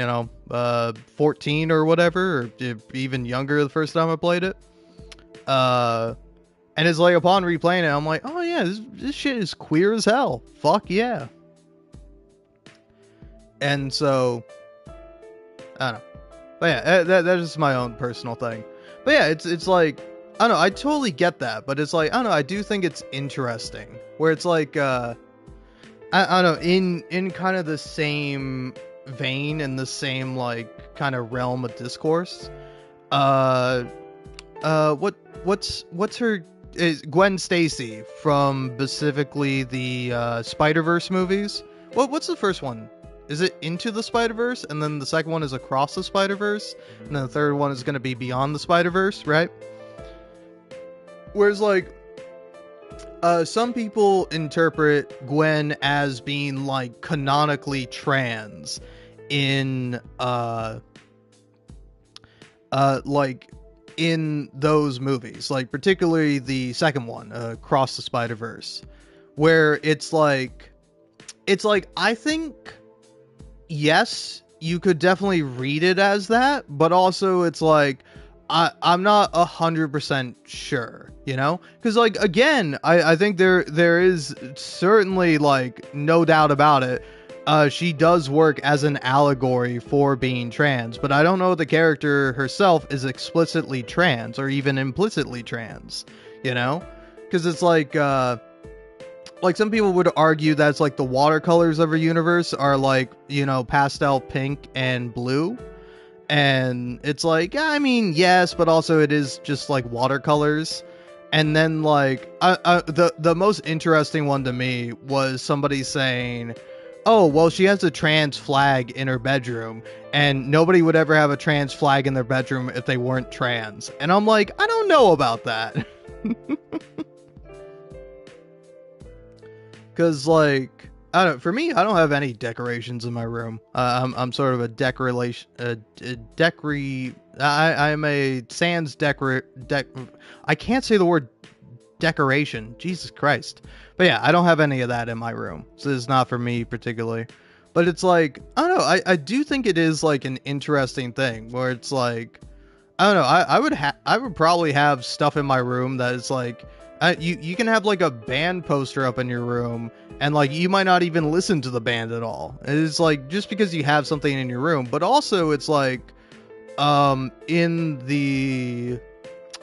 14 or whatever, or even younger the first time I played it. And it's like, upon replaying it, I'm like, oh yeah, this shit is queer as hell. Fuck yeah. And so, I don't know. But yeah, that's just my own personal thing. But yeah, it's like, I don't know, I totally get that, but it's like, I don't know, I do think it's interesting. Where it's like, I don't know, in kind of the same vein, in the same like kind of realm of discourse. What's her, is Gwen Stacy from specifically the Spider-Verse movies? What's the first one? Is it Into the Spider-Verse, and then the second one is Across the Spider-Verse, and then the third one is going to be Beyond the Spider-Verse, right? Whereas like, some people interpret Gwen as being like canonically trans in like in those movies, like particularly the second one, Across the Spider-Verse, where it's like I think, yes, you could definitely read it as that, but also it's like, I'm not 100% sure, because like, again, I think there is certainly like no doubt about it. She does work as an allegory for being trans, but I don't know if the character herself is explicitly trans or even implicitly trans, because it's like some people would argue that's like the watercolors of her universe are like, pastel pink and blue. And it's like, I mean, yes, but also it is just like watercolors. And then like, the most interesting one to me was somebody saying, oh, well, she has a trans flag in her bedroom, and nobody would ever have a trans flag in their bedroom if they weren't trans. And I'm like, I don't know about that. Because, like, I don't. For me, I don't have any decorations in my room. I'm sort of a I'm a sans I can't say the word decoration. Jesus Christ. But yeah, I don't have any of that in my room. So it's not for me particularly. But it's like, I don't know. I do think it is like an interesting thing where it's like, I don't know. I would probably have stuff in my room that is like, you can have like a band poster up in your room, and like you might not even listen to the band at all. It's like just because you have something in your room, but also it's like, in the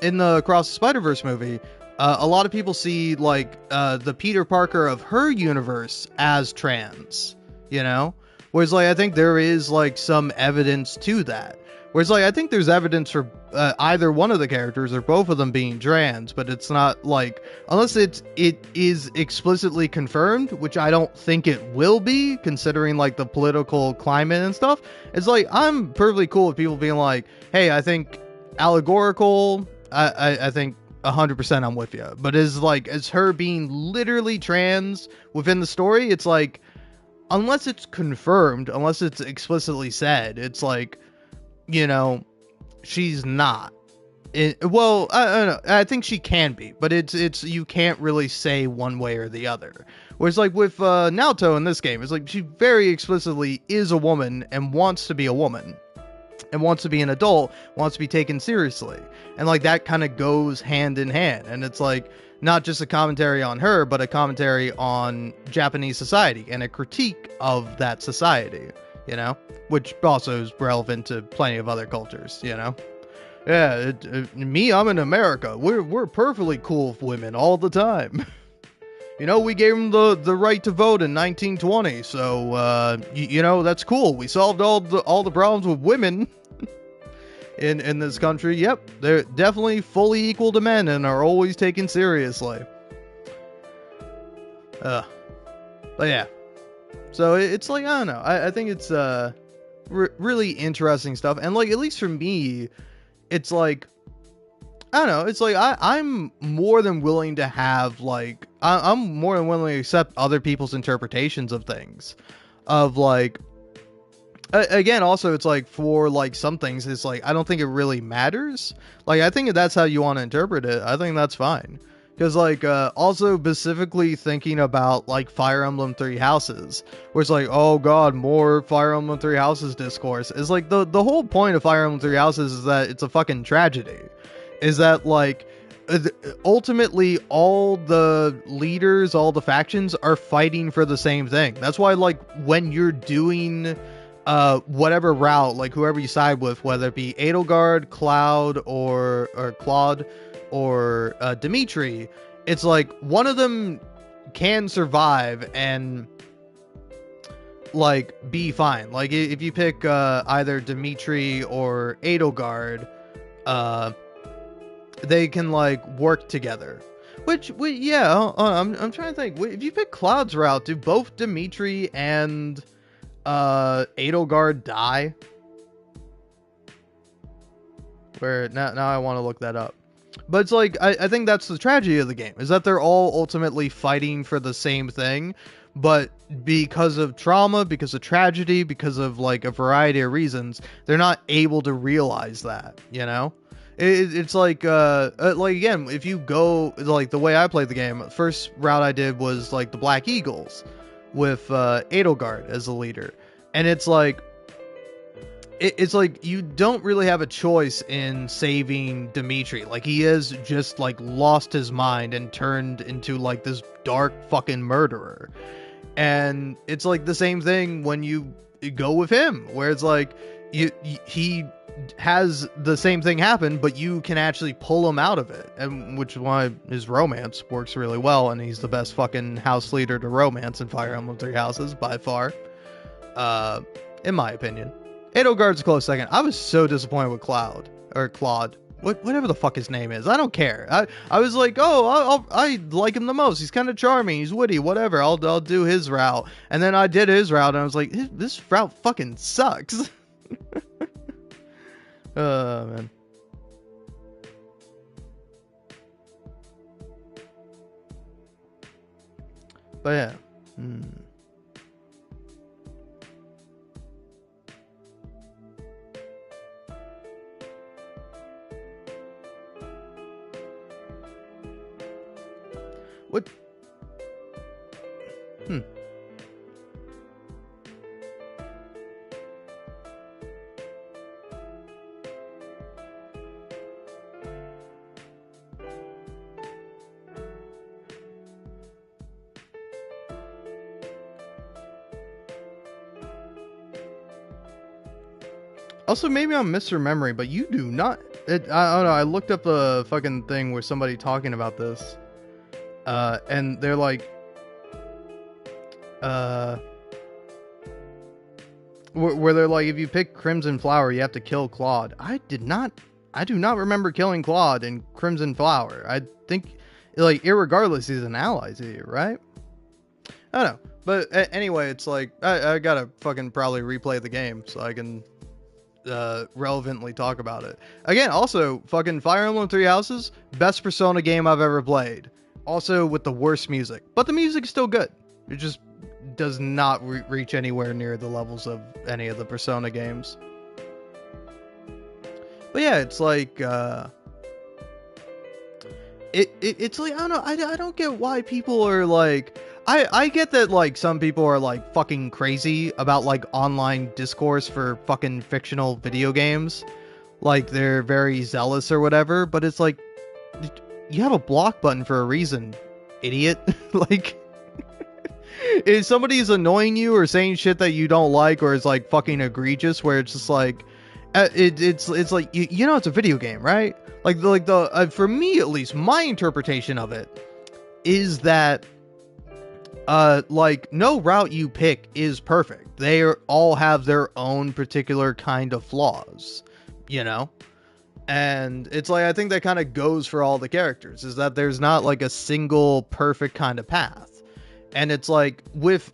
Across the Spider-Verse movie, a lot of people see like the Peter Parker of her universe as trans, you know? Whereas like I think there is like some evidence to that. Whereas like I think there's evidence for either one of the characters or both of them being trans, but it's not like, unless it is explicitly confirmed, which I don't think it will be considering like the political climate and stuff. It's like I'm perfectly cool with people being like, hey, I think allegorical, I think 100% I'm with you. But as her being literally trans within the story, it's like, unless it's confirmed, unless it's explicitly said, it's like, you know, she's not. Well, I don't know. I think she can be, but it's you can't really say one way or the other. Whereas like with Naoto in this game, it's like she very explicitly is a woman and wants to be a woman. And wants to be an adult, wants to be taken seriously. And like that kind of goes hand in hand. And it's like not just a commentary on her, but a commentary on Japanese society and a critique of that society, you know, which also is relevant to plenty of other cultures, you know. Yeah, me, I'm in America. We're perfectly cool with women all the time. You know, we gave them the right to vote in 1920, so you know, that's cool. We solved all the problems with women in this country. Yep, they're definitely fully equal to men and are always taken seriously. But yeah, so it's like, I don't know. I think it's really interesting stuff, and like at least for me, it's like, I don't know, it's like I'm more than willing to have like I'm more than willing to accept other people's interpretations of things, of like again, also it's like for like some things it's like I don't think it really matters. Like I think if that's how you want to interpret it, I think that's fine. Because like also specifically thinking about like Fire Emblem Three Houses, where it's like, oh god, more Fire Emblem Three Houses discourse, is like the whole point of Fire Emblem Three Houses is that it's a fucking tragedy. Is that like ultimately all the leaders, all the factions are fighting for the same thing. That's why like when you're doing whatever route, like whoever you side with, whether it be Edelgard, Cloud, or Claude, or Dimitri, it's like one of them can survive and like be fine. Like if you pick either Dimitri or Edelgard, they can like work together. Which yeah, I'm trying to think. If you pick Cloud's route, do both Dimitri and Edelgard die? Where now I want to look that up. But it's like I think that's the tragedy of the game, is that they're all ultimately fighting for the same thing, but because of trauma, because of tragedy, because of like a variety of reasons, they're not able to realize that, you know? It's like again, if you go like the way I played the game, first route I did was like the Black Eagles with Edelgard as the leader, and it's like you don't really have a choice in saving Dimitri. Like he has just like lost his mind and turned into like this dark fucking murderer, and it's like the same thing when you go with him, where it's like he has the same thing happen, but you can actually pull him out of it, and which is why his romance works really well, and he's the best fucking house leader to romance in Fire Emblem Three Houses by far, in my opinion. Edelgard's a close second. I was so disappointed with Claude. whatever the fuck his name is. I don't care. I was like, oh, I like him the most. He's kind of charming. He's witty. Whatever. I'll do his route. And then I did his route, and I was like, this route fucking sucks. Oh man. But yeah. What? Also, maybe I'm misremembering, but you do not. I don't know. I looked up a fucking thing where somebody talking about this, and they're like, where they're like, if you pick Crimson Flower, you have to kill Claude. I do not remember killing Claude in Crimson Flower. I think, like, irregardless, he's an ally to you, right? I don't know. But anyway, it's like, I gotta fucking probably replay the game so I can relevantly talk about it. Again, also, fucking Fire Emblem Three Houses, best Persona game I've ever played. Also with the worst music. But the music's still good. It just does not reach anywhere near the levels of any of the Persona games. But yeah, it's like, it's like, I don't know, I don't get why people are like, I get that, like, some people are, like, fucking crazy about, like, online discourse for fucking fictional video games. Like, they're very zealous or whatever, but it's like, you have a block button for a reason, idiot. Like, if somebody's annoying you or saying shit that you don't like or is, like, fucking egregious, where it's just like, it's like, you know it's a video game, right? Like the for me, at least, my interpretation of it is that, like, no route you pick is perfect. They all have their own particular kind of flaws, you know? And it's like, I think that kind of goes for all the characters, is that there's not, like, a single perfect kind of path. And it's like, with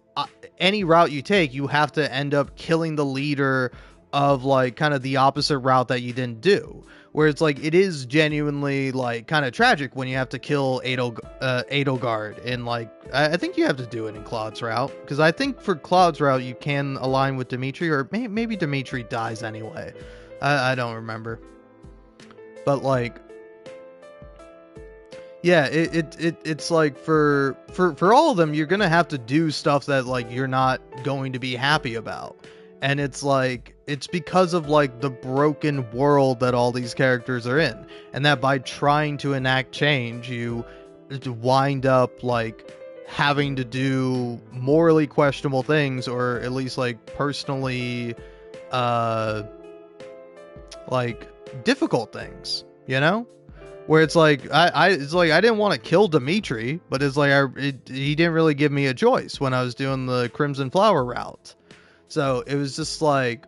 any route you take, you have to end up killing the leader of, like, kind of the opposite route that you didn't do. Where it's like, it is genuinely, like, kind of tragic when you have to kill Edelgard in, like, I think you have to do it in Claude's route, because I think for Claude's route you can align with Dimitri, or maybe Dimitri dies anyway. I don't remember. But, like, yeah, it's like, for all of them, you're gonna have to do stuff that, like, you're not going to be happy about. And it's like, it's because of, like, the broken world that all these characters are in. And that by trying to enact change, you wind up, like, having to do morally questionable things, or at least, like, personally, like, difficult things, you know? Where it's like, it's like, I didn't want to kill Dimitri, but it's like, he didn't really give me a choice when I was doing the Crimson Flower route. So it was just like,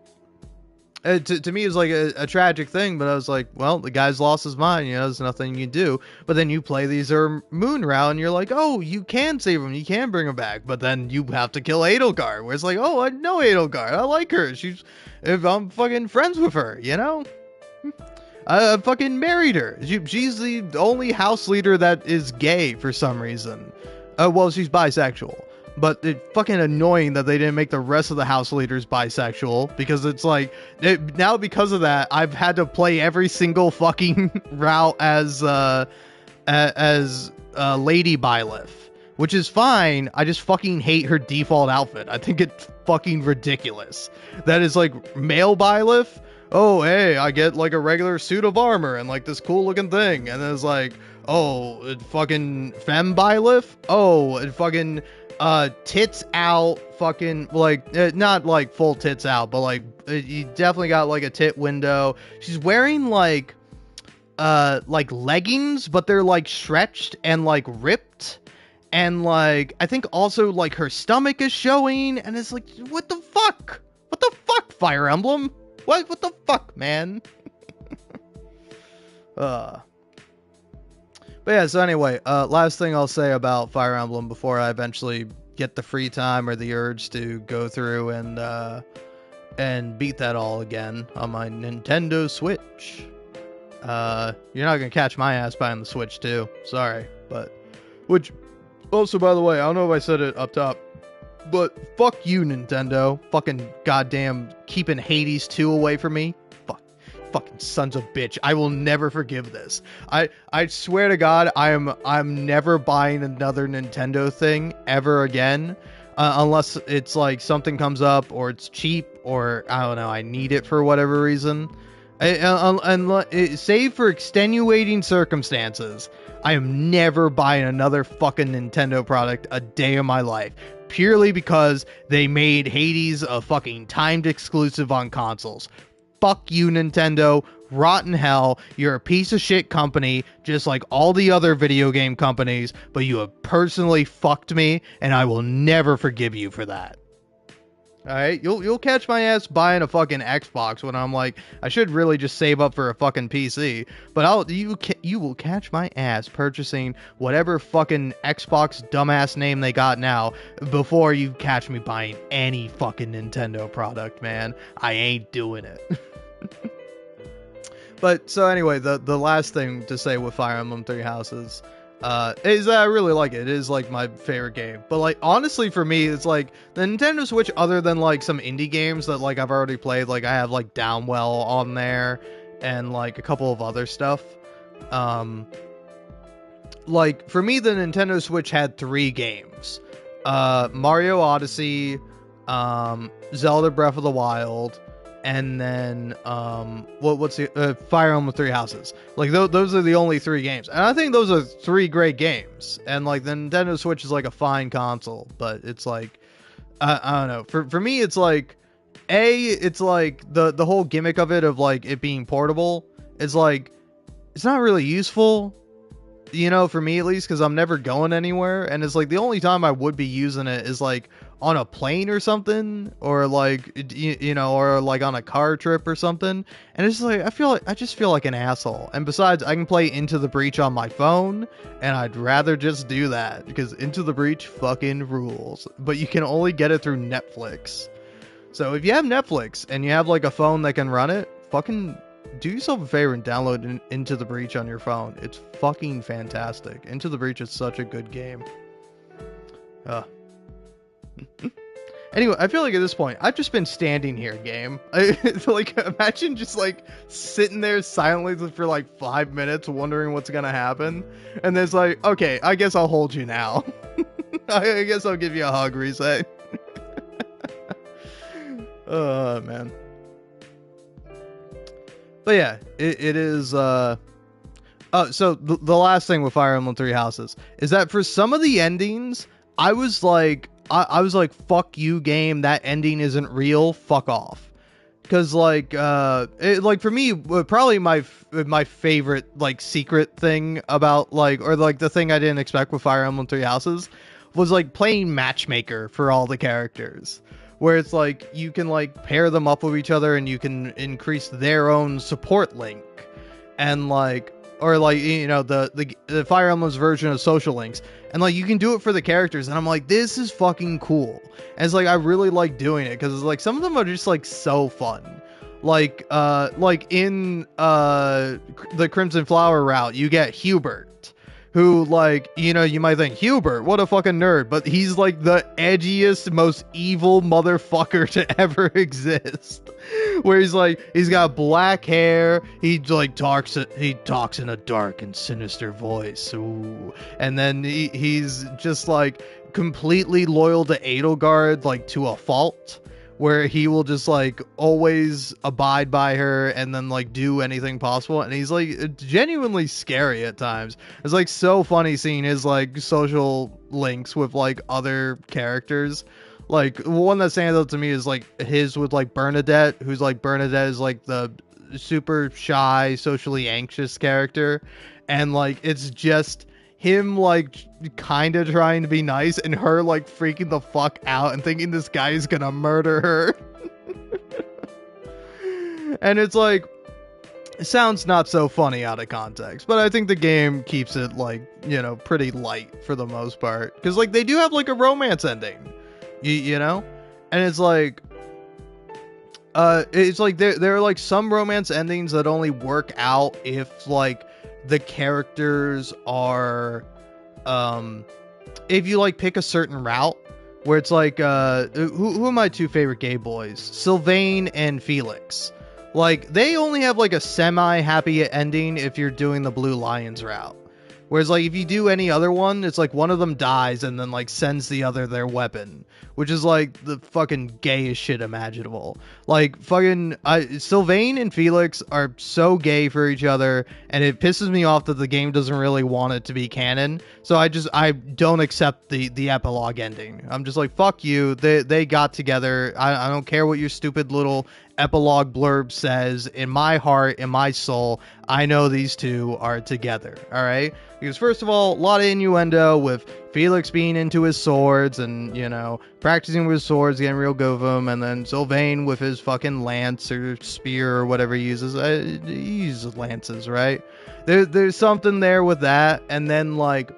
to me, it was like a tragic thing, but I was like, well, the guy's lost his mind, you know, there's nothing you can do. But then you play these Moon route, and you're like, oh, you can save him, you can bring him back, but then you have to kill Edelgard, where it's like, oh, I know Edelgard, I like her, if I'm fucking friends with her, you know? I fucking married her. She's the only house leader that is gay for some reason. Well, she's bisexual. But it's fucking annoying that they didn't make the rest of the house leaders bisexual, because it's like, now because of that, I've had to play every single fucking route as Lady Byleth, which is fine. I just fucking hate her default outfit. I think it's fucking ridiculous. That is like, male Byleth, oh, hey, I get, like, a regular suit of armor and, like, this cool looking thing. And then it's like, oh, it fucking femme Byleth? Oh, it fucking, tits out, fucking, like, not, like, full tits out, but, like, you definitely got, like, a tit window. She's wearing, like, leggings, but they're, like, stretched and, like, ripped. And, like, I think also, like, her stomach is showing, and it's like, what the fuck? What the fuck, Fire Emblem? What the fuck, man? But yeah, so anyway, last thing I'll say about Fire Emblem before I eventually get the free time or the urge to go through and beat that all again on my Nintendo Switch. You're not gonna catch my ass buying the Switch 2. Sorry, but which also, by the way, I don't know if I said it up top, but fuck you, Nintendo. Fucking goddamn keeping Hades 2 away from me. Fucking sons of bitch. I will never forgive this. I swear to God, I'm never buying another Nintendo thing ever again. Unless it's like something comes up or it's cheap or I don't know, I need it for whatever reason. Save for extenuating circumstances, I am never buying another fucking Nintendo product a day of my life. Purely because they made Hades a fucking timed exclusive on consoles. Fuck you, Nintendo. Rotten hell. You're a piece of shit company, just like all the other video game companies, but you have personally fucked me, and I will never forgive you for that. Alright, you'll catch my ass buying a fucking Xbox when I'm like, I should really just save up for a fucking PC. But you will catch my ass purchasing whatever fucking Xbox dumbass name they got now before you catch me buying any fucking Nintendo product, man. I ain't doing it. But so anyway, the last thing to say with Fire Emblem Three Houses is that I really like it. It is like my favorite game. But like honestly for me, it's like the Nintendo Switch, other than like some indie games that like I've already played, like I have like Downwell on there and like a couple of other stuff. Like for me, the Nintendo Switch had 3 games. Mario Odyssey, Zelda Breath of the Wild, and then what's the Fire Emblem Three Houses. Like those are the only 3 games, and I think those are 3 great games. And like the Nintendo Switch is like a fine console, but it's like I don't know. For me, it's like it's like the whole gimmick of it of like it being portable. It's like it's not really useful, you know, for me at least, because I'm never going anywhere, and it's like the only time I would be using it is like on a plane or something, or like you know, or like on a car trip or something. And it's like I just feel like an asshole. And besides, I can play Into the Breach on my phone, and I'd rather just do that because Into the Breach fucking rules. But you can only get it through Netflix. So if you have Netflix and you have like a phone that can run it, fucking do yourself a favor and download Into the Breach on your phone. It's fucking fantastic. Into the Breach is such a good game. Anyway, I feel like at this point, I've just been standing here, game. Like, imagine just like sitting there silently for like 5 minutes wondering what's gonna happen. And then it's like, okay, I guess I'll hold you now. I guess I'll give you a hug, Rise. Oh, man. But yeah, it is, so the last thing with Fire Emblem Three Houses is that for some of the endings, I was like, fuck you, game, that ending isn't real, fuck off. Because, like, like, for me, probably my favorite, like, secret thing about, like, or, like, the thing I didn't expect with Fire Emblem Three Houses was, like, playing matchmaker for all the characters. Where it's like you can like pair them up with each other and you can increase their own support link, and like, or like, you know, the Fire Emblem's version of social links, and like you can do it for the characters, and I'm like, this is fucking cool. And it's like I really like doing it because it's like some of them are just like so fun. Like in the Crimson Flower route, you get Hubert, who, like, you know, you might think, Hubert, what a fucking nerd, but he's like the edgiest, most evil motherfucker to ever exist. Where he's like, he's got black hair, he talks in a dark and sinister voice, ooh. And then he's just like completely loyal to Edelgard, like to a fault, where he will just like always abide by her and then like do anything possible. And he's like genuinely scary at times. It's like so funny seeing his like social links with like other characters. Like one that stands out to me is like his with like Bernadette, who's like, Bernadette is like the super shy, socially anxious character. And like it's just him like kind of trying to be nice and her like freaking the fuck out and thinking this guy is gonna murder her. And it's like It sounds not so funny out of context, but I think the game keeps it, like, you know, pretty light for the most part. Because, like, they do have, like, a romance ending, you know? And it's like there are, like, some romance endings that only work out if, like, the characters are, if you, like, pick a certain route, where it's like, who are my two favorite gay boys? Sylvain and Felix. Like, they only have, like, a semi-happy ending if you're doing the Blue Lions route. Whereas, like, if you do any other one, it's like one of them dies and then, like, sends the other their weapon. Which is, like, the fucking gayest shit imaginable. Like, fucking, Sylvain and Felix are so gay for each other, and it pisses me off that the game doesn't really want it to be canon. So I don't accept the epilogue ending. I'm just like, fuck you, they got together. I don't care what your stupid little epilogue blurb says. In my heart, in my soul, I know these two are together, alright? Because first of all, a lot of innuendo with Felix being into his swords and, you know, practicing with his swords, getting real good with them, and then Sylvain with his fucking lance or spear or whatever he uses. He uses lances, right? There's something there with that, and then, like,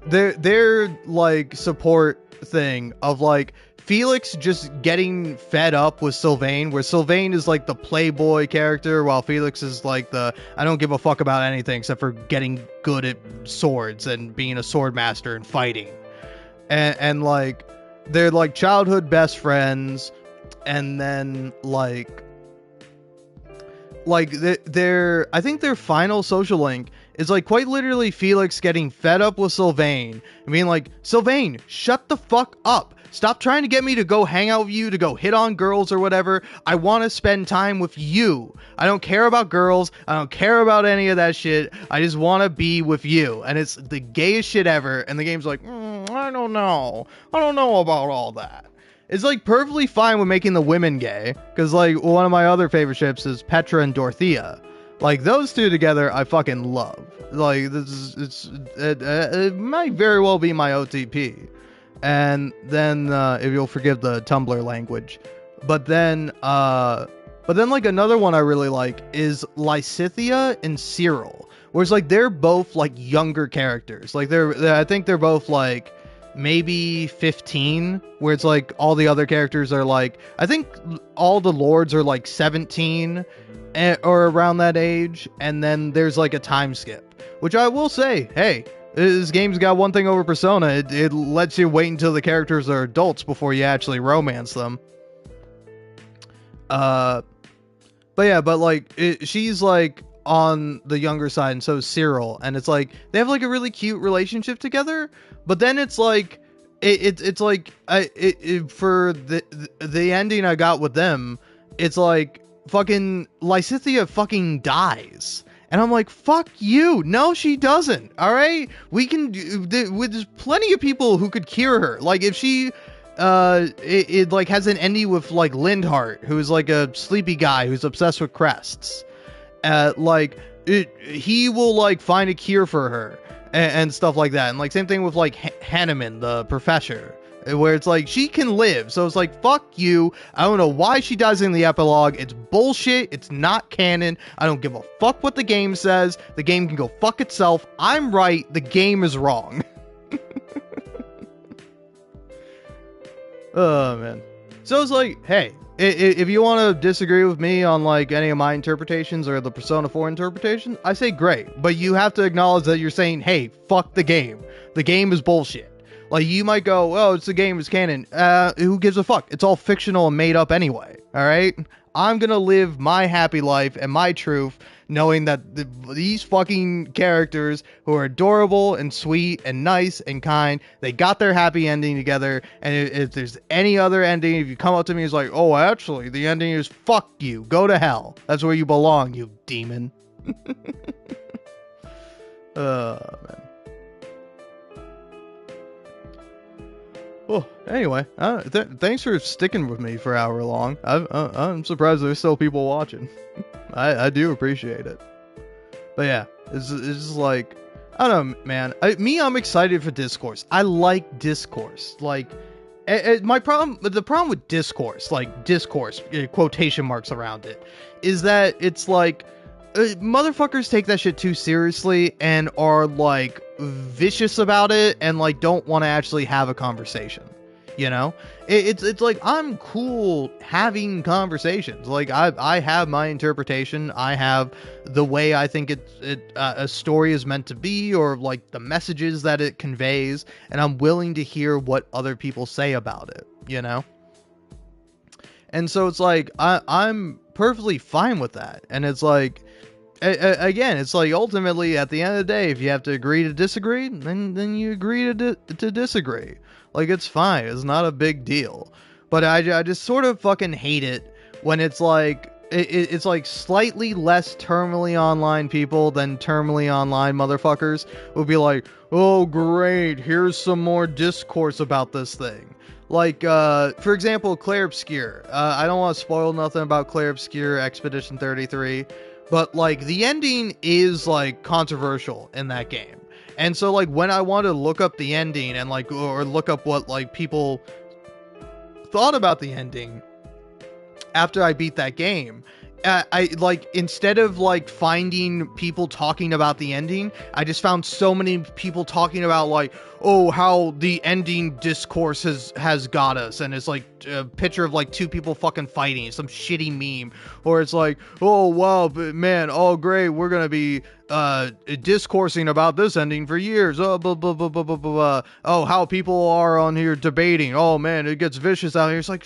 their like, support thing of, like, Felix just getting fed up with Sylvain, where Sylvain is like the playboy character, while Felix is like the I don't give a fuck about anything except for getting good at swords and being a sword master and fighting. And like, they're like childhood best friends, and then like their I think their final social link is like quite literally Felix getting fed up with Sylvain and being like, Sylvain, shut the fuck up. Stop trying to get me to go hang out with you, to go hit on girls or whatever. I want to spend time with you. I don't care about girls. I don't care about any of that shit. I just want to be with you. And it's the gayest shit ever. And the game's like, I don't know. I don't know about all that. It's like perfectly fine with making the women gay. Because like one of my other favorite ships is Petra and Dorothea. Like those two together, I fucking love. Like it might very well be my OTP. And then, if you'll forgive the Tumblr language, but then like another one I really like is Lysithea and Cyril, where it's like they're both like younger characters. Like I think they're both like maybe 15, where it's like all the other characters are like, I think all the lords are like 17 or around that age, and then there's like a time skip, which I will say, hey. This game's got one thing over Persona. It lets you wait until the characters are adults before you actually romance them. But yeah, but like she's like on the younger side, and so is Cyril, and it's like they have like a really cute relationship together. But then it's like it's like for the ending I got with them, it's like fucking Lysithea fucking dies. And I'm like, fuck you. No, she doesn't. All right. We can there's plenty of people who could cure her. Like if she, it like has an ending with like Lindhart, who's like a sleepy guy who's obsessed with crests. He will like find a cure for her and stuff like that. And like same thing with like Hanneman, the professor, where it's like she can live. So it's like, fuck you. I don't know why she dies in the epilogue. It's bullshit. It's not canon. I don't give a fuck what the game says. The game can go fuck itself. I'm right. The game is wrong. Oh man. So it's like, hey, if you want to disagree with me on like any of my interpretations or the Persona 4 interpretation, I say great. But you have to acknowledge that you're saying, hey, fuck the game. The game is bullshit. Like, you might go, oh, it's the game, it's canon. Who gives a fuck? It's all fictional and made up anyway, alright? I'm gonna live my happy life and my truth, knowing that these fucking characters who are adorable and sweet and nice and kind, they got their happy ending together, and if there's any other ending, if you come up to me and it's like, oh, actually, the ending is fuck you, go to hell. That's where you belong, you demon. Oh, man. Well, anyway, thanks for sticking with me for hour long. I'm surprised there's still people watching. I do appreciate it. But yeah, it's just like, I don't know, man. I'm excited for discourse. I like discourse. Like, The problem with discourse, like discourse, quotation marks around it, is that it's like motherfuckers take that shit too seriously and are like vicious about it and like don't want to actually have a conversation. You know, it's like I'm cool having conversations. Like I have my interpretation. I have the way I think a story is meant to be, or like the messages that it conveys, and I'm willing to hear what other people say about it. You know, and so it's like I'm perfectly fine with that. And it's like again, it's like ultimately at the end of the day, if you have to agree to disagree, then you agree to disagree. Like, it's fine. It's not a big deal. But I just sort of fucking hate it when it's like, it's like slightly less terminally online people than terminally online motherfuckers will be like, oh, great, here's some more discourse about this thing. Like, for example, Clair Obscur. I don't want to spoil nothing about Clair Obscur Expedition 33, but, like, the ending is, like, controversial in that game. And so, like, when I want to look up the ending and, like, or look up what, like, people thought about the ending after I beat that game, I like, instead of like finding people talking about the ending, I just found so many people talking about like, oh, how the ending discourse has got us, and it's like a picture of like two people fucking fighting, some shitty meme, or it's like, oh wow, man, oh great, we're gonna be discoursing about this ending for years, oh blah blah blah blah blah blah, oh how people are on here debating, oh man, it gets vicious out here. It's like,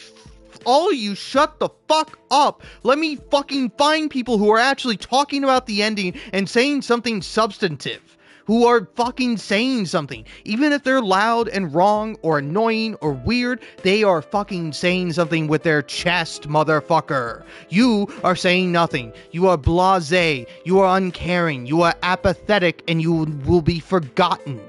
all you shut the fuck up. Let me fucking find people who are actually talking about the ending and saying something substantive, who are fucking saying something. Even if they're loud and wrong or annoying or weird, they are fucking saying something with their chest, motherfucker. You are saying nothing. You are blasé. You are uncaring. You are apathetic, and you will be forgotten.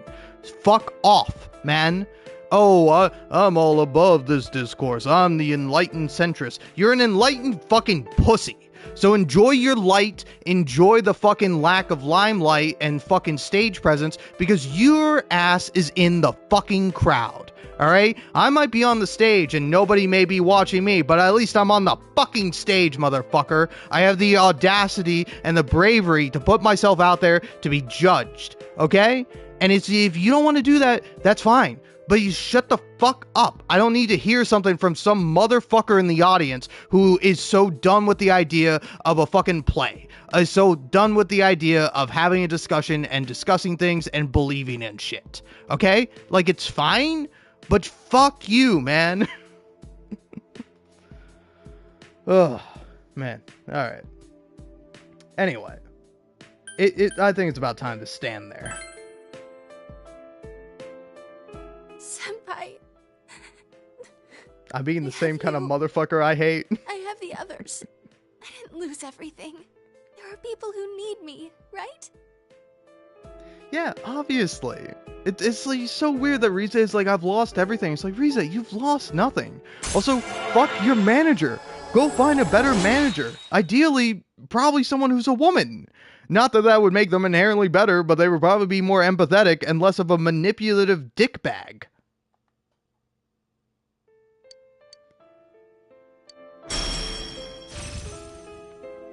Fuck off, man. Oh, I'm all above this discourse. I'm the enlightened centrist. You're an enlightened fucking pussy. So enjoy your light, enjoy the fucking lack of limelight and fucking stage presence, because your ass is in the fucking crowd. Alright? I might be on the stage and nobody may be watching me, but at least I'm on the fucking stage, motherfucker. I have the audacity and the bravery to put myself out there to be judged. Okay? And if you don't want to do that, that's fine. But you shut the fuck up. I don't need to hear something from some motherfucker in the audience who is so done with the idea of a fucking play. Is so done with the idea of having a discussion and discussing things and believing in shit. Okay? Like, it's fine, but fuck you, man. Oh, man. Alright. Anyway. I think it's about time to stand there. Senpai. I'm being the same kind of motherfucker I hate. I have the others. I didn't lose everything. There are people who need me, right? Yeah, obviously. It's like so weird that Rize is like, I've lost everything. It's like, Rize, you've lost nothing. Also, fuck your manager. Go find a better manager. Ideally, probably someone who's a woman. Not that that would make them inherently better, but they would probably be more empathetic and less of a manipulative dickbag.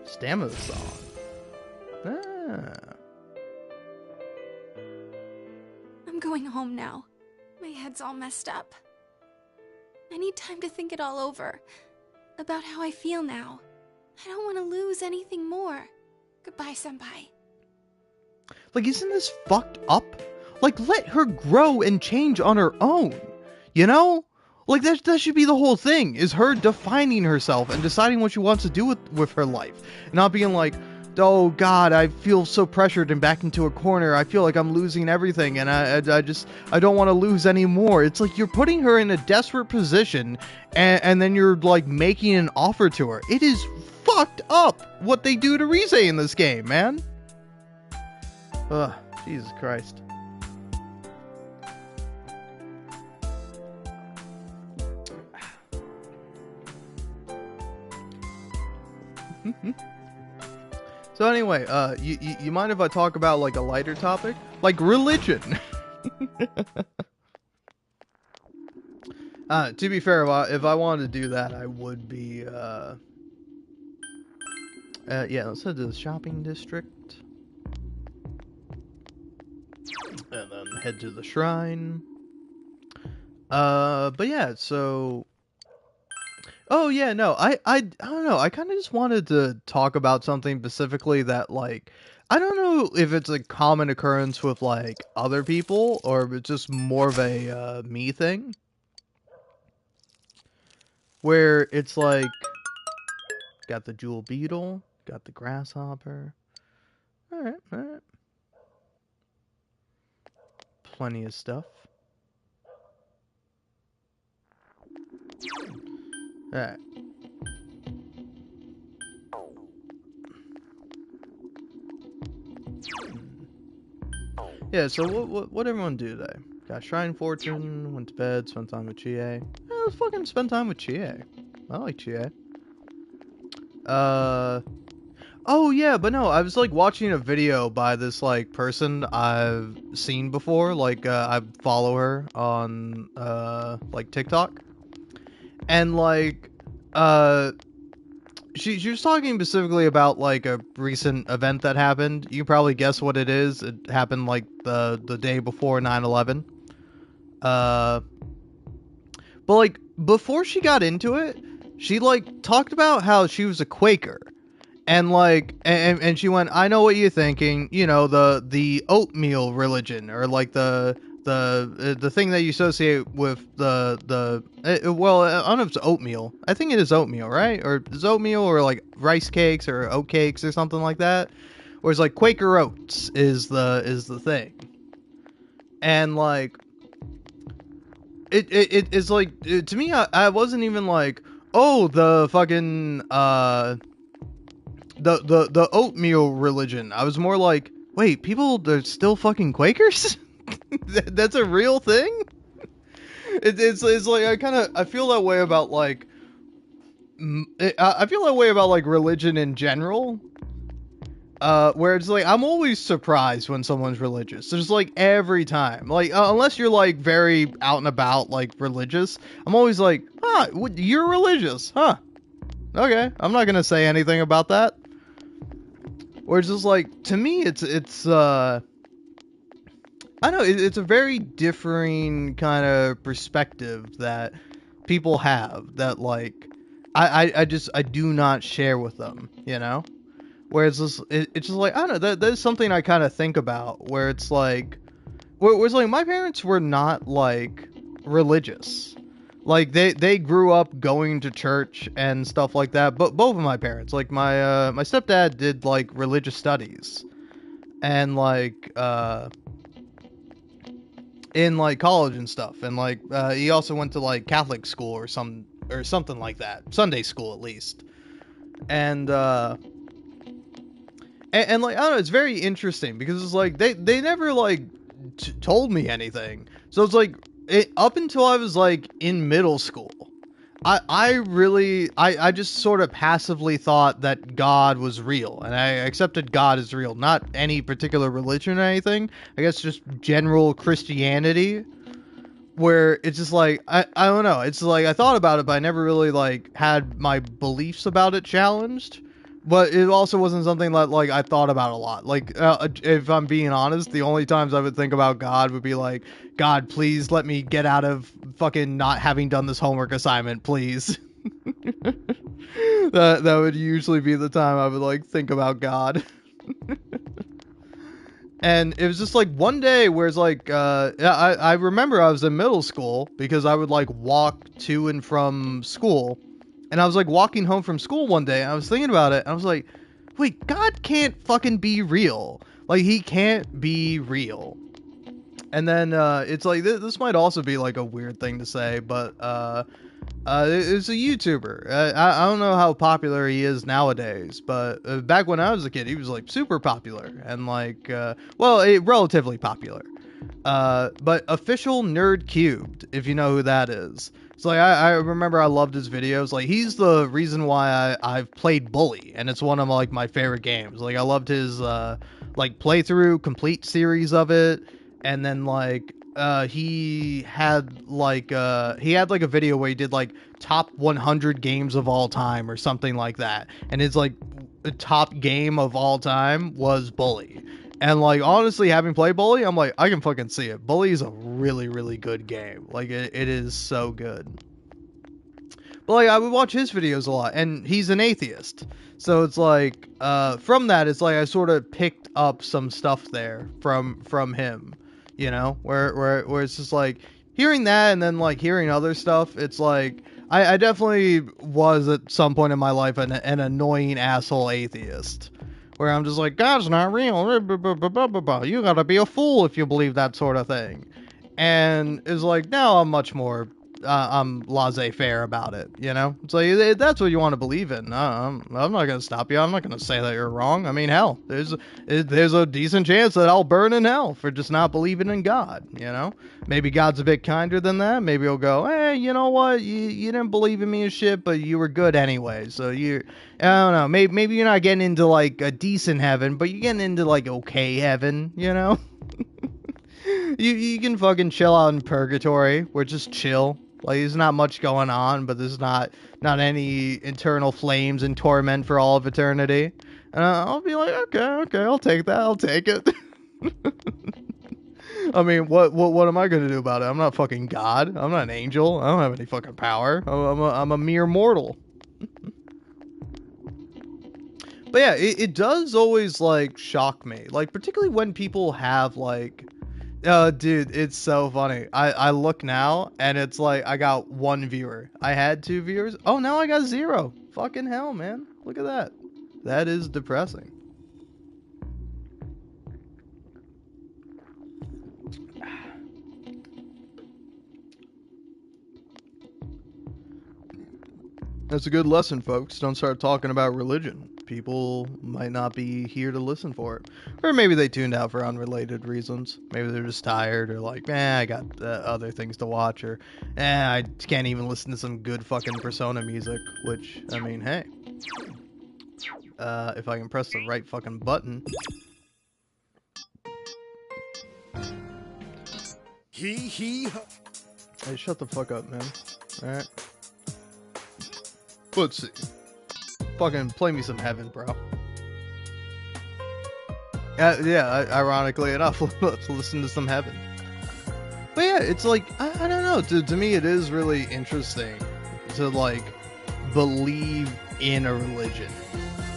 Stamina song. Ah. I'm going home now. My head's all messed up. I need time to think it all over. About how I feel now. I don't want to lose anything more. Goodbye, Senpai. Like, isn't this fucked up? Like, let her grow and change on her own. You know? Like, that should be the whole thing, is her defining herself and deciding what she wants to do with her life. Not being like, oh god, I feel so pressured and back into a corner. I feel like I'm losing everything, and I don't want to lose anymore. It's like you're putting her in a desperate position, and then you're like making an offer to her. It is fucked up what they do to Rize in this game, man. Ugh, Jesus Christ. So anyway, you mind if I talk about like a lighter topic? Like religion. To be fair, if I wanted to do that, I would be, yeah, let's head to the shopping district. And then head to the shrine. But yeah, so... Oh, yeah, no, I don't know, I kind of just wanted to talk about something specifically that, like, I don't know if it's a common occurrence with, like, other people, or if it's just more of a, me thing. Where it's like, got the jewel beetle, got the grasshopper. Alright, alright. Plenty of stuff. Alright. Yeah, so what everyone do today? Got Shrine Fortune, went to bed, spent time with Chie. Yeah, let's fucking spend time with Chie. I like Chie. Oh yeah, but no, I was like watching a video by this like person I've seen before. Like I follow her on like TikTok. And like she was talking specifically about like a recent event that happened. You can probably guess what it is. It happened like the day before 9/11. But like before she got into it, she like talked about how she was a Quaker. And like and she went, I know what you're thinking, you know, the oatmeal religion, or like the thing that you associate with well, I don't know if it's oatmeal. I think it is oatmeal, right? Or is oatmeal, or like rice cakes or oat cakes or something like that. Or it's like Quaker Oats is the thing. And like it's like to me, I wasn't even like, oh, the fucking the oatmeal religion. I was more like, wait, people, they're still fucking Quakers? That's a real thing? It's like I feel that way about like I feel that way about like religion in general. Where it's like, I'm always surprised when someone's religious. Just like every time, like unless you're like very out and about like religious, I'm always like, huh, you're religious, huh? Okay, I'm not gonna say anything about that. Or it's just like, to me, it's I don't know, it's a very differing kind of perspective that people have that like I do not share with them, you know? Where it's just like, I don't know, that's something I kind of think about, where it's like, where it's like, my parents were not like religious. Like they grew up going to church and stuff like that. But both of my parents, like my stepdad did like religious studies, and like in like college and stuff, and like he also went to like Catholic school or something like that, Sunday school at least. And and like, I don't know, it's very interesting because it's like they never like told me anything. So it's like, up until I was like in middle school, I just sort of passively thought that God was real, and I accepted God as real, not any particular religion or anything. I guess just general Christianity, where it's just like, I don't know, it's like I thought about it, but I never really like had my beliefs about it challenged. But it also wasn't something that like I thought about a lot. Like if I'm being honest, the only times I would think about God would be like, God, please let me get out of fucking not having done this homework assignment, please. That would usually be the time I would like think about God. And it was just like one day where it's like, I remember I was in middle school because I would like walk to and from school. And I was like walking home from school one day and I was thinking about it. And I was like, wait, God can't fucking be real. Like, he can't be real. And then it's like, this might also be like a weird thing to say, but it's a YouTuber. I don't know how popular he is nowadays, but back when I was a kid, he was like super popular and like, relatively popular. But Official Nerd Cubed, if you know who that is. So like, I remember I loved his videos. Like, he's the reason why I've played Bully, and it's one of like my favorite games. Like, I loved his like playthrough complete series of it, and then like he had like a video where he did like top 100 games of all time or something like that, and his like top game of all time was Bully. And like honestly, having played Bully, I'm like, I can fucking see it. Bully is a really, really good game. Like it is so good. But like I would watch his videos a lot, and he's an atheist, so it's like from that, it's like I sort of picked up some stuff there from him, you know, where it's just like hearing that, and then like hearing other stuff. It's like I definitely was at some point in my life an annoying asshole atheist, where I'm just like, God's not real. You gotta be a fool if you believe that sort of thing. And it's like now I'm much more I'm laissez-faire about it, you know? It's like, if that's what you want to believe in, I'm not going to stop you. I'm not going to say that you're wrong. I mean, hell, there's a decent chance that I'll burn in hell for just not believing in God, you know? Maybe God's a bit kinder than that. Maybe he'll go, hey, you know what? You didn't believe in me and shit, but you were good anyway. So I don't know, maybe you're not getting into like a decent heaven, but you're getting into like okay heaven, you know? You can fucking chill out in purgatory, where just chill. Like, there's not much going on, but there's not any eternal flames and torment for all of eternity. And I'll be like, okay, I'll take that. I'll take it. I mean, what am I gonna do about it? I'm not fucking God. I'm not an angel. I don't have any fucking power. I'm a mere mortal. But yeah, it does always like shock me, like particularly when people have like. Oh, dude, it's so funny. I look now, and it's like I got 1 viewer. I had 2 viewers. Oh, now I got 0. Fucking hell, man. Look at that. That is depressing. That's a good lesson, folks. Don't start talking about religion. People might not be here to listen for it. Or maybe they tuned out for unrelated reasons. Maybe they're just tired, or like, I got other things to watch, or I can't even listen to some good fucking Persona music, which, I mean, hey. If I can press the right fucking button. Hey, shut the fuck up, man. Alright. Let's see. Fucking play me some Heaven, bro. Yeah, ironically enough, let's listen to some Heaven. But yeah, it's like, I don't know, to me it is really interesting to like believe in a religion.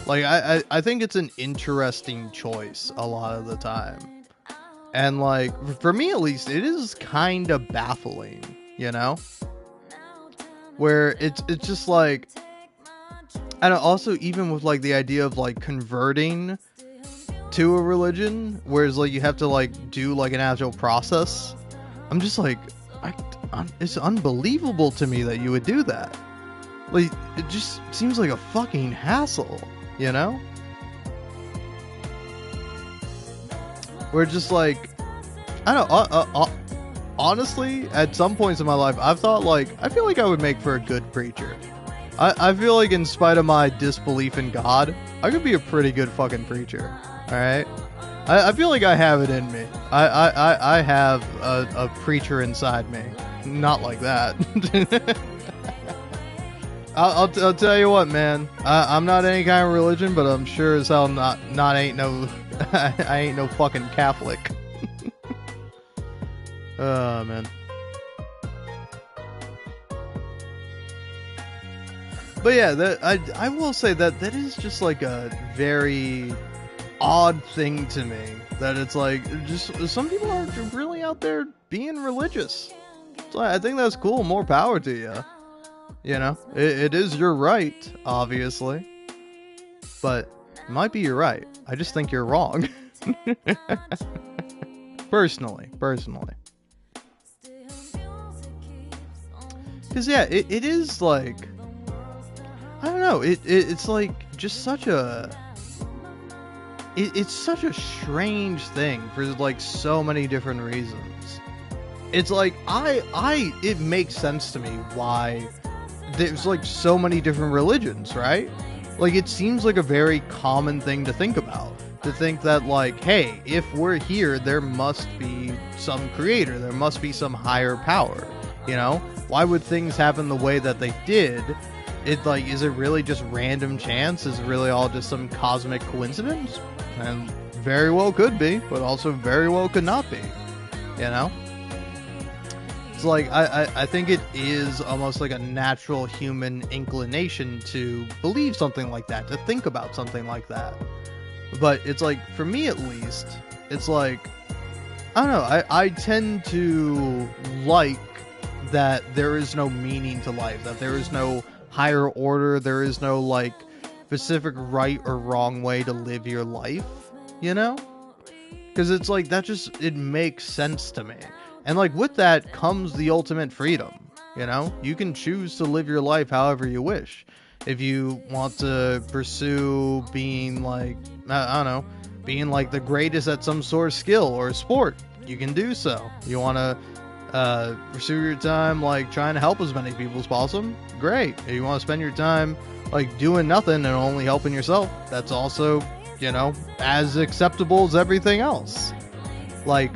Like, I think it's an interesting choice a lot of the time. And like, for me at least, it is kind of baffling, you know? Where it's just like, and also even with like the idea of like converting to a religion, whereas like you have to like do like an actual process. I'm just like, it's unbelievable to me that you would do that. Like, it just seems like a fucking hassle, you know? We're just like, I don't know, honestly, at some points in my life, I've thought like, I feel like I would make for a good preacher. I feel like in spite of my disbelief in God, I could be a pretty good fucking preacher. Alright? I feel like I have it in me. I have a preacher inside me. Not like that. I'll tell you what, man. I'm not any kind of religion, but I'm sure as hell not ain't no I ain't no fucking Catholic. Oh, man. But yeah, I will say that is just like a very odd thing to me. That it's like, just some people are really out there being religious. So I think that's cool. More power to you. You know, it is your right, obviously. But it might be your right. I just think you're wrong. Personally. Because yeah, it is like, I don't know, it's like just such a, it's such a strange thing for like so many different reasons. It's like, it makes sense to me why there's like so many different religions, right? Like, it seems like a very common thing to think about. to think that, like, hey, if we're here, there must be some creator, there must be some higher power, you know? Why would things happen the way that they did? It, like, is it really just random chance? Is it really all just some cosmic coincidence? And very well could be, but also very well could not be, you know? It's like, I think it is almost like a natural human inclination to believe something like that, to think about something like that. But it's like, for me at least, it's like, I don't know, I tend to like that there is no meaning to life, that there is no higher order, there is no, like, specific right or wrong way to live your life, you know? Because it's like, that just, it makes sense to me. And, like, with that comes the ultimate freedom, you know? You can choose to live your life however you wish. If you want to pursue being, like, I don't know, being, like, the greatest at some sort of skill or sport, you can do so. You want to pursue your time, like, trying to help as many people as possible, great. If you want to spend your time, like, doing nothing and only helping yourself, that's also, you know, as acceptable as everything else. Like,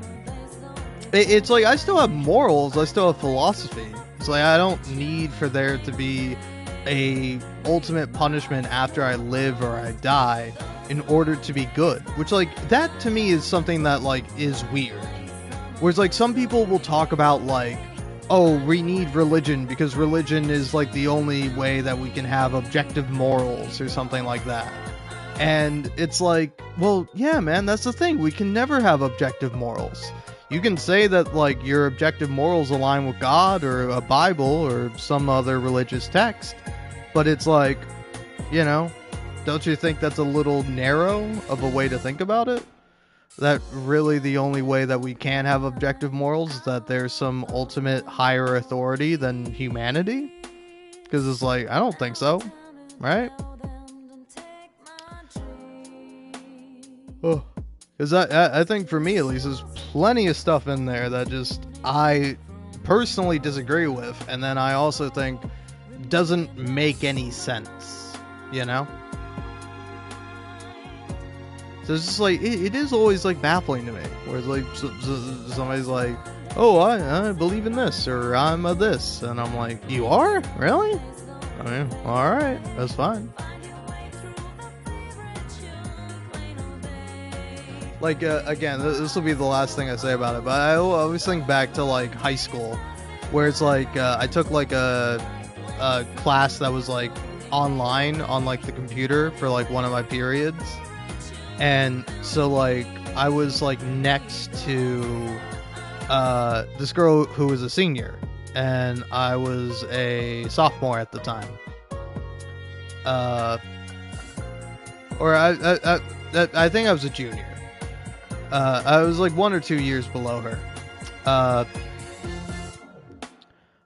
it's like, I still have morals, I still have philosophy. It's like, I don't need for there to be a ultimate punishment after I live or I die in order to be good. Which, like, that to me is something that, like, is weird. Whereas, like, some people will talk about, like, oh, we need religion because religion is, like, the only way that we can have objective morals or something like that. And it's like, well, yeah, man, that's the thing. We can never have objective morals. You can say that, like, your objective morals align with God or a Bible or some other religious text, but it's like, you know, don't you think that's a little narrow of a way to think about it? That really the only way that we can have objective morals is that there's some ultimate higher authority than humanity? Because it's like, I don't think so, right? Oh. Because I think for me at least, there's plenty of stuff in there that just I personally disagree with, and then I also think doesn't make any sense, you know? So it's just like, it is always, like, baffling to me, where it's like, somebody's like, oh, I believe in this, or I'm a this, and I'm like, you are? Really? I mean, alright, that's fine. Like, again, this will be the last thing I say about it, but I always think back to, like, high school, where it's like, I took, like, a class that was, like, online on, like, the computer for, like, one of my periods, and so, like, I was, like, next to this girl who was a senior, and I was a sophomore at the time. Or I think I was a junior. I was like 1 or 2 years below her.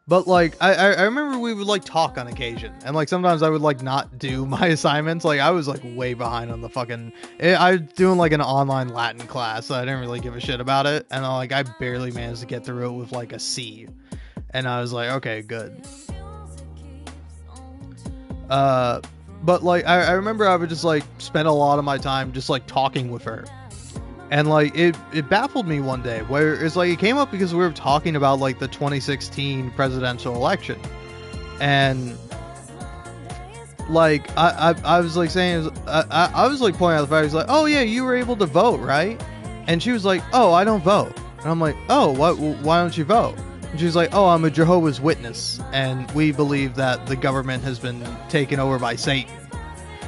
But, like, I remember we would, like, talk on occasion. And, like, sometimes I would, like, not do my assignments. Like, I was, like, way behind on the fucking... I was doing, like, an online Latin class, so I didn't really give a shit about it. And, like, I barely managed to get through it with, like, a C. And I was like, okay, good. But, like, I remember I would just, like, spend a lot of my time just, like, talking with her. And, like, it baffled me one day, where it's like, it came up because we were talking about, like, the 2016 presidential election. And, like, I was, like, saying, I was, like, pointing out the fact, I was like, oh, yeah, you were able to vote, right? And she was like, oh, I don't vote. And I'm like, oh, why don't you vote? And she was like, oh, I'm a Jehovah's Witness, and we believe that the government has been taken over by Satan.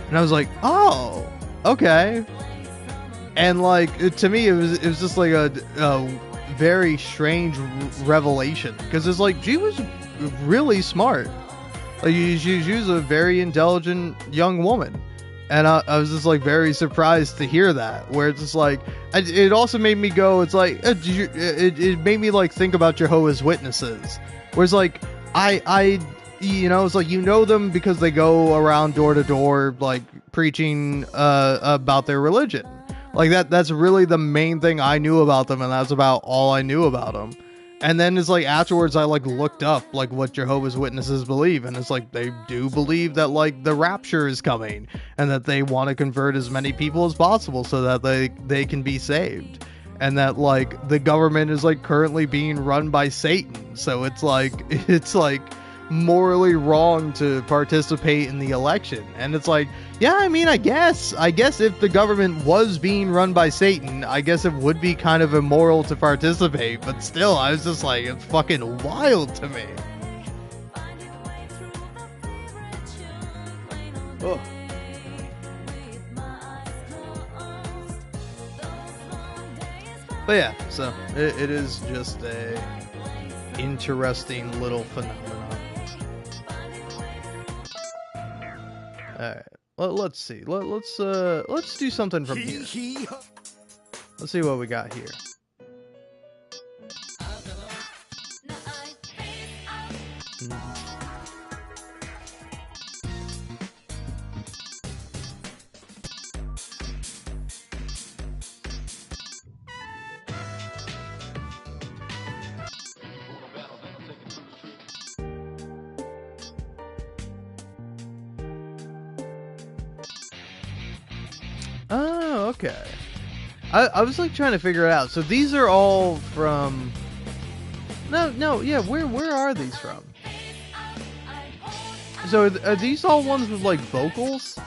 And I was like, oh, okay. And, like, to me, it was just like a very strange revelation, because it's like, she was really smart. Like, she was a very intelligent young woman, and I was just, like, very surprised to hear that. Where it's just like, it also made me go, it's like, it made me, like, think about Jehovah's Witnesses, where it's like, you know, it's like, you know them because they go around door to door, like, preaching about their religion. Like, that's really the main thing I knew about them, and that's about all I knew about them. And then it's like afterwards I like looked up like what Jehovah's Witnesses believe, and it's like they do believe that like the rapture is coming and that they want to convert as many people as possible so that they can be saved. And that like the government is like currently being run by Satan. So it's like morally wrong to participate in the election. And it's like, yeah, I mean, I guess if the government was being run by Satan, I guess it would be kind of immoral to participate, but still, I was just like, it's fucking wild to me. Oh. But yeah, so it is just a interesting little phenomenon. All right. Well, let's see. Let's do something from here. Let's see what we got here. Oh, okay. I was like trying to figure it out. So these are all from. No, yeah. Where are these from? So are these all ones with like vocals?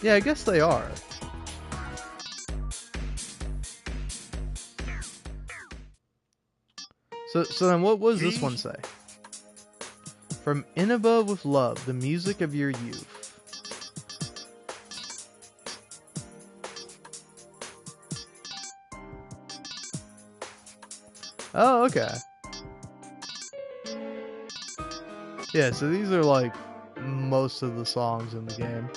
Yeah, I guess they are. So then what does this one say? From Inaba with Love, the music of your youth. Oh, okay. Yeah, so these are like most of the songs in the game.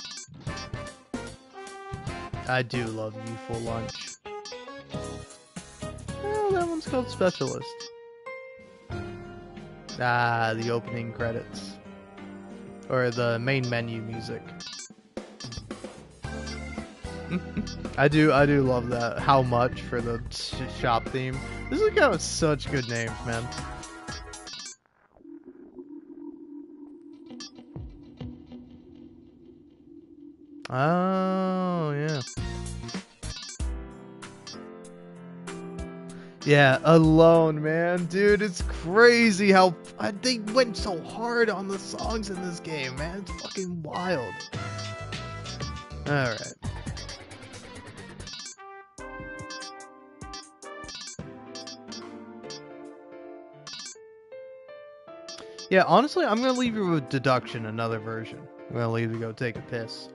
I do love Youthful Lunch. Oh, that one's called Specialist. Ah, the opening credits. Or the main menu music. I do love that. How much for the shop theme. This has got such good names, man. Oh, yeah. Yeah, Alone, man. Dude, it's crazy how they went so hard on the songs in this game, man. It's fucking wild. Alright. Yeah, honestly, I'm going to leave you with Deduction, another version. I'm going to leave you to go take a piss.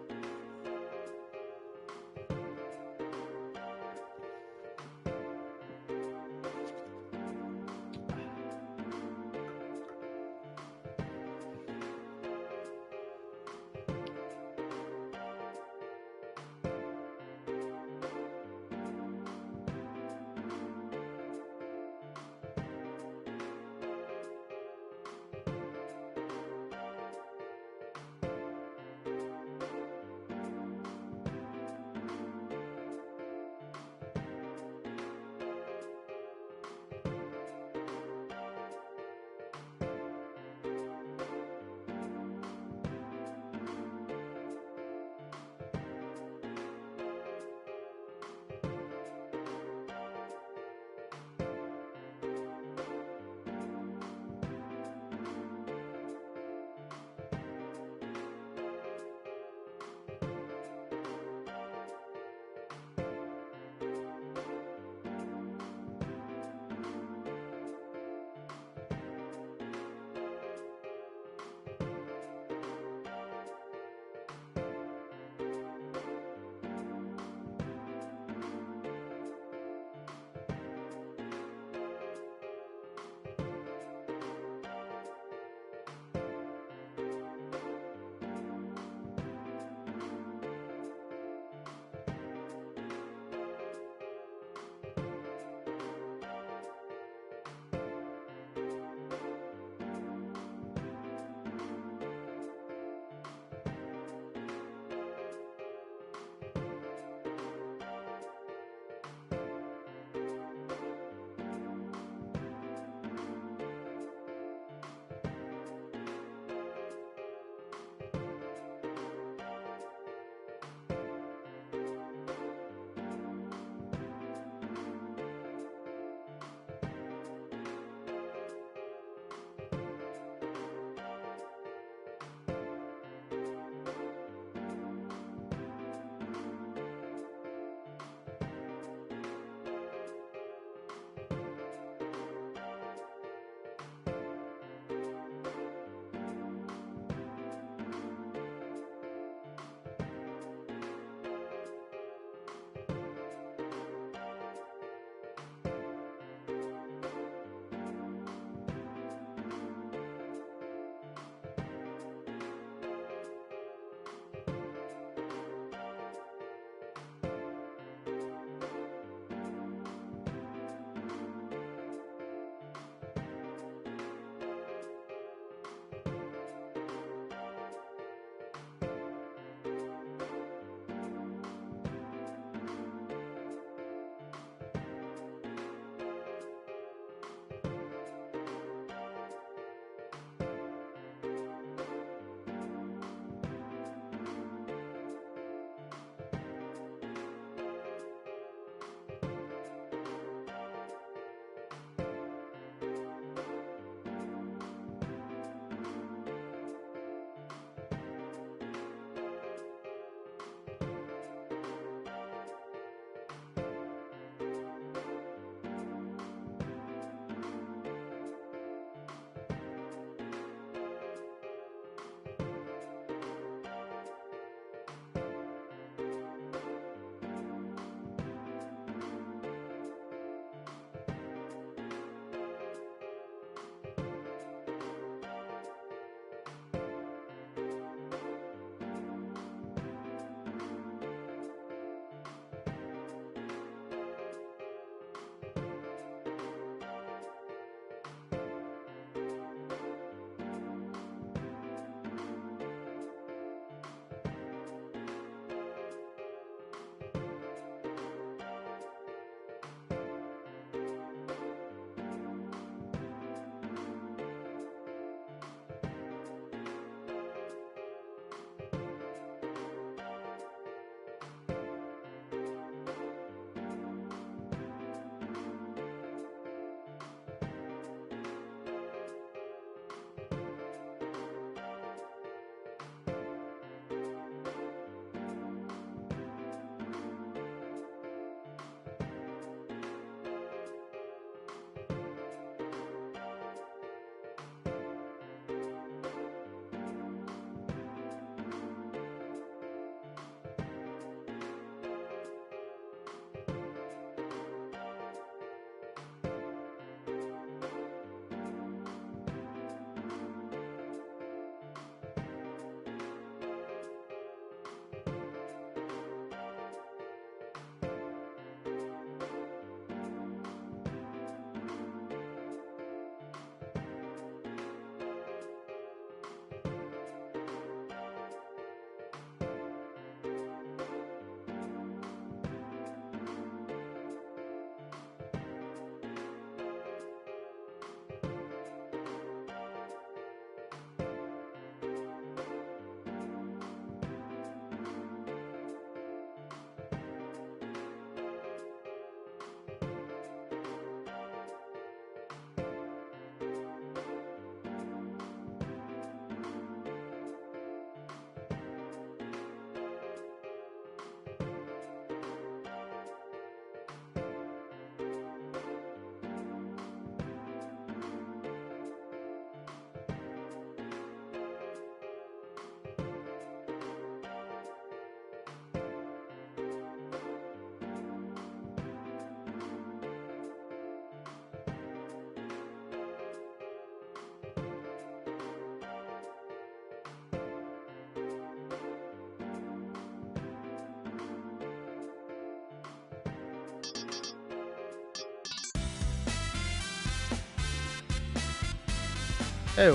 Hey,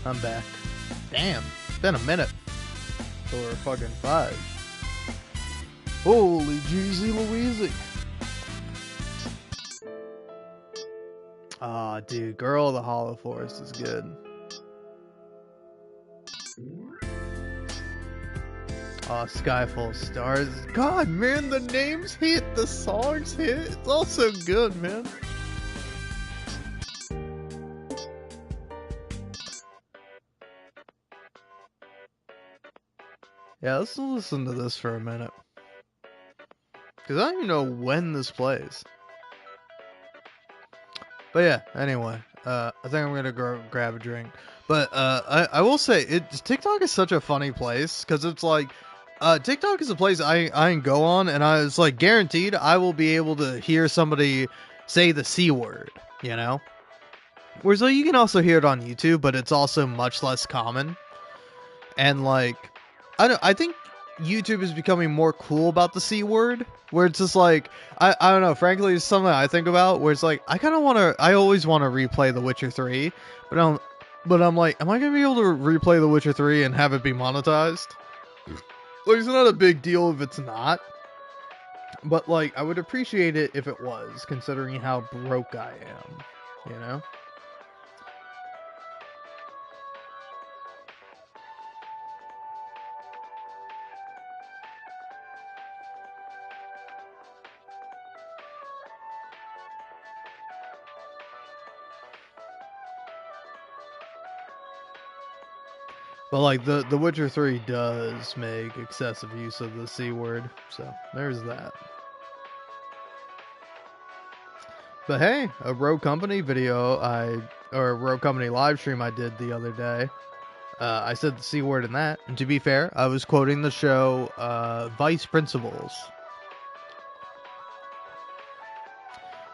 I'm back. Damn, it's been a minute. So we're fucking 5. Holy Jeezy Louise. Aw, dude, Girl of the Hollow Forest is good. Aw, Sky Full of Stars. God, man, the names hit, the songs hit. It's all so good, man. Yeah, let's listen to this for a minute. Because I don't even know when this plays. But yeah, anyway. I think I'm going to go grab a drink. But I will say, TikTok is such a funny place. Because it's like, TikTok is a place I can go on. And it's like guaranteed I will be able to hear somebody say the C word. You know? Whereas like, you can also hear it on YouTube. But it's also much less common. And like... I think YouTube is becoming more cool about the C word, where it's just like, I don't know, frankly, it's something I think about, where it's like, I always want to replay The Witcher 3, but I'm like, am I going to be able to replay The Witcher 3 and have it be monetized? Like, it's not a big deal if it's not, but like, I would appreciate it if it was, considering how broke I am, you know? But like the Witcher 3 does make excessive use of the C word, so there's that. But hey, a Rogue Company video or a Rogue Company live stream I did the other day. I said the C word in that, and to be fair, I was quoting the show Vice Principals.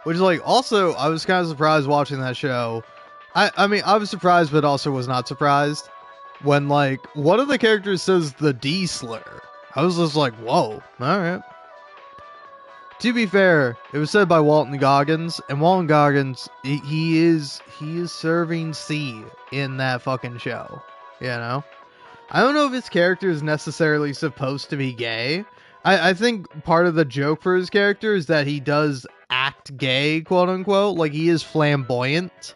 Which is like, also, I was kind of surprised watching that show. I mean, I was surprised, but also was not surprised. When, like, one of the characters says the D slur. I was just like, whoa, alright. To be fair, it was said by Walton Goggins, and Walton Goggins, he is serving C in that fucking show, you know? I don't know if his character is necessarily supposed to be gay. I think part of the joke for his character is that he does act gay, quote unquote, like he is flamboyant,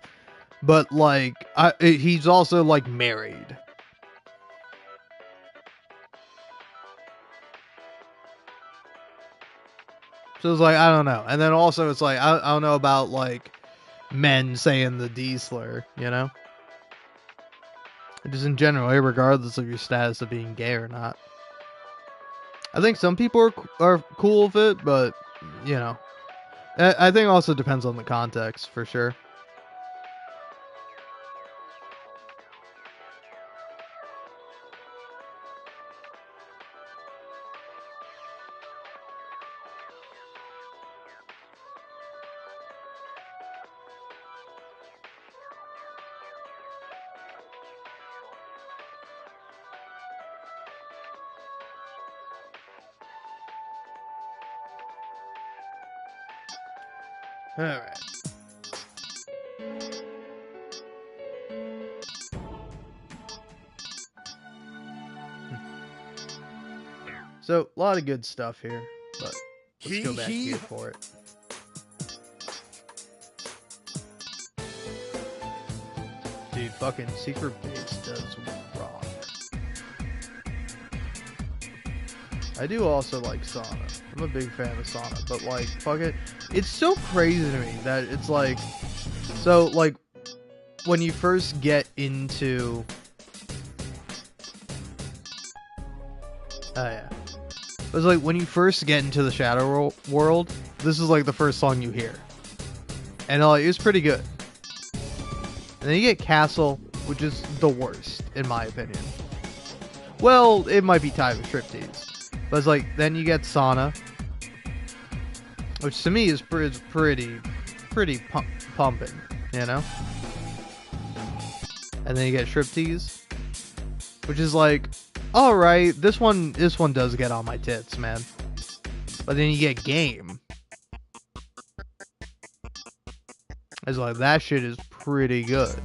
but like, he's also like married. So it's like, I don't know. And then also it's like, I don't know about like men saying the D slur, you know? Just in general, regardless of your status of being gay or not. I think some people are cool with it, but, you know. I think it also depends on the context, for sure. Alright. So, a lot of good stuff here, but let's go back here for it. Dude, fucking Secret Base does rock. I do also like Sauna. I'm a big fan of Sauna, but like, fuck it. It's so crazy to me that it's like, so like, when you first get into, oh yeah. It was like, when you first get into the Shadow World, this is like the first song you hear. And it was pretty good. And then you get Castle, which is the worst, in my opinion. Well, it might be tied with Striptease. But it's like, then you get Sauna, which to me is pretty pumping, you know? And then you get Striptease, which is like, alright, this one does get on my tits, man. But then you get Game. It's like, that shit is pretty good.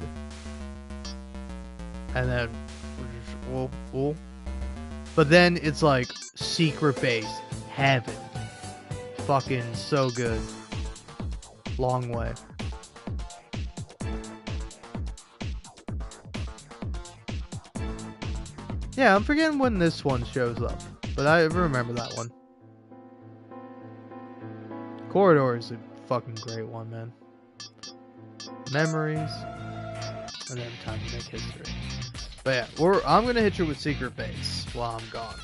And then, but then it's like secret base, heaven, fucking so good. Long way. Yeah, I'm forgetting when this one shows up, but I remember that one. Corridor is a fucking great one, man. Memories, and then time to make history. But yeah, I'm gonna hit you with Secret Base while I'm gone.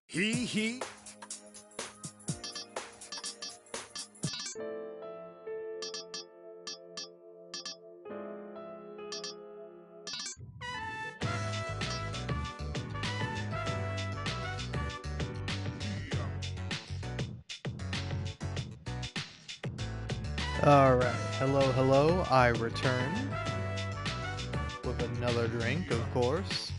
He. Alright, hello, I return with another drink, of course.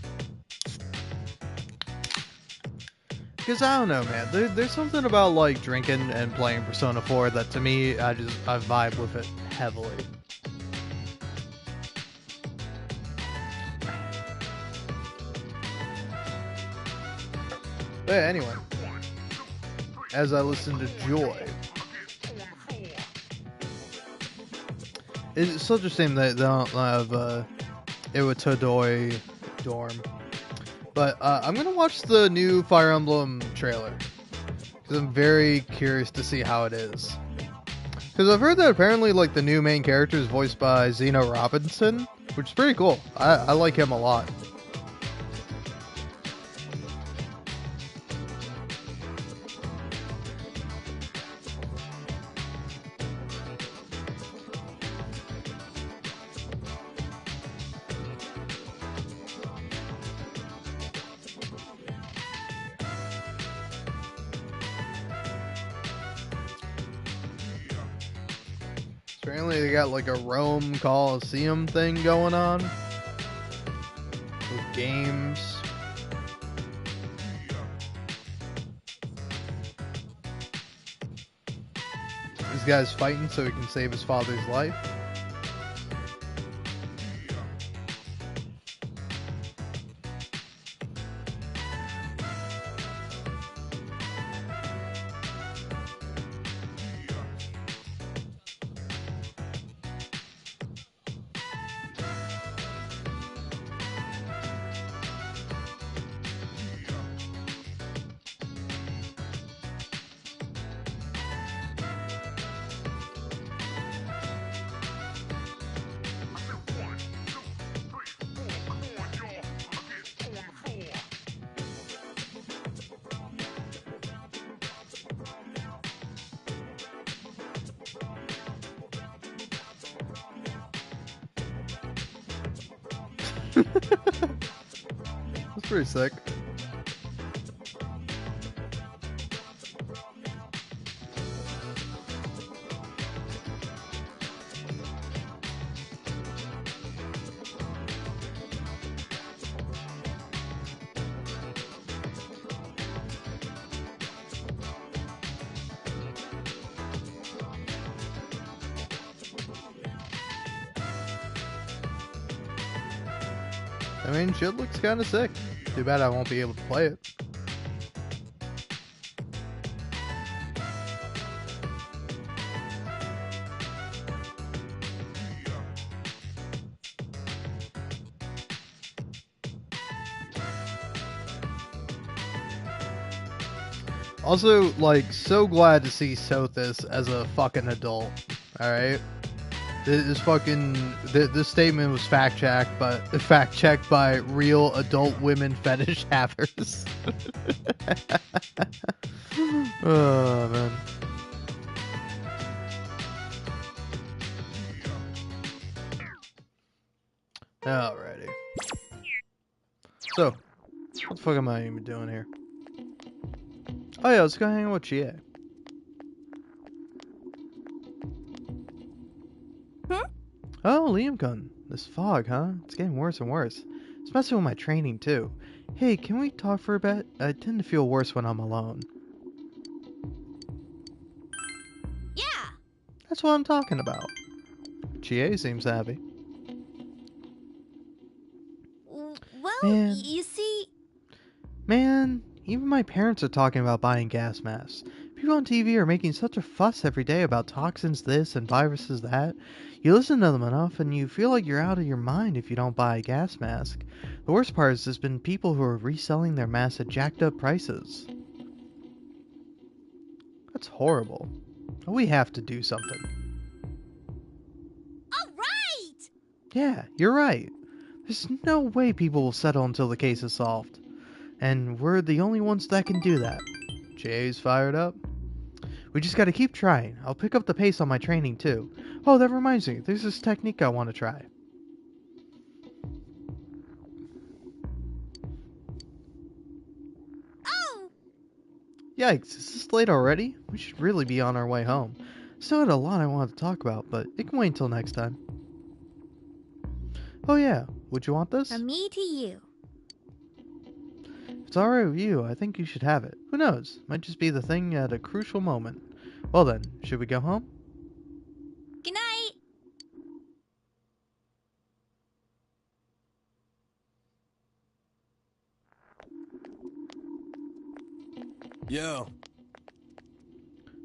Because I don't know, man, there's something about like drinking and playing Persona 4 that to me, I vibe with it heavily. But yeah, anyway, as I listen to Joy, it's such a shame that they don't have Iwatodoi Dorm. But I'm going to watch the new Fire Emblem trailer. Because I'm very curious to see how it is. Because I've heard that apparently like the new main character is voiced by Zeno Robinson. Which is pretty cool. I like him a lot. Apparently they got like a Rome Coliseum thing going on with games. This guy's fighting so he can save his father's life. That's pretty sick. I mean, shit looks kind of sick. Too bad I won't be able to play it. Also, like, so glad to see Sothis as a fucking adult. Alright? This statement was fact-checked by real adult women fetish havers. Oh, man. Alrighty. So, what the fuck am I even doing here? Oh yeah, let's go hang out with GA. Oh, Liam gun. This fog, huh? It's getting worse and worse. It's messing with my training, too. Hey, can we talk for a bit? I tend to feel worse when I'm alone. Yeah! That's what I'm talking about. GA seems happy. Well, you see... Man, even my parents are talking about buying gas masks. People on TV are making such a fuss every day about toxins this and viruses that. You listen to them enough and you feel like you're out of your mind if you don't buy a gas mask. The worst part is there's been people who are reselling their masks at jacked up prices. That's horrible. We have to do something. Alright! Yeah, you're right. There's no way people will settle until the case is solved. And we're the only ones that can do that. Jay's fired up. We just gotta keep trying. I'll pick up the pace on my training too. Oh, that reminds me. There's this technique I want to try. Oh! Yikes, is this late already? We should really be on our way home. Still had a lot I wanted to talk about, but it can wait until next time. Oh yeah, would you want this? From me to you. If it's alright with you, I think you should have it. Who knows? Might just be the thing at a crucial moment. Well then, should we go home? Good night! Yo.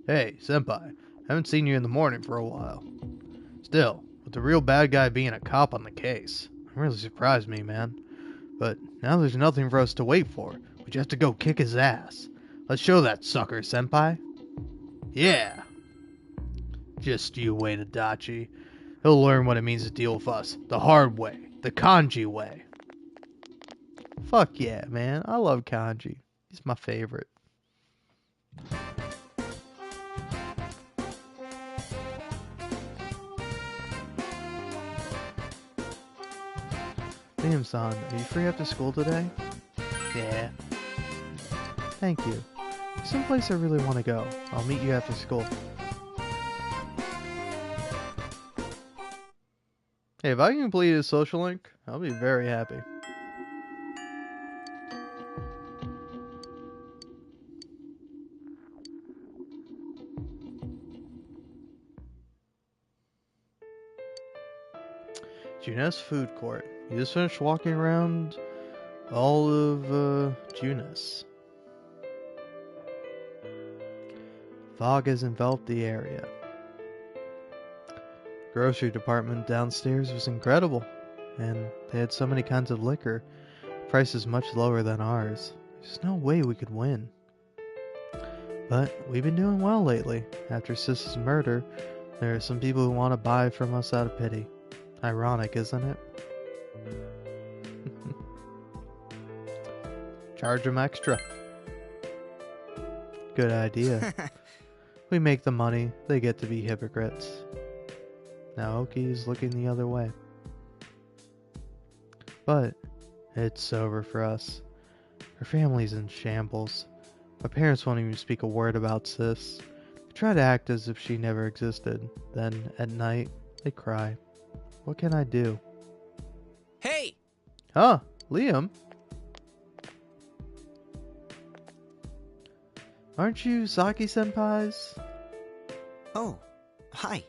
Hey, senpai. Haven't seen you in the morning for a while. Still, with the real bad guy being a cop on the case, it really surprised me, man. But now there's nothing for us to wait for. We just have to go kick his ass. Let's show that sucker, senpai. Yeah. Just you wait, Adachi. He'll learn what it means to deal with us. The hard way. The kanji way. Fuck yeah, man. I love kanji. He's my favorite. Liam-san, are you free after school today? Yeah. Thank you. There's someplace I really want to go. I'll meet you after school. Hey, if I can complete his social link, I'll be very happy. Junes Food Court. You just finished walking around all of Junes. Fog has enveloped the area. Grocery department downstairs was incredible, and they had so many kinds of liquor. Prices much lower than ours. There's no way we could win. But we've been doing well lately. After Sis's murder, there are some people who want to buy from us out of pity. Ironic, isn't it? Charge them extra. Good idea. We make the money, they get to be hypocrites. Naoki is looking the other way. But it's over for us. Our family's in shambles. My parents won't even speak a word about Sis. They try to act as if she never existed. Then, at night, they cry. What can I do? Hey! Huh, Liam? Aren't you Saki-senpai's? Oh, hi.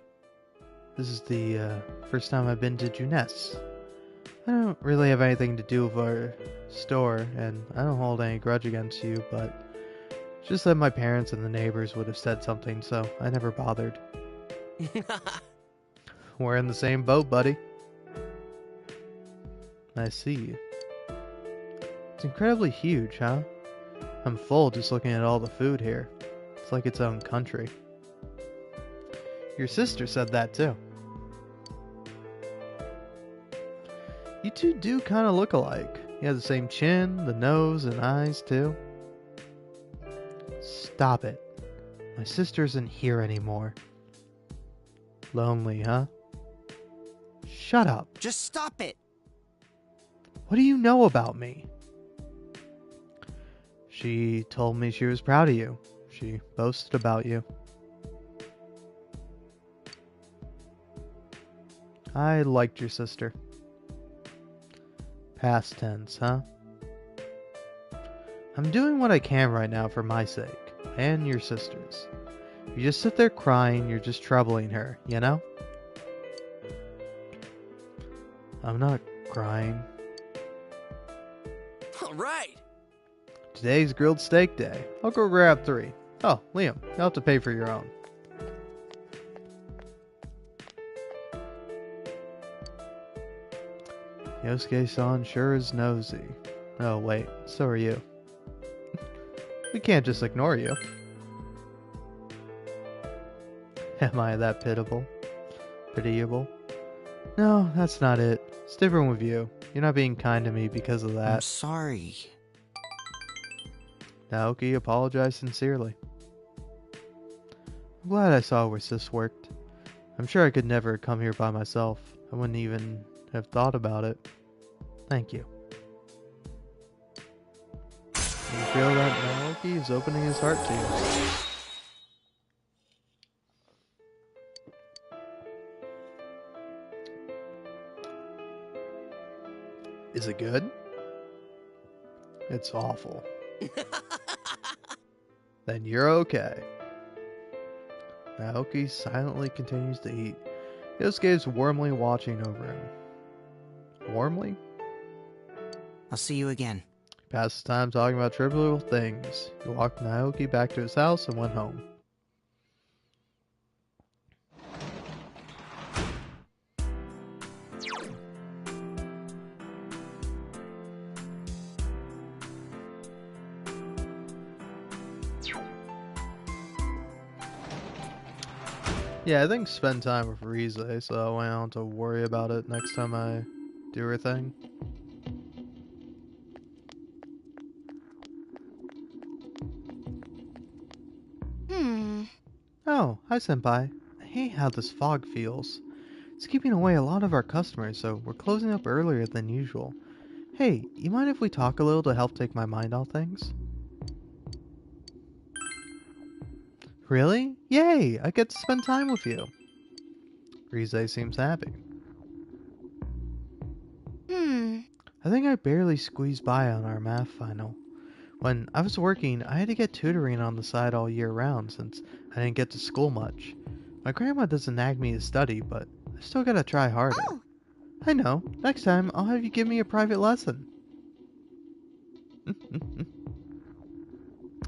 This is the first time I've been to Junes. I don't really have anything to do with our store, and I don't hold any grudge against you, but just that my parents and the neighbors would have said something, so I never bothered. We're in the same boat, buddy. I see. It's incredibly huge, huh? I'm full just looking at all the food here. It's like its own country. Your sister said that too. You two do kind of look alike. You have the same chin, the nose, and eyes too. Stop it. My sister isn't here anymore. Lonely, huh? Shut up. Just stop it. What do you know about me? She told me she was proud of you. She boasted about you. I liked your sister. Past tense, huh? I'm doing what I can right now for my sake, and your sister's. You just sit there crying, you're just troubling her, you know? I'm not crying. Alright! Today's grilled steak day. I'll go grab 3. Oh, Liam, you'll have to pay for your own. Yosuke-san sure is nosy. Oh wait, so are you. We can't just ignore you. Am I that pitiable? Pitiable? No, that's not it. It's different with you. You're not being kind to me because of that. I'm sorry. Naoki apologized sincerely. I'm glad I saw where Sis worked. I'm sure I could never come here by myself. I wouldn't even have thought about it. Thank you. You feel that Naoki is opening his heart to you. Is it good? It's awful. Then you're okay. Naoki silently continues to eat. Yosuke is warmly watching over him. Warmly? I'll see you again. He passed time talking about trivial things. He walked Naoki back to his house and went home. Yeah, I think spend time with Rize, so I don't have to worry about it next time I do her thing. Oh, hi senpai. I hate how this fog feels. It's keeping away a lot of our customers, so we're closing up earlier than usual. Hey, you mind if we talk a little to help take my mind off things? Really? Yay! I get to spend time with you. Rize seems happy. I think I barely squeezed by on our math final. When I was working, I had to get tutoring on the side all year round since I didn't get to school much. My grandma doesn't nag me to study, but I still gotta try harder. I know. Next time, I'll have you give me a private lesson.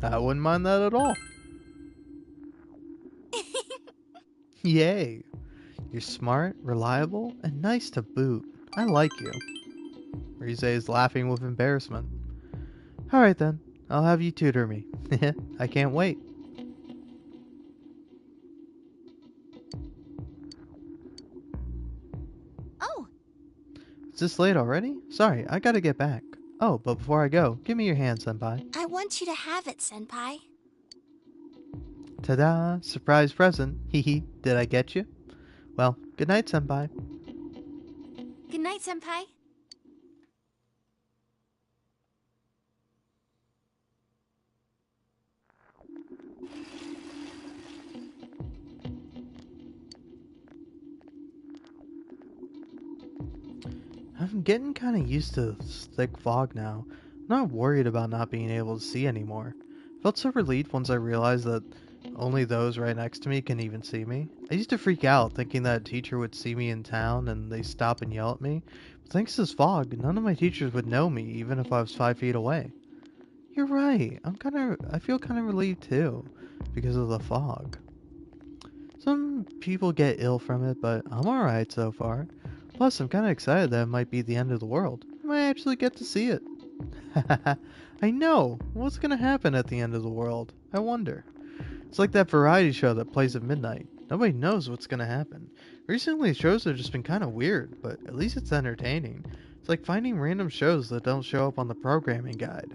I wouldn't mind that at all. Yay. You're smart, reliable, and nice to boot. I like you. Rise is laughing with embarrassment. Alright then, I'll have you tutor me. I can't wait. Oh! Is this late already? Sorry, I gotta get back. Oh, but before I go, give me your hand, Senpai. I want you to have it, Senpai. Ta-da! Surprise present. Hee. Did I get you? Well, good night, Senpai. Good night, Senpai. I'm getting kind of used to this thick fog now. I'm not worried about not being able to see anymore. Felt so relieved once I realized that only those right next to me can even see me. I used to freak out thinking that a teacher would see me in town and they stop and yell at me. But thanks to this fog, none of my teachers would know me even if I was 5 feet away. You're right. I feel kind of relieved too because of the fog. Some people get ill from it, but I'm alright so far. Plus, I'm kind of excited that it might be the end of the world. I might actually get to see it. I know! What's gonna happen at the end of the world? I wonder. It's like that variety show that plays at midnight. Nobody knows what's gonna happen. Recently, shows have just been kind of weird, but at least it's entertaining. It's like finding random shows that don't show up on the programming guide.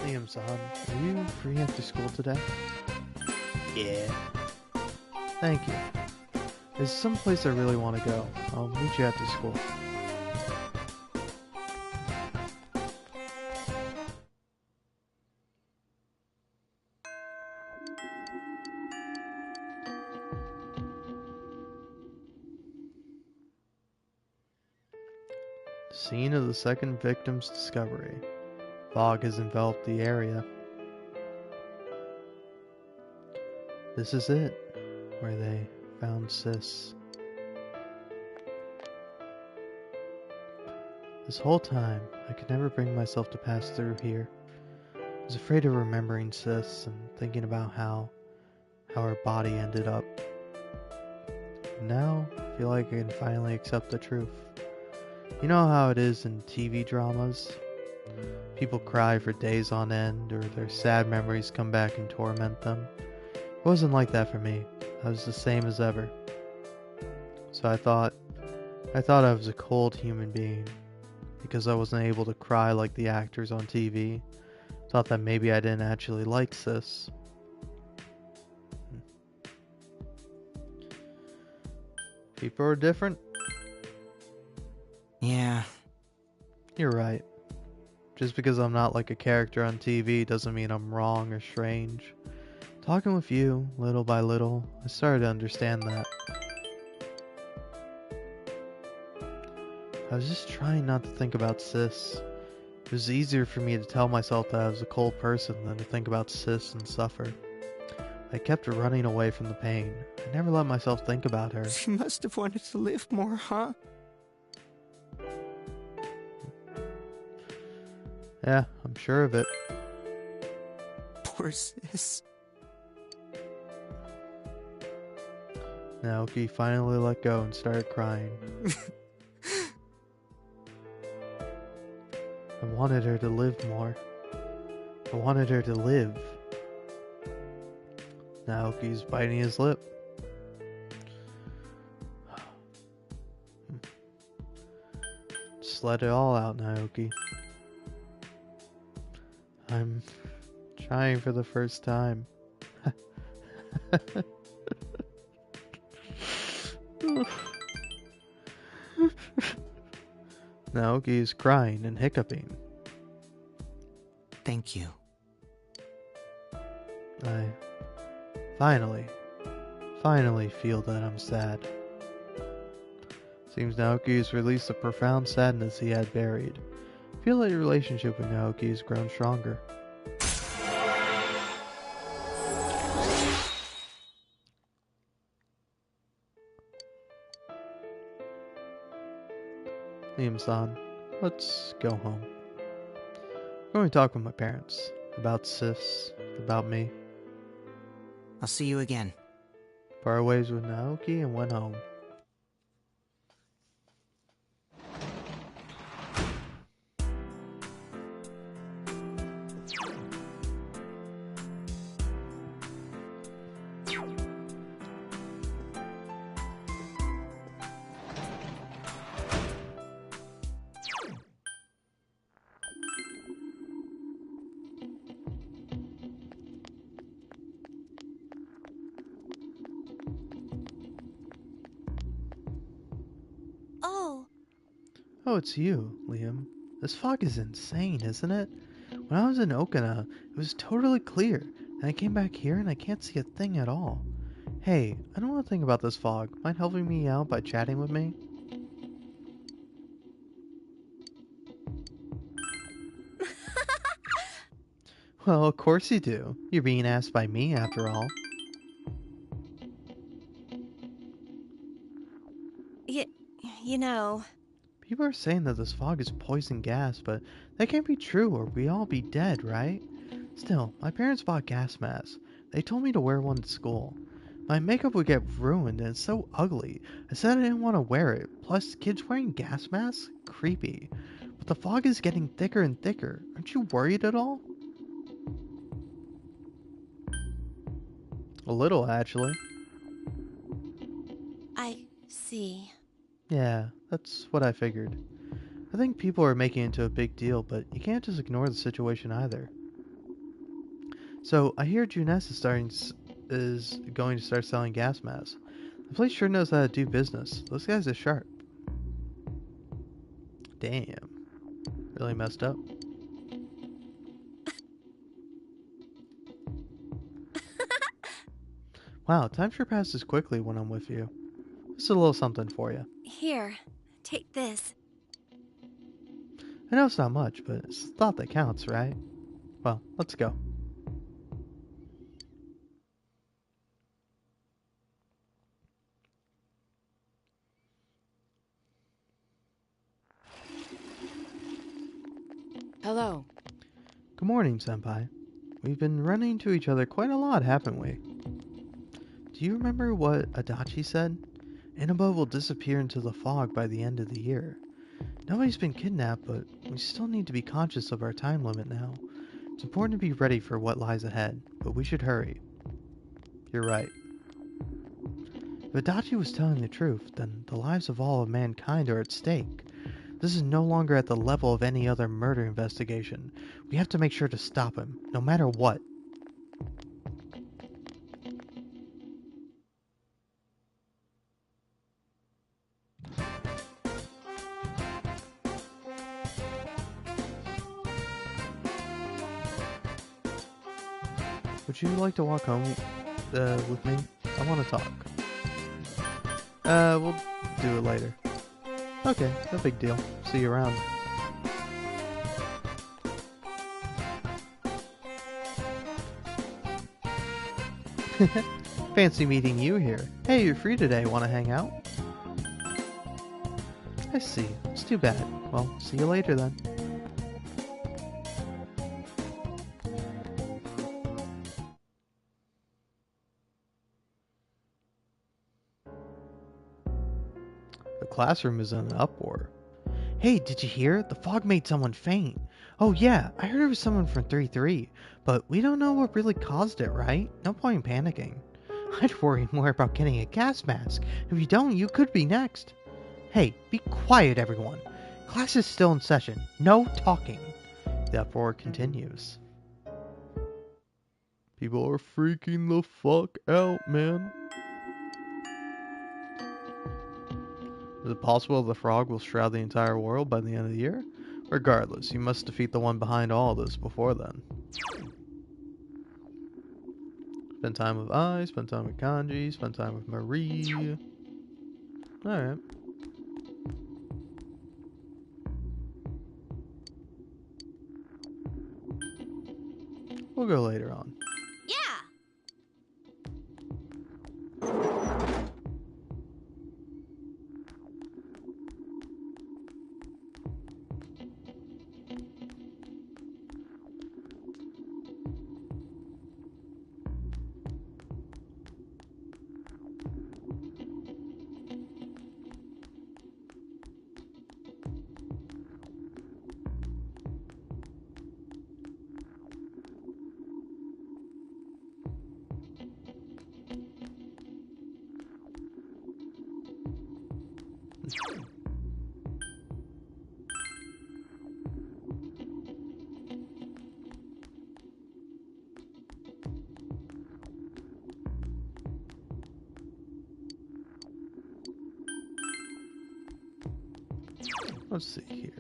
Liam-san, are you free after school today? Yeah. Thank you. There's some place I really want to go. I'll meet you after school. Scene of the second victim's discovery. Fog has enveloped the area. This is it, where they found Sis. This whole time, I could never bring myself to pass through here. I was afraid of remembering Sis and thinking about how her body ended up. Now, I feel like I can finally accept the truth. You know how it is in TV dramas? People cry for days on end, or their sad memories come back and torment them. It wasn't like that for me. I was the same as ever. So I thought I was a cold human being. Because I wasn't able to cry like the actors on TV. Thought that maybe I didn't actually like Sis. People are different. Yeah. You're right. Just because I'm not like a character on TV doesn't mean I'm wrong or strange. Talking with you, little by little, I started to understand that. I was just trying not to think about Sis. It was easier for me to tell myself that I was a cold person than to think about Sis and suffer. I kept running away from the pain. I never let myself think about her. She must have wanted to live more, huh? Yeah, I'm sure of it. Poor Sis. Naoki finally let go and started crying. I wanted her to live more. I wanted her to live. Naoki's biting his lip. Just let it all out, Naoki. I'm trying for the first time. Naoki is crying and hiccuping. Thank you. I finally feel that I'm sad. Seems Naoki has released the profound sadness he had buried. I feel like your relationship with Naoki has grown stronger. Liam-san, let's go home. I'm going to talk with my parents. About Sis, about me. I'll see you again. Parted ways with Naoki and went home. Oh, it's you, Liam. This fog is insane, isn't it? When I was in Okina, it was totally clear, and I came back here and I can't see a thing at all. Hey, I don't want to think about this fog. Mind helping me out by chatting with me? Well, of course you do. You're being asked by me, after all. You know... People are saying that this fog is poison gas, but that can't be true or we'd all be dead, right? Still, my parents bought gas masks. They told me to wear one to school. My makeup would get ruined and it's so ugly. I said I didn't want to wear it. Plus, kids wearing gas masks? Creepy. But the fog is getting thicker and thicker. Aren't you worried at all? A little, actually. I see. Yeah, that's what I figured. I think people are making it into a big deal, but you can't just ignore the situation either. So, I hear Juness is going to start selling gas masks. The place sure knows how to do business. Those guys are sharp. Damn. Really messed up. Wow, time sure passes quickly when I'm with you. Just a little something for you. Here, take this. I know it's not much, but it's the thought that counts, right? Well, let's go. Hello. Good morning, Senpai. We've been running into each other quite a lot, haven't we? Do you remember what Adachi said? Inaba will disappear into the fog by the end of the year. Nobody's been kidnapped, but we still need to be conscious of our time limit now. It's important to be ready for what lies ahead, but we should hurry. You're right. If Adachi was telling the truth, then the lives of all of mankind are at stake. This is no longer at the level of any other murder investigation. We have to make sure to stop him, no matter what. Would you like to walk home with me? I want to talk. We'll do it later. Okay, no big deal. See you around. Fancy meeting you here. Hey, you're free today. Want to hang out? I see. It's too bad. Well, see you later then. The classroom is in an uproar. Hey, did you hear? The fog made someone faint. Oh yeah, I heard it was someone from 3-3, but we don't know what really caused it, right? No point in panicking. I'd worry more about getting a gas mask. If you don't, you could be next. Hey, be quiet everyone. Class is still in session. No talking. The uproar continues. People are freaking the fuck out, man. Is it possible the frog will shroud the entire world by the end of the year? Regardless, you must defeat the one behind all this before then. Spend time with I, spend time with Kanji, spend time with Marie. Alright. We'll go later on. Yeah. Let's see here.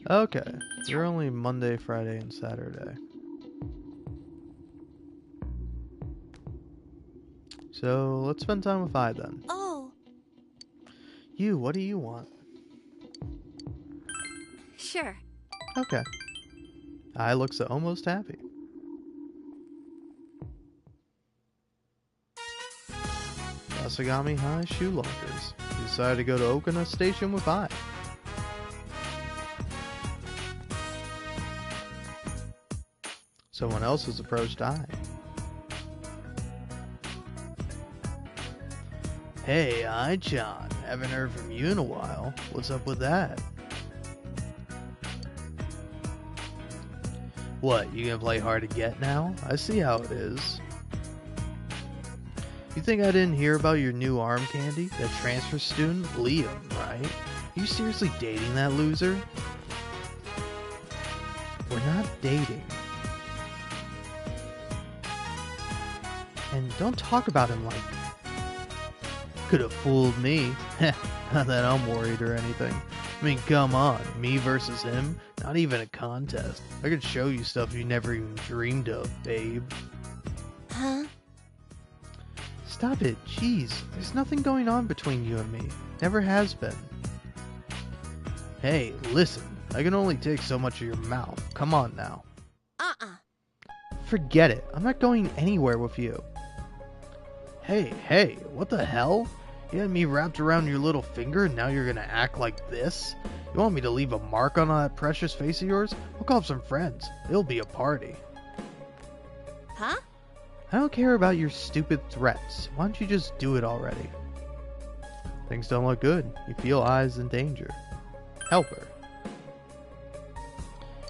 Okay, you're only Monday, Friday, and Saturday. So let's spend time with I then. Oh. You, what do you want? Sure. Okay. I looks almost happy. Asagami High Shoe Lockers. You decided to go to Okina Station with I. Someone else has approached I. Hey, I-chan. Haven't heard from you in a while. What's up with that? What, you gonna play hard to get now? I see how it is. You think I didn't hear about your new arm candy? That transfer student, Liam, right? Are you seriously dating that loser? We're not dating. And don't talk about him like... Could have fooled me. Not that I'm worried or anything. I mean, come on. Me versus him? Not even a contest. I could show you stuff you never even dreamed of, babe. Huh? Stop it. Jeez. There's nothing going on between you and me. Never has been. Hey, listen. I can only take so much of your mouth. Come on now. Forget it. I'm not going anywhere with you. Hey, what the hell? You had me wrapped around your little finger and now you're gonna act like this? You want me to leave a mark on that precious face of yours? I'll call up some friends. It'll be a party. Huh? I don't care about your stupid threats. Why don't you just do it already? Things don't look good. You feel I's in danger. Help her.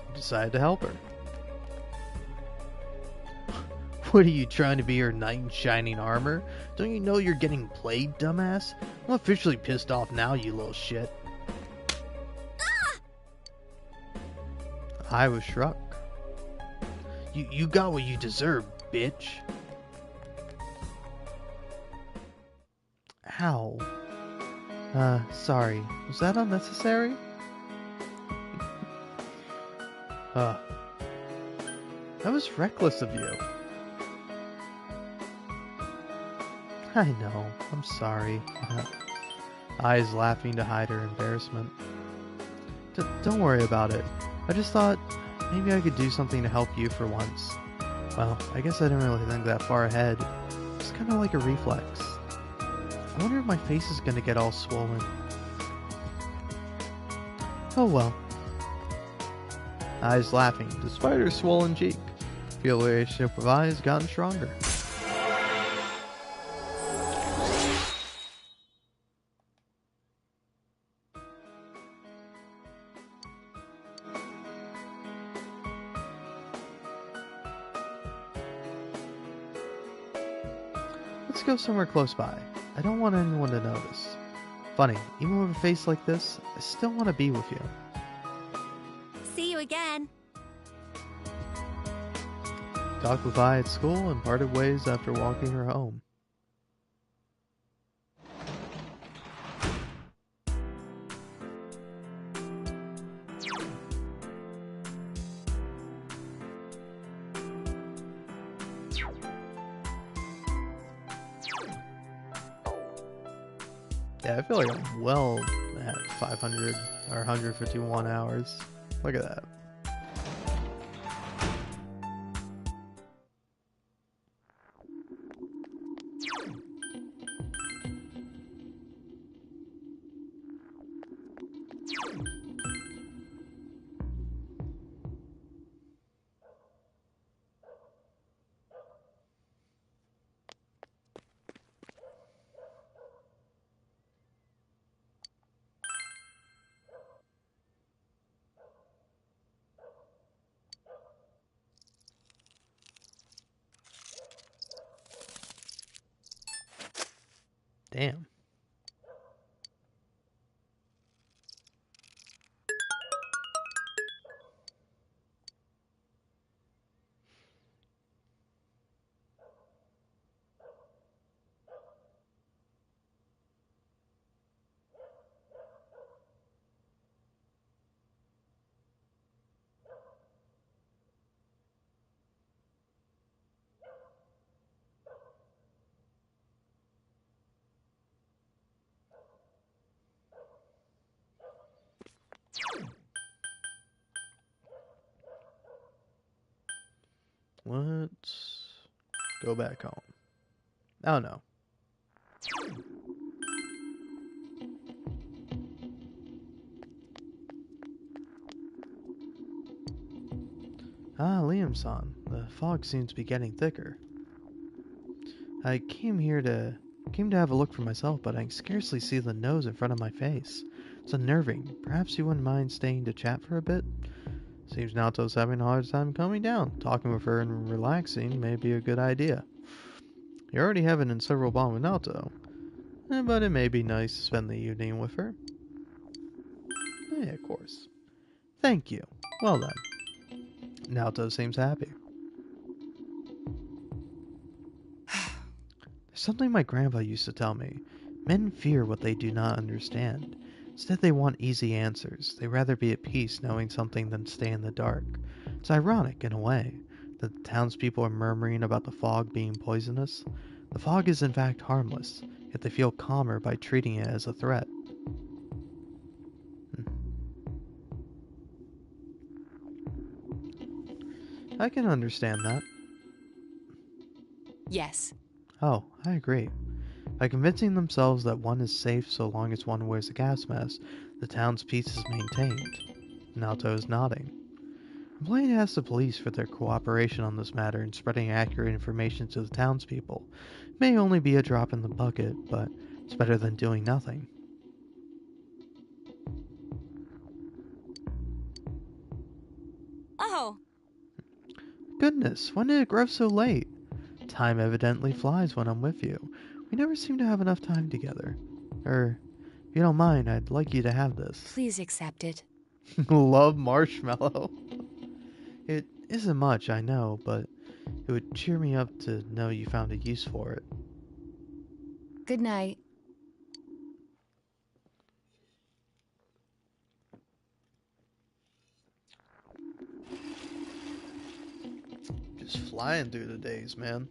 You decide to help her. What are you, trying to be her knight in shining armor? Don't you know you're getting played, dumbass? I'm officially pissed off now, you little shit. I was struck. You got what you deserve, bitch. Ow. Sorry. Was that unnecessary? That was reckless of you. I know. I'm sorry. Eyes laughing to hide her embarrassment. Don't worry about it. I just thought maybe I could do something to help you for once. Well, I guess I didn't really think that far ahead. It's kind of like a reflex. I wonder if my face is gonna get all swollen. Oh well. Eyes laughing despite her swollen cheek. Feel the relationship with eyes has gotten stronger. Let's go somewhere close by. I don't want anyone to notice. Funny, even with a face like this, I still want to be with you. See you again. Talked with I at school and parted ways after walking her home. Yeah, I feel like I'm well at 500 or 151 hours. Look at that. Damn. Let's go back home. Oh no. Ah, Liam-san. The fog seems to be getting thicker. I came to have a look for myself, but I can scarcely see the nose in front of my face. It's unnerving. Perhaps you wouldn't mind staying to chat for a bit? Seems Naoto's having a hard time coming down. Talking with her and relaxing may be a good idea. You already have an inseparable bond with Naoto, but it may be nice to spend the evening with her. Yeah, of course. Thank you. Well then. Naoto seems happy. There's something my grandpa used to tell me. Men fear what they do not understand. Instead, they want easy answers. They'd rather be at peace knowing something than stay in the dark. It's ironic, in a way, that the townspeople are murmuring about the fog being poisonous. The fog is in fact harmless, yet they feel calmer by treating it as a threat. I can understand that. Yes. Oh, I agree. By convincing themselves that one is safe so long as one wears a gas mask, the town's peace is maintained. Naoto is nodding. I'm planning to ask the police for their cooperation on this matter in spreading accurate information to the townspeople. It may only be a drop in the bucket, but it's better than doing nothing. Oh. Goodness, when did it grow so late? Time evidently flies when I'm with you. We never seem to have enough time together. If you don't mind, I'd like you to have this. Please accept it. Love marshmallow. It isn't much, I know, but it would cheer me up to know you found a use for it. Good night. Just flying through the days, man.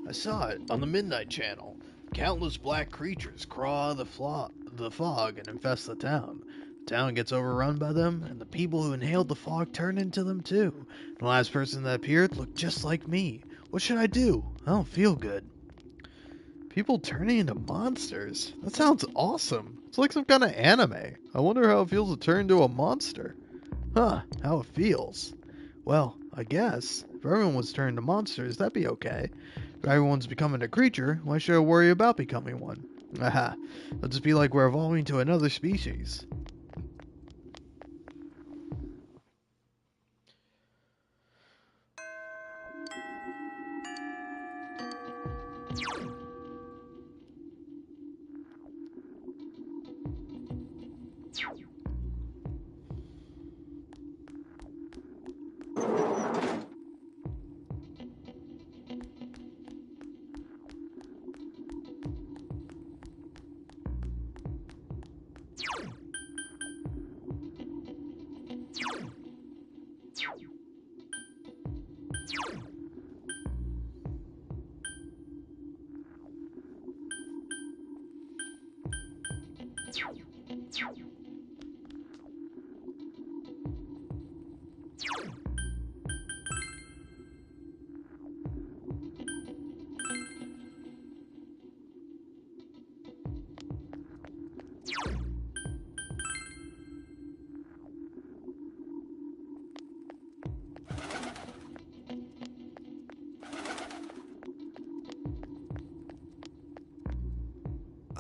I saw it on the Midnight Channel. Countless black creatures crawl out of the fog and infest the town. The town gets overrun by them, and the people who inhaled the fog turn into them too. The last person that appeared looked just like me. What should I do? I don't feel good. People turning into monsters? That sounds awesome. It's like some kind of anime. I wonder how it feels to turn into a monster. Huh, how it feels. Well, I guess, if everyone was turned into monsters, that'd be okay. If everyone's becoming a creature, why should I worry about becoming one? Aha, it'll just be like we're evolving to another species.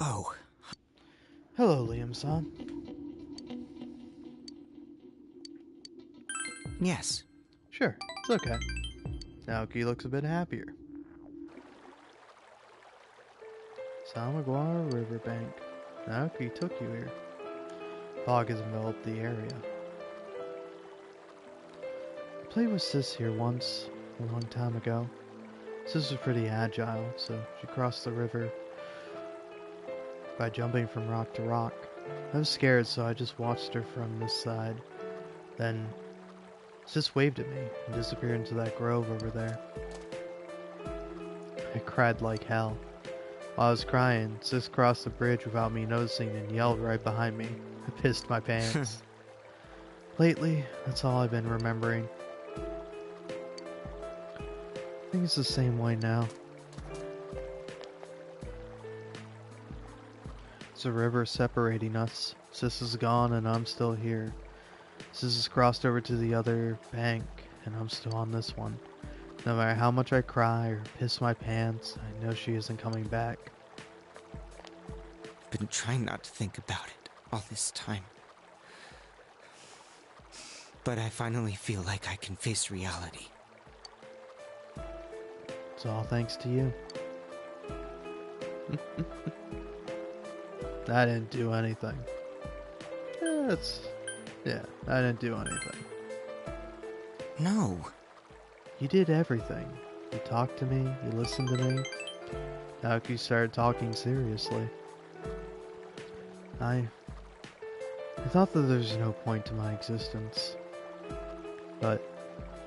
Oh. Hello, Liam-san. Yes. Sure, it's okay. Naoki looks a bit happier. Samaguara Riverbank. Naoki took you here. Fog has enveloped the area. I played with Sis here once, a long time ago. Sis was pretty agile, so she crossed the river by jumping from rock to rock. I was scared, so I just watched her from this side. Then Sis waved at me and disappeared into that grove over there. I cried like hell. While I was crying, Sis crossed the bridge without me noticing and yelled right behind me. I pissed my pants. Lately, that's all I've been remembering. I think it's the same way now. It's a river separating us. Sis is gone and I'm still here. Sis has crossed over to the other bank and I'm still on this one. No matter how much I cry or piss my pants, I know she isn't coming back. I've been trying not to think about it all this time. But I finally feel like I can face reality. It's all thanks to you. I didn't do anything. Yeah, I didn't do anything. No. You did everything. You talked to me, you listened to me. Naoki started talking seriously. I thought that there's no point to my existence. But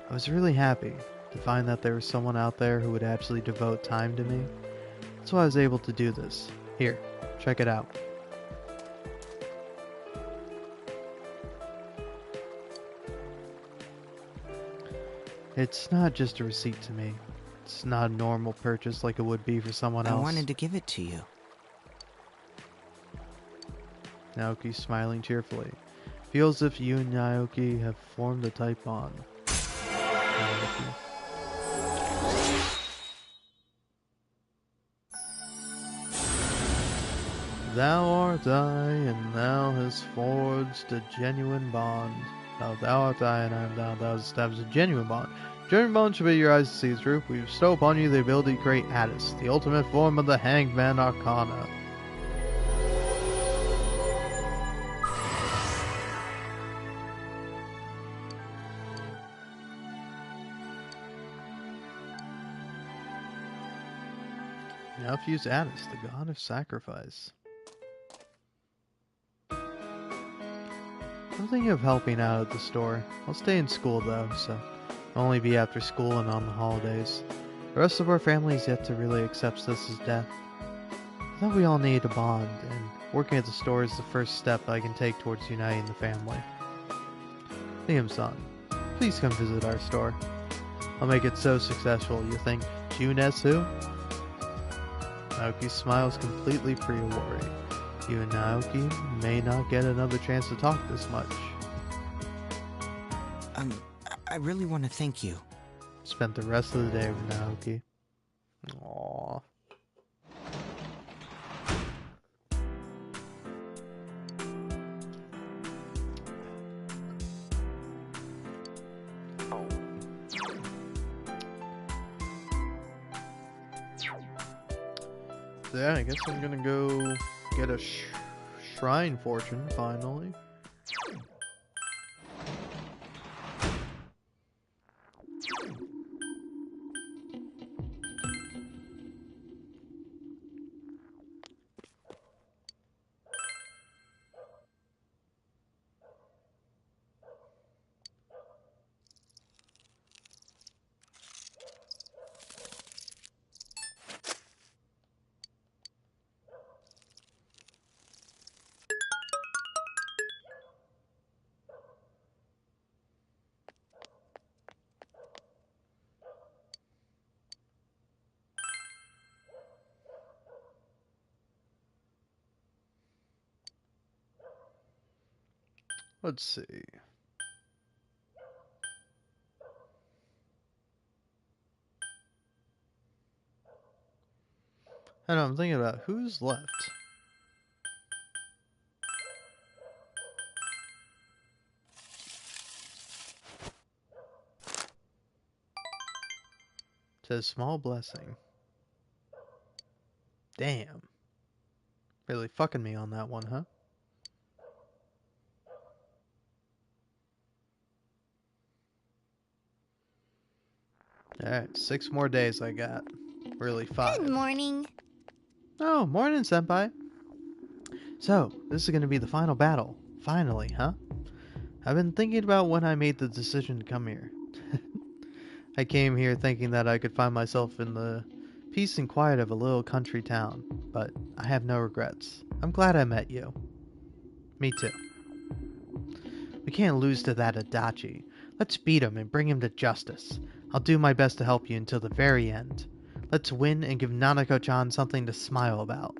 I was really happy to find that there was someone out there who would actually devote time to me. That's why I was able to do this. Here, check it out. It's not just a receipt to me. It's not a normal purchase like it would be for someone else. I wanted to give it to you. Naoki's smiling cheerfully. Feels as if you and Naoki have formed a tight bond. Naoki. Thou art I, and thou hast forged a genuine bond. Now thou art I, and I am thou. Thou hast established a genuine bond. Genuine bond should be your eyes to see the truth. We bestow upon you the ability to create Addis, the ultimate form of the Hanged Man Arcana. Now fuse Addis, the god of sacrifice. I'm thinking of helping out at the store. I'll stay in school though, so I'll only be after school and on the holidays. The rest of our family is yet to really accept Sis's death. I thought we all needed a bond, and working at the store is the first step I can take towards uniting the family. Liam-san, please come visit our store. I'll make it so successful you think Junesu? Naoki smiles completely free of worry. You and Naoki may not get another chance to talk this much. I really want to thank you. Spent the rest of the day with Naoki. Aww. So yeah, I guess I'm gonna go get a shrine fortune finally. Let's see. I know, I'm thinking about who's left. It says small blessing. Damn. Really fucking me on that one, huh? Alright, 6 more days I got. Really 5. Good morning. Oh, morning, senpai. So, this is gonna be the final battle. Finally, huh? I've been thinking about when I made the decision to come here. I came here thinking that I could find myself in the peace and quiet of a little country town, but I have no regrets. I'm glad I met you. Me too. We can't lose to that Adachi. Let's beat him and bring him to justice. I'll do my best to help you until the very end. Let's win and give Nanako-chan something to smile about.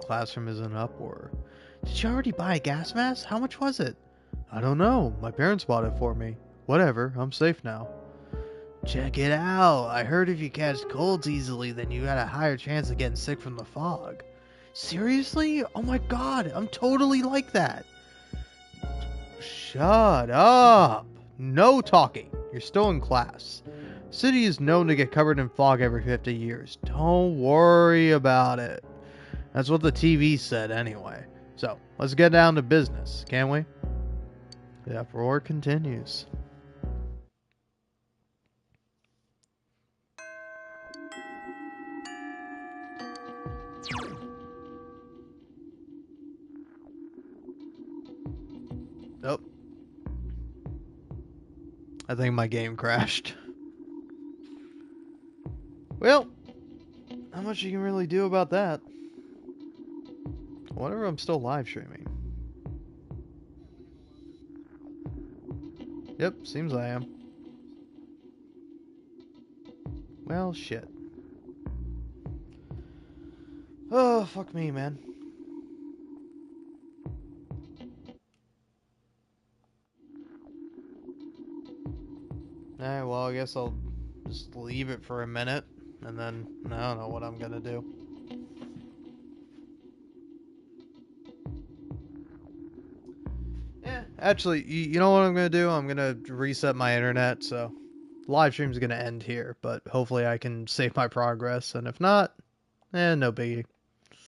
Classroom is in an uproar. Did you already buy a gas mask? How much was it? I don't know. My parents bought it for me. Whatever, I'm safe now. Check it out. I heard if you catch colds easily, then you got a higher chance of getting sick from the fog. Seriously? Oh my god, I'm totally like that. Shut up. No talking. You're still in class. City is known to get covered in fog every 50 years. Don't worry about it. That's what the TV said anyway. So, let's get down to business, can we? The uproar continues. Nope. I think my game crashed. Well, not much you can really do about that. I wonder if I'm still live streaming. Yep, seems I am. Well, shit. Oh, fuck me, man. Alright, well, I guess I'll just leave it for a minute, and then I don't know what I'm gonna do. Yeah, actually, you know what I'm gonna do? I'm gonna reset my internet, so live stream's gonna end here, but hopefully I can save my progress, and if not, no biggie.